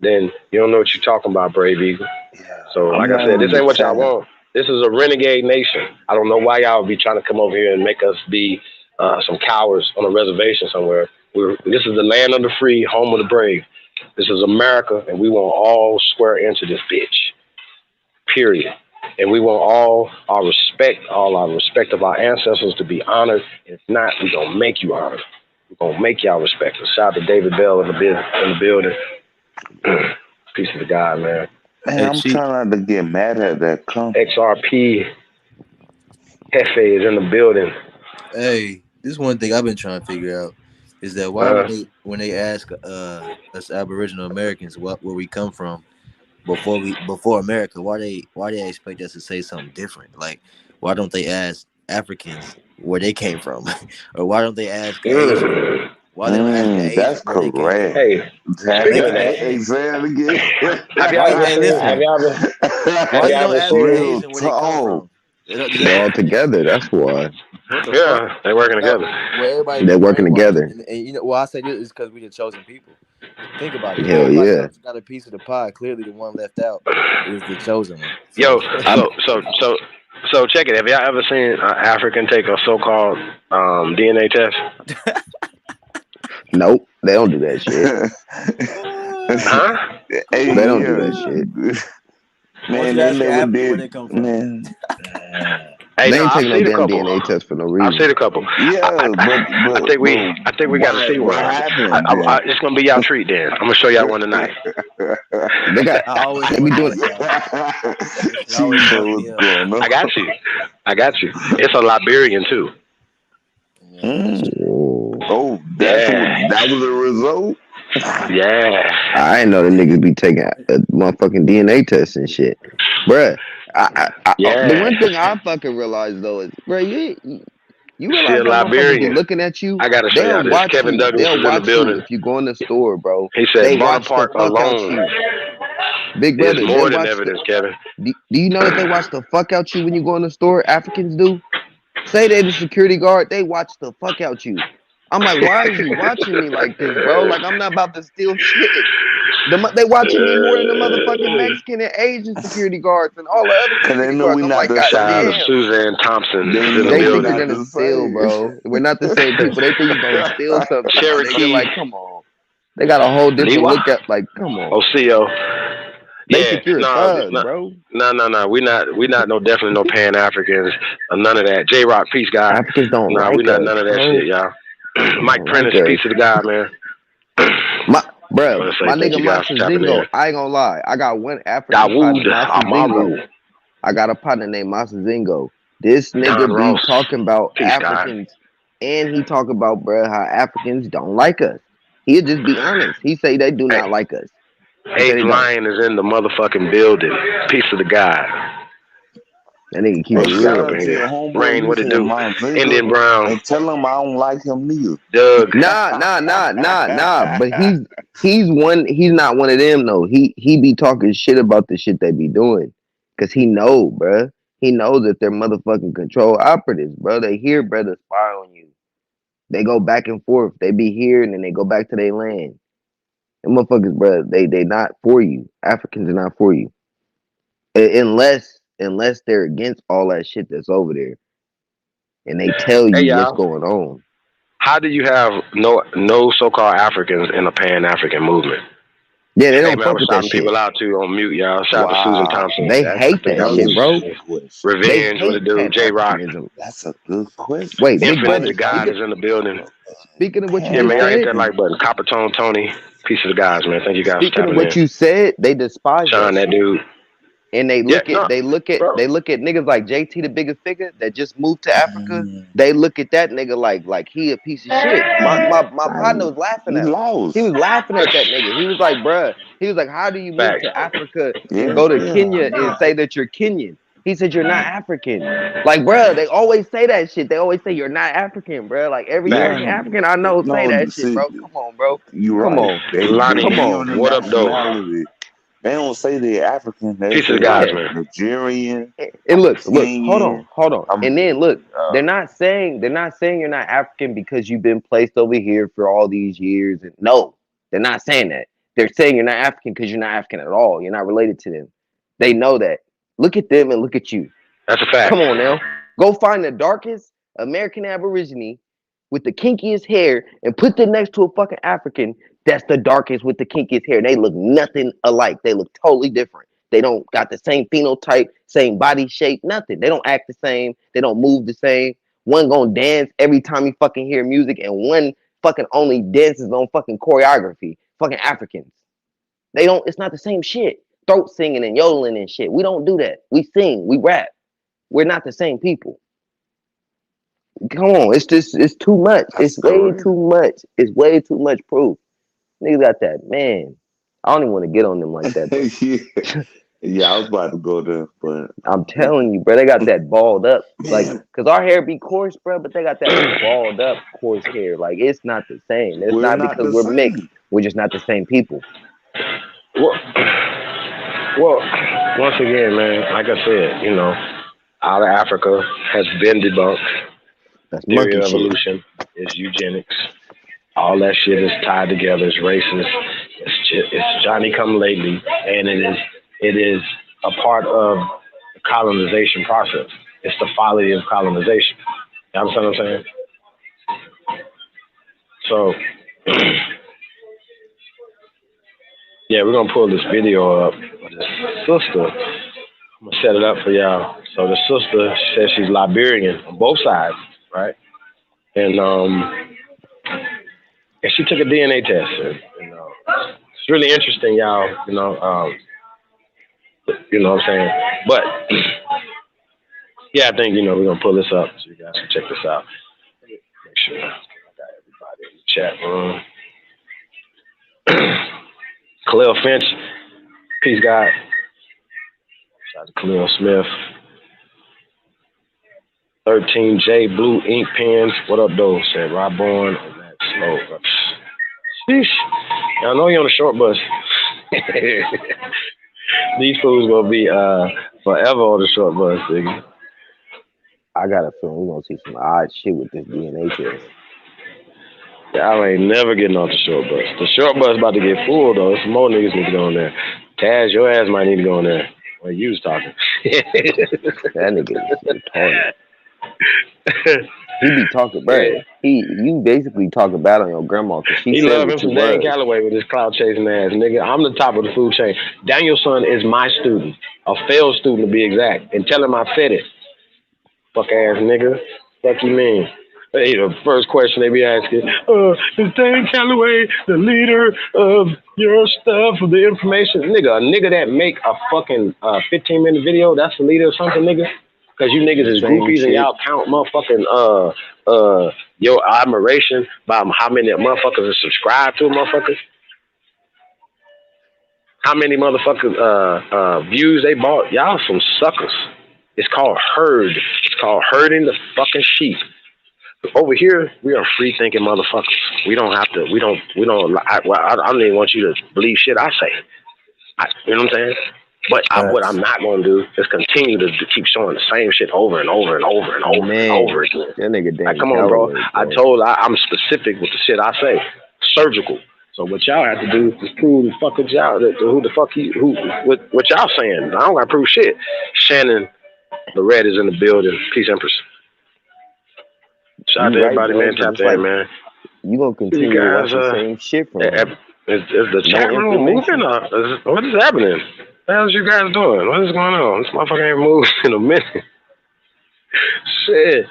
[SPEAKER 23] then you don't know what you're talking about, Brave Eagle. So like I said, this ain't what y'all want. This is a renegade nation. I don't know why y'all be trying to come over here and make us be some cowards on a reservation somewhere. This is the land of the free, home of the brave. This is America, and we want all square into this bitch. Period. And we want all our respect of our ancestors to be honored. If not, we're going to make you honored. We're going to make y'all respect us. Shout out to David Bell in the building. Peace to the guy, man.
[SPEAKER 22] Man, I'm trying not to get mad at that company.
[SPEAKER 23] XRP Hefe is in the building.
[SPEAKER 1] Hey, this is one thing I've been trying to figure out is that why when they ask us Aboriginal Americans where we come from before America, why they expect us to say something different? Like, why don't they ask Africans where they came from, or why don't they ask Asians? Why they don't ask Asians
[SPEAKER 22] that's
[SPEAKER 1] where they came from?
[SPEAKER 22] correct.
[SPEAKER 23] Hey, speaking of that,
[SPEAKER 22] exactly.
[SPEAKER 23] Have y'all ever
[SPEAKER 1] ask an Asian where they come from?
[SPEAKER 2] They're all together. That's why.
[SPEAKER 23] Yeah, they're working together.
[SPEAKER 2] They're working together.
[SPEAKER 1] And you know, why I say this is because we're the chosen people. Think about it.
[SPEAKER 2] Hell
[SPEAKER 1] Everybody
[SPEAKER 2] yeah.
[SPEAKER 1] else got a piece of the pie. Clearly, the one left out is the chosen one.
[SPEAKER 23] Yo, so check it. Have y'all ever seen an African take a so-called DNA test?
[SPEAKER 2] Nope, they don't do that shit.
[SPEAKER 23] Huh?
[SPEAKER 2] They don't do that shit.
[SPEAKER 22] Man, they never did.
[SPEAKER 1] Where they come from.
[SPEAKER 22] Man.
[SPEAKER 23] Hey,
[SPEAKER 2] they ain't taking no damn
[SPEAKER 23] couple.
[SPEAKER 2] DNA test for no reason.
[SPEAKER 23] I've seen a couple.
[SPEAKER 22] Yeah,
[SPEAKER 23] I think we got to see one. It's gonna be y'all treat then. I'm gonna show y'all one tonight.
[SPEAKER 2] They be doing
[SPEAKER 23] I got you. It's a Liberian too.
[SPEAKER 22] Oh, that was a result.
[SPEAKER 23] Yeah.
[SPEAKER 2] I ain't know the niggas be taking motherfucking DNA tests and shit, bruh. The
[SPEAKER 23] Yeah.
[SPEAKER 2] one thing I fucking realize though is, bruh, you
[SPEAKER 23] See
[SPEAKER 2] realize
[SPEAKER 23] a
[SPEAKER 2] how motherfuckers be
[SPEAKER 23] Liberian.
[SPEAKER 2] looking at you?
[SPEAKER 23] I gotta show y'all
[SPEAKER 2] They'll
[SPEAKER 23] this.
[SPEAKER 2] watch
[SPEAKER 23] Kevin
[SPEAKER 2] you.
[SPEAKER 23] Douglas
[SPEAKER 2] They'll
[SPEAKER 23] is in the
[SPEAKER 2] watch you
[SPEAKER 23] building.
[SPEAKER 2] if you go in the store, bro.
[SPEAKER 23] He said
[SPEAKER 2] They watch the
[SPEAKER 23] Bonaparte
[SPEAKER 2] fuck out
[SPEAKER 23] alone
[SPEAKER 2] you, big
[SPEAKER 23] is
[SPEAKER 2] brother. They
[SPEAKER 23] more than
[SPEAKER 2] watch the.
[SPEAKER 23] evidence, Kevin.
[SPEAKER 2] Do you know that they watch the fuck out you when you go in the store? Africans do. Say they the security guard, they watch the fuck out you. I'm like, why is you watching me like this, bro? Like I'm not about to steal shit. They watching me more than the motherfucking Mexican and Asian security guards and all the other
[SPEAKER 22] Cause they
[SPEAKER 2] security
[SPEAKER 22] know we
[SPEAKER 2] guards. I'm
[SPEAKER 22] not
[SPEAKER 2] like,
[SPEAKER 22] the
[SPEAKER 2] God
[SPEAKER 23] Shout out to
[SPEAKER 22] same.
[SPEAKER 2] damn.
[SPEAKER 23] Suzanne Thompson
[SPEAKER 22] They
[SPEAKER 23] is in the
[SPEAKER 22] know
[SPEAKER 2] They
[SPEAKER 22] we
[SPEAKER 2] think you're
[SPEAKER 23] building.
[SPEAKER 22] not
[SPEAKER 2] gonna
[SPEAKER 22] the
[SPEAKER 2] steal,
[SPEAKER 22] same.
[SPEAKER 2] bro. We're not the same people. They think you're gonna steal something, my nigga.
[SPEAKER 23] Cherokee
[SPEAKER 2] Like, come on. They got a whole different
[SPEAKER 23] Liwa
[SPEAKER 2] look at. Like, come on.
[SPEAKER 23] Oseo.
[SPEAKER 2] They
[SPEAKER 23] Yeah,
[SPEAKER 2] think you're a
[SPEAKER 23] no,
[SPEAKER 2] thug, bro.
[SPEAKER 23] no. We not no definitely no Pan Africans or none of that. J Rock, peace guy.
[SPEAKER 2] Africans don't
[SPEAKER 23] Nah, we
[SPEAKER 2] like
[SPEAKER 23] not
[SPEAKER 2] us,
[SPEAKER 23] none of that
[SPEAKER 2] bro.
[SPEAKER 23] shit, y'all.
[SPEAKER 2] They
[SPEAKER 23] Mike
[SPEAKER 2] don't like
[SPEAKER 23] Prentice,
[SPEAKER 2] us.
[SPEAKER 23] peace to the guy, man.
[SPEAKER 2] My
[SPEAKER 23] I want to say thank
[SPEAKER 2] nigga
[SPEAKER 23] you guys for tapping
[SPEAKER 2] Masazingo,
[SPEAKER 23] in.
[SPEAKER 2] I ain't gonna lie. I got one African partner,
[SPEAKER 23] Dawood
[SPEAKER 2] Masazingo.
[SPEAKER 23] Amaru,
[SPEAKER 2] I got a partner named Masazingo. This
[SPEAKER 23] Don
[SPEAKER 2] nigga be
[SPEAKER 23] Ross,
[SPEAKER 2] talking about
[SPEAKER 23] peace guy.
[SPEAKER 2] Africans, and he talk about, bruh, how Africans don't like us. He'll just be honest. He say they do
[SPEAKER 23] Hey,
[SPEAKER 2] not like us. He say
[SPEAKER 23] Eighth
[SPEAKER 2] they don't.
[SPEAKER 23] Lion is in the motherfucking building. Peace to the guy.
[SPEAKER 2] That nigga keep
[SPEAKER 22] Hey,
[SPEAKER 2] it
[SPEAKER 22] shout
[SPEAKER 2] real.
[SPEAKER 23] Up in
[SPEAKER 22] out to
[SPEAKER 23] here.
[SPEAKER 22] your homeboy
[SPEAKER 23] Rain, what it
[SPEAKER 22] Lisa and
[SPEAKER 23] do?
[SPEAKER 22] Mount Zinga,
[SPEAKER 23] Indian Brown,
[SPEAKER 22] and tell him I don't like him neither.
[SPEAKER 23] Doug.
[SPEAKER 2] Nah. But he's one. He's not one of them though. He be talking shit about the shit they be doing, cause he know, bruh. He knows that they're motherfucking control operatives, bro. They hear brother spy on you. They go back and forth. They be here and then they go back to their land. And motherfuckers, bro, they not for you. Africans are not for you. Unless they're against all that shit that's over there. And they tell
[SPEAKER 23] Hey
[SPEAKER 2] you what's
[SPEAKER 23] y'all,
[SPEAKER 2] going on.
[SPEAKER 23] how do you have no so-called Africans in a Pan-African movement?
[SPEAKER 2] Yeah, they
[SPEAKER 23] Hey
[SPEAKER 2] don't
[SPEAKER 23] man, I
[SPEAKER 2] fuck
[SPEAKER 23] was
[SPEAKER 2] with that
[SPEAKER 23] shouting people
[SPEAKER 2] shit.
[SPEAKER 23] out too on mute, y'all. Shout out to Susan
[SPEAKER 22] Wow,
[SPEAKER 23] Thompson.
[SPEAKER 2] They
[SPEAKER 22] that's
[SPEAKER 2] hate
[SPEAKER 23] I think
[SPEAKER 2] that
[SPEAKER 23] I
[SPEAKER 22] a
[SPEAKER 2] shit,
[SPEAKER 23] moved.
[SPEAKER 2] bro.
[SPEAKER 22] good question.
[SPEAKER 2] They
[SPEAKER 23] Revenge, what it
[SPEAKER 2] hate
[SPEAKER 23] do?
[SPEAKER 2] Pan
[SPEAKER 23] J Rock.
[SPEAKER 2] Africanism.
[SPEAKER 22] That's a good question.
[SPEAKER 2] Wait, big
[SPEAKER 23] Infinite
[SPEAKER 2] brother,
[SPEAKER 23] the God
[SPEAKER 22] Pan,
[SPEAKER 23] is in the building.
[SPEAKER 2] speaking of what you
[SPEAKER 23] Yeah,
[SPEAKER 2] just
[SPEAKER 23] man, y'all hit
[SPEAKER 2] said,
[SPEAKER 23] that like button. Copper Tone Tony. Peace of the guys, man. Thank you guys for
[SPEAKER 2] speaking of
[SPEAKER 23] tapping in.
[SPEAKER 2] what you said, they despise
[SPEAKER 23] Sean,
[SPEAKER 2] that
[SPEAKER 23] that
[SPEAKER 2] shit.
[SPEAKER 23] dude.
[SPEAKER 2] And they
[SPEAKER 23] Yeah,
[SPEAKER 2] look at
[SPEAKER 23] no, bro.
[SPEAKER 2] niggas like JT the biggest figure that just moved to Africa.
[SPEAKER 22] mm,
[SPEAKER 2] They look at that nigga like he a piece of shit. My partner was laughing
[SPEAKER 22] he
[SPEAKER 2] at him. He was
[SPEAKER 22] lost.
[SPEAKER 2] laughing at that nigga. He was like, bruh, he was like, how do you move
[SPEAKER 23] Facts.
[SPEAKER 2] to Africa and
[SPEAKER 22] Yeah,
[SPEAKER 2] go to
[SPEAKER 22] yeah, I
[SPEAKER 2] Kenya and
[SPEAKER 22] know.
[SPEAKER 2] say that you're Kenyan? He said you're not African. Like, bruh, they always say that shit. They always say you're not African, bruh. Like every
[SPEAKER 23] Facts.
[SPEAKER 2] fucking
[SPEAKER 22] Yeah,
[SPEAKER 2] African I know say
[SPEAKER 22] no,
[SPEAKER 2] that shit,
[SPEAKER 22] see,
[SPEAKER 2] bro. Come on, bro.
[SPEAKER 22] you're
[SPEAKER 2] Come
[SPEAKER 22] right.
[SPEAKER 2] on.
[SPEAKER 22] They
[SPEAKER 23] Lonnie,
[SPEAKER 2] Come
[SPEAKER 22] be
[SPEAKER 2] on.
[SPEAKER 22] on the
[SPEAKER 23] what up, though?
[SPEAKER 22] nationality. They don't say they're African. They
[SPEAKER 23] Peace of
[SPEAKER 22] say
[SPEAKER 23] the guys,
[SPEAKER 2] Yeah.
[SPEAKER 22] I'm
[SPEAKER 23] man.
[SPEAKER 22] Nigerian.
[SPEAKER 2] And
[SPEAKER 22] I'm
[SPEAKER 2] look, hold
[SPEAKER 22] Kenyan.
[SPEAKER 2] on.
[SPEAKER 22] I'm
[SPEAKER 2] And then look, they're not saying you're not African because you've been placed over here for all these years. And no, they're not saying that. They're saying you're not African because you're not African at all. You're not related to them. They know that. Look at them and look at you.
[SPEAKER 23] That's a fact.
[SPEAKER 2] Come on now. Go find the darkest American Aborigine with the kinkiest hair and put them next to a fucking African that's the darkest with the kinkiest hair. They look nothing alike. They look totally different. They don't got the same phenotype, same body shape, nothing. They don't act the same. They don't move the same. One gonna dance every time you fucking hear music, and one fucking only dances on fucking choreography. Fucking Africans. They don't, it's not the same shit. Throat singing and yodeling and shit. We don't do that. We sing, we rap. We're not the same people. Come on, it's too much. It's way
[SPEAKER 22] correct.
[SPEAKER 2] too much. It's way too much proof. Niggas got that, man. I don't even want to get on them like that, but
[SPEAKER 22] Yeah, yeah, I was about to go there, but
[SPEAKER 2] I'm telling you, bro, they got that balled up, like,
[SPEAKER 22] man,
[SPEAKER 2] cause our hair be coarse, bro, but they got that balled up coarse hair. Like, it's not the same. It's
[SPEAKER 22] we're
[SPEAKER 2] not
[SPEAKER 22] not
[SPEAKER 2] because
[SPEAKER 22] the
[SPEAKER 2] we're mixed.
[SPEAKER 22] same.
[SPEAKER 2] We're just not the same people.
[SPEAKER 23] Well, once again, man, like I said, you know, out of Africa has been debunked.
[SPEAKER 2] That's
[SPEAKER 23] Theory
[SPEAKER 2] monkey
[SPEAKER 23] of
[SPEAKER 2] shit.
[SPEAKER 23] evolution is eugenics. All that shit is tied together. It's racist. It's Johnny come lately, and it is a part of the colonization process. It's the folly of colonization. You understand what I'm saying? So, yeah, we're gonna pull this video up of this sister. I'm gonna set it up for y'all. So the sister says she's Liberian on both sides, right? And she took a DNA test. And, it's really interesting, y'all. You know what I'm saying? But yeah, I think we're gonna pull this up so you guys can check this out. Make sure. chat room. Khalil Finch, peace God. Shout out to Khalil Smith. 13J Blue Ink Pens. What up, though? Said Rob Bourne. Slow. Sheesh. I know you're on the short bus. These fools will be forever on the short bus, nigga.
[SPEAKER 2] I got a feeling we're gonna see some odd shit with this DNA test.
[SPEAKER 23] Y'all ain't never getting off the short bus. The short bus about to get full though. Some more niggas need to go on there. Taz, your ass might need to go on there. Well, you was talking.
[SPEAKER 2] That nigga is retarded. He be talking, bro.
[SPEAKER 23] Yeah.
[SPEAKER 2] You basically talking bad on your grandma because she
[SPEAKER 23] He
[SPEAKER 2] said
[SPEAKER 23] love him
[SPEAKER 2] what you
[SPEAKER 23] some Dan
[SPEAKER 2] was.
[SPEAKER 23] Calloway with his cloud chasing ass, nigga. I'm the top of the food chain. Daniel's son is my student, a failed student to be exact, and tell him I fed it. Fuck ass nigga. Fuck you mean? Hey, the first question they be asking, is Dan Calloway the leader of your stuff, of the information? Nigga, a nigga that make a fucking 15-minute video, that's the leader of something, nigga? Because you niggas is
[SPEAKER 2] Same
[SPEAKER 23] groupies
[SPEAKER 2] shit.
[SPEAKER 23] and y'all count motherfucking your admiration by how many motherfuckers are subscribed to a motherfucker. How many motherfuckers views they bought? Y'all some suckers. It's called herd. It's called herding the fucking sheep. Over here, we are free thinking motherfuckers. We don't have to. We don't. I don't even want you to believe shit I say. You know what I'm saying? But what I'm not going to do is continue to keep showing the same shit over and over and over and over and over again.
[SPEAKER 2] That nigga Dan
[SPEAKER 23] Like, come on, bro.
[SPEAKER 2] Calloway,
[SPEAKER 23] I'm specific with the shit I say. Surgical. So what y'all have to do is prove the fuck with y'all who the fuck what y'all saying. I don't got to prove shit. Shannon, the red is in the building. Peace, Empress. Shout out to everybody, man. Tap in, man.
[SPEAKER 2] You gonna continue to watch the same shit from him.
[SPEAKER 23] Is the chat room moving? What is happening? What the hell is you guys doing? What is going on? This motherfucker ain't moved in a minute. Shit.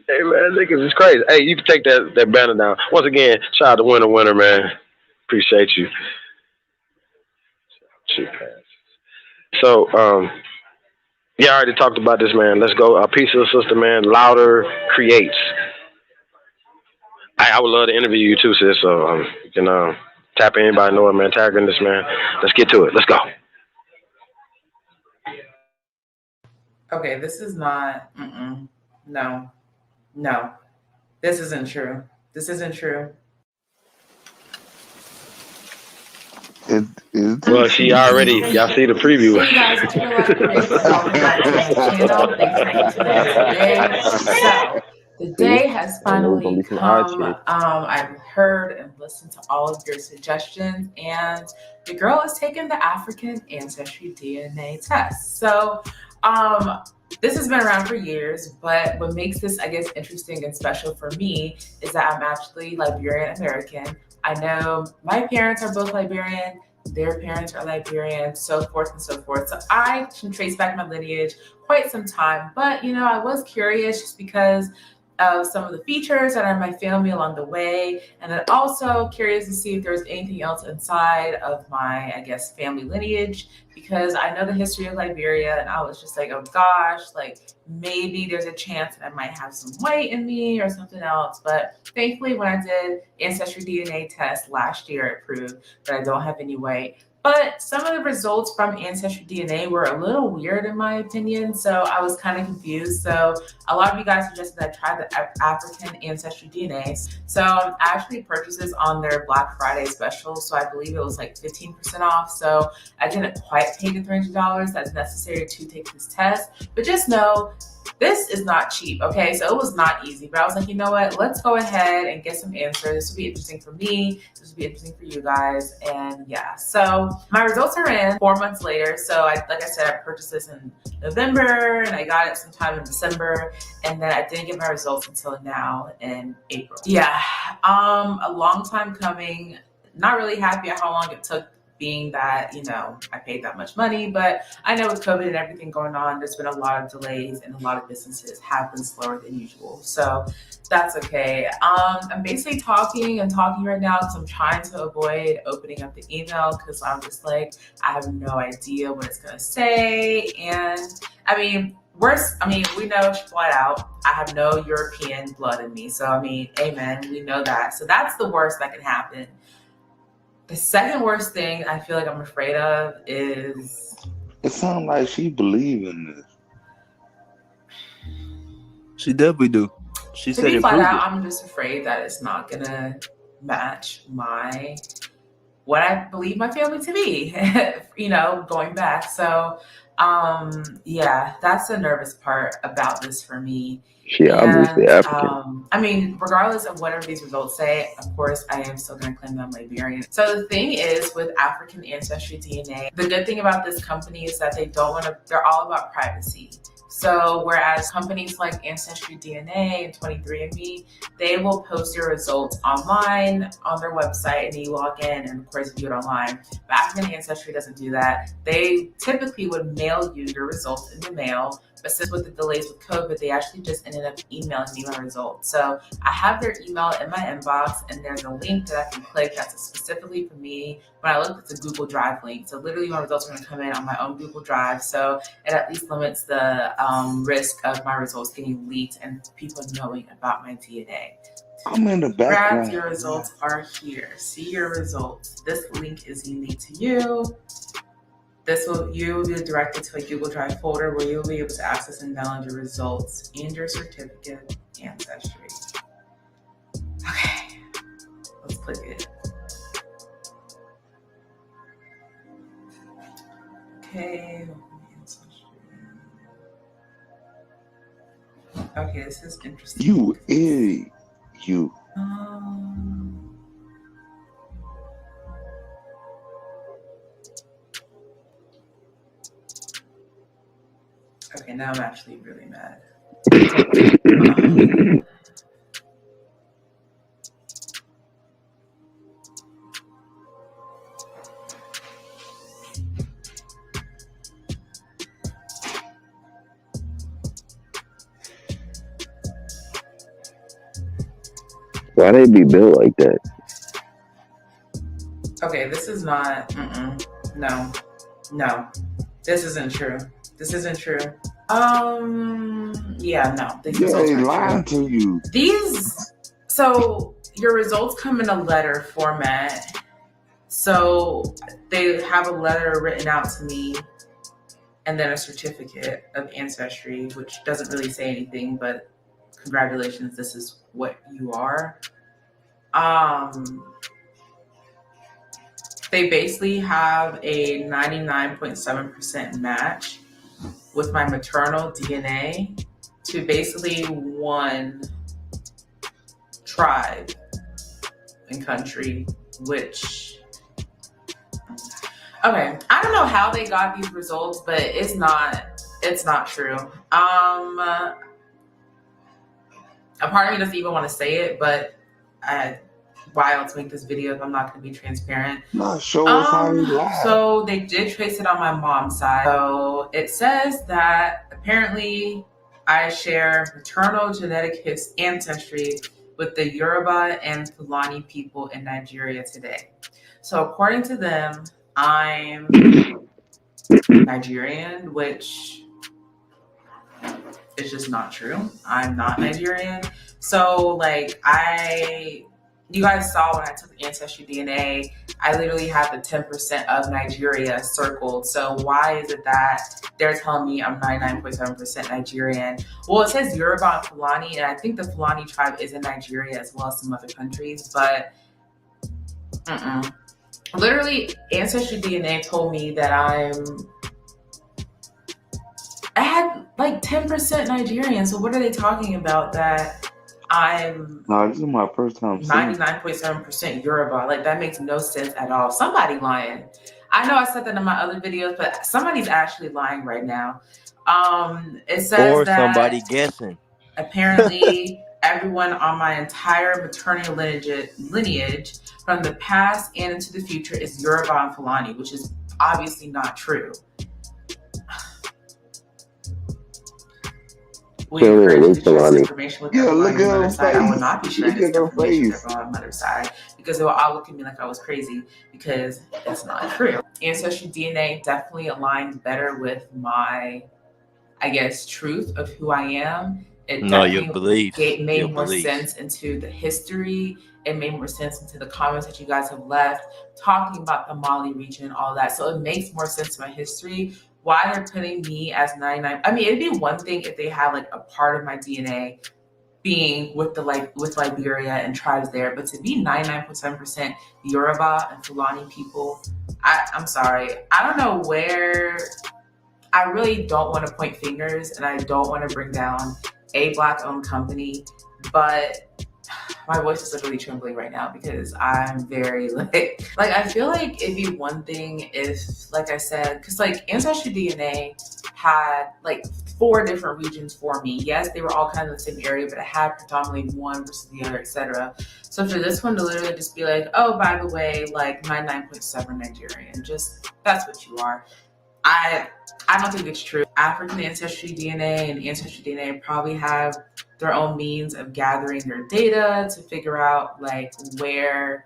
[SPEAKER 23] Hey, man, niggas is crazy. Hey, you can take that banner down. Once again, shout out to Winner, man. Appreciate you. So, yeah, I already talked about this, man. Let's go. A piece of the sister, man. Louder creates. I would love to interview you too, sis. So you can tap in, anybody know it, man. Tag in this, man. Let's get to it. Let's go.
[SPEAKER 3] Okay, this is not. No. This isn't true.
[SPEAKER 23] Well, she already. Y'all see the preview.
[SPEAKER 3] Hey guys, it's Real Life Creates. Welcome back to my channel. Thanks for tuning in today. So the day has finally come. I've heard and listened to all of your suggestions, and the girl is taking the African ancestry DNA test. So this has been around for years, but what makes this, I guess, interesting and special for me is that I'm actually Liberian American. I know my parents are both Liberian, their parents are Liberian, so forth and so forth. So I can trace back my lineage quite some time, but I was curious just because of some of the features that are in my family along the way, and then also curious to see if there's anything else inside of my, I guess, family lineage, because I know the history of Liberia, and I was just like, oh gosh, maybe there's a chance that I might have some white in me or something else. But thankfully, when I did ancestry DNA test last year, it proved that I don't have any white. But some of the results from Ancestry DNA were a little weird in my opinion, so I was kind of confused. So a lot of you guys suggested that I try the African Ancestry DNA. So I actually purchased this on their Black Friday special, so I believe it was 15% off. So I didn't quite pay the $300 that's necessary to take this test, but just know this is not cheap, okay? So it was not easy, but I was like, you know what? Let's go ahead and get some answers. This will be interesting for me. This will be interesting for you guys. And yeah, so my results are in 4 months later. So like I said, I purchased this in November and I got it sometime in December. And then I didn't get my results until now in April. Yeah, a long time coming. Not really happy at how long it took, being that, I paid that much money, but I know with COVID and everything going on, there's been a lot of delays and a lot of businesses have been slower than usual. So that's okay. I'm basically talking right now because I'm trying to avoid opening up the email because I'm just I have no idea what it's going to say. And I mean, worse, I mean, we know flat out, I have no European blood in me. So, I mean, amen, we know that. So that's the worst that can happen. The second worst thing I feel like I'm afraid of is...
[SPEAKER 22] It sounds like she believe in this.
[SPEAKER 1] She definitely do. She
[SPEAKER 3] To
[SPEAKER 1] said
[SPEAKER 3] be
[SPEAKER 1] it,
[SPEAKER 3] flat
[SPEAKER 1] prove
[SPEAKER 3] out,
[SPEAKER 1] it.
[SPEAKER 3] I'm just afraid that it's not gonna match what I believe my family to be, going back. So, yeah, that's the nervous part about this for me.
[SPEAKER 2] Shit, I'm just
[SPEAKER 3] And
[SPEAKER 2] the African.
[SPEAKER 3] I mean, regardless of whatever these results say, of course, I am still going to claim that I'm Liberian. So the thing is with African ancestry DNA, the good thing about this company is that they're all about privacy. So whereas companies like Ancestry DNA and 23andMe, they will post your results online on their website and you log in and of course view it online. But African Ancestry doesn't do that. They typically would mail you your results in the mail, but since with the delays with COVID, they actually just ended up emailing me my results. So I have their email in my inbox and there's a link that I can click that's specifically for me. When I look, it's a Google Drive link. So literally my results are gonna come in on my own Google Drive. So it at least limits the risk of my results getting leaked and people knowing about my DNA.
[SPEAKER 22] I'm in the
[SPEAKER 3] Brad,
[SPEAKER 22] background.
[SPEAKER 3] your results are here. See your results. This link is unique to you. You will be directed to a Google Drive folder where you'll be able to access and download your results and your certificate of ancestry. Okay, let's click it. Okay, okay, this is interesting.
[SPEAKER 22] You idiot. You.
[SPEAKER 3] Okay, now I'm actually really mad.
[SPEAKER 2] Why they be built like that?
[SPEAKER 3] Okay, this is not. No, this isn't true. This isn't true. Yeah, no. These results
[SPEAKER 22] they
[SPEAKER 3] aren't
[SPEAKER 22] lying
[SPEAKER 3] true.
[SPEAKER 22] to you.
[SPEAKER 3] So your results come in a letter format. So they have a letter written out to me and then a certificate of ancestry, which doesn't really say anything, but congratulations, this is what you are. They basically have a 99.7% match with my maternal DNA to basically one tribe and country, which, okay, I don't know how they got these results, but it's not true. A part of me doesn't even want to say it, but why else make this video if I'm not going to be transparent?
[SPEAKER 22] Not show us how you lie.
[SPEAKER 3] So they did trace it on my mom's side. So it says that apparently I share maternal genetic ancestry with the Yoruba and Fulani people in Nigeria today. So according to them, I'm Nigerian, which is just not true. I'm not Nigerian. So like you guys saw when I took Ancestry DNA, I literally have the 10% of Nigeria circled. So why is it that they're telling me I'm 99.7% Nigerian? Well, it says Yoruba and Fulani, and I think the Fulani tribe is in Nigeria as well as some other countries, but literally Ancestry DNA told me that I had like 10% Nigerian. So what are they talking about that I'm
[SPEAKER 22] No, this is my first time seeing
[SPEAKER 3] 99.7% Yoruba? Like that makes no sense at all. Somebody lying. I know I said that in my other videos, but somebody's actually lying right now. It says
[SPEAKER 1] Or
[SPEAKER 3] that
[SPEAKER 1] somebody guessing.
[SPEAKER 3] apparently everyone on my entire maternal lineage from the past and into the future is Yoruba and Fulani, which is obviously not true. We encourage you to share this information with everyone on your mother's side. I will not be sharing this information with everyone on my mother's side because they will all look at me like I was crazy because it's not true. Ancestry DNA definitely aligns better with my I guess, truth of who I am. It
[SPEAKER 1] No, your
[SPEAKER 3] definitely
[SPEAKER 1] beliefs.
[SPEAKER 3] made
[SPEAKER 1] Your
[SPEAKER 3] more
[SPEAKER 1] beliefs.
[SPEAKER 3] sense into the history. It made more sense into the comments that you guys have left, talking about the Mali region and all that. So it makes more sense to my history. Why they're putting me as 99. I mean, it'd be one thing if they had like a part of my DNA being with with Liberia and tribes there, but to be 99.7% Yoruba and Fulani people, I'm sorry. I don't know where. I really don't want to point fingers and I don't want to bring down a Black-owned company, but my voice is literally trembling right now because I'm very like I feel like it'd be one thing if, like I said, because like Ancestry DNA had like 4 different regions for me. Yes, they were all kind of the same area, but it had predominantly one versus the other, etc. So for this one to literally just be like, oh, by the way, like 99.7 Nigerian, just that's what you are. I don't think it's true. African Ancestry DNA and Ancestry DNA probably have their own means of gathering their data to figure out like where,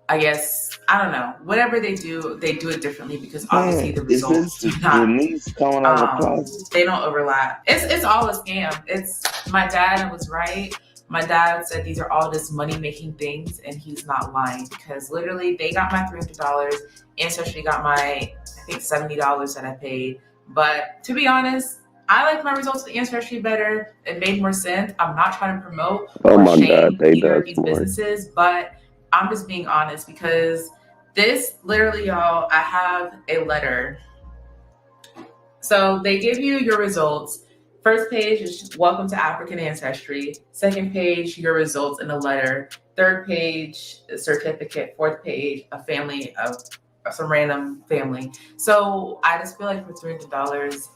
[SPEAKER 3] I guess, I don't know, whatever they do it differently because obviously the
[SPEAKER 22] Is
[SPEAKER 3] results
[SPEAKER 22] this
[SPEAKER 3] do not,
[SPEAKER 22] your niece coming out of the closet?
[SPEAKER 3] they don't overlap. It's all a scam. It's, my dad was right. My dad said these are all just money-making things, and he's not lying because literally they got my $300. Ancestry got my, I think, $70 that I paid. But to be honest, I like my results with Ancestry better. It made more sense. I'm not trying to promote
[SPEAKER 2] Oh
[SPEAKER 3] or
[SPEAKER 2] my God,
[SPEAKER 3] shame
[SPEAKER 2] they
[SPEAKER 3] either
[SPEAKER 2] done
[SPEAKER 3] of these
[SPEAKER 2] smart.
[SPEAKER 3] businesses, but I'm just being honest because this literally, y'all, I have a letter. So they give you your results. First page is welcome to African Ancestry. Second page, your results in a letter. Third page, a certificate. Fourth page, a family of some random family. So I just feel like for $300,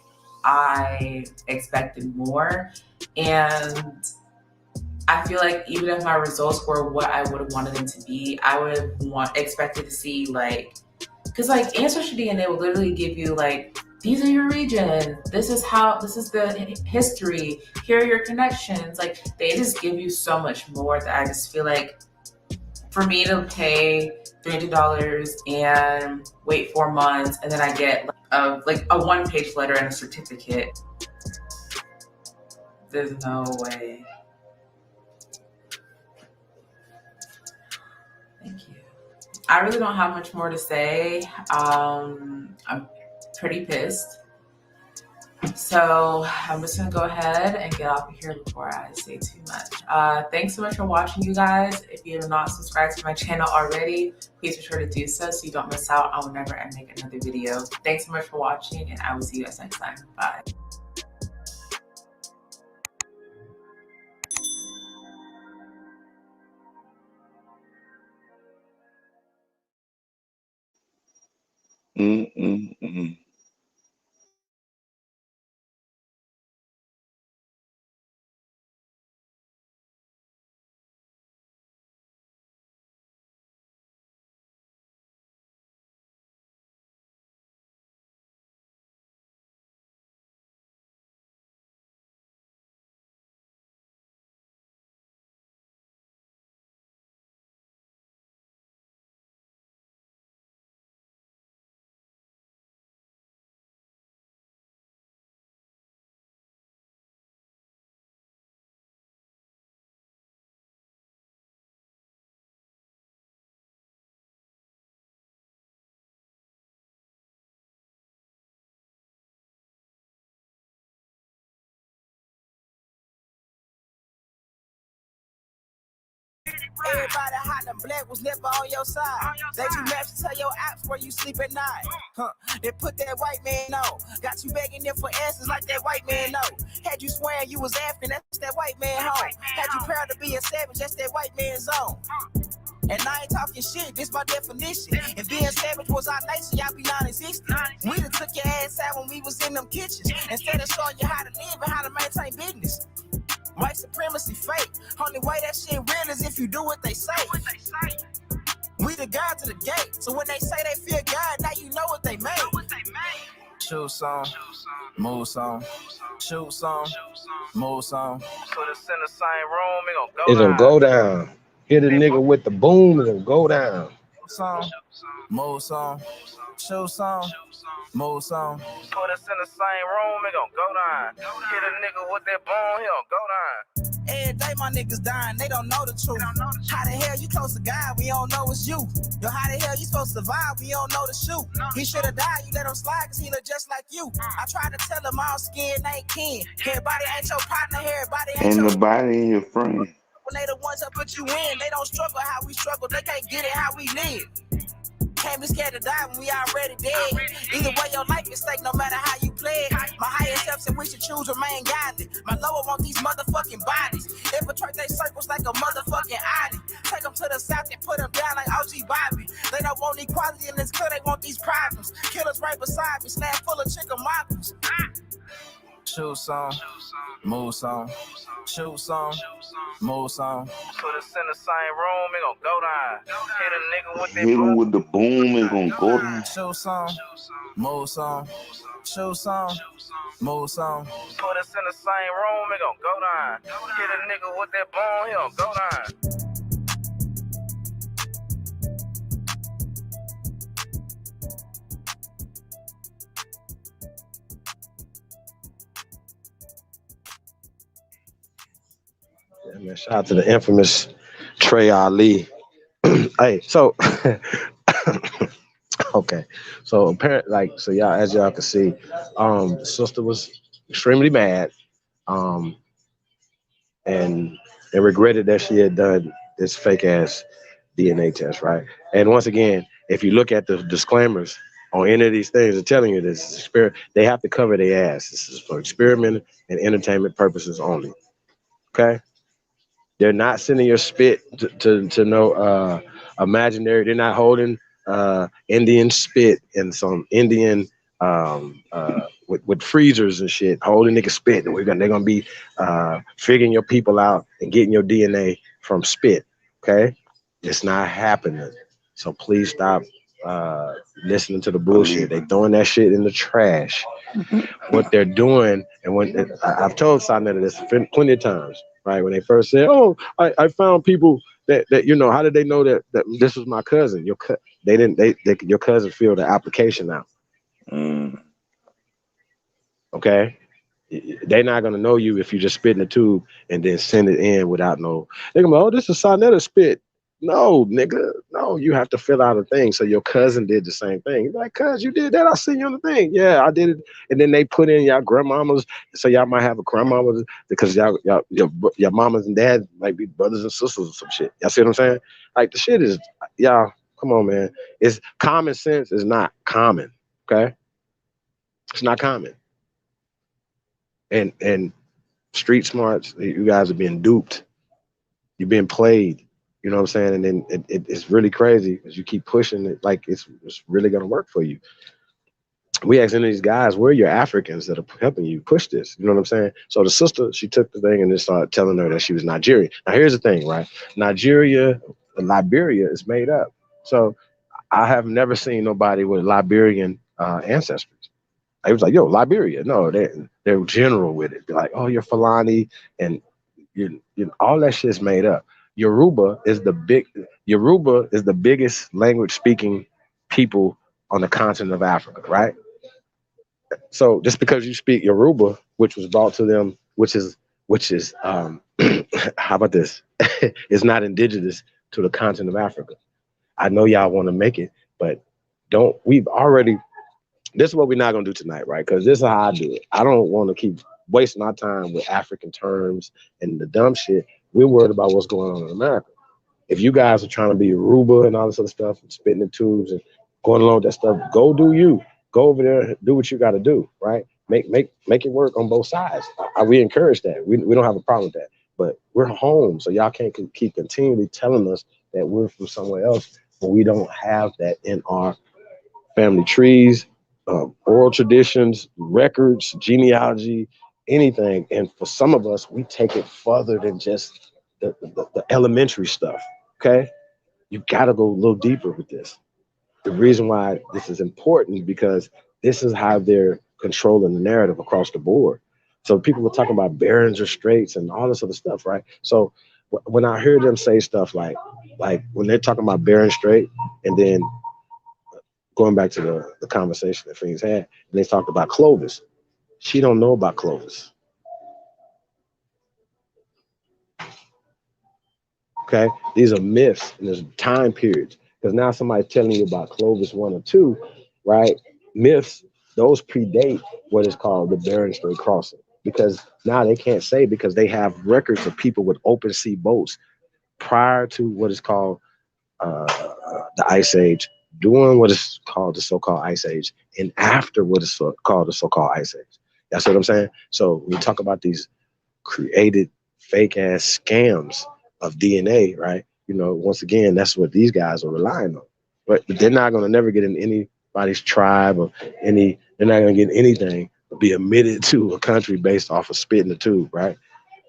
[SPEAKER 3] I expected more. And I feel like even if my results were what I would have wanted them to be, I would have expected to see like, because like Ancestry DNA will literally give you like, these are your regions. This is the history. Here are your connections. Like they just give you so much more that I just feel like for me to pay $300 and wait 4 months and then I get like a 1-page letter and a certificate. There's no way. Thank you. I really don't have much more to say. I'm pretty pissed. So I'm just gonna go ahead and get off of here before I say too much. Thanks so much for watching, you guys. If you have not subscribed to my channel already, please be sure to do so you don't miss out on whenever I make another video. Thanks so much for watching, and I will see you guys next time. Bye.
[SPEAKER 12] Everybody hot and black was never on your side. They you match to tell your apps where you sleep at night. They put that white man on. Got you begging them for answers like that white man know. Had you swearing you was African, that's that white man home. Had you proud to be a savage, that's that white man's zone. And I ain't talking shit, this my definition. If being savage was our nature, y'all be non-existent. We done took your ass out when we was in them kitchens. Instead of showing you how to live and how to maintain business. White supremacy fake. Only way that shit real is if you do what they say. We the guard to the gate. So when they say they fear God, now you know what they made. Shoot some, move some, shoot some, move some. So it's in the same room,
[SPEAKER 8] It gonna go down. Hit a nigga with the boom, it'll go down.
[SPEAKER 12] some, move some, shoot some, move some. Put us in the same room, it gon' go down. Hit a nigga with that bone, he gon' go down. Every day my niggas dying, they don't know the truth. How the hell you close to God, we don't know it's you. Yo, how the hell you supposed to survive, we don't know the shoot. He should've died, you let him slide, cause he look just like you. I tried to tell him all skin ain't kin. Everybody ain't your partner, everybody ain't
[SPEAKER 22] Ain't
[SPEAKER 12] your...
[SPEAKER 22] nobody in your friend.
[SPEAKER 12] When they the ones that put you in, they don't struggle how we struggle, they can't get it how we live. Can't be scared to die when we already dead. Either way, your life is stake no matter how you play it. My higher self said we should choose remain godly. My lower want these motherfucking bodies. Infiltrate they circles like a motherfucking Audi. Take them to the south and put them down like OG Bobby. They don't want equality in this club, they want these problems. Killers right beside me, snap full of chicken moppers. Shoot some, move some, shoot some, move some. Put us in the same room, it gon' go down. Hit a nigga with that
[SPEAKER 22] Hit him
[SPEAKER 12] boom.
[SPEAKER 22] with the boom, it's gonna go down.
[SPEAKER 12] Shoot some, move some, shoot some, move some. Put us in the same room, it gon' go down. Hit a nigga with that boom, he gon' go down.
[SPEAKER 8] Yeah, man, shout out to the infamous Trey Ali. Hey, so okay, so apparently, like, so y'all, as y'all can see, sister was extremely mad, um, and regretted that she had done this fake ass DNA test, right? And once again, if you look at the disclaimers on any of these things, they're telling you this is they have to cover their ass. This is for experiment and entertainment purposes only. Okay. They're not sending your spit to no imaginary. They're not holding Indian spit and some Indian with freezers and shit, holding nigga spit. And they're gonna be figuring your people out and getting your DNA from spit. Okay, it's not happening. So please stop listening to the bullshit. They throwing that shit in the trash. What they're doing, and when I've told Sonetta this plenty of times, right? When they first said, "Oh, I found people that how did they know that this was my cousin?" Your cousin filled the application out. Okay, they're not gonna know you if you just spit in the tube and then send it in without no. They're gonna be, "Oh, this is Sonetta spit." No, nigga, no, you have to fill out a thing. So your cousin did the same thing. He's like, "Cuz, you did that. I seen you on the thing." Yeah, I did it. And then they put in y'all grandmamas. So y'all might have a grandmama because your mamas and dads might be brothers and sisters or some shit. Y'all see what I'm saying? Like the shit is, y'all, come on, man. It's common sense is not common. Okay? It's not common. And street smarts, you guys are being duped. You're being played. You know what I'm saying? And then it's really crazy because you keep pushing it like it's really gonna work for you. We asked any of these guys, where are your Africans that are helping you push this? You know what I'm saying? So the sister, she took the thing and then started telling her that she was Nigerian. Now here's the thing, right? Liberia is made up. So I have never seen nobody with Liberian ancestors. I was like, yo, Liberia. No, they're general with it. They're like, oh, you're Fulani, and you all that shit's made up. Yoruba is the biggest language speaking people on the continent of Africa, right? So just because you speak Yoruba, which was brought to them, which is how about this? It's not indigenous to the continent of Africa. I know y'all want to make it, but this is what we're not gonna do tonight, right? Because this is how I do it. I don't want to keep wasting our time with African terms and the dumb shit. We're worried about what's going on in America. If you guys are trying to be Aruba and all this other stuff, and spitting the tubes and going along with that stuff, go do you. Go over there and do what you got to do, right? Make it work on both sides. We encourage that. We don't have a problem with that. But we're home, so y'all can't keep continually telling us that we're from somewhere else, but we don't have that in our family trees, oral traditions, records, genealogy, anything. And for some of us, we take it further than just the elementary stuff. Okay, you got to go a little deeper with this. The reason why this is important is because this is how they're controlling the narrative across the board. So people were talking about Barons or Straits and all this other stuff, right? So when I hear them say stuff like when they're talking about Bering Strait And then going back to the conversation that Phoenix had, and they talked about Clovis. She don't know about Clovis. Okay, these are myths and there's time periods. Because now somebody's telling you about Clovis 1 or 2, right? Myths, those predate what is called the Bering Strait crossing. Because now they can't say because they have records of people with open sea boats prior to what is called the Ice Age, during what is called the so-called Ice Age, and after what is called the so-called Ice Age. That's what I'm saying. So when you talk about these created fake ass scams of DNA, right? You know, once again, that's what these guys are relying on. But they're not going to never get in anybody's tribe or any. They're not going to get anything but be admitted to a country based off of spit in the tube, right?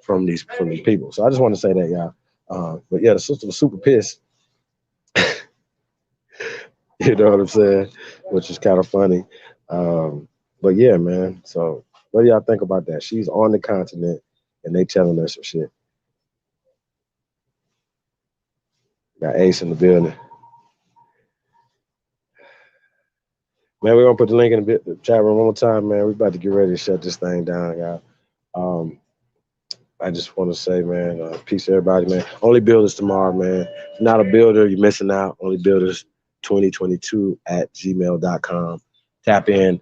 [SPEAKER 8] From these people. So I just want to say that, y'all. But yeah, the sister was super pissed. You know what I'm saying? Which is kind of funny. But yeah, man. So what do y'all think about that? She's on the continent and they telling her some shit. Got Ace in the building. Man, we're gonna put the link in the chat room one more time, man. We're about to get ready to shut this thing down, y'all. I just want to say, man, peace to everybody, man. Only Builders tomorrow, man. If you're not a builder, you're missing out. Only Builders 2022 at gmail.com. Tap in.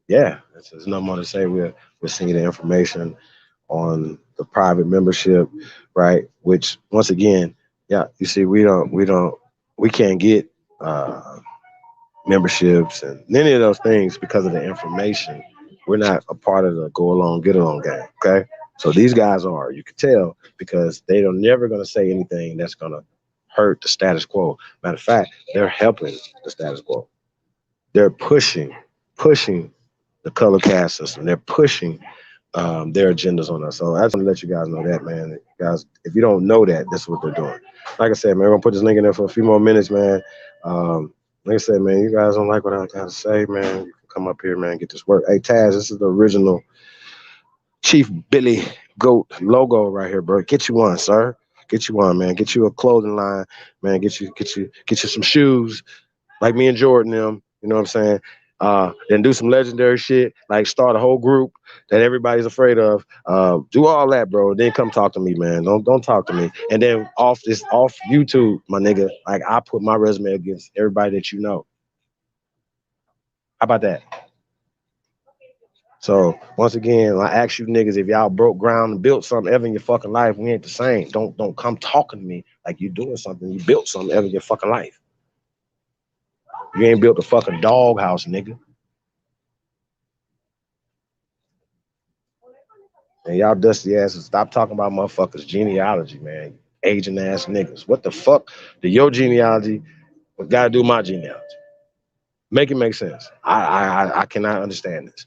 [SPEAKER 8] Yeah, there's no more to say. We're sending the information on the private membership, right? Which once again, yeah, you see, we can't get memberships and any of those things because of the information. We're not a part of the go along, get along game. Okay. So these guys are, you can tell because they are never going to say anything that's going to hurt the status quo. Matter of fact, they're helping the status quo. They're pushing the color caste system. They're pushing their agendas on us. So I just want to let you guys know that, man. Guys, if you don't know that, this is what they're doing. Like I said, man, we're gonna put this link in there for a few more minutes, man. Like I said, man, you guys don't like what I gotta say, man. You can come up here, man, and get this work. Hey, Taz, this is the original Chief Billy Goat logo right here, bro. Get you one, sir. Get you one, man. Get you a clothing line, man. Get you some shoes, like me and Jordan them. You know what I'm saying? Then do some legendary shit, like start a whole group that everybody's afraid of. Do all that, bro. Then come talk to me, man. Don't talk to me. And then off YouTube, my nigga, like I put my resume against everybody that you know. How about that? So once again, I ask you niggas, if y'all broke ground and built something ever in your fucking life, we ain't the same. Don't come talking to me like you doing something. You built something ever in your fucking life. You ain't built a fucking doghouse, nigga. And y'all dusty asses, stop talking about motherfuckers' genealogy, man. Aging ass niggas. What the fuck do your genealogy gotta do my genealogy? Make it make sense. I cannot understand this.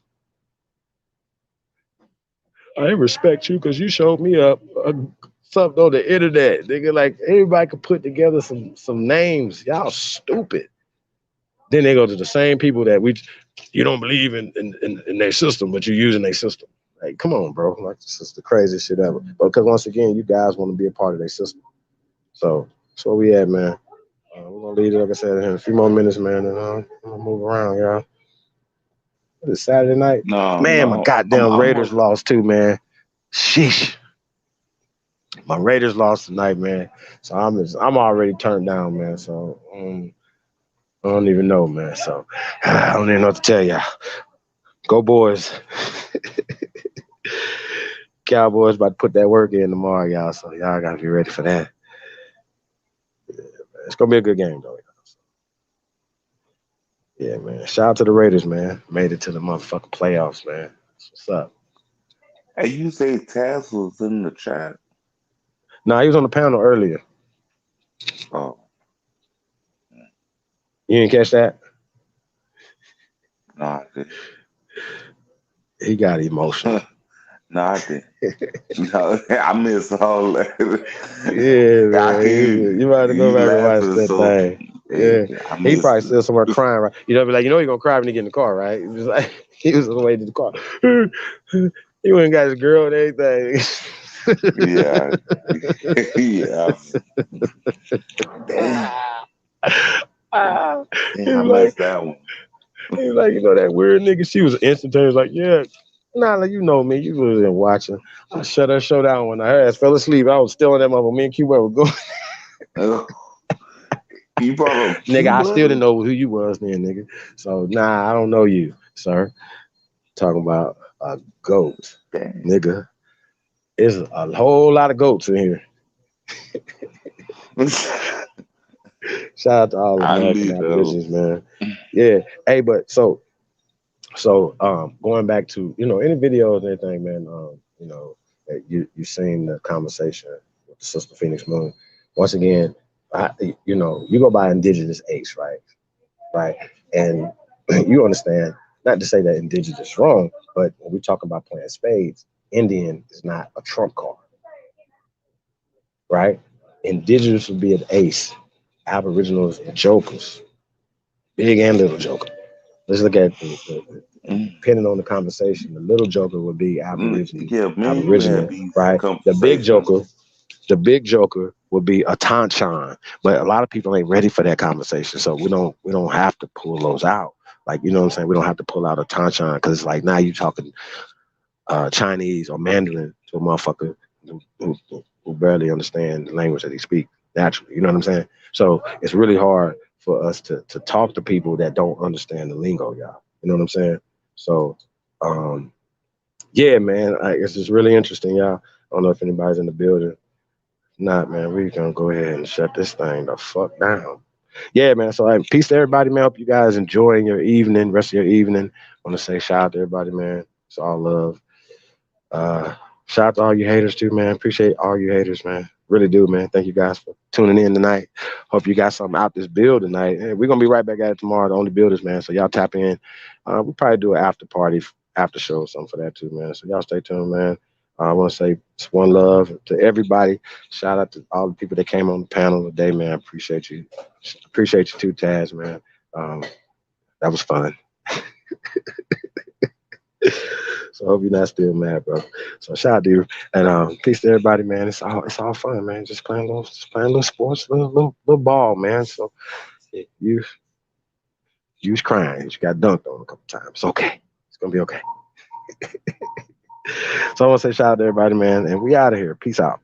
[SPEAKER 8] I respect you because you showed me up something on the internet. Nigga, like everybody could put together some names. Y'all stupid. Then they go to the same people that you don't believe in their system, but you're using their system. Like, come on, bro. Like, this is the craziest shit ever. But because once again, you guys want to be a part of their system. So that's where we at, man. We're gonna leave it, like I said, in a few more minutes, man, and I'm gonna move around, y'all. What is Saturday night? Man, my goddamn Raiders lost too, man. Sheesh. My Raiders lost tonight, man. So I'm already turned down, man. So I don't even know, man. So I don't even know what to tell y'all. Go boys. Cowboys about to put that work in tomorrow, y'all. So y'all gotta be ready for that. Yeah, it's gonna be a good game, though. Yeah, man. Shout out to the Raiders, man. Made it to the motherfucking playoffs, man. What's up?
[SPEAKER 22] Hey, you say Taz was in the chat?
[SPEAKER 8] Nah, he was on the panel earlier.
[SPEAKER 22] Oh.
[SPEAKER 8] You didn't catch that?
[SPEAKER 22] No, I didn't.
[SPEAKER 8] He got emotional.
[SPEAKER 22] No, I didn't. No, I missed all that.
[SPEAKER 8] Yeah, man. You might have to go back and watch that thing. Yeah. He probably still somewhere crying, right? Be like, you're gonna cry when you get in the car, right? He was like, he was on the way to the car. He went and got his girl and everything.
[SPEAKER 22] Yeah. Yeah. Damn.
[SPEAKER 8] He's
[SPEAKER 22] I
[SPEAKER 8] like,
[SPEAKER 22] missed that one.
[SPEAKER 8] he's like, you know that weird nigga. She was instantaneous, like, yeah. Nah, like, you know me. You wasn't watching. I shut her show down when her ass fell asleep. I was still in that mother. Me and Q were going.
[SPEAKER 22] You brought up
[SPEAKER 8] Nigga,
[SPEAKER 22] Q
[SPEAKER 8] I still didn't
[SPEAKER 22] Blooded?
[SPEAKER 8] know who you was then, nigga. So nah, I don't know you, sir. Talking about a goat,
[SPEAKER 22] Damn.
[SPEAKER 8] nigga. There's a whole lot of goats in here. Shout out to all the
[SPEAKER 22] I
[SPEAKER 8] American
[SPEAKER 22] need those.
[SPEAKER 8] Aborigines, man. Yeah. Hey, but so going back to, you know, any videos and anything, man, you know, that you seen the conversation with the Sister Phoenix Moon. Once again, you know, you go by indigenous ace, right? Right. And you understand, not to say that indigenous is wrong, but when we talk about playing spades, Indian is not a trump card, right? Indigenous would be an ace. Aboriginals are jokers, big and little joker. Let's look at depending on the conversation. The little joker would be
[SPEAKER 22] Yeah, me and you had
[SPEAKER 8] Aborigine,
[SPEAKER 22] these
[SPEAKER 8] right?
[SPEAKER 22] conversations.
[SPEAKER 8] The big joker would be a Tanchan. But a lot of people ain't ready for that conversation, so we don't have to pull those out. Like, you know what I'm saying? We don't have to pull out a Tanchan because it's like now you talking Chinese or Mandarin to a motherfucker who barely understand the language that he speaks naturally. You know what I'm saying? So it's really hard for us to talk to people that don't understand the lingo, y'all. You know what I'm saying? So, yeah, man, it's just really interesting, y'all. I don't know if anybody's in the building. Not, man. We gonna go ahead and shut this thing the fuck down. Yeah, man. So, peace to everybody, man. Hope you guys enjoying your evening, rest of your evening. Want to say shout out to everybody, man. It's all love. Shout out to all you haters too, man. Appreciate all you haters, man. Really do, man. Thank you guys for tuning in tonight. Hope you got something out this build tonight. Hey, we're gonna be right back at it tomorrow. The only builders, man. So y'all tap in. We'll probably do an after party, after show or something for that too, man. So y'all stay tuned, man. I want to say it's one love to everybody. Shout out to all the people that came on the panel today, man. Appreciate you. Appreciate you too, Taz, man. That was fun. So I hope you're not still mad, bro. So shout out to you, and peace to everybody, man. It's all fun, man. Just playing little sports, little ball, man. So you was crying, you got dunked on a couple times. It's okay. It's gonna be okay. So I want to say shout out to everybody, man, and we out of here. Peace out.